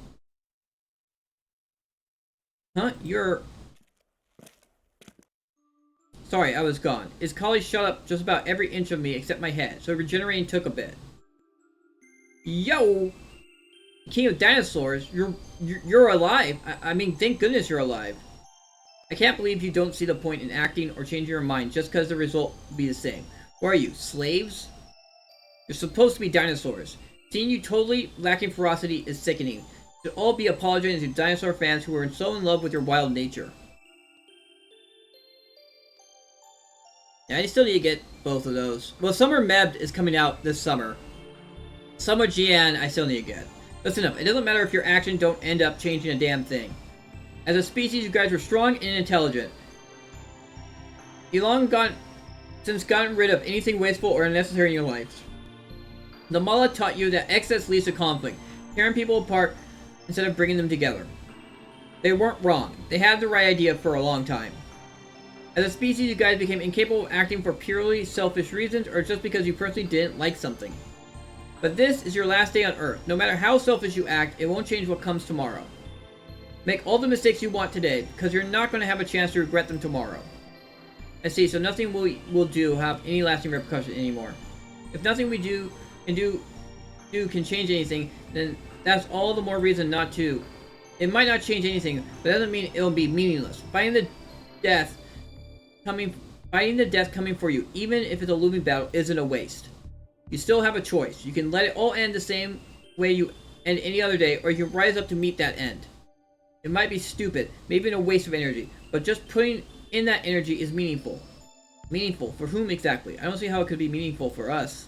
S1: Huh? You're... Sorry, I was gone. His colleague shot up just about every inch of me except my head, so regenerating took a bit. Yo! King of Dinosaurs, you're alive. I mean, thank goodness you're alive. I can't believe you don't see the point in acting or changing your mind just because the result will be the same. What are you, slaves? You're supposed to be dinosaurs. Seeing you totally lacking ferocity is sickening. You should all be apologizing to dinosaur fans who are so in love with your wild nature. Yeah, I still need to get both of those. Well, Summer Meb is coming out this summer. Summer GN, I still need to get. Listen up, it doesn't matter if your actions don't end up changing a damn thing. As a species, you guys were strong and intelligent. You long since gotten rid of anything wasteful or unnecessary in your life. The Mala taught you that excess leads to conflict, tearing people apart instead of bringing them together. They weren't wrong. They had the right idea for a long time. As a species, you guys became incapable of acting for purely selfish reasons or just because you personally didn't like something. But this is your last day on Earth. No matter how selfish you act, it won't change what comes tomorrow. Make all the mistakes you want today, because you're not going to have a chance to regret them tomorrow. I see, so nothing we'll do have any lasting repercussion anymore. If nothing we do can change anything, then that's all the more reason not to. It might not change anything, but that doesn't mean it'll be meaningless. Fighting the death coming for you, even if it's a looming battle, isn't a waste. You still have a choice. You can let it all end the same way you end any other day, or you can rise up to meet that end. It might be stupid, maybe even a waste of energy, but just putting in that energy is meaningful. Meaningful? For whom exactly? I don't see how it could be meaningful for us.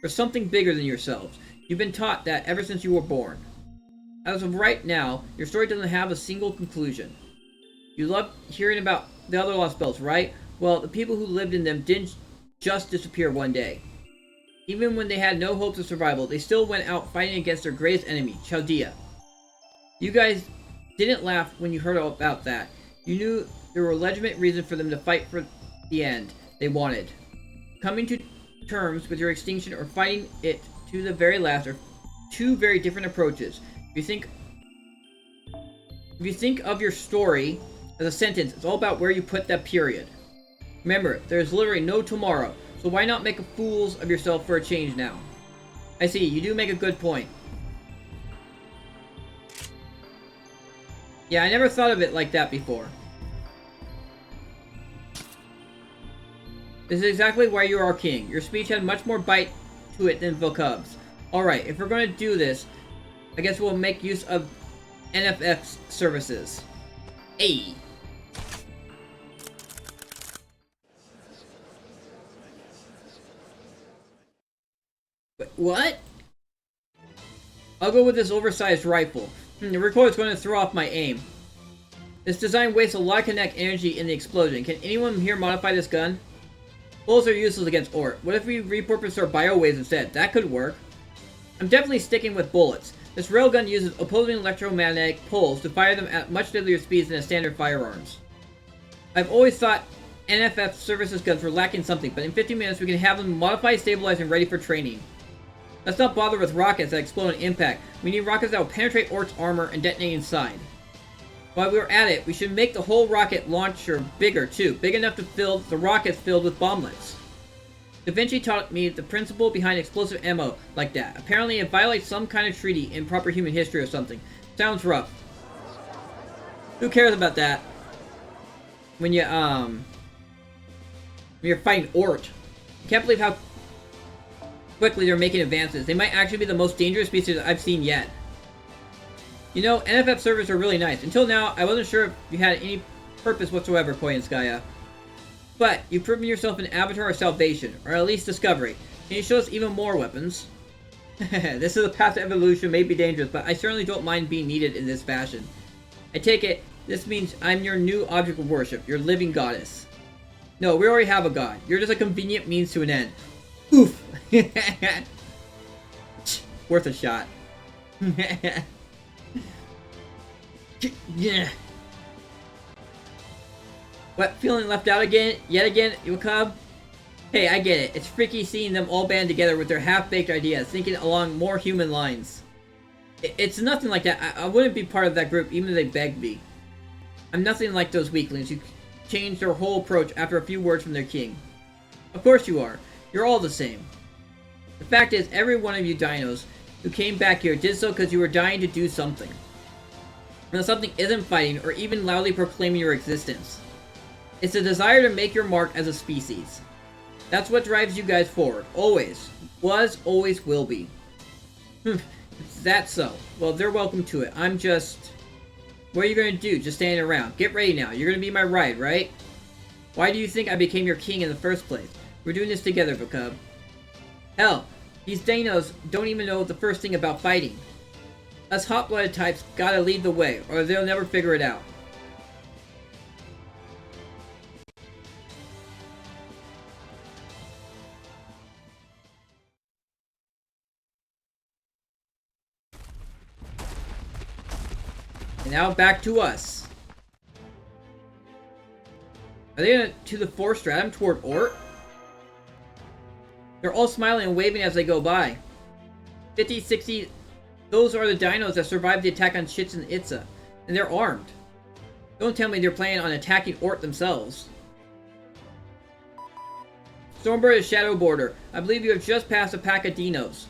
S1: For something bigger than yourselves. You've been taught that ever since you were born. As of right now, your story doesn't have a single conclusion. You love hearing about the other lost belts, right? Well, the people who lived in them didn't just disappear one day. Even when they had no hopes of survival, they still went out fighting against their greatest enemy, Chaldea. You guys didn't laugh when you heard about that. You knew there were legitimate reasons for them to fight for the end they wanted. Coming to terms with your extinction or fighting it to the very last are two very different approaches. If you think of your story as a sentence, it's all about where you put that period. Remember, there's literally no tomorrow, so why not make fools of yourself for a change now? I see, you do make a good point. Yeah, I never thought of it like that before. This is exactly why you are our king. Your speech had much more bite to it than Vocub's. Alright, if we're going to do this, I guess we'll make use of NFF services. Ayy. Wait, what? I'll go with this oversized rifle. The recoil is going to throw off my aim. This design wastes a lot of kinetic energy in the explosion. Can anyone here modify this gun? Bullets are useless against ORT. What if we repurpose our biowaves instead? That could work. I'm definitely sticking with bullets. This railgun uses opposing electromagnetic poles to fire them at much deadlier speeds than a standard firearms. I've always thought NFF services guns were lacking something, but in 15 minutes we can have them modified, stabilized, and ready for training. Let's not bother with rockets that explode on impact. We need rockets that will penetrate ORT's armor and detonate inside. While we're at it, we should make the whole rocket launcher bigger too, big enough to fill the rockets filled with bomblets. Da Vinci taught me the principle behind explosive ammo like that. Apparently it violates some kind of treaty in proper human history or something. Sounds rough. Who cares about that? When you're fighting ORT. I can't believe how quickly they're making advances. They might actually be the most dangerous species I've seen yet. You know, NFF servers are really nice. Until now, I wasn't sure if you had any purpose whatsoever, Koyanskaya. But you've proven yourself an avatar of salvation, or at least discovery. Can you show us even more weapons? This is a path to evolution, may be dangerous, but I certainly don't mind being needed in this fashion. I take it, this means I'm your new object of worship, your living goddess. No, we already have a god. You're just a convenient means to an end. Oof! Worth a shot. Yeah. What, feeling left out again? Yet again, Iwakub? Hey, I get it. It's freaky seeing them all band together with their half-baked ideas, thinking along more human lines. It's nothing like that. I wouldn't be part of that group even if they begged me. I'm nothing like those weaklings who change their whole approach after a few words from their king. Of course you are. You're all the same. The fact is, every one of you dinos who came back here did so because you were dying to do something. And something isn't fighting or even loudly proclaiming your existence. It's a desire to make your mark as a species. That's what drives you guys forward. Always. Was, always will be. That's so. Well, they're welcome to it. I'm just... What are you going to do? Just standing around. Get ready now. You're going to be my ride, right? Why do you think I became your king in the first place? We're doing this together, Vakub. Hell, these dinos don't even know the first thing about fighting. Us hot-blooded types gotta lead the way, or they'll never figure it out. And now back to us. Are they gonna to the 4th stratum toward ORT? They're all smiling and waving as they go by. 50, 60... Those are the dinos that survived the attack on Shits and Itza. And they're armed. Don't tell me they're planning on attacking ORT themselves. Stormbird is Shadow Border. I believe you have just passed a pack of dinos.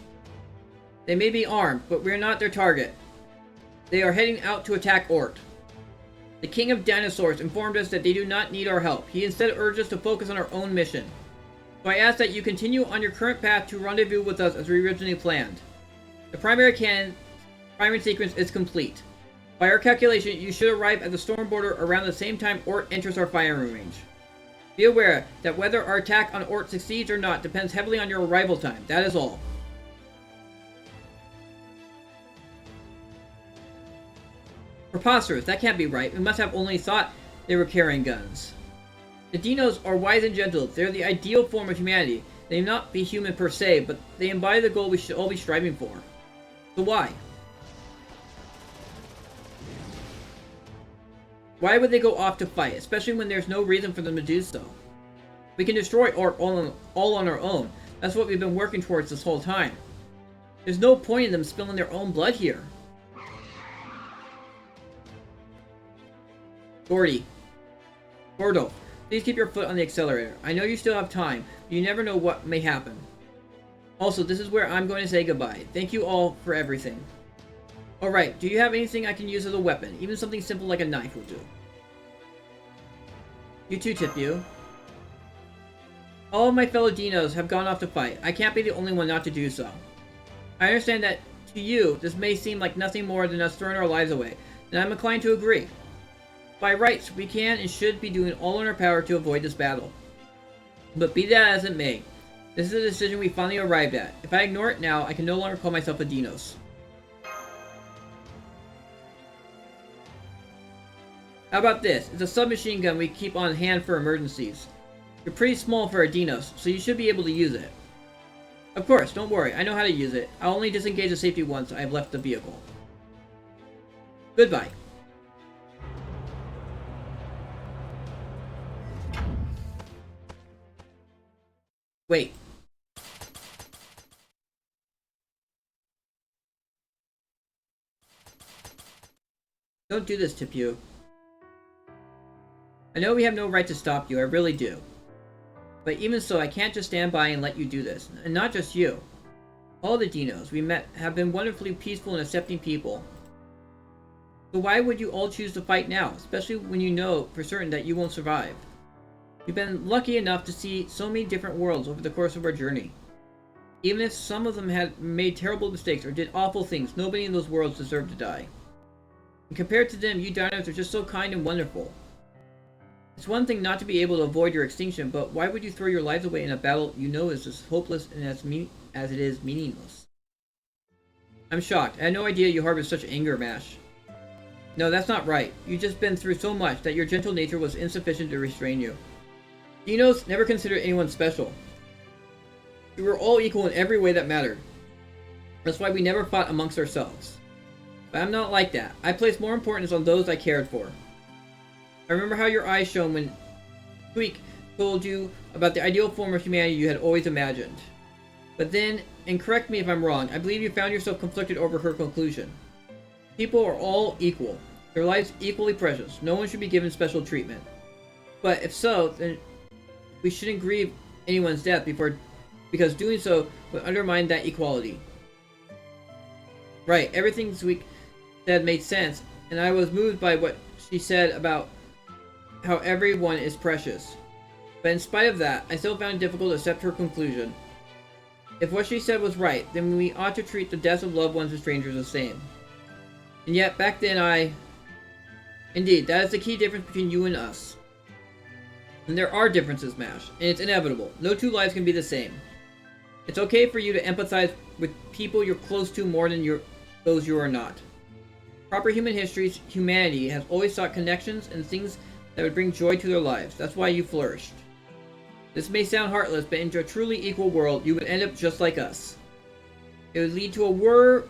S1: They may be armed, but we're not their target. They are heading out to attack ORT. The King of Dinosaurs informed us that they do not need our help. He instead urged us to focus on our own mission. So I ask that you continue on your current path to rendezvous with us as we originally planned. The primary sequence is complete. By our calculation, you should arrive at the storm border around the same time ORT enters our firing range. Be aware that whether our attack on ORT succeeds or not depends heavily on your arrival time. That is all. Preposterous, that can't be right. We must have only thought they were carrying guns. The dinos are wise and gentle. They're the ideal form of humanity. They may not be human per se, but they embody the goal we should all be striving for. So why? Why would they go off to fight, especially when there's no reason for them to do so? We can destroy ORT all on our own. That's what we've been working towards this whole time. There's no point in them spilling their own blood here. Gordo, please keep your foot on the accelerator. I know you still have time, but you never know what may happen. Also, this is where I'm going to say goodbye. Thank you all for everything. Alright, do you have anything I can use as a weapon? Even something simple like a knife will do. You too, Tipu. All of my fellow dinos have gone off to fight. I can't be the only one not to do so. I understand that, to you, this may seem like nothing more than us throwing our lives away, and I'm inclined to agree. By rights, we can and should be doing all in our power to avoid this battle. But be that as it may, this is a decision we finally arrived at. If I ignore it now, I can no longer call myself a Dinos. How about this? It's a submachine gun we keep on hand for emergencies. You're pretty small for a Dinos, so you should be able to use it. Of course, don't worry, I know how to use it. I'll only disengage the safety once I've left the vehicle. Goodbye. Wait. Don't do this, Tipu. I know we have no right to stop you, I really do. But even so, I can't just stand by and let you do this. And not just you. All the dinos we met have been wonderfully peaceful and accepting people. So why would you all choose to fight now, especially when you know for certain that you won't survive? We've been lucky enough to see so many different worlds over the course of our journey. Even if some of them had made terrible mistakes or did awful things, nobody in those worlds deserved to die. And compared to them, you dinos are just so kind and wonderful. It's one thing not to be able to avoid your extinction, but why would you throw your lives away in a battle you know is as hopeless and as it is meaningless? I'm shocked. I had no idea you harbored such anger, Mash. No, that's not right. You've just been through so much that your gentle nature was insufficient to restrain you. Dinos never considered anyone special. We were all equal in every way that mattered. That's why we never fought amongst ourselves. But I'm not like that. I place more importance on those I cared for. I remember how your eyes shone when Squeak told you about the ideal form of humanity you had always imagined. But then, and correct me if I'm wrong, I believe you found yourself conflicted over her conclusion. People are all equal. Their lives equally precious. No one should be given special treatment. But if so, then we shouldn't grieve anyone's death because doing so would undermine that equality. Right, everything Squeak said made sense, and I was moved by what she said about how everyone is precious. But in spite of that, I still found it difficult to accept her conclusion. If what she said was right, then we ought to treat the deaths of loved ones and strangers the same. And yet, back then Indeed, that is the key difference between you and us. And there are differences, Mash, and it's inevitable. No two lives can be the same. It's okay for you to empathize with people you're close to more than those you are not. Proper human history's humanity has always sought connections and things that would bring joy to their lives. That's why you flourished. This may sound heartless, but in a truly equal world, you would end up just like us. It would lead to a war.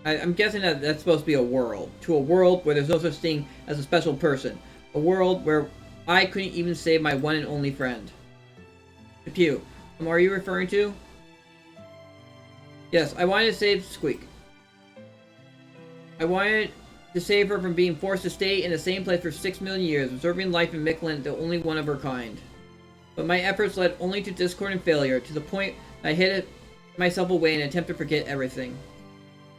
S1: I'm guessing that that's supposed to be a world. To a world where there's no such thing as a special person. A world where I couldn't even save my one and only friend. Pew, are you referring to? Yes, I wanted to save Squeak. I wanted to save her from being forced to stay in the same place for 6 million years, observing life in Mictlan, the only one of her kind. But my efforts led only to discord and failure, to the point that I hid myself away in an attempt to forget everything.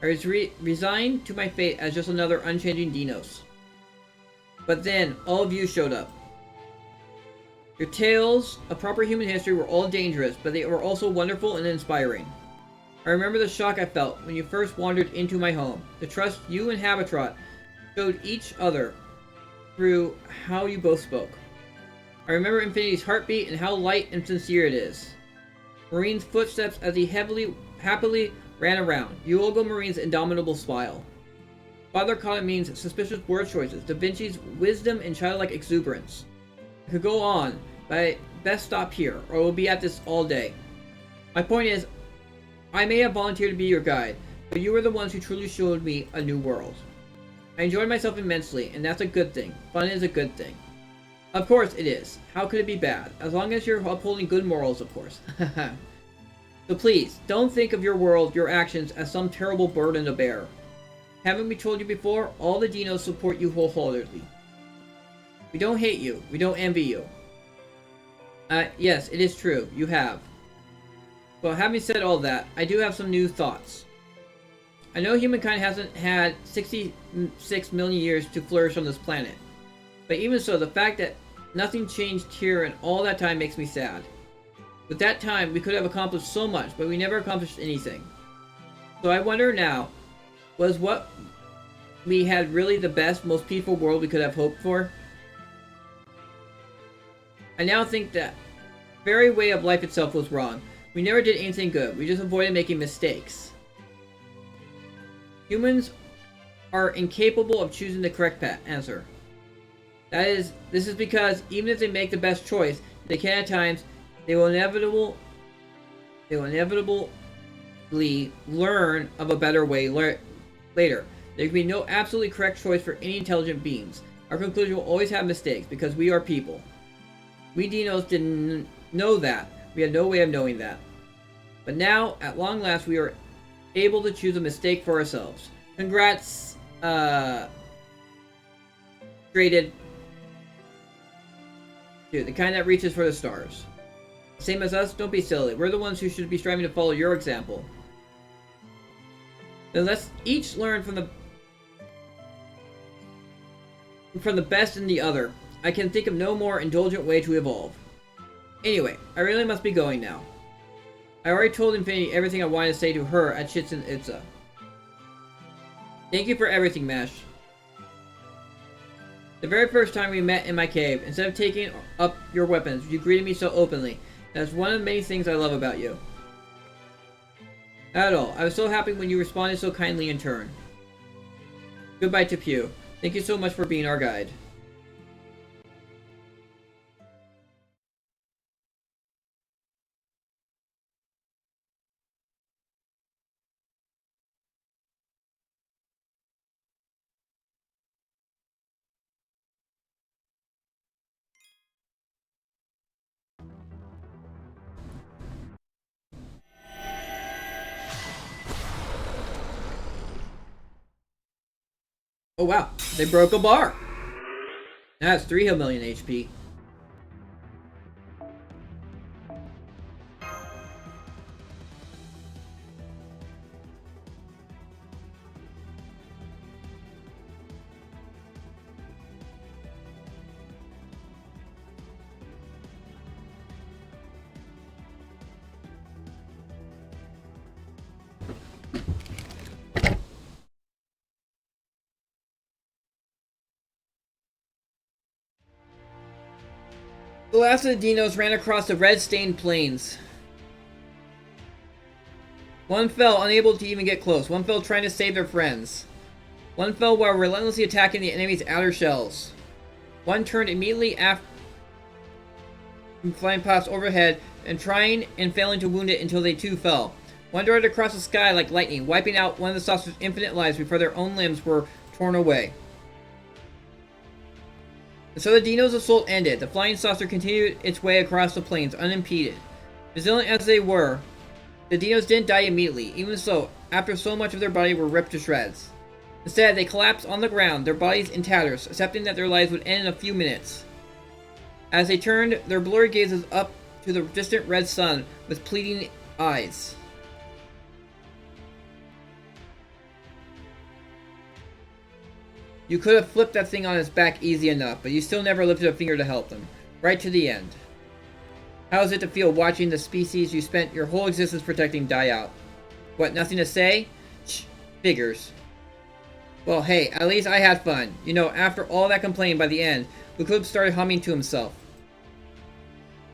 S1: I was resigned to my fate as just another unchanging Dinos. But then, all of you showed up. Your tales of proper human history were all dangerous, but they were also wonderful and inspiring. I remember the shock I felt when you first wandered into my home, the trust you and Habitrot showed each other through how you both spoke. I remember Infinity's heartbeat and how light and sincere it is. Marine's footsteps as he happily ran around, Yuogo Marine's indomitable smile. Father Conamine's suspicious word choices, Da Vinci's wisdom and childlike exuberance. I could go on, but I best stop here, or we'll be at this all day. My point is, I may have volunteered to be your guide, but you were the ones who truly showed me a new world. I enjoyed myself immensely, and that's a good thing. Fun is a good thing. Of course it is. How could it be bad? As long as you're upholding good morals, of course. So please, don't think of your world, your actions, as some terrible burden to bear. Haven't we told you before? All the Dinos support you wholeheartedly. We don't hate you. We don't envy you. Yes, it is true. You have. Well, having said all that, I do have some new thoughts. I know humankind hasn't had 66 million years to flourish on this planet. But even so, the fact that nothing changed here in all that time makes me sad. With that time, we could have accomplished so much, but we never accomplished anything. So I wonder now, was what we had really the best, most peaceful world we could have hoped for? I now think that very way of life itself was wrong. We never did anything good. We just avoided making mistakes. Humans are incapable of choosing the correct answer. This is because even if they make the best choice, they can at times, they will inevitably learn of a better way later. There can be no absolutely correct choice for any intelligent beings. Our conclusion will always have mistakes because we are people. We Dinos didn't know that. We had no way of knowing that. But now, at long last, we are able to choose a mistake for ourselves. Congrats, graded. Dude, the kind that reaches for the stars. Same as us, don't be silly. We're the ones who should be striving to follow your example. Then let's each learn from the best in the other. I can think of no more indulgent way to evolve. Anyway, I really must be going now. I already told Infinity everything I wanted to say to her at Chichen Itza. Thank you for everything, Mesh. The very first time we met in my cave, instead of taking up your weapons, you greeted me so openly. That's one of the many things I love about you. Not at all. I was so happy when you responded so kindly in turn. Goodbye to Pew. Thank you so much for being our guide. Oh wow, they broke a bar. That's 3 million HP. The last of the dinos ran across the red-stained plains. One fell, unable to even get close. One fell trying to save their friends. One fell while relentlessly attacking the enemy's outer shells. One turned immediately after flying past overhead and trying and failing to wound it until they too fell. One darted across the sky like lightning, wiping out one of the saucer's infinite lives before their own limbs were torn away. And so the Dino's assault ended. The flying saucer continued its way across the plains, unimpeded. Resilient as they were, the Dinos didn't die immediately, even so, after so much of their body were ripped to shreds. Instead, they collapsed on the ground, their bodies in tatters, accepting that their lives would end in a few minutes. As they turned their blurry gazes up to the distant red sun with pleading eyes. You could have flipped that thing on its back easy enough, but you still never lifted a finger to help them. Right to the end. How is it to feel watching the species you spent your whole existence protecting die out? What, nothing to say? Shh, figures. Well, hey, at least I had fun. You know, after all that complaining by the end, Luclube started humming to himself.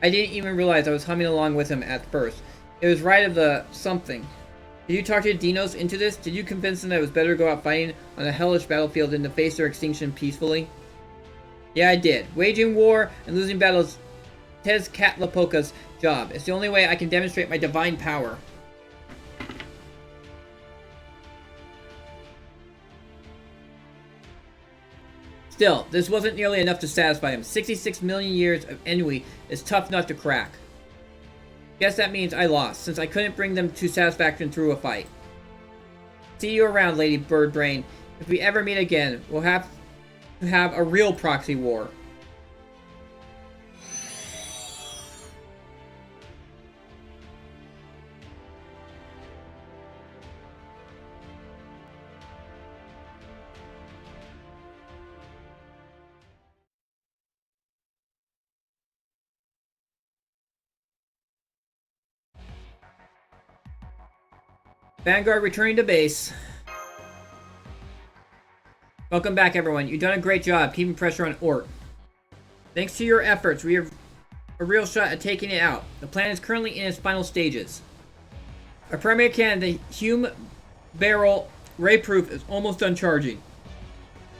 S1: I didn't even realize I was humming along with him at first. It was right of the something. Did you talk to the Dinos into this? Did you convince them that it was better to go out fighting on a hellish battlefield than to face their extinction peacefully? Yeah, I did. Waging war and losing battles is Tezcatlipoca's job. It's the only way I can demonstrate my divine power. Still, this wasn't nearly enough to satisfy him. 66 million years of ennui is tough nut to crack. Guess that means I lost, since I couldn't bring them to satisfaction through a fight. See you around, Lady Birdbrain. If we ever meet again, we'll have to have a real proxy war. Vanguard returning to base. Welcome back, everyone. You've done a great job keeping pressure on ORT. Thanks to your efforts, we have a real shot at taking it out. The plan is currently in its final stages. Our primary cannon, the Hume Barrel Ray-Proof, is almost done charging.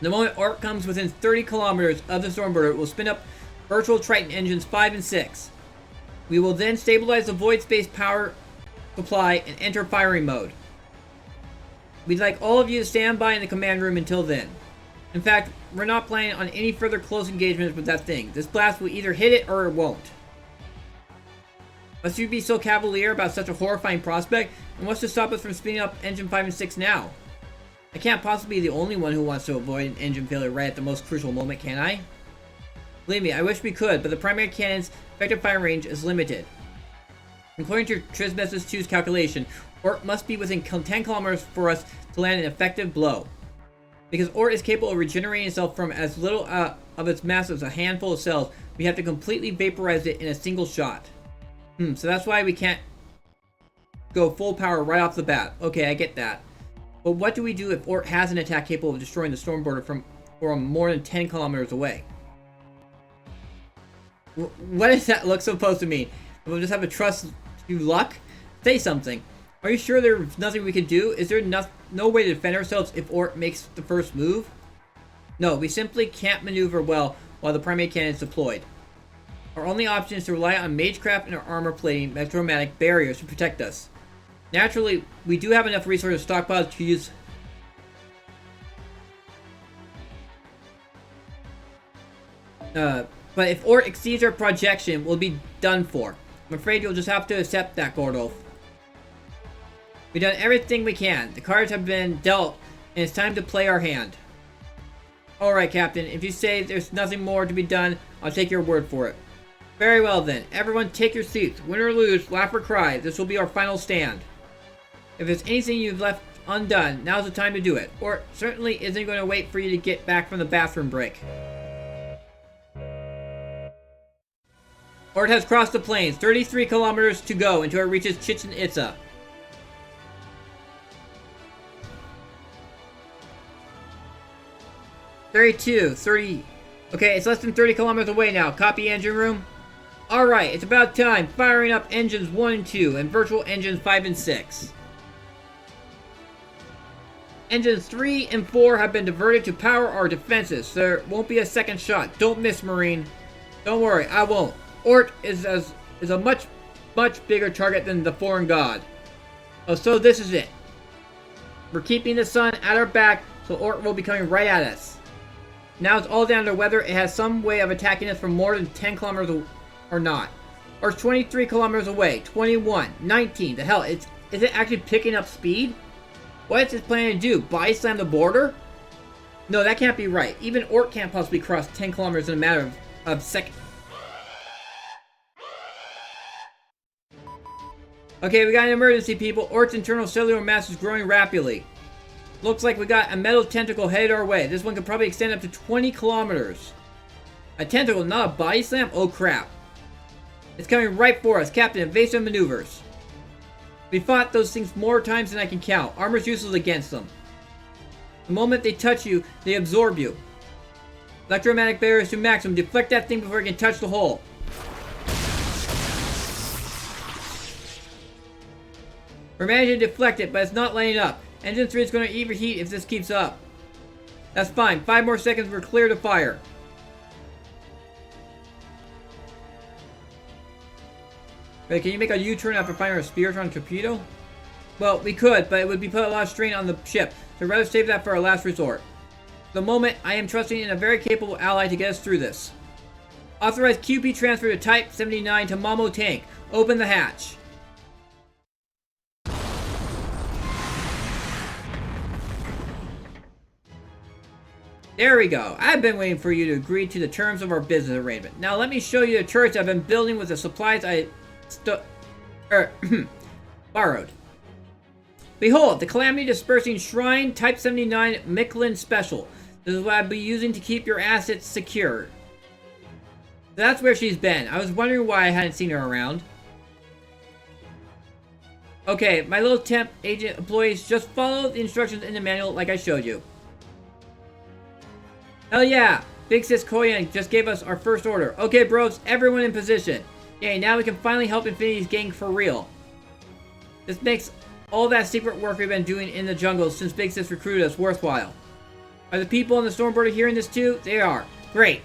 S1: The moment ORT comes within 30 kilometers of the Stormbird, it will spin up Virtual Triton engines 5 and 6. We will then stabilize the void space power supply and enter firing mode. We'd like all of you to stand by in the command room until then. In fact, we're not planning on any further close engagements with that thing. This blast will either hit it or it won't. Must you be so cavalier about such a horrifying prospect? And what's to stop us from speeding up engine 5 and 6 now? I can't possibly be the only one who wants to avoid an engine failure right at the most crucial moment, can I? Believe me, I wish we could, but the primary cannon's effective fire range is limited. According to Trismegistus 2's calculation, ORT must be within 10 kilometers for us to land an effective blow. Because ORT is capable of regenerating itself from as little of its mass as a handful of cells, we have to completely vaporize it in a single shot. So that's why we can't go full power right off the bat. Okay, I get that. But what do we do if ORT has an attack capable of destroying the storm border from more than 10 kilometers away? What does that look supposed to mean? We'll just have to trust to luck? Say something. Are you sure there's nothing we can do? Is there no way to defend ourselves if ORT makes the first move? No, we simply can't maneuver well while the primate cannon is deployed. Our only option is to rely on magecraft and our armor plating electromagnetic barriers to protect us. Naturally, we do have enough resources stockpiled to use. But if ORT exceeds our projection, we'll be done for. I'm afraid you'll just have to accept that, Gordolf. We've done everything we can. The cards have been dealt, and it's time to play our hand. Alright, Captain. If you say there's nothing more to be done, I'll take your word for it. Very well, then. Everyone take your seats. Win or lose, laugh or cry. This will be our final stand. If there's anything you've left undone, now's the time to do it. ORT certainly isn't going to wait for you to get back from the bathroom break. ORT has crossed the plains. 33 kilometers to go until it reaches Chichen Itza. Okay, it's less than 30 kilometers away now. Copy, engine room. Alright, it's about time. Firing up engines 1 and 2 and virtual engines 5 and 6. Engines 3 and 4 have been diverted to power our defenses. There won't be a second shot. Don't miss, Marine. Don't worry, I won't. ORT is a much bigger target than the foreign god. Oh, so this is it. We're keeping the sun at our back, so ORT will be coming right at us. Now it's all down to whether it has some way of attacking us from more than 10 kilometers or not. Or it's 23 kilometers away, 21, 19, the hell, is it actually picking up speed? What is it planning to do, body slam the border? No, that can't be right. Even ORT can't possibly cross 10 kilometers in a matter of seconds. Okay, we got an emergency, people. ORT's internal cellular mass is growing rapidly. Looks like we got a metal tentacle headed our way. This one could probably extend up to 20 kilometers. A tentacle, not a body slam? Oh crap. It's coming right for us. Captain, evasive maneuvers. We fought those things more times than I can count. Armor's useless against them. The moment they touch you, they absorb you. Electromagnetic barriers to maximum. Deflect that thing before it can touch the hull. We're managing to deflect it, but it's not lining up. Engine 3 is going to overheat if this keeps up. That's fine. 5 more seconds, we're clear to fire. Wait, can you make a U-turn after firing a Spiritron torpedo? Well, we could, but it would be put a lot of strain on the ship, so rather save that for our last resort. For the moment, I am trusting in a very capable ally to get us through this. Authorize QP transfer to Type 79 to Mamo Tank. Open the hatch. There we go. I've been waiting for you to agree to the terms of our business arrangement. Now let me show you the turrets I've been building with the supplies I borrowed. Behold, the Calamity Dispersing Shrine Type 79 Michelin Special. This is what I'll be using to keep your assets secure. That's where she's been. I was wondering why I hadn't seen her around. Okay, my little temp agent employees, just follow the instructions in the manual like I showed you. Hell yeah! Big Sis Koyan just gave us our first order. Okay, bros, everyone in position. Yay, now we can finally help Infinity's gang for real. This makes all that secret work we've been doing in the jungle since Big Sis recruited us worthwhile. Are the people on the storm border hearing this too? They are. Great.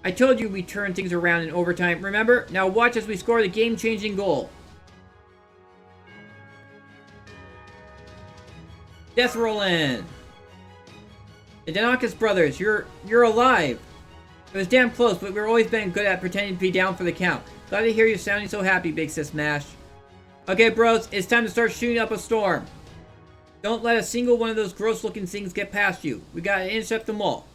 S1: I told you we'd turn things around in overtime, remember? Now watch as we score the game-changing goal. Death roll in. The Danakis brothers, you're alive. It was damn close, but we've always been good at pretending to be down for the count. Glad to hear you sounding so happy, Big Sis Mash. Okay, bros, it's time to start shooting up a storm. Don't let a single one of those gross-looking things get past you. We gotta intercept them all.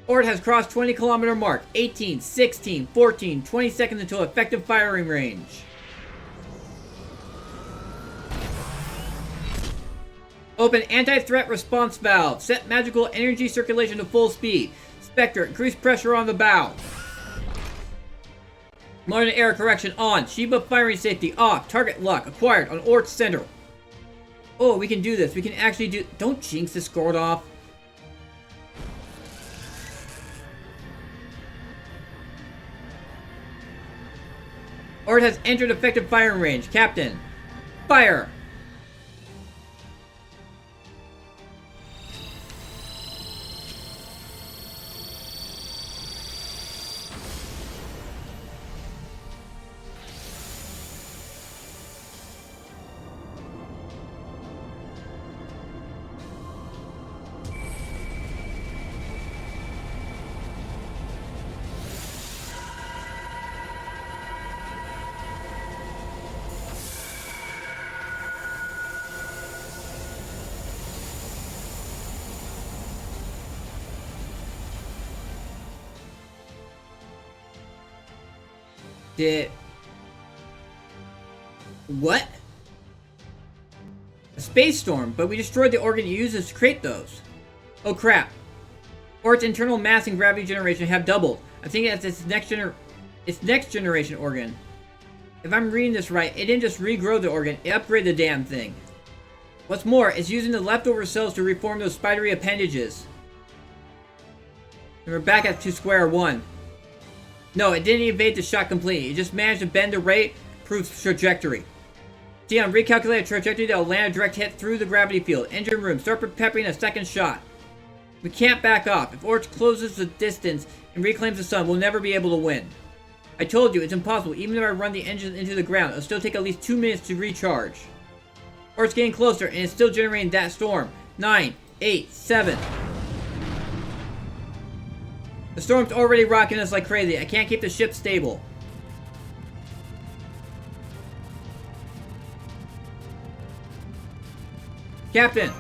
S1: ORT has crossed 20-kilometer mark. 18, 16, 14, 20 seconds until effective firing range. Open anti-threat response valve. Set magical energy circulation to full speed. Spectre, increase pressure on the bow. Modern error correction on. Sheba firing safety off. Target lock acquired on ORT center. Oh, we can do this. We can actually do... Don't jinx this scored off. ORT has entered effective firing range. Captain, fire! What? A space storm, but we destroyed the organ it uses to create those. Oh crap. ORT's internal mass and gravity generation have doubled. I'm thinking that's its next generation organ. If I'm reading this right, it didn't just regrow the organ, it upgraded the damn thing. What's more, it's using the leftover cells to reform those spidery appendages. And we're back at square one. No, it didn't evade the shot completely. It just managed to bend the rate, improve trajectory. Dion, recalculate a trajectory that will land a direct hit through the gravity field. Engine room, start prepping a second shot. We can't back off. If ORT closes the distance and reclaims the sun, we'll never be able to win. I told you, it's impossible. Even if I run the engines into the ground, it'll still take at least 2 minutes to recharge. ORT's getting closer, and it's still generating that storm. 9, 8, 7... The storm's already rocking us like crazy. I can't keep the ship stable. Captain!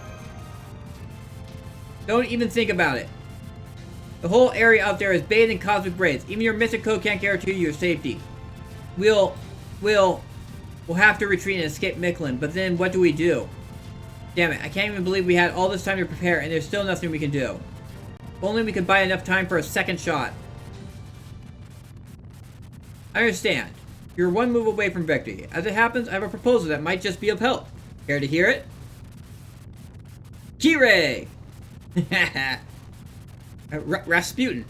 S1: Don't even think about it. The whole area out there is bathed in cosmic rays. Even your mystic code can't guarantee you your safety. We'll have to retreat and escape Michelin, but then what do we do? Damn it, I can't even believe we had all this time to prepare and there's still nothing we can do. If only we could buy enough time for a second shot. I understand. You're one move away from victory. As it happens, I have a proposal that might just be of help. Care to hear it? Kirei! Rasputin.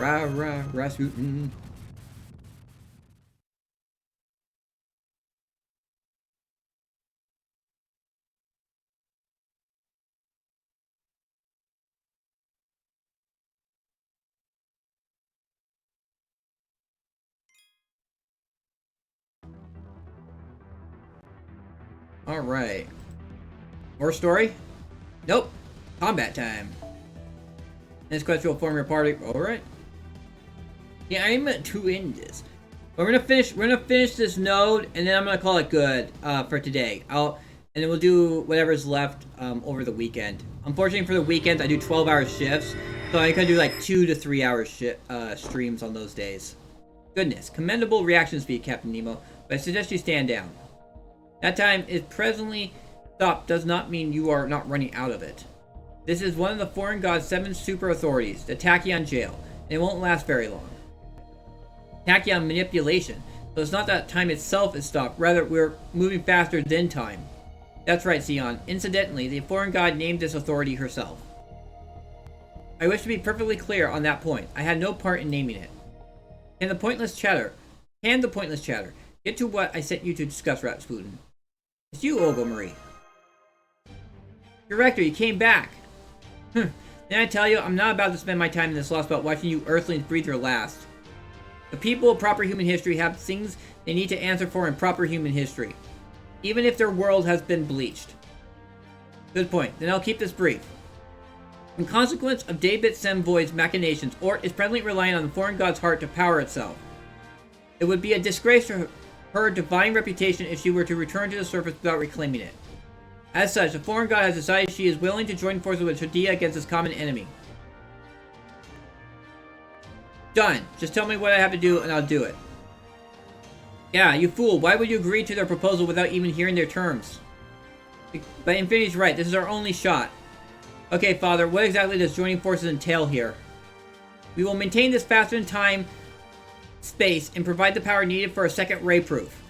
S1: Rasputin. Alright. More story? Nope. Combat time. Next quest will form your party. Alright. Yeah, I meant to end this. But we're gonna finish this node, and then I'm gonna call it good for today. And then we'll do whatever's left over the weekend. Unfortunately for the weekend, I do 12-hour shifts, so I can do like 2 to 3 hour streams on those days. Goodness, commendable reaction speed, Captain Nemo, but I suggest you stand down. That time is presently stopped does not mean you are not running out of it. This is one of the foreign god's 7 super authorities, the Tachyon jail, and it won't last very long. Tachyon manipulation, so it's not that time itself is stopped, rather we're moving faster than time. That's right, Sion. Incidentally, the foreign god named this authority herself. I wish to be perfectly clear on that point. I had no part in naming it. Can the pointless chatter get to what I sent you to discuss, Rasputin? It's you, Olga Marie. Director, you came back. Then I tell you, I'm not about to spend my time in this lost spot watching you Earthlings breathe your last. The people of proper human history have things they need to answer for in proper human history, even if their world has been bleached. Good point. Then I'll keep this brief. In consequence of David Semvoid's machinations, ORT is presently relying on the foreign god's heart to power itself. It would be a disgrace to her divine reputation if she were to return to the surface without reclaiming it. As such, the foreign god has decided she is willing to join forces with Shadia against this common enemy. Done. Just tell me what I have to do and I'll do it. Yeah, you fool. Why would you agree to their proposal without even hearing their terms? But Infinity's right. This is our only shot. Okay, Father, what exactly does joining forces entail here? We will maintain this faster than time space and provide the power needed for a second ray proof.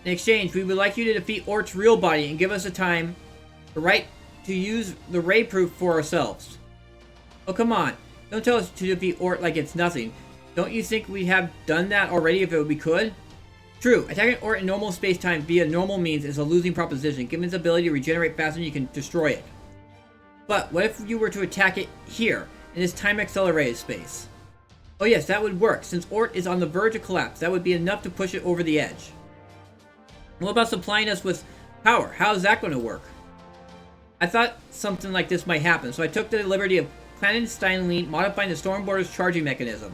S1: In exchange, we would like you to defeat ORT's real body and give us the right to use the ray proof for ourselves. Oh, come on. Don't tell us to defeat ORT like it's nothing. Don't you think we'd have done that already if we could? True, attacking ORT in normal space-time via normal means is a losing proposition, given its ability to regenerate faster than you can destroy it. But what if you were to attack it here, in this time-accelerated space? Oh yes, that would work. Since ORT is on the verge of collapse, that would be enough to push it over the edge. What about supplying us with power? How is that going to work? I thought something like this might happen, so I took the liberty of clandestinely modifying the Stormboarder's charging mechanism.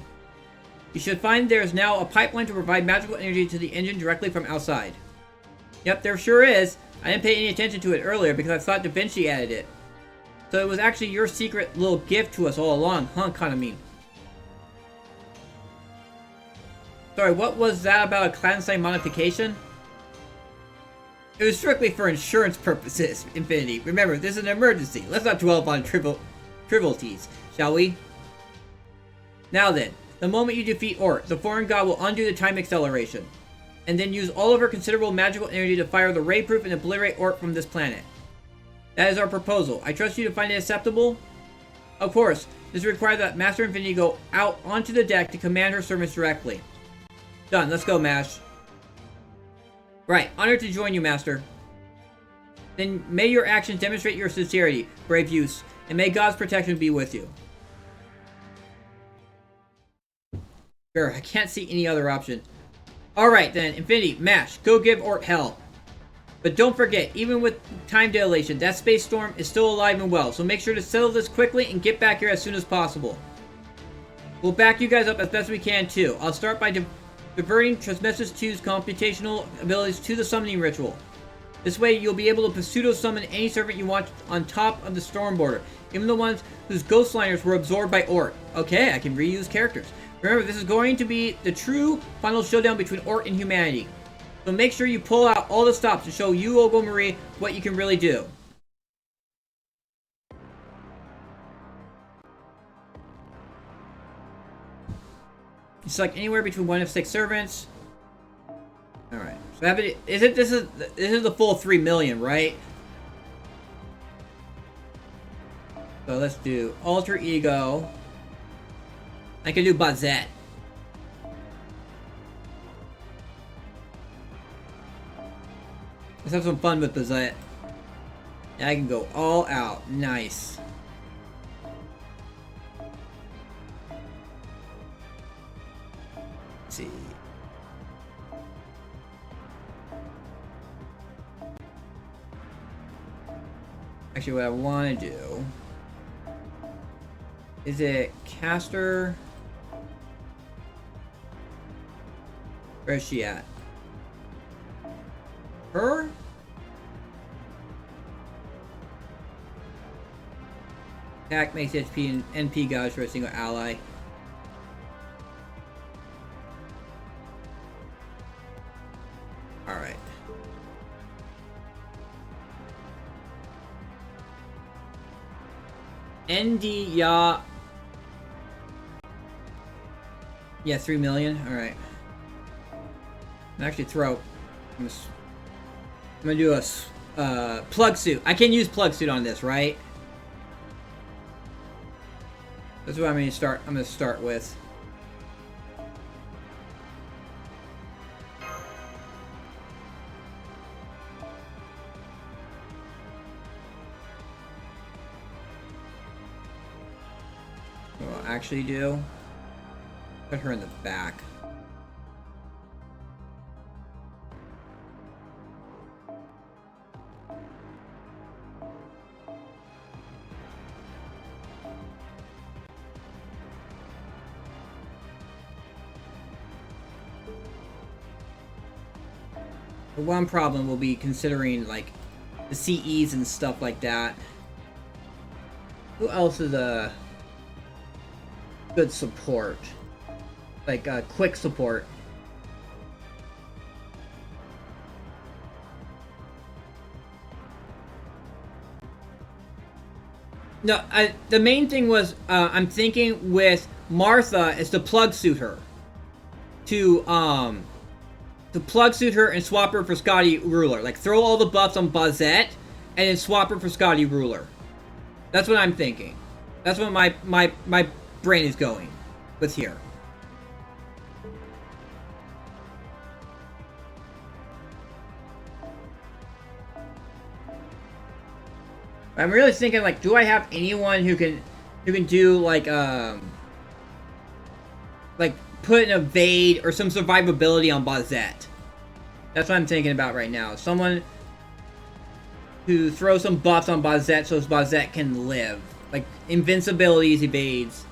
S1: You should find there is now a pipeline to provide magical energy to the engine directly from outside. Yep, there sure is. I didn't pay any attention to it earlier because I thought Da Vinci added it. So it was actually your secret little gift to us all along, huh, Kanami? Sorry, what was that about a clandestine modification? It was strictly for insurance purposes, Infinity. Remember, this is an emergency. Let's not dwell upon trivialities, shall we? Now then, the moment you defeat ORT, the foreign god will undo the time acceleration, and then use all of her considerable magical energy to fire the ray proof and obliterate ORT from this planet. That is our proposal. I trust you to find it acceptable? Of course, this requires that Master Infinity go out onto the deck to command her servants directly. Done, let's go, Mash. Right, honored to join you, Master. Then may your actions demonstrate your sincerity, brave youths, and may God's protection be with you. Sure, I can't see any other option. Alright then, Infinity, Mash, go give ORT hell. But don't forget, even with time dilation, that space storm is still alive and well, so make sure to settle this quickly and get back here as soon as possible. We'll back you guys up as best we can too. I'll start by diverting Trismegistus 2's computational abilities to the summoning ritual. This way you'll be able to pseudo-summon any servant you want on top of the Stormboarder, even the ones whose ghost liners were absorbed by ORT. Okay, I can reuse characters. Remember, this is going to be the true final showdown between ORT and humanity. So make sure you pull out all the stops to show you, Ogo Marie, what you can really do. Select anywhere between 1 of 6 servants. Alright. So this is the full 3 million, right? So let's do alter ego. I can do Bazette. Let's have some fun with Bazette. And I can go all out. Nice. Let's see. Actually, what I want to do is it caster. Where is she at? Her? Attack makes HP and NP gauge for a single ally. Alright. ND Ya. Yeah, 3 million. Alright. Actually throw. I'm gonna do a plug suit. I can use plug suit on this, right? That's what I'm gonna start. I'm gonna start with. What I'll actually do. Put her in the back. The one problem will be considering, like, the CEs and stuff like that. Who else is a good support? Like, quick support. No, the main thing was, I'm thinking with Martha is to plug suit her. to plug suit her and swap her for Scotty Ruler. Like, throw all the buffs on Bozette and then swap her for Scotty Ruler. That's what I'm thinking. That's what my brain is going with here. I'm really thinking, like, do I have anyone who can do like put an evade or some survivability on Bozette? That's what I'm thinking about right now. Someone who throws some buffs on Bozette so Bozette can live. Like, invincibilities, evades.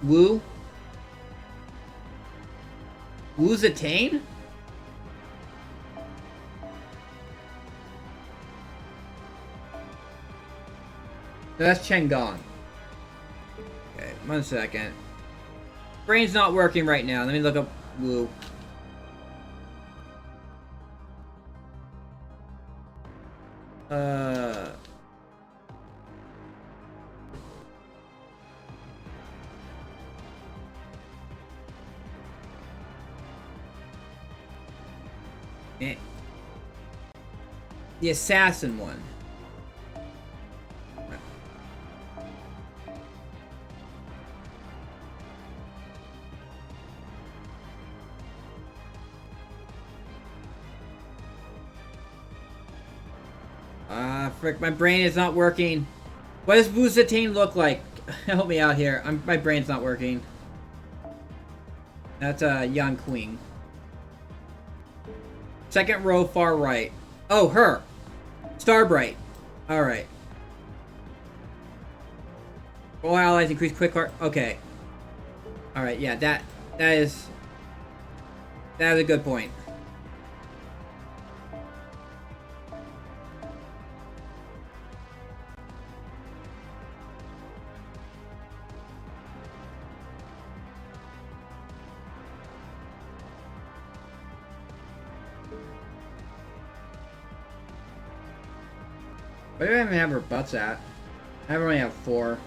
S1: Wu? Wu Zetian? No, that's Chen Gong. Okay, 1 second. Brain's not working right now. Let me look up Wu. The assassin one. Frick, my brain is not working. What does Wu Zetian look like? Help me out here. My brain's not working. That's Yan Qing. Second row, far right. Oh, her. Starbright. Alright. All allies increase quick heart. Okay. Alright, yeah, that is a good point. Where do I even have her butts at? I only have 4.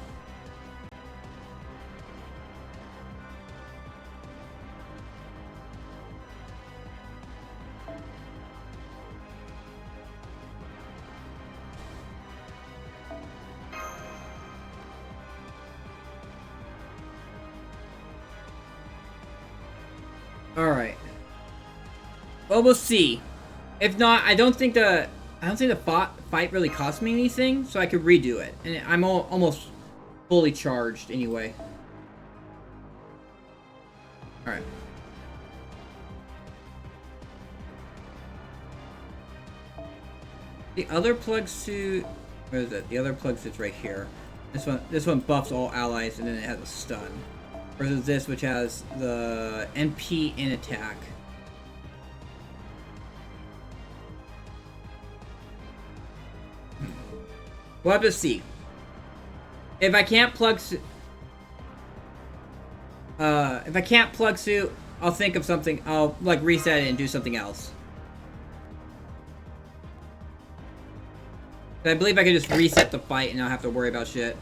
S1: Alright. Well, we'll see. If not, I don't think the fight really cost me anything, so I could redo it. And I'm almost fully charged anyway. Alright. The other plug suit... Where is it? The other plug suit's right here. This one buffs all allies and then it has a stun. Versus this, which has the NP in attack. We'll have to see. If I can't plug suit, I'll think of something. I'll like reset it and do something else. I believe I can just reset the fight and not have to worry about shit.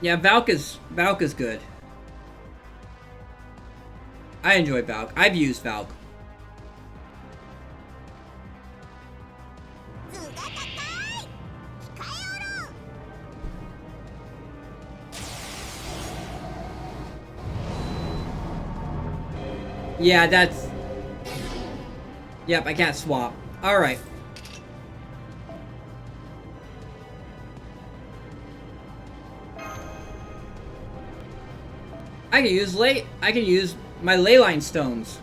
S1: Yeah, Valk is good. I enjoy Valk. I've used Valk. Yeah, that's... Yep, I can't swap. Alright. I can use my leyline stones.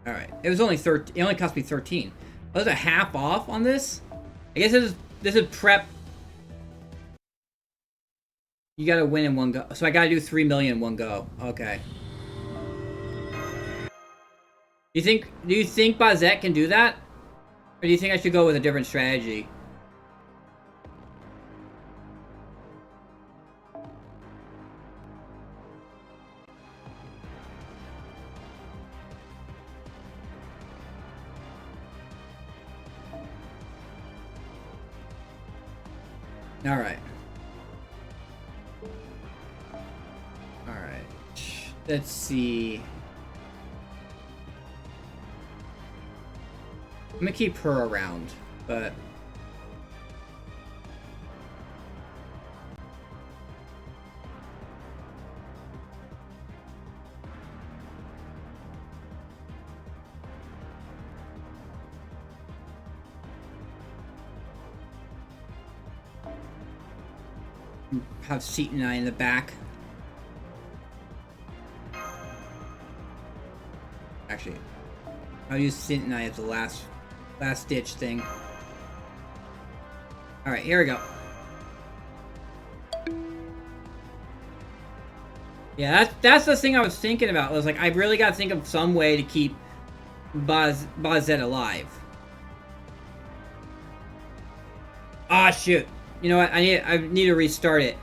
S1: All right, it was only 13. It only cost me 13. Was a half off on this? I guess this is prep You gotta win in one go. So I gotta do 3 million in one go. Okay. Do you think Bazette can do that? Or do you think I should go with a different strategy? Alright. Alright. Let's see. I'm gonna keep her around, but... have Seat and I in the back. Actually, I'll use Seat and I as the last ditch thing. Alright, here we go. Yeah, that's the thing I was thinking about. I was like, I really gotta think of some way to keep Bazette alive. Ah, shoot. You know what? I need to restart it.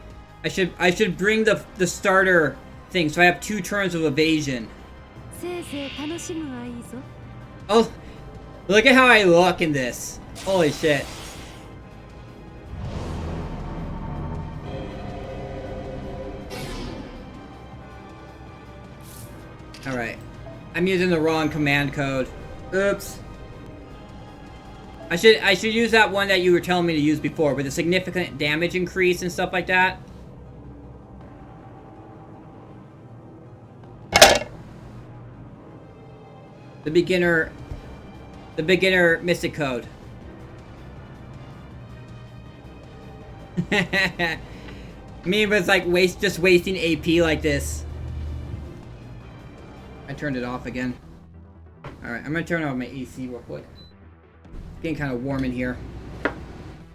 S1: I should bring the starter thing so I have 2 turns of evasion. Oh, look at how I look in this. Holy shit. Alright. I'm using the wrong command code. Oops. I should use that one that you were telling me to use before with a significant damage increase and stuff like that. The beginner mystic code. Me was like just wasting AP like this. I turned it off again. Alright, I'm gonna turn off my AC real quick. It's getting kind of warm in here.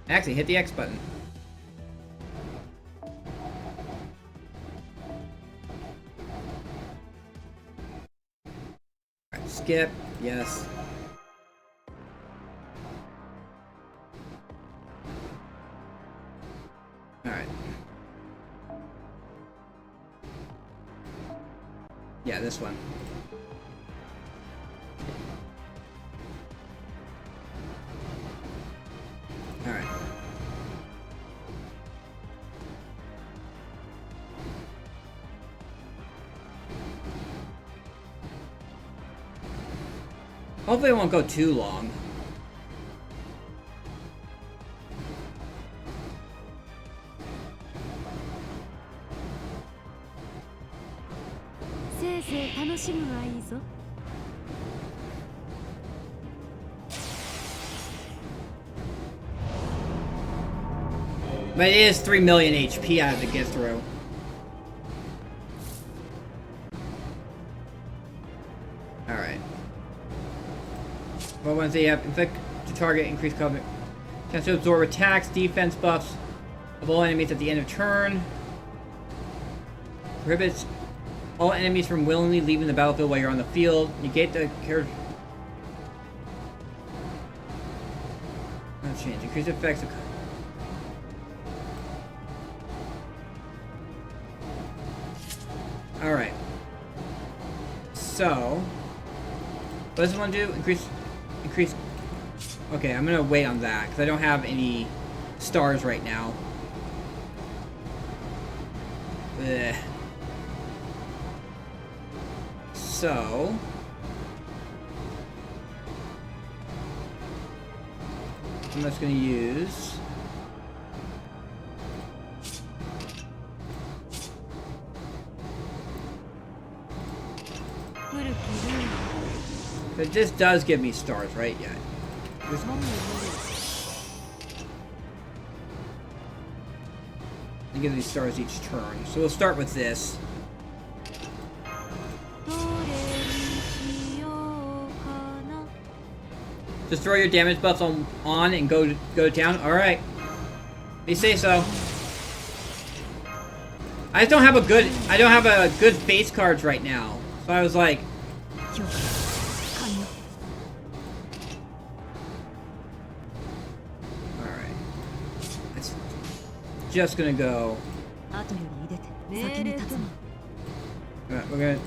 S1: Actually, hit the X button. Alright, skip. Yes. Alright. Yeah, this one. Alright. Hopefully it won't go too long. But it is 3 million HP I have to get through. Alright. Well, once they have inflict to target, increase cover. Chance to absorb attacks, defense buffs of all enemies at the end of turn. Prohibits all enemies from willingly leaving the battlefield while you're on the field. Negate the character. No change. Increase effects of. Alright. So, what does this one do? Increase. Okay, I'm gonna wait on that because I don't have any stars right now. Ugh. So, I'm just gonna use. But this does give me stars, right? Yeah. It gives me stars each turn. So we'll start with this. Just throw your damage buffs on and go down. All right. They say so. I don't have a good face cards right now. So I was like, alright. It's just gonna go. Alright, we're gonna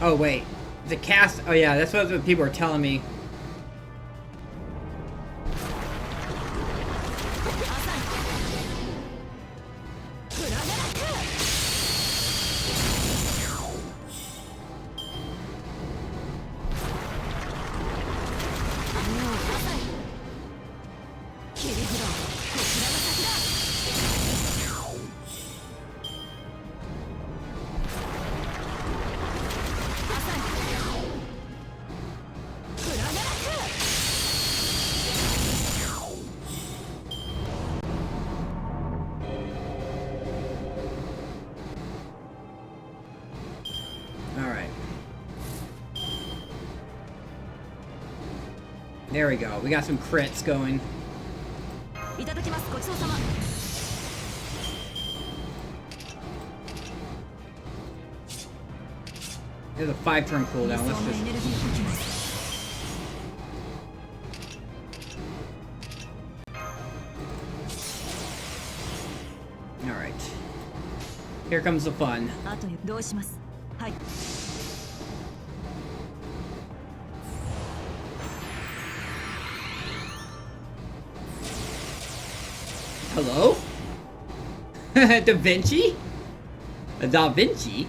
S1: Oh wait, the cast. Oh yeah, that's what people were telling me. There we go. We got some crits going. There's a 5-turn cooldown. Let's just... Alright. Here comes the fun. Hello? Da Vinci? Da Vinci?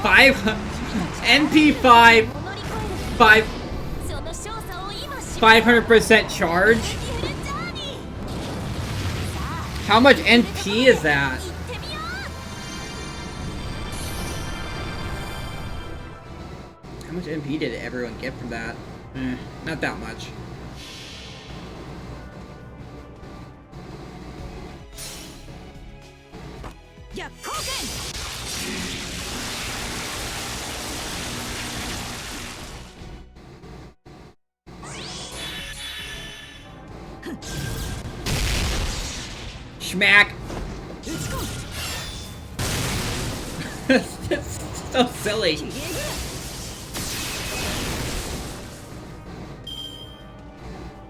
S1: Five NP5 500% charge? How much NP is that? How much MP did everyone get from that? Not that much. Schmack! It's so silly.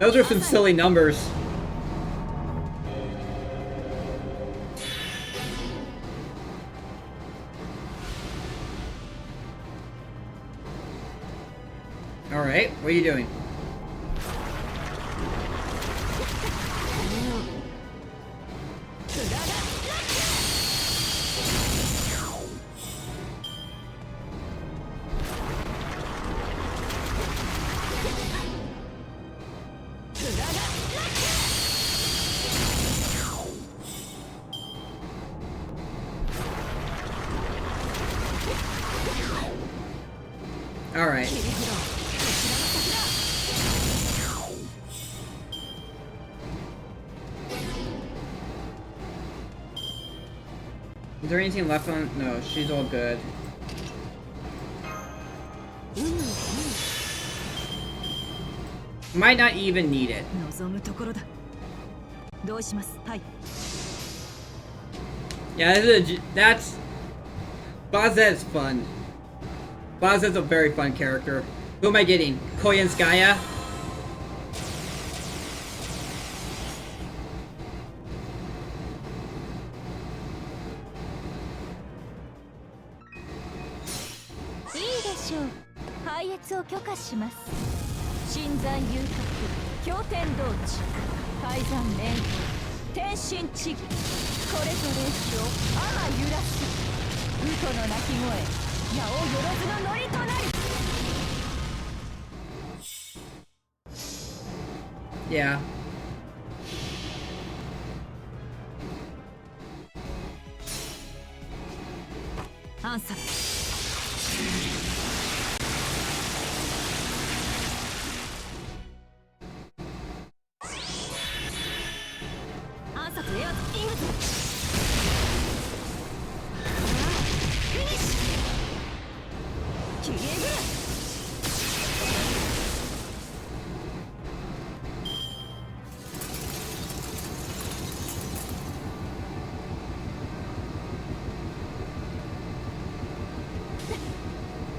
S1: Those are some silly numbers. Alright, what are you doing? Alright. Is there anything left on? No, she's all good. Might not even need it. Yeah, that's Bazzet's fun. Bazzet's a very fun character. Who am I getting? Koyanskaya?
S3: なおよろずのノリとなり。
S1: Yeah.
S3: Answer. 暗殺エアイングズ。フィニッシュ。キリエグル。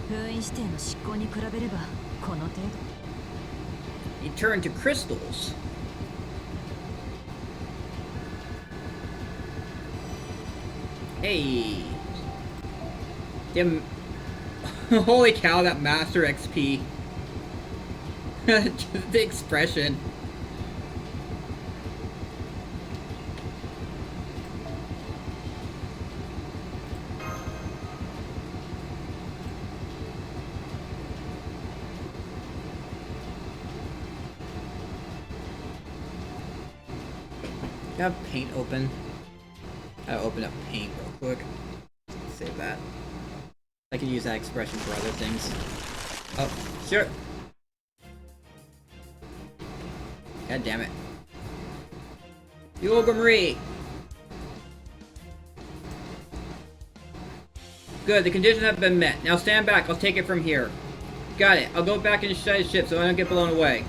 S3: 封印指定の執行に比べればこの程度。
S1: He turned to crystals. Hey. Damn. Holy cow, that Master XP. Just the expression. I have paint open. I open up paint real quick. Save that. I can use that expression for other things. Oh, sure. God damn it. You Olga Marie! Good, the conditions have been met. Now stand back, I'll take it from here. Got it. I'll go back inside the ship so I don't get blown away.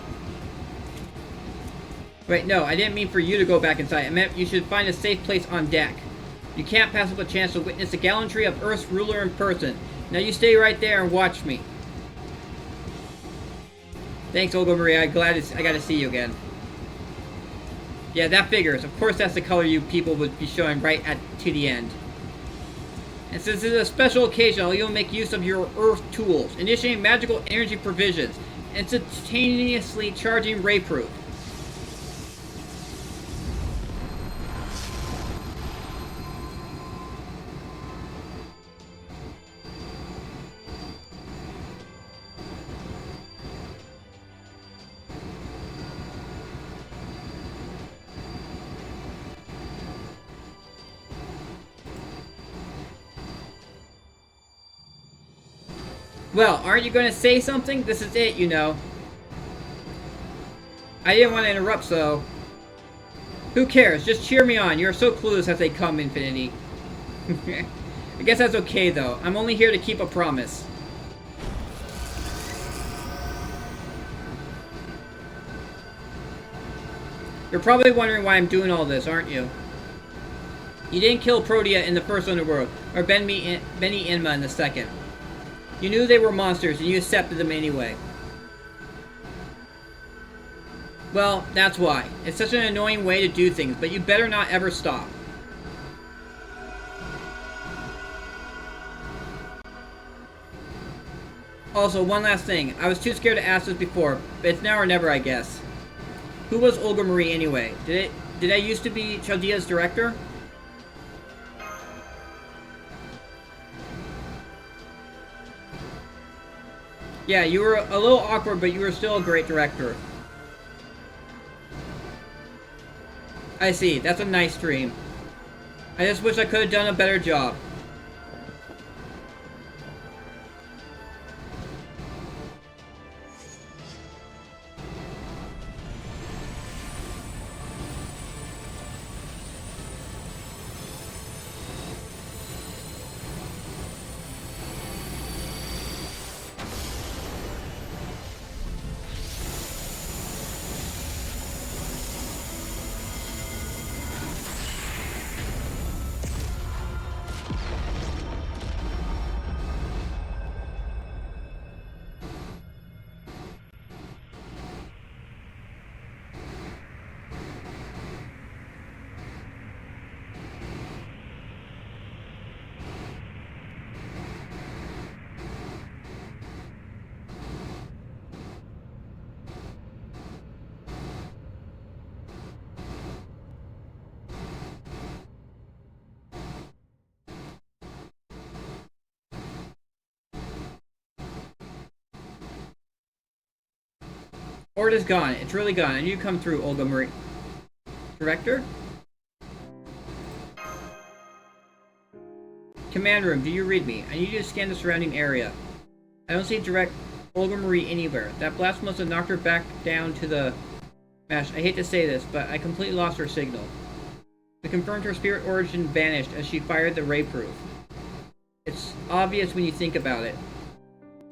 S1: Wait, no, I didn't mean for you to go back inside. I meant you should find a safe place on deck. You can't pass up a chance to witness the gallantry of Earth's ruler in person. Now you stay right there and watch me. Thanks, Olga Maria. I got to see you again. Yeah, that figures. Of course that's the color you people would be showing right to the end. And since this is a special occasion, I'll even make use of your Earth tools. Initiating magical energy provisions. Instantaneously charging ray proof. Well, aren't you going to say something? This is it, you know. I didn't want to interrupt, so... Who cares? Just cheer me on. You're so clueless as they come, Infinity. I guess that's okay, though. I'm only here to keep a promise. You're probably wondering why I'm doing all this, aren't you? You didn't kill Protea in the first Underworld, or Benny Inma in the second. You knew they were monsters, and you accepted them anyway. Well, that's why. It's such an annoying way to do things, but you better not ever stop. Also, one last thing. I was too scared to ask this before, but it's now or never, I guess. Who was Olga Marie anyway? Did I used to be Chaldea's director? Yeah, you were a little awkward, but you were still a great director. I see. That's a nice dream. I just wish I could have done a better job. ORT is gone. It's really gone. I need you to come through, Olga Marie. Director? Command room, do you read me? I need you to scan the surrounding area. I don't see direct Olga Marie anywhere. That blast must have knocked her back down to the mash. I hate to say this, but I completely lost her signal. We confirmed her spirit origin vanished as she fired the ray proof. It's obvious when you think about it.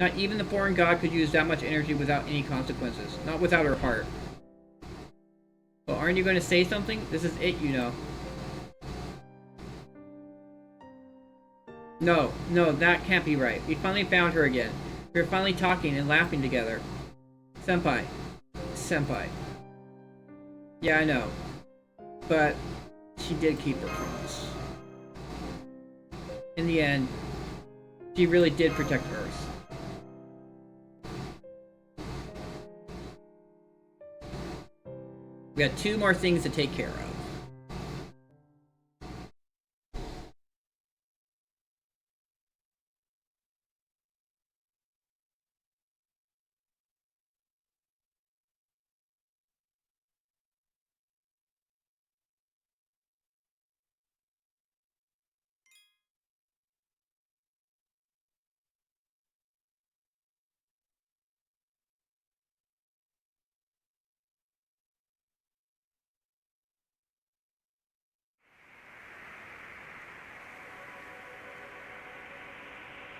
S1: Not even the foreign god could use that much energy without any consequences. Not without her heart. Well, aren't you going to say something? This is it, you know. No, that can't be right. We finally found her again. We were finally talking and laughing together. Senpai. Yeah, I know. But she did keep her promise. In the end, she really did protect Earth. We got 2 more things to take care of.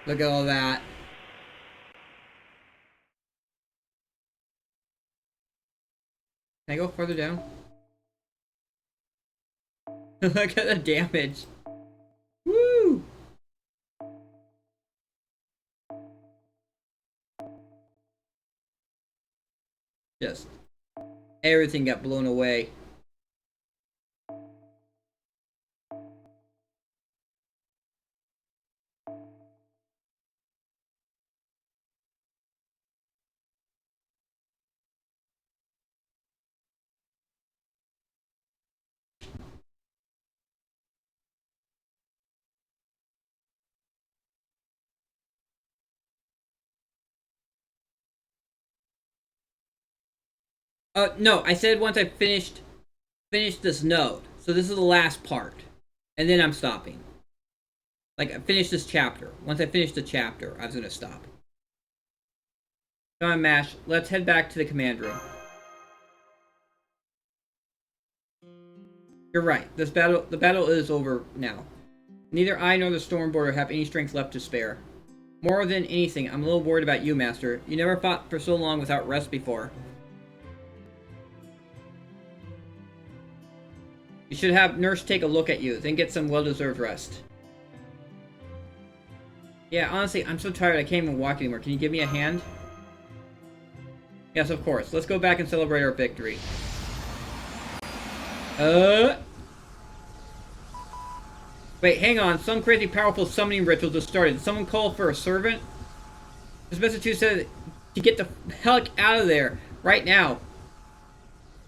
S1: Look at all that. Can I go further down? Look at the damage. Woo! Just everything got blown away. No, I said once I finished this node. So this is the last part. And then I'm stopping. Like, I finished this chapter. Once I finish the chapter, I was gonna stop. Come on, Mash. Let's head back to the command room. You're right. The battle is over now. Neither I nor the Stormborder have any strength left to spare. More than anything, I'm a little worried about you, Master. You never fought for so long without rest before. You should have Nurse take a look at you, then get some well-deserved rest. Yeah, honestly, I'm so tired I can't even walk anymore. Can you give me a hand? Yes, of course. Let's go back and celebrate our victory. Wait, hang on. Some crazy powerful summoning ritual just started. Did someone call for a servant? This message too said to get the heck out of there right now.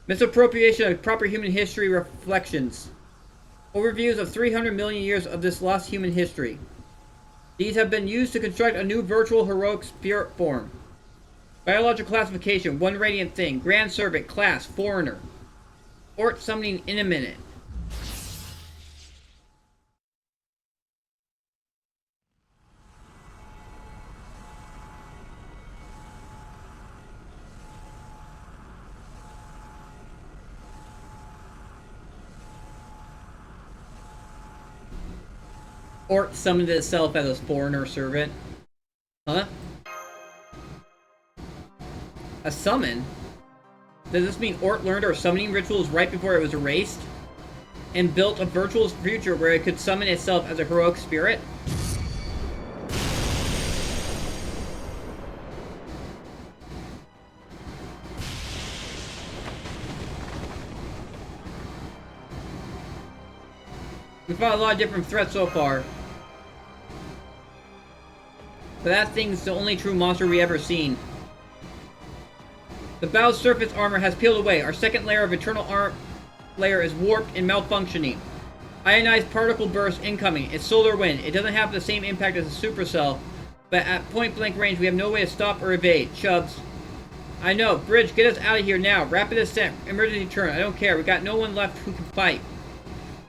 S1: Misappropriation of proper human history reflections. Overviews of 300 million years of this lost human history. These have been used to construct a new virtual heroic spirit form. Biological classification, 1 radiant thing. Grand servant, class, foreigner. ORT summoning in a minute. ORT summoned itself as a foreigner servant. Huh? A summon? Does this mean ORT learned our summoning rituals right before it was erased? And built a virtual future where it could summon itself as a heroic spirit? We fought a lot of different threats so far. But that thing's the only true monster we ever seen. The bow's surface armor has peeled away. Our second layer of internal layer is warped and malfunctioning. Ionized particle burst incoming. It's solar wind. It doesn't have the same impact as a supercell, but at point blank range we have no way to stop or evade. Chubs. I know. Bridge, get us out of here now. Rapid ascent. Emergency turn. I don't care. We got no one left who can fight.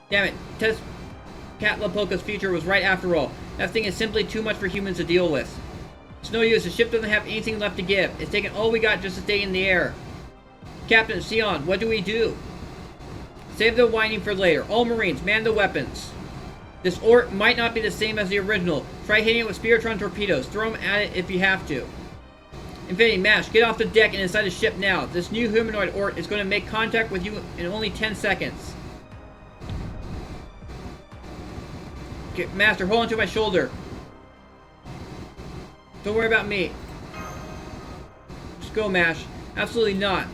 S1: Damn it. Test Catlapoca's future was right after all. That thing is simply too much for humans to deal with. It's no use. The ship doesn't have anything left to give. It's taken all we got just to stay in the air. Captain, Sion, what do we do? Save the whining for later. All Marines, man the weapons. This ORT might not be the same as the original. Try hitting it with Spiritron torpedoes. Throw them at it if you have to. Infinity, Mash, get off the deck and inside the ship now. This new humanoid ORT is going to make contact with you in only 10 seconds. Okay, Master, hold onto my shoulder. Don't worry about me. Just go, Mash. Absolutely not.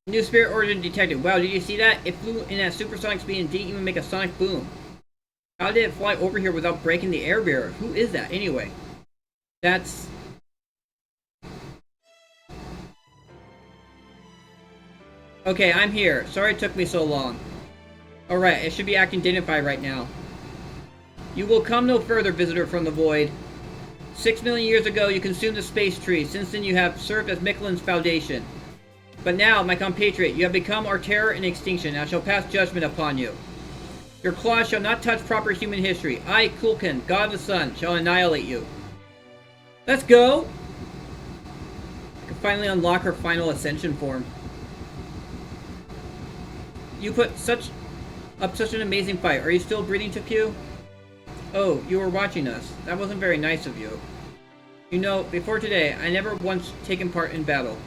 S1: New spirit origin detected. Wow, did you see that? It flew in at supersonic speed and didn't even make a sonic boom. How did it fly over here without breaking the air barrier? Who is that, anyway? That's... Okay, I'm here. Sorry it took me so long. Alright, it should be acting dignified right now. You will come no further, visitor from the void. 6 million years ago, you consumed the space tree. Since then, you have served as Miquelin's foundation. But now, my compatriot, you have become our terror and extinction, and I shall pass judgment upon you. Your claws shall not touch proper human history. I, Kulkan, God of the Sun, shall annihilate you. Let's go! I can finally unlock her final ascension form. You put up such an amazing fight. Are you still breathing, Tapu? Oh, you were watching us. That wasn't very nice of you. You know, before today, I never once taken part in battle.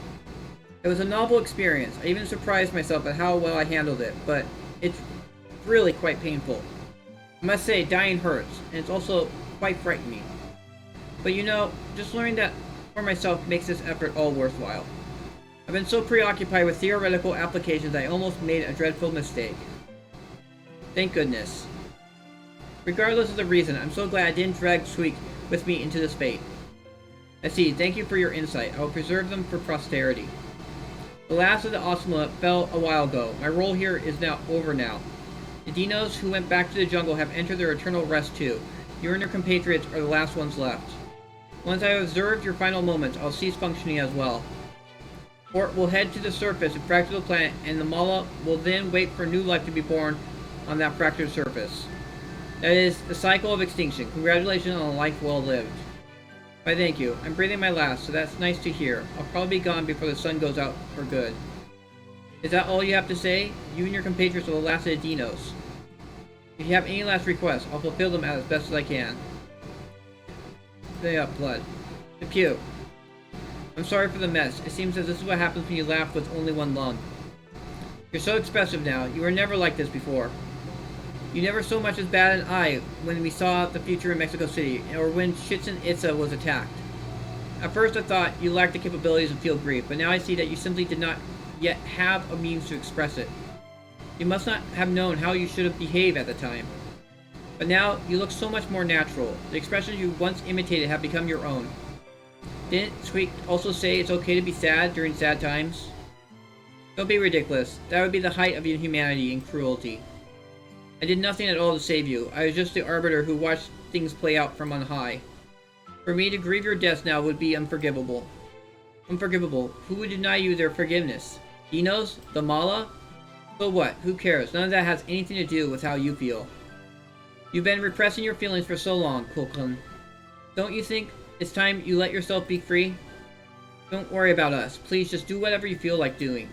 S1: It was a novel experience. I even surprised myself at how well I handled it, but it's really quite painful. I must say, dying hurts, and it's also quite frightening. But you know, just learning that for myself makes this effort all worthwhile. I've been so preoccupied with theoretical applications I almost made a dreadful mistake. Thank goodness. Regardless of the reason, I'm so glad I didn't drag Squeak with me into this fate. I see, thank you for your insight. I will preserve them for posterity. The last of the Osmula fell a while ago. My role here is now over now. The Dinos who went back to the jungle have entered their eternal rest too. You and your compatriots are the last ones left. Once I have observed your final moments, I'll cease functioning as well. ORT will head to the surface and fracture the planet, and the Mala will then wait for new life to be born on that fractured surface. That is the cycle of extinction. Congratulations on a life well lived. Why, thank you. I'm breathing my last, so that's nice to hear. I'll probably be gone before the sun goes out for good. Is that all you have to say? You and your compatriots are the last of the Dinos. If you have any last requests, I'll fulfill them as best as I can. Stay up, blood. Tapu. I'm sorry for the mess. It seems as this is what happens when you laugh with only one lung. You're so expressive now. You were never like this before. You never so much as batted an eye when we saw the future in Mexico City, or when Chichen Itza was attacked. At first I thought you lacked the capabilities to feel grief, but now I see that you simply did not yet have a means to express it. You must not have known how you should have behaved at the time. But now, you look so much more natural. The expressions you once imitated have become your own. Didn't Squeak also say it's okay to be sad during sad times? Don't be ridiculous. That would be the height of inhumanity and cruelty. I did nothing at all to save you. I was just the arbiter who watched things play out from on high. For me to grieve your death now would be unforgivable. Unforgivable. Who would deny you their forgiveness? Dinos? The Mala? So what? Who cares? None of that has anything to do with how you feel. You've been repressing your feelings for so long, Kulkan. Don't you think it's time you let yourself be free? Don't worry about us. Please just do whatever you feel like doing.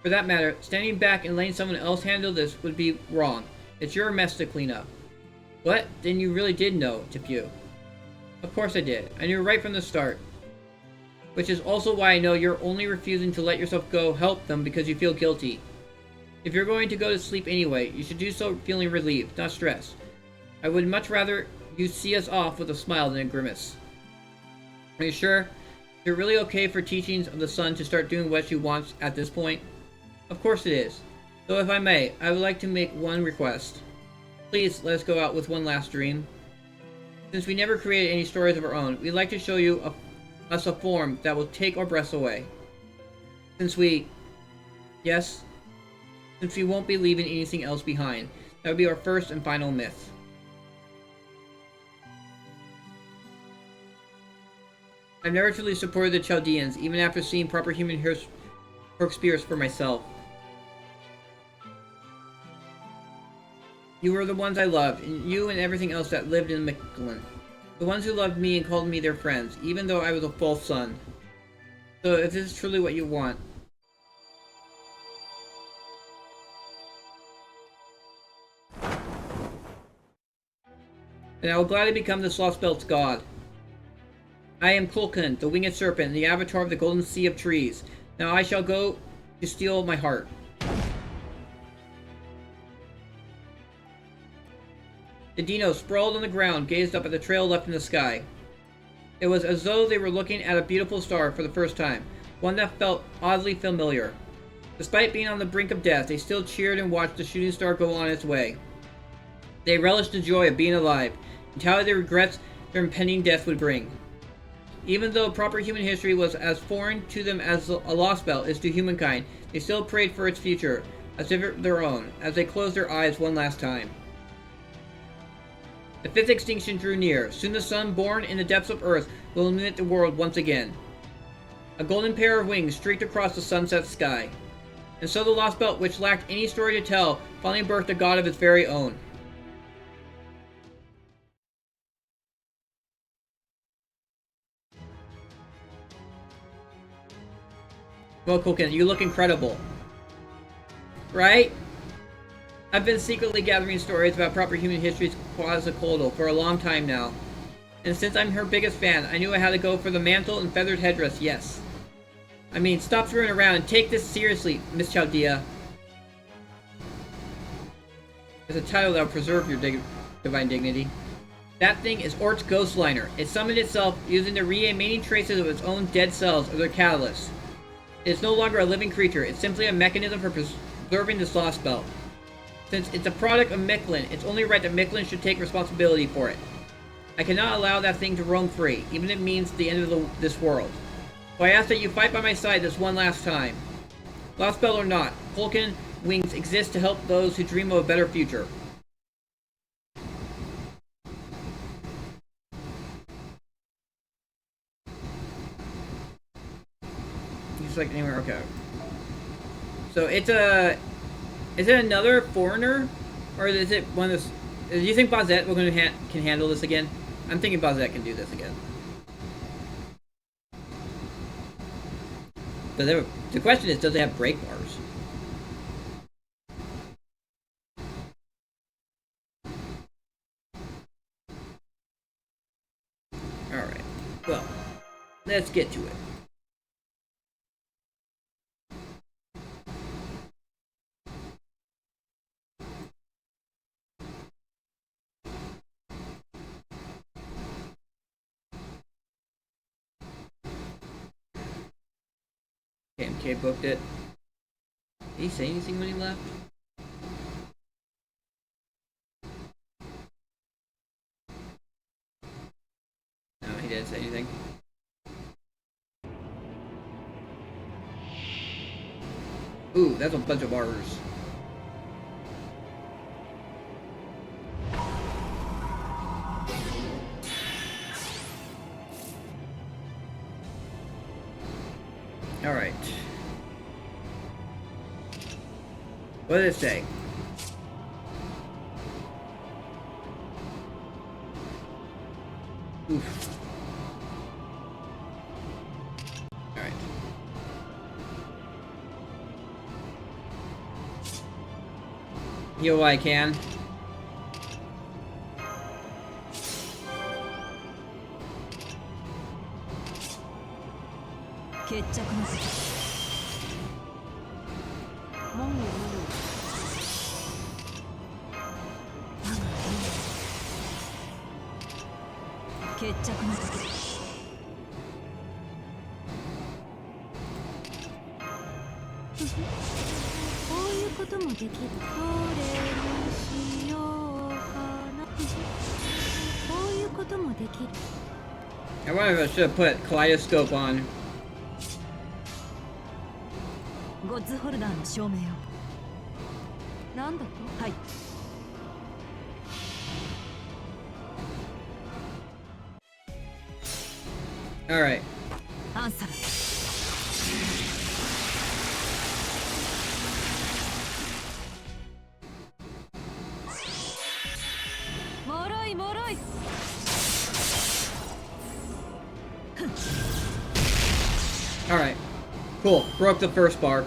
S1: For that matter, standing back and letting someone else handle this would be wrong. It's your mess to clean up. What? Then you really did know, Tapu. Of course I did. I knew right from the start. Which is also why I know you're only refusing to let yourself go help them because you feel guilty. If you're going to go to sleep anyway, you should do so feeling relieved, not stressed. I would much rather you see us off with a smile than a grimace. Are you sure? Is it really okay for teachings of the sun to start doing what she wants at this point? Of course it is. So if I may, I would like to make one request. Please let us go out with one last dream. Since we never created any stories of our own, we'd like to show you us a form that will take our breaths away. Since we won't be leaving anything else behind, that would be our first and final myth. I've never truly supported the Chaldeans, even after seeing proper human spirits for myself. You were the ones I loved, and you and everything else that lived in Mictlan. The ones who loved me and called me their friends, even though I was a false son. So if this is truly what you want... then I will gladly become this lost belt's god. I am Kulkan, the winged serpent, and the avatar of the golden sea of trees. Now I shall go to steal my heart. The dinos, sprawled on the ground, gazed up at the trail left in the sky. It was as though they were looking at a beautiful star for the first time, one that felt oddly familiar. Despite being on the brink of death, they still cheered and watched the shooting star go on its way. They relished the joy of being alive, and tallied the regrets their impending death would bring. Even though proper human history was as foreign to them as a lost belt is to humankind, they still prayed for its future, as if it were their own, as they closed their eyes one last time. The fifth extinction drew near. Soon the sun, born in the depths of Earth, will illuminate the world once again. A golden pair of wings streaked across the sunset sky. And so the Lost Belt, which lacked any story to tell, finally birthed a god of its very own. Well, Kulkan, you look incredible. Right? I've been secretly gathering stories about proper human history's Quetzalcoatl for a long time now. And since I'm her biggest fan, I knew I had to go for the mantle and feathered headdress, yes. I mean, stop screwing around and take this seriously, Miss Chaldea. It's a title that will preserve your divine dignity. That thing is ORT's ghost liner. It summoned itself using the remaining traces of its own dead cells as their catalyst. It's no longer a living creature, it's simply a mechanism for preserving this lost belt. Since it's a product of Mictlan, it's only right that Mictlan should take responsibility for it. I cannot allow that thing to roam free, even if it means the end of this world. So I ask that you fight by my side this one last time. Lost belt or not, Kulkan wings exist to help those who dream of a better future. Just like anywhere, okay. So it's a... is it another foreigner? Or is it one of those... do you think Bazette can handle this again? I'm thinking Bazette can do this again. But the question is, does it have brake bars? Alright. Well, let's get to it. KMK booked it. Did he say anything when he left? No, he didn't say anything. Ooh, that's a bunch of bars. Alright. What did it say? Oof. Alright. Heal while I can.
S2: 決着の時門を見よ我が運命決着の時
S3: こういうこともできる。どれにしようかな。こういうこともできる。
S1: I wonder if I should have put kaleidoscope on.
S2: ゴッズホルダーの証明を。
S3: なんだと。
S2: はい。
S1: Alright.
S2: アンサラ。もろいもろい。
S1: Alright. Cool. Broke the first bar.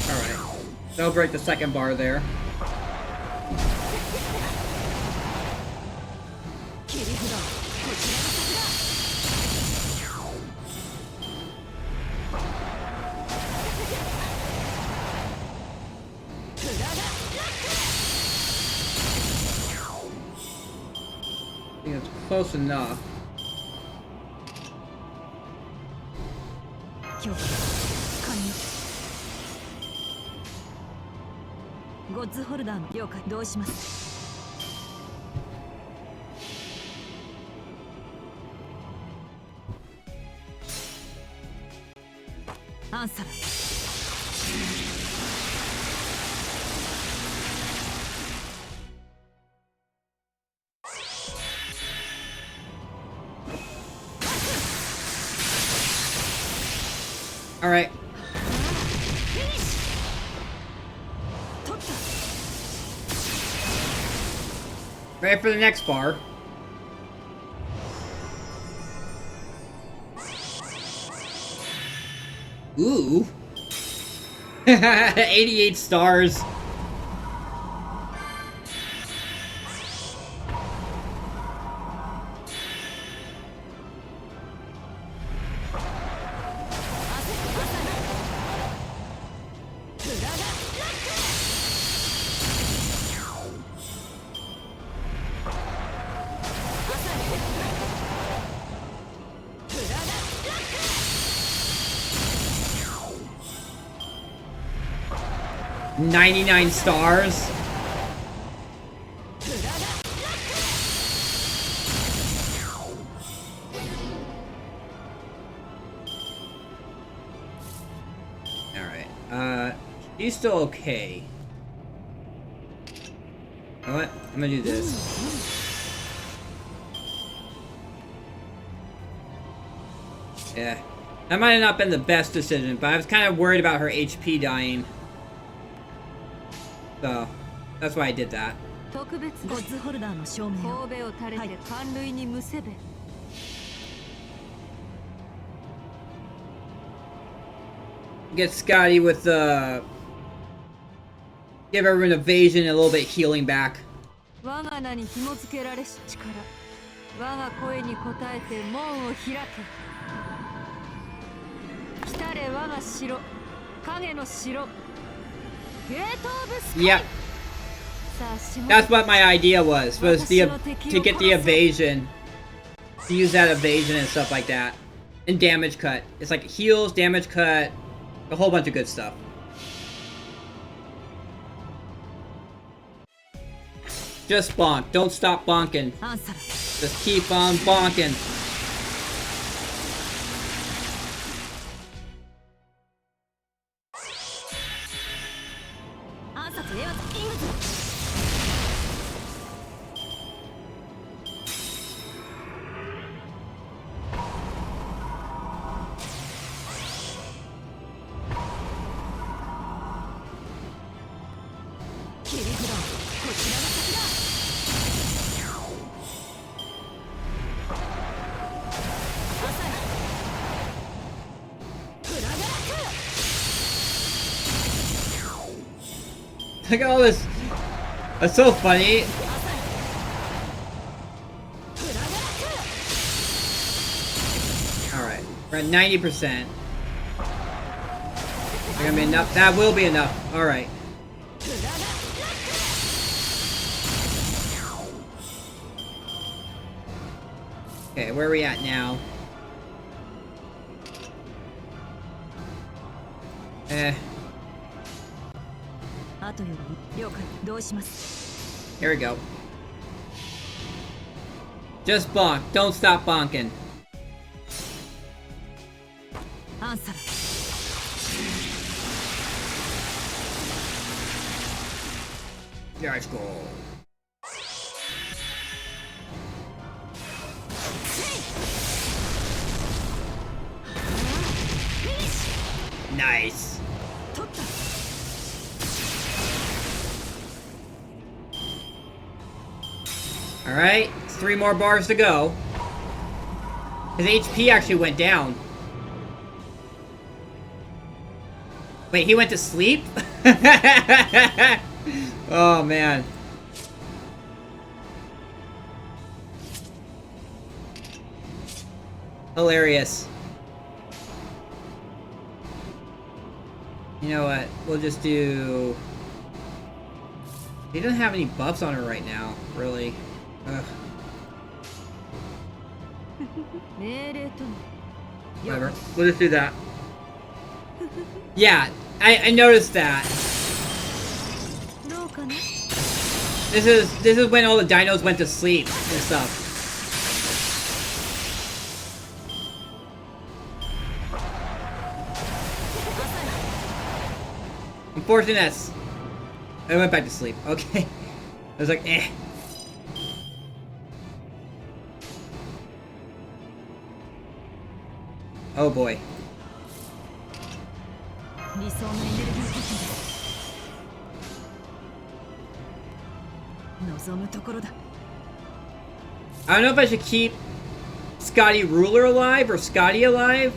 S1: Alright. That'll break the second bar there.
S2: 切り札こちらが先だ。
S1: I think it's close enough.
S2: 強化完了。ゴッズホルダーの了解同意します。アンサラ。
S1: Alright.
S2: 取った。
S1: Ready for the next bar. Ooh. 88 stars. $99 stars. Alright, she's still okay. You know what? I'm gonna do this. Yeah. That might have not been the best decision, but I was kind of worried about her HP dying. So, that's why I did that.
S2: 特別ゴッズホルダーの証明を。神戸を垂れて寒類にむせべ。
S1: Get Scotty with the... Give everyone evasion and a little bit healing back.
S2: 我が名に紐付けられし力。我が声に応えて門を開け。来たれ我が城。影の城。
S1: Yep. That's what my idea was to get the evasion. To use that evasion and stuff like that. And damage cut. It's like heals, damage cut, a whole bunch of good stuff. Just bonk. Don't stop bonking. Just keep on bonking. Look at all this. That's so funny. Alright, we're at 90%. That's gonna be enough. That will be enough. Alright. Okay, where are we at now? Here we go. Just bonk. Don't stop bonking. Let's go. Nice. Alright, 3 more bars to go. His HP actually went down. Wait, he went to sleep? Oh, man. Hilarious. You know what? We'll just do... He doesn't have any buffs on her right now, really. Ugh. Whatever. We'll just do that. Yeah, I noticed that. This is when all the dinos went to sleep and stuff. Unfortunate. I went back to sleep. Okay. I was like, eh. Oh boy. I don't know if I should keep Scotty Ruler alive or Scotty alive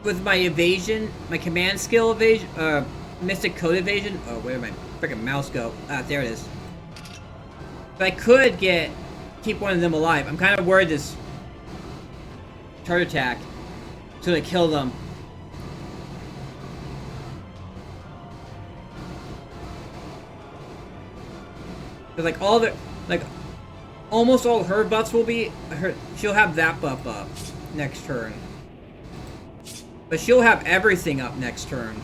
S1: with my evasion, my command skill evasion, Mystic Code evasion. Oh, where did my freaking mouse go? Ah, there it is. But I could keep one of them alive. I'm kind of worried this charge attack is gonna kill them. Cause like all the, like, almost all her buffs will be, she'll have that buff up next turn. But she'll have everything up next turn.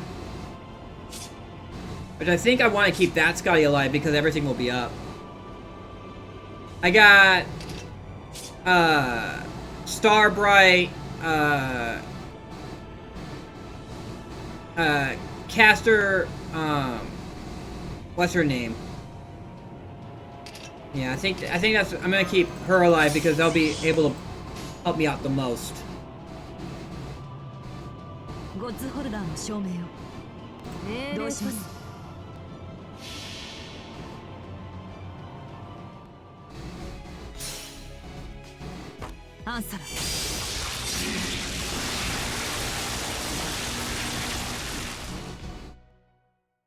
S1: Which I think I want to keep that Scotty alive because everything will be up. I got, Starbright, Caster, what's her name? Yeah, I think that's, I'm gonna keep her alive because they'll be able to help me out the most.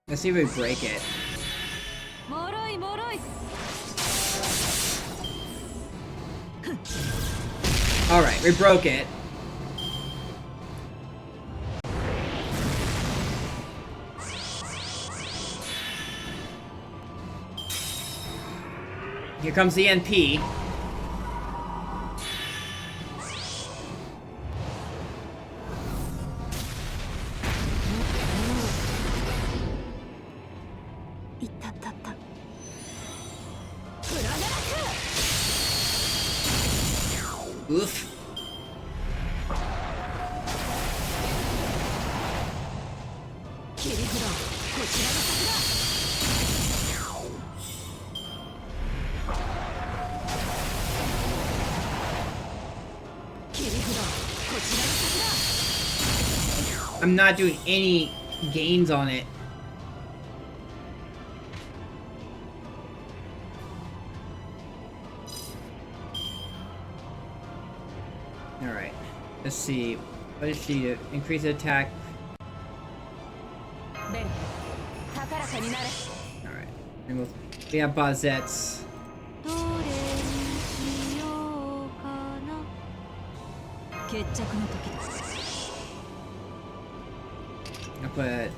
S1: Let's see if we break it. Alright, we broke it. Here comes the NP. Oof. I'm not doing any gains on it. Alright. Let's see. What does she do? Increase attack. We have Bazettes.
S2: どれにしようかな。決着の時だ。
S1: I'll put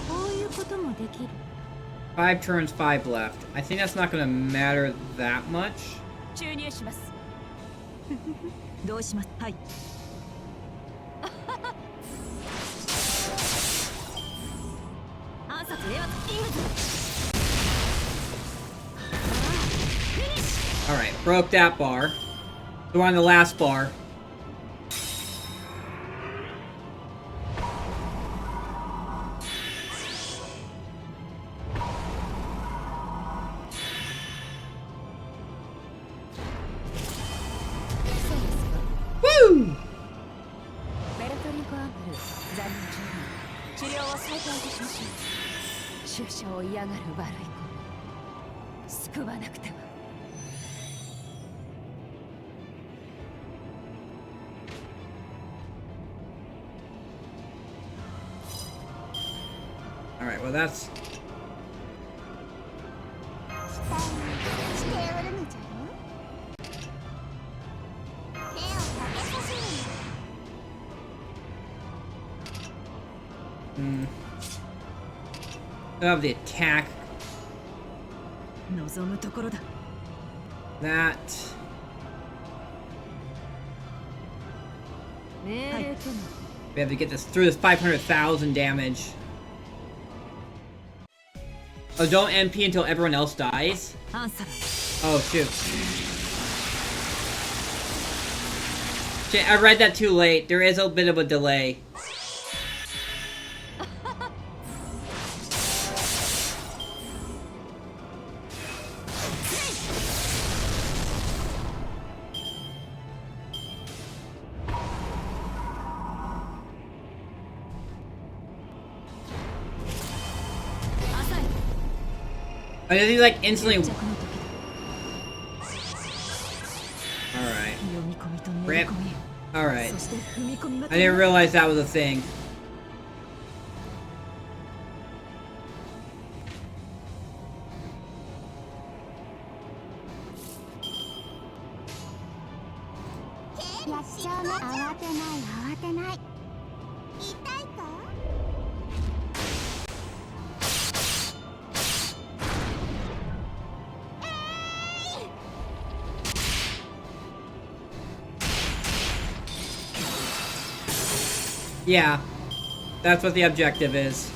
S3: こういうこともできる。
S1: 5 turns, 5 left. I think that's not gonna matter that much.
S2: 注入します。どうします。はい。暗殺エアキングズ。
S1: Alright, broke that bar. So we're on the last bar. Woo!
S2: ベルトリコアンプル残留中。治療を再開いたしましょう。出所を嫌がる悪い子。救わなくては。
S1: Alright, well that's...
S3: しておるのじゃろ。手をかけさせる。
S1: I have the attack.
S2: 望むところだ。
S1: That.
S3: 命令とも。
S1: We have to get this through this 500,000 damage. Oh, don't MP until everyone else dies?
S2: アンサー。
S1: Oh, shoot. Shit, I read that too late. There is a bit of a delay. Oh, does he like instantly... Alright. Rip. Alright. I didn't realize that was a thing. Yeah, that's what the objective is.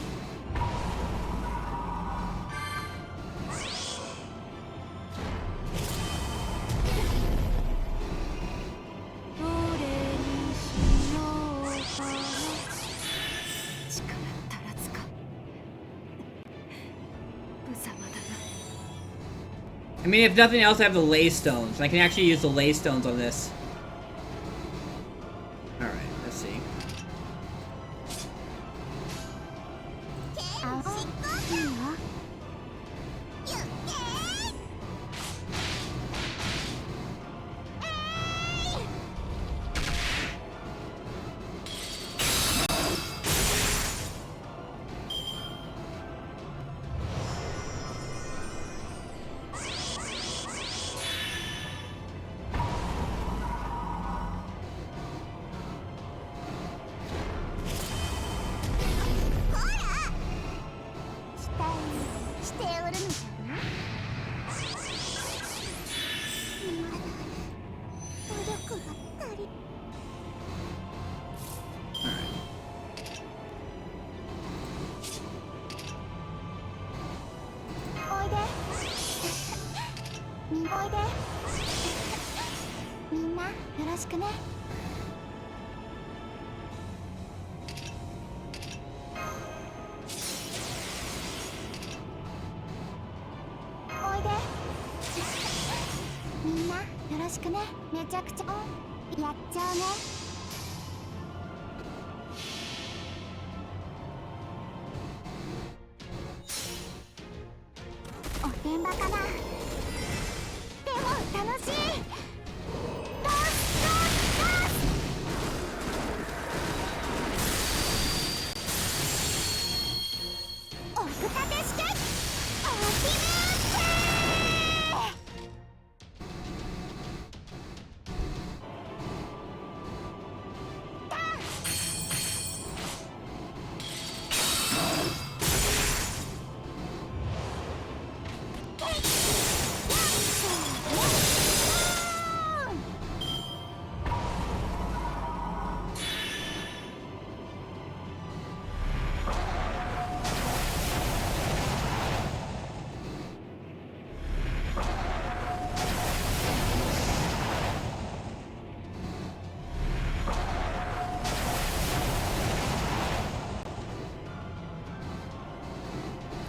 S1: I mean, if nothing else, I have the lay stones. I can actually use the lay stones on this. Alright, let's see.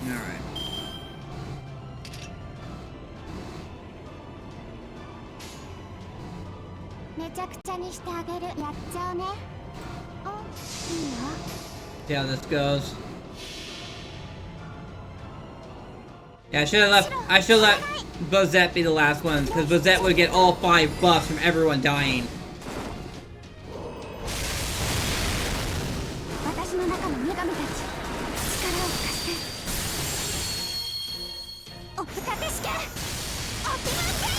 S1: Alright.
S3: めちゃくちゃにしてあげる。やっちゃうね。あ、いいよ。
S1: See how this goes. Yeah, I should have let Bozette be the last one, because Bozette would get all 5 buffs from everyone dying.
S3: 私の中の女神たち、力を貸して。おふたてしけ。おきません。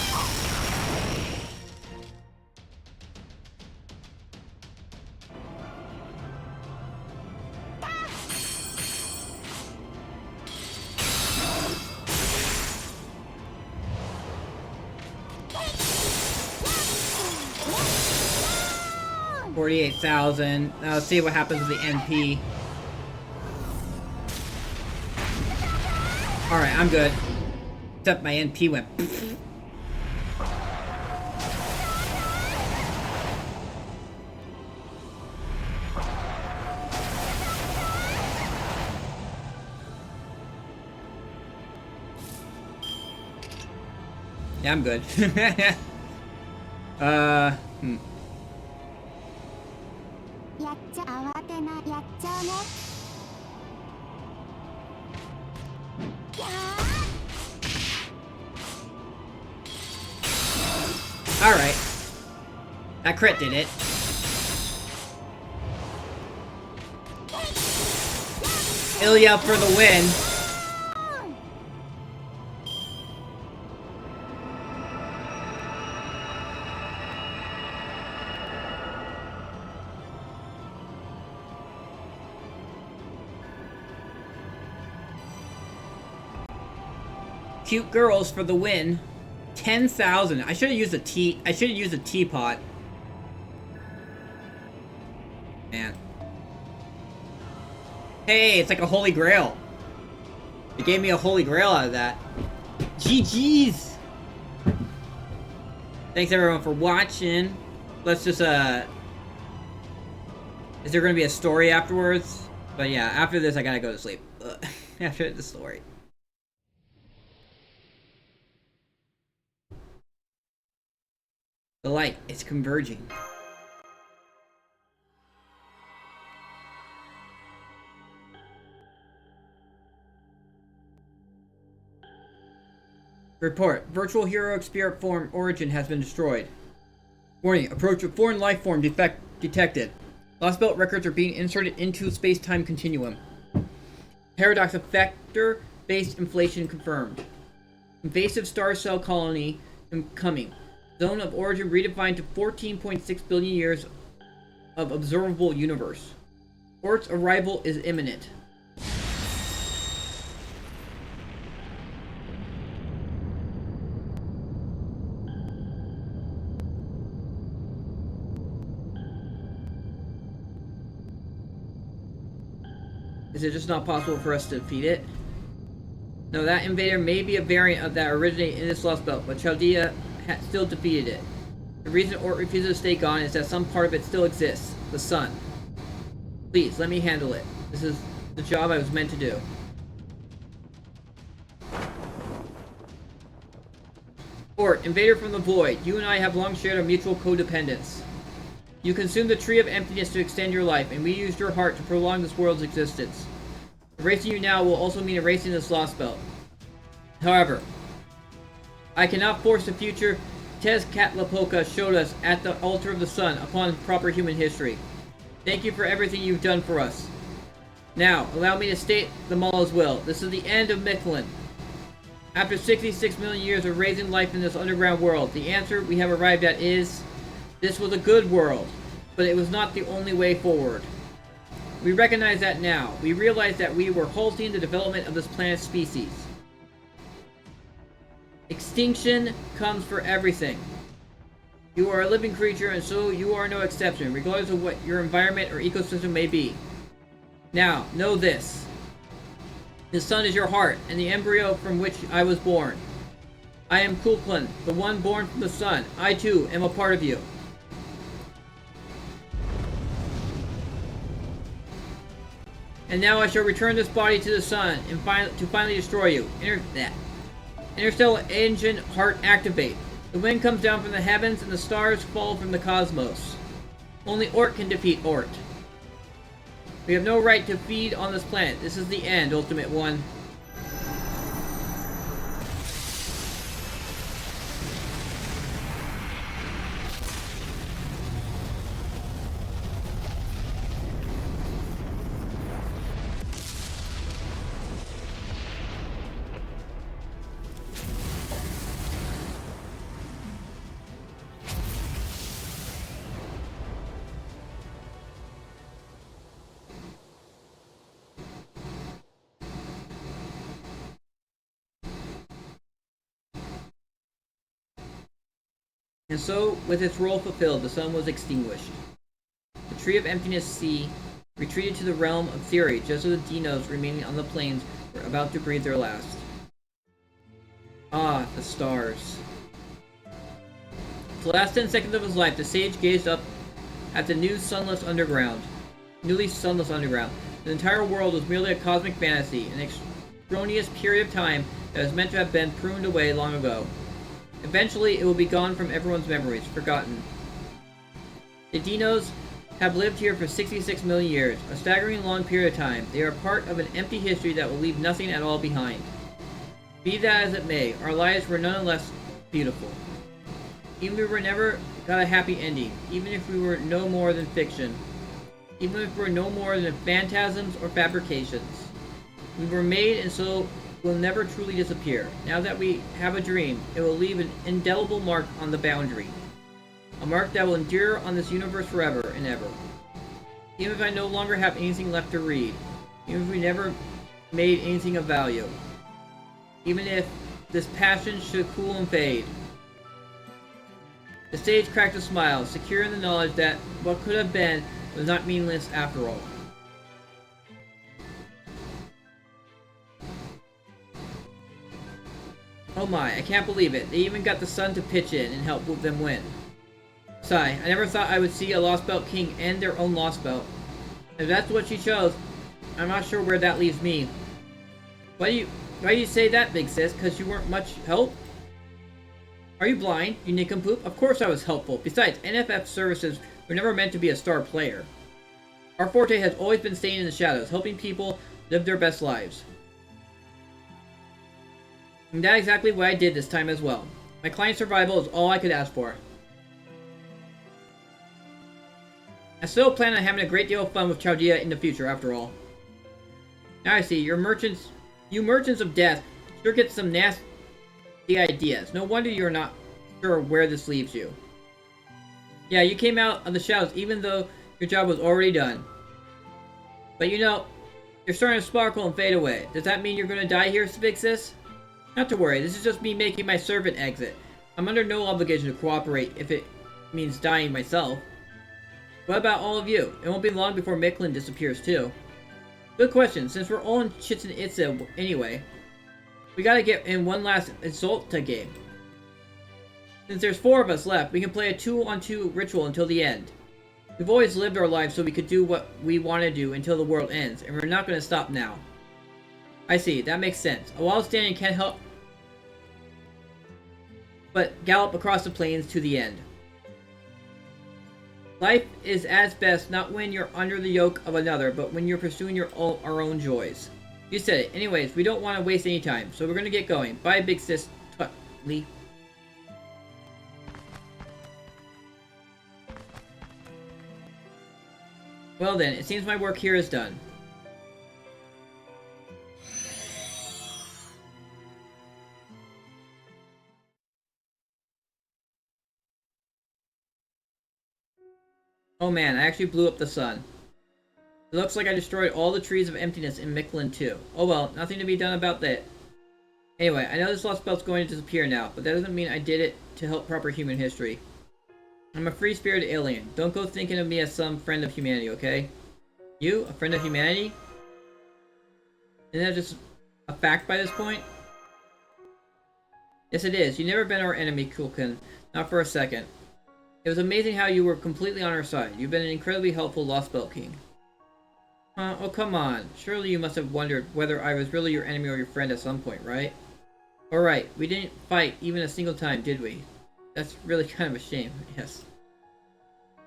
S1: 48,000. Now let's see what happens with the NP. Alright, I'm good. Except my NP went. Yeah, I'm good. Hmm.
S3: やっちゃ慌てな。やっちゃうね。やー。
S1: Alright. That crit did it. Ilya for the win. Cute girls for the win. 10,000. I should have used a teapot. Man. Hey, it's like a holy grail. It gave me a holy grail out of that. GG's. Thanks everyone for watching. Let's just is there gonna be a story afterwards? But yeah, after this I gotta go to sleep. After the story. The light, it's converging. Report. Virtual heroic spirit form origin has been destroyed. Warning. Approach of foreign life form detected. Lost belt records are being inserted into space-time continuum. Paradox effector based inflation confirmed. Invasive star cell colony coming. Zone of origin redefined to 14.6 billion years of observable universe. ORT's arrival is imminent. Is it just not possible for us to defeat it? No, that invader may be a variant of that originated in this Lost Belt, but Chaldea still defeated it. The reason ORT refuses to stay gone is that some part of it still exists. The sun. Please, let me handle it. This is the job I was meant to do. ORT, invader from the void. You and I have long shared a mutual codependence. You consumed the tree of emptiness to extend your life, and we used your heart to prolong this world's existence. Erasing you now will also mean erasing this Lost Belt. However, I cannot force the future Tezcatlipoca showed us at the altar of the sun upon proper human history. Thank you for everything you've done for us. Now, allow me to state the Mallah's will. This is the end of Mictlan. After 66 million years of raising life in this underground world, the answer we have arrived at is... This was a good world, but it was not the only way forward. We recognize that now. We realize that we were halting the development of this planet's species. Extinction comes for everything. You are a living creature, and so you are no exception, regardless of what your environment or ecosystem may be. Now, know this. The sun is your heart, and the embryo from which I was born. I am Kulklin, the one born from the sun. I, too, am a part of you. And now I shall return this body to the sun and finally destroy you. Interstellar engine heart activate. The wind comes down from the heavens and the stars fall from the cosmos. Only ORT can defeat ORT. We have no right to feed on this planet. This is the end, Ultimate One. And so, with its role fulfilled, the sun was extinguished. The Tree of Emptiness Sea retreated to the realm of theory, just as the dinos remaining on the plains were about to breathe their last. Ah, the stars. For the last 10 seconds of his life, the sage gazed up at the newly sunless underground. The entire world was merely a cosmic fantasy, an extraneous period of time that was meant to have been pruned away long ago. Eventually, it will be gone from everyone's memories, forgotten. The dinos have lived here for 66 million years, a staggering long period of time. They are part of an empty history that will leave nothing at all behind. Be that as it may, our lives were nonetheless beautiful. Even if we never got a happy ending, even if we were no more than fiction, even if we were no more than phantasms or fabrications. We were made and so will never truly disappear. Now that we have a dream, it will leave an indelible mark on the boundary. A mark that will endure on this universe forever and ever. Even if I no longer have anything left to read. Even if we never made anything of value. Even if this passion should cool and fade. The sage cracked a smile, secure in the knowledge that what could have been was not meaningless after all. Oh my, I can't believe it. They even got the sun to pitch in and help them win. Sigh, I never thought I would see a Lost Belt King end their own Lost Belt. If that's what she chose, I'm not sure where that leaves me. Why do you say that, big sis? Because you weren't much help? Are you blind, you nincompoop? Of course I was helpful. Besides, NFF services were never meant to be a star player. Our forte has always been staying in the shadows, helping people live their best lives. And that's exactly what I did this time as well. My client's survival is all I could ask for. I still plan on having a great deal of fun with Chaldea in the future, after all. Now I see, you merchants of death sure get some nasty ideas. No wonder you're not sure where this leaves you. Yeah, you came out of the shadows even though your job was already done. But you know, you're starting to sparkle and fade away. Does that mean you're going to die here, Big Sis? Not to worry, this is just me making my servant exit. I'm under no obligation to cooperate if it means dying myself. What about all of you? It won't be long before Micklin disappears too. Good question, since we're all in Chichen Itza anyway. We gotta get in one last Exalta game. Since there's 4 of us left, we can play a 2-on-2 ritual until the end. We've always lived our lives so we could do what we want to do until the world ends, and we're not gonna stop now. I see, that makes sense. A wild stallion can't help but gallop across the plains to the end. Life is at its best not when you're under the yoke of another, but when you're pursuing our own joys. You said it. Anyways, we don't want to waste any time, so we're gonna get going. Bye, big sis. Lee. Well then, it seems my work here is done. Oh man, I actually blew up the sun. It looks like I destroyed all the trees of emptiness in Mictlan too. Oh well, nothing to be done about that. Anyway, I know this lost belt's going to disappear now, but that doesn't mean I did it to help proper human history. I'm a free-spirited alien. Don't go thinking of me as some friend of humanity, okay? You? A friend of humanity? Isn't that just a fact by this point? Yes, it is. You've never been our enemy, Kulkin. Not for a second. It was amazing how you were completely on our side. You've been an incredibly helpful Lost Belt King. Oh, come on. Surely you must have wondered whether I was really your enemy or your friend at some point, right? Alright, we didn't fight even a single time, did we? That's really kind of a shame, yes.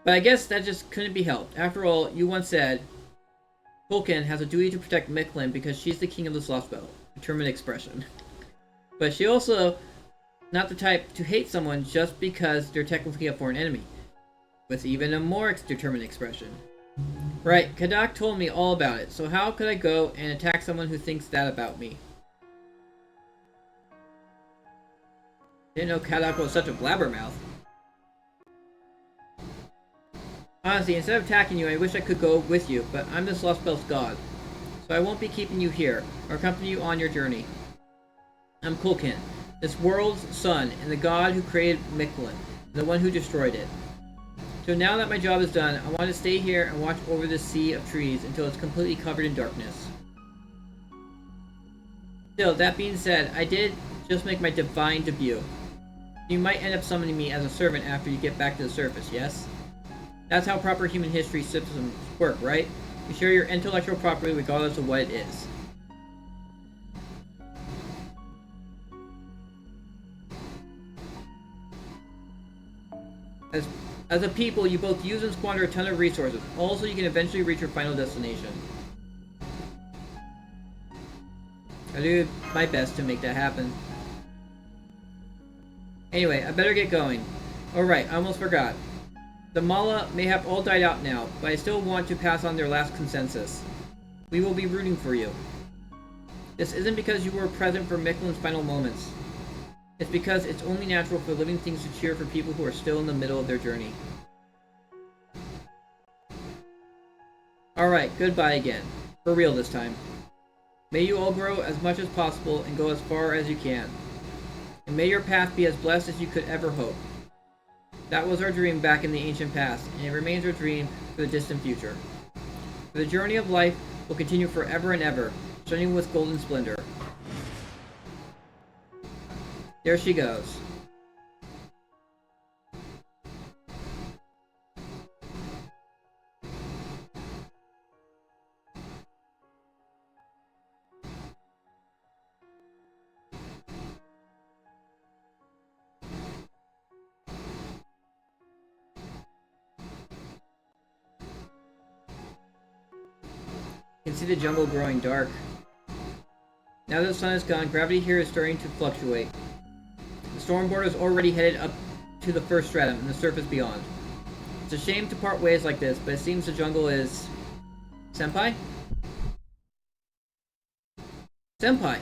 S1: But I guess that just couldn't be helped. After all, you once said, Vulcan has a duty to protect Mictlan because she's the king of this Lost Belt. Determined expression. But she also not the type to hate someone just because they're technically a foreign enemy. With even a more determined expression. Right, Kadak told me all about it, so how could I go and attack someone who thinks that about me? Didn't know Kadak was such a blabbermouth. Honestly, instead of attacking you, I wish I could go with you, but I'm this Lost Belt's god. So I won't be keeping you here, or accompany you on your journey. I'm Kulkin, this world's son, and the god who created Mictlan, and the one who destroyed it. So now that my job is done, I want to stay here and watch over this sea of trees until it's completely covered in darkness. Still, that being said, I did just make my divine debut. You might end up summoning me as a servant after you get back to the surface, yes? That's how proper human history systems work, right? You share your intellectual property regardless of what it is. As a people, you both use and squander a ton of resources. Also, you can eventually reach your final destination. I do my best to make that happen. Anyway, I better get going. Alright, I almost forgot. The Mala may have all died out now, but I still want to pass on their last consensus. We will be rooting for you. This isn't because you were present for Mictlan's final moments. It's because it's only natural for living things to cheer for people who are still in the middle of their journey. Alright, goodbye again. For real this time. May you all grow as much as possible and go as far as you can. And may your path be as blessed as you could ever hope. That was our dream back in the ancient past, and it remains our dream for the distant future. For the journey of life will continue forever and ever, shining with golden splendor. There she goes. You can see the jungle growing dark. Now that the sun is gone, gravity here is starting to fluctuate. The storm border is already headed up to the first stratum and the surface beyond. It's a shame to part ways like this, but it seems the jungle is... Senpai? Senpai!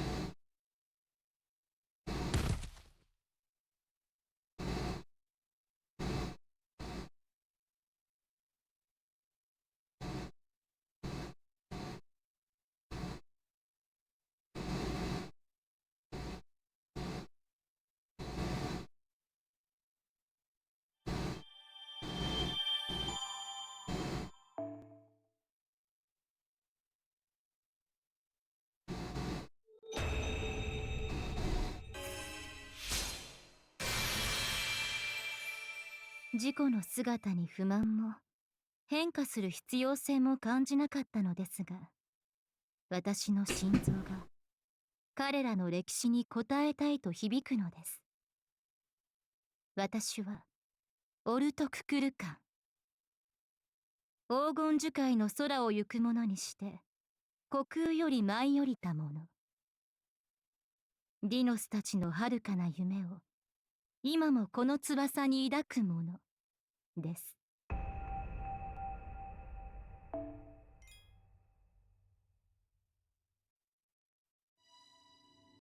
S3: 自己の姿に不満も変化する必要性も感じなかったのですが、私の心臓が彼らの歴史に応えたいと響くのです。私はオルト・ククルカン、黄金樹海の空を行く者にして虚空より舞い降りた者、ディノスたちの遥かな夢を今もこの翼に抱く者です。